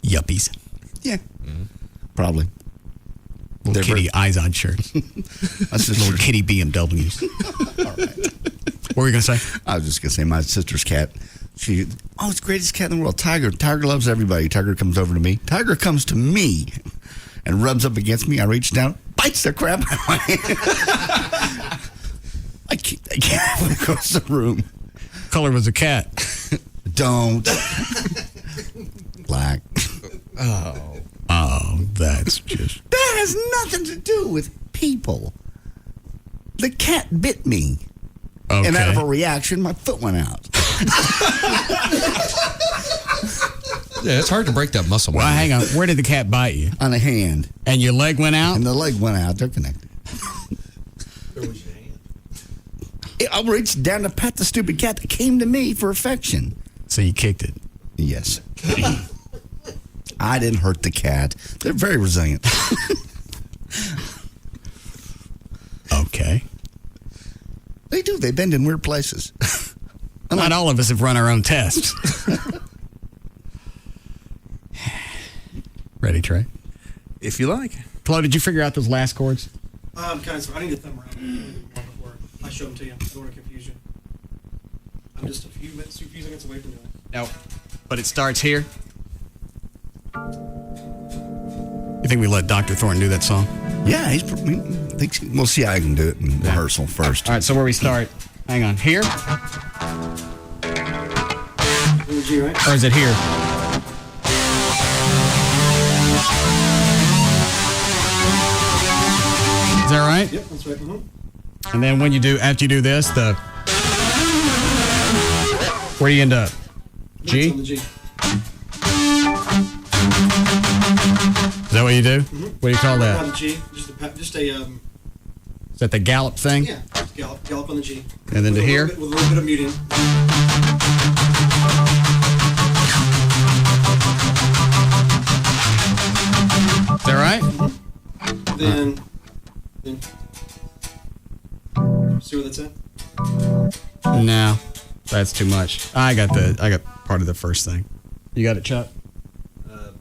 yuppies. Yeah. Probably. Little kitty Izod shirts. That's just little kitty BMWs. All right. What were you going to say? I was just going to say my sister's cat. It's the greatest cat in the world. Tiger. Tiger loves everybody. Tiger comes over to me. Tiger comes to me and rubs up against me. I reach down, bites the crap out of my hand. I can't across the room. Color was a cat. Don't. Black. Oh, that's just... That has nothing to do with people. The cat bit me. Okay. And out of a reaction, my foot went out. Yeah, it's hard to break that muscle. Well, hang on. Where did the cat bite you? On the hand. And your leg went out? And the leg went out. They're connected. Where was your hand? I reached down to pat the stupid cat that came to me for affection. So you kicked it? Yes. I didn't hurt the cat. They're very resilient. Okay. They do. They bend in weird places. Not all of us have run our own tests. Ready, Trey? If you like. Flo, did you figure out those last chords? Kind of. I need a thumb around before I show them to you. I don't want to confuse you. I'm just a few seconds away from doing it. No. But it starts here? You think we let Dr. Thorne do that song? Yeah, we'll see how I can do it in rehearsal first. All right, so where we start? Hang on. Here? In the G, right? Or is it here? Is that right? Yep, that's right. Mm-hmm. And then after you do this, where do you end up? G? On the G. Is that what you do? Mm-hmm. What do you call that? On the G, just a Is that the gallop thing? yeah, just gallop on the G. And then to here? With a little bit of muting. Is that right? Mm-hmm. Then see where that's at? No, that's too much. I got part of the first thing. You got it, Chuck?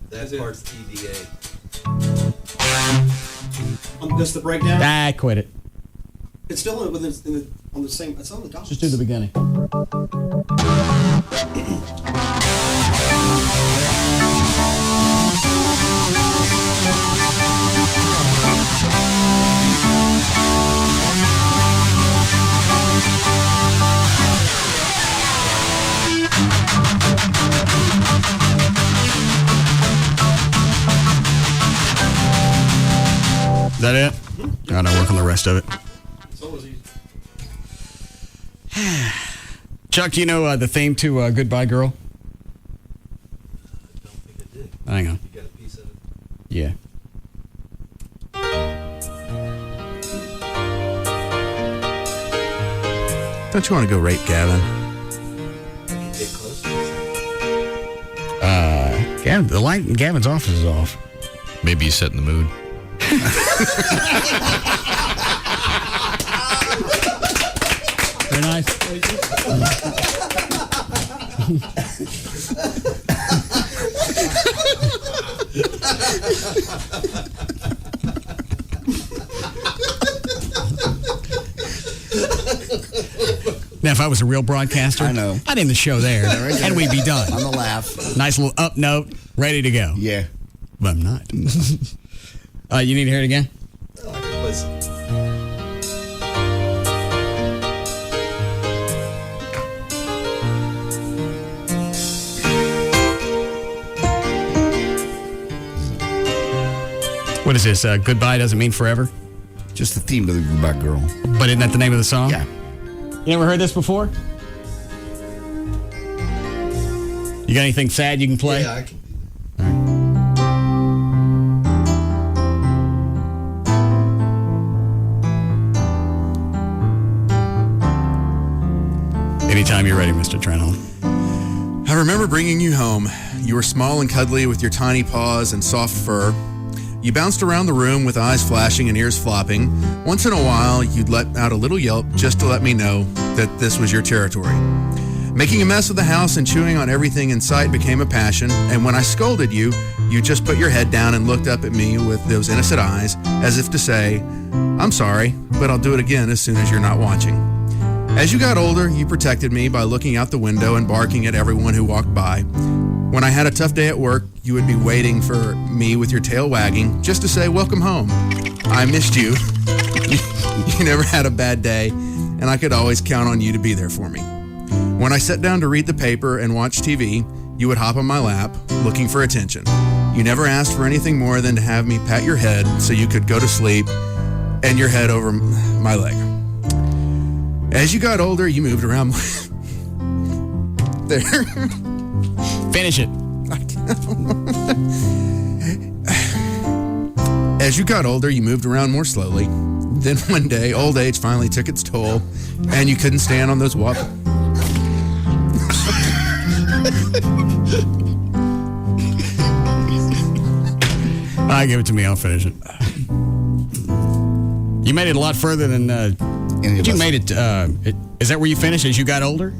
That part's EDA. That's the breakdown? I quit it. It's still on the same. It's on the dot. Just do the beginning. Is that it? Mm-hmm. All right, I'll work on the rest of it. It's always easy. Chuck, do you know the theme to Goodbye Girl? I don't think I did. Hang on. You got a piece of it? Yeah. Don't you want to go rape Gavin? Get close. Gavin, the light in Gavin's office is off. Maybe he's setting the mood. Very nice. Now, if I was a real broadcaster, I know. I'd end the show there, and we'd be done. On the laugh. Nice little up note, ready to go. Yeah. But I'm not. You need to hear it again? Oh, I can listen. What is this? Goodbye doesn't mean forever? Just the theme of the Goodbye Girl. But isn't that the name of the song? Yeah. You ever heard this before? You got anything sad you can play? Yeah, I can. Anytime you're ready, Mr. Trenholm. I remember bringing you home. You were small and cuddly with your tiny paws and soft fur. You bounced around the room with eyes flashing and ears flopping. Once in a while, you'd let out a little yelp just to let me know that this was your territory. Making a mess of the house and chewing on everything in sight became a passion, and when I scolded you, you just put your head down and looked up at me with those innocent eyes, as if to say, I'm sorry, but I'll do it again as soon as you're not watching. As you got older, you protected me by looking out the window and barking at everyone who walked by. When I had a tough day at work, you would be waiting for me with your tail wagging just to say, welcome home. I missed you. You never had a bad day, and I could always count on you to be there for me. When I sat down to read the paper and watch TV, you would hop on my lap, looking for attention. You never asked for anything more than to have me pat your head so you could go to sleep and your head over my leg. As you got older, you moved around. There. Finish it. As you got older, you moved around more slowly. Then one day, old age finally took its toll, and you couldn't stand on those wobbly. Give it to me. I'll finish it. You made it a lot further than you made it. Is that where you finished as you got older?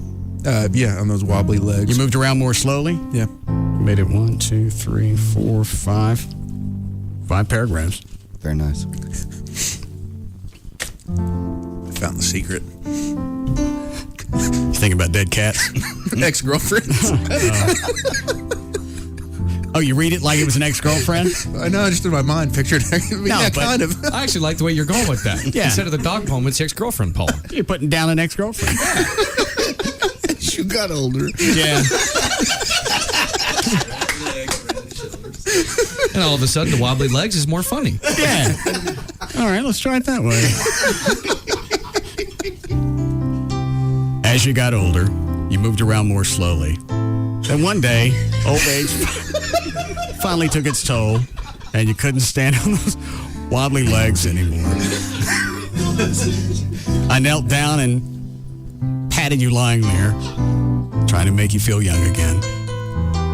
Yeah, on those wobbly legs. You moved around more slowly? Yeah. You made it 1, 2, 3, 4, 5. 5 paragraphs. Very nice. I found the secret. You think about dead cats? Ex-girlfriends. Oh, you read it like it was an ex-girlfriend? I know, just in my mind pictured. Kind of. I actually like the way you're going with that. Yeah. Instead of the dog poem, it's the ex-girlfriend poem. You're putting down an ex-girlfriend. As you got older. Yeah. And all of a sudden, the wobbly legs is more funny. Yeah. All right, let's try it that way. As you got older, you moved around more slowly. Then one day, old age finally took its toll, and you couldn't stand on those wobbly legs anymore. I knelt down and patted you lying there, trying to make you feel young again.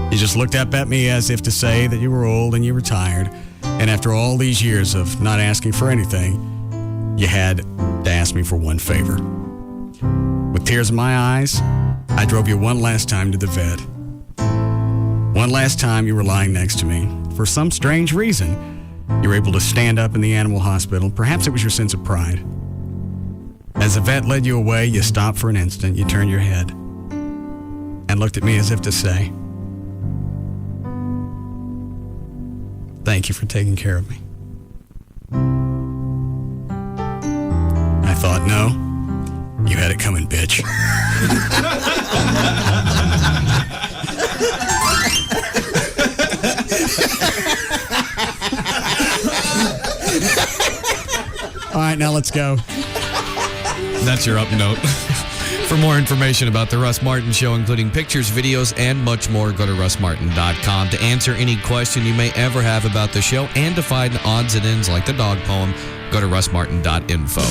You just looked up at me as if to say that you were old and you were tired, and after all these years of not asking for anything, you had to ask me for one favor. With tears in my eyes, I drove you one last time to the vet. One last time you were lying next to me. For some strange reason, you were able to stand up in the animal hospital. Perhaps it was your sense of pride. As the vet led you away, you stopped for an instant, you turned your head, and looked at me as if to say, "Thank you for taking care of me." I thought, no, you had it coming, bitch. All right, now let's go. That's your up note. For more information about the Russ Martin Show, including pictures, videos, and much more, go to russmartin.com. To answer any question you may ever have about the show and to find odds and ends like the dog poem, go to russmartin.info.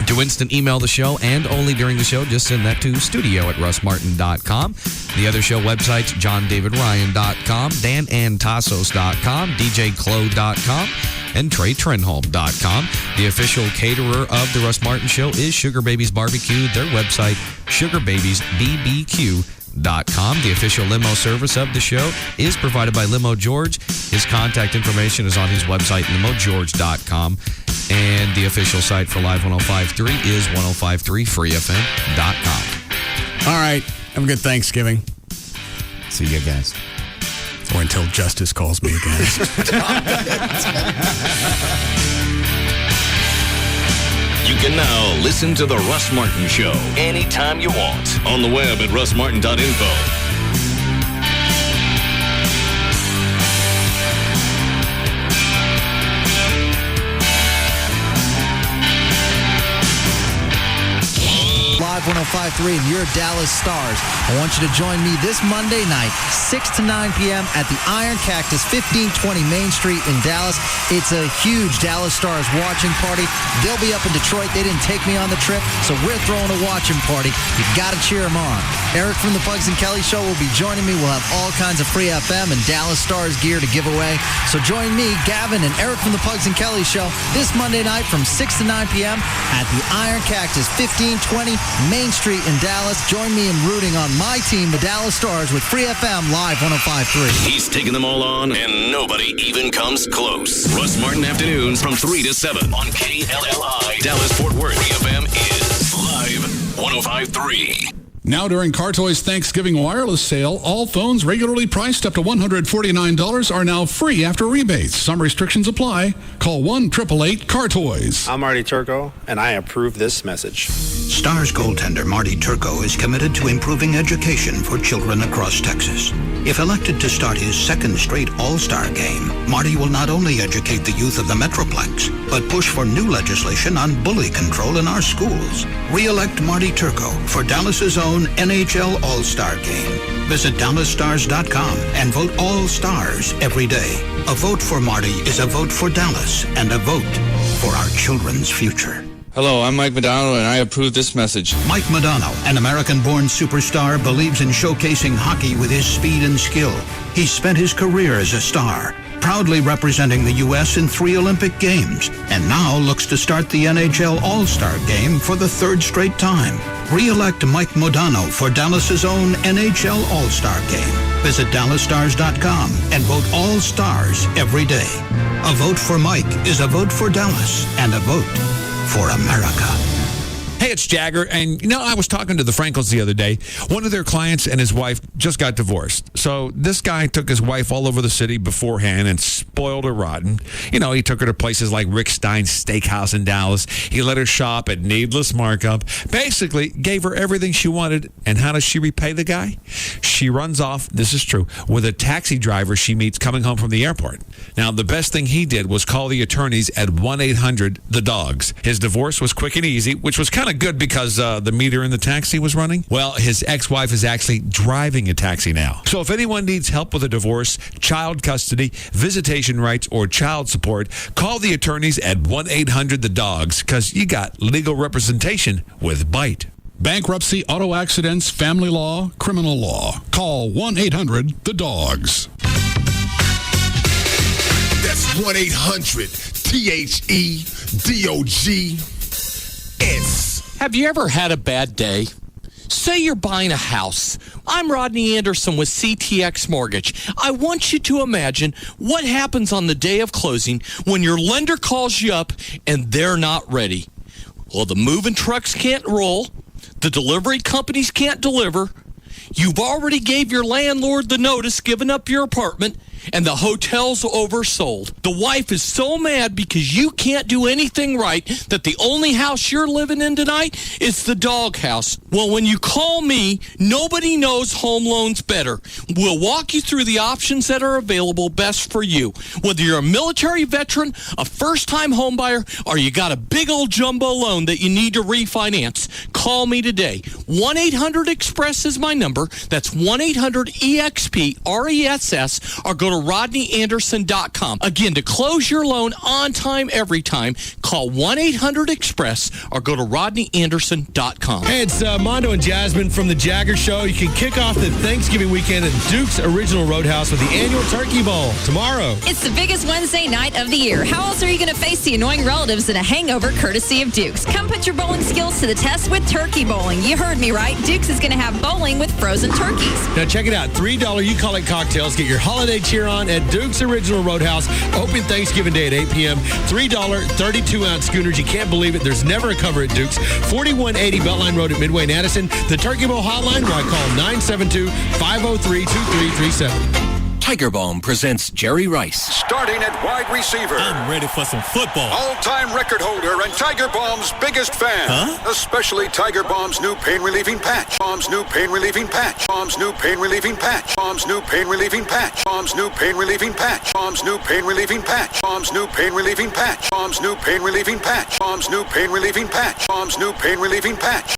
To instant email the show and only during the show, just send that to studio@russmartin.com. The other show websites, johndavidryan.com, danantasos.com, djclo.com, and treytrenholm.com. The official caterer of the Russ Martin Show is Sugar Babies Barbecue. Their website, sugarbabiesbbq.com. The official limo service of the show is provided by Limo George. His contact information is on his website, limogeorge.com. And the official site for Live 105.3 is 1053freefm.com. All right. Have a good Thanksgiving. See you guys. Or until Justice calls me again. You can now listen to The Russ Martin Show anytime you want on the web at russmartin.info. Live 105.3 and your Dallas Stars. I want you to join me this Monday night, 6 to 9 p.m. at the Iron Cactus, 1520 Main Street in Dallas. It's a huge Dallas Stars watching party. They'll be up in Detroit. They didn't take me on the trip, so we're throwing a watching party. You got to cheer them on. Eric from the Bugs and Kelly Show will be joining me. We'll have all kinds of free FM and Dallas Stars gear to give away. So join me, Gavin, and Eric from the Bugs and Kelly Show this Monday night from 6 to 9 p.m. at the Iron Cactus, 1520 Main Street in Dallas. Join me in rooting on my team, the Dallas Stars, with Free FM Live 105.3. He's taking them all on, and nobody even comes close. Russ Martin Afternoons from 3 to 7 on KLLI. Dallas-Fort Worth FM is Live 105.3. Now during Car Toys Thanksgiving wireless sale, all phones regularly priced up to $149 are now free after rebates. Some restrictions apply. Call 1-888-CAR-TOYS. I'm Marty Turco, and I approve this message. Stars goaltender Marty Turco is committed to improving education for children across Texas. If elected to start his second straight All-Star game, Marty will not only educate the youth of the Metroplex, but push for new legislation on bully control in our schools. Re-elect Marty Turco for Dallas's own NHL All-Star game. Visit DallasStars.com and vote All Stars every day. A vote for Marty is a vote for Dallas and a vote for our children's future. Hello, I'm Mike Modano, and I approve this message. Mike Modano, an American-born superstar, believes in showcasing hockey with his speed and skill. He spent his career as a star, proudly representing the U.S. in 3 Olympic Games, and now looks to start the NHL All-Star Game for the 3rd straight time. Re-elect Mike Modano for Dallas's own NHL All-Star Game. Visit DallasStars.com and vote All Stars every day. A vote for Mike is a vote for Dallas and a vote for America. Hey, it's Jagger, and I was talking to the Frankels the other day. One of their clients and his wife just got divorced. So this guy took his wife all over the city beforehand and spoiled her rotten. He took her to places like Rick Stein's Steakhouse in Dallas. He let her shop at needless markup. Basically, gave her everything she wanted. And how does she repay the guy? She runs off, this is true, with a taxi driver she meets coming home from the airport. Now, the best thing he did was call the attorneys at 1-800-THE-DOGS. His divorce was quick and easy, which was kind of good because the meter in the taxi was running. Well, his ex-wife is actually driving a taxi now. So if anyone needs help with a divorce, child custody, visitation rights, or child support, call the attorneys at 1-800-THE-DOGS because you got legal representation with Bite. Bankruptcy, auto accidents, family law, criminal law. Call 1-800-THE-DOGS. That's 1-800-THE-DOGS. Have you ever had a bad day? Say you're buying a house. I'm Rodney Anderson with CTX Mortgage. I want you to imagine what happens on the day of closing when your lender calls you up and they're not ready. Well, the moving trucks can't roll. The delivery companies can't deliver. You've already gave your landlord the notice, giving up your apartment, and the hotel's oversold. The wife is so mad because you can't do anything right that the only house you're living in tonight is the doghouse. Well, when you call me, nobody knows home loans better. We'll walk you through the options that are available best for you. Whether you're a military veteran, a first-time home buyer, or you got a big old jumbo loan that you need to refinance, call me today. 1-800-EXPRESS is my number. That's 1-800-EXP-RESS, or go to RodneyAnderson.com. Again, to close your loan on time, every time, call 1-800-EXPRESS or go to RodneyAnderson.com. Hey, it's Mondo and Jasmine from The Jagger Show. You can kick off the Thanksgiving weekend at Duke's Original Roadhouse with the annual Turkey Bowl tomorrow. It's the biggest Wednesday night of the year. How else are you going to face the annoying relatives in a hangover courtesy of Duke's? Come put your bowling skills to the test with turkey bowling. You heard me right. Duke's is going to have bowling with frozen turkeys. Now check it out. $3 You Call It cocktails. Get your holiday cheer on at Duke's Original Roadhouse. Open Thanksgiving Day at 8 p.m. $3 32-ounce schooners. You can't believe it. There's never a cover at Duke's. 4180 Beltline Road at Midway in Addison. The Turkey Bowl hotline, where I call 972-503-2337. Tiger Balm presents Jerry Rice. Starting at wide receiver. I'm ready for some football. All-time record holder and Tiger Balm's biggest fan. Huh? Especially Tiger Balm's new pain-relieving patch. Balm's new pain-relieving patch. Balm's new pain-relieving patch. Balm's new pain-relieving patch. Balm's new pain-relieving patch. Balm's new pain-relieving patch. Balm's new pain-relieving patch. Balm's new pain-relieving patch. Balm's new pain-relieving patch. Balm's new pain-relieving patch.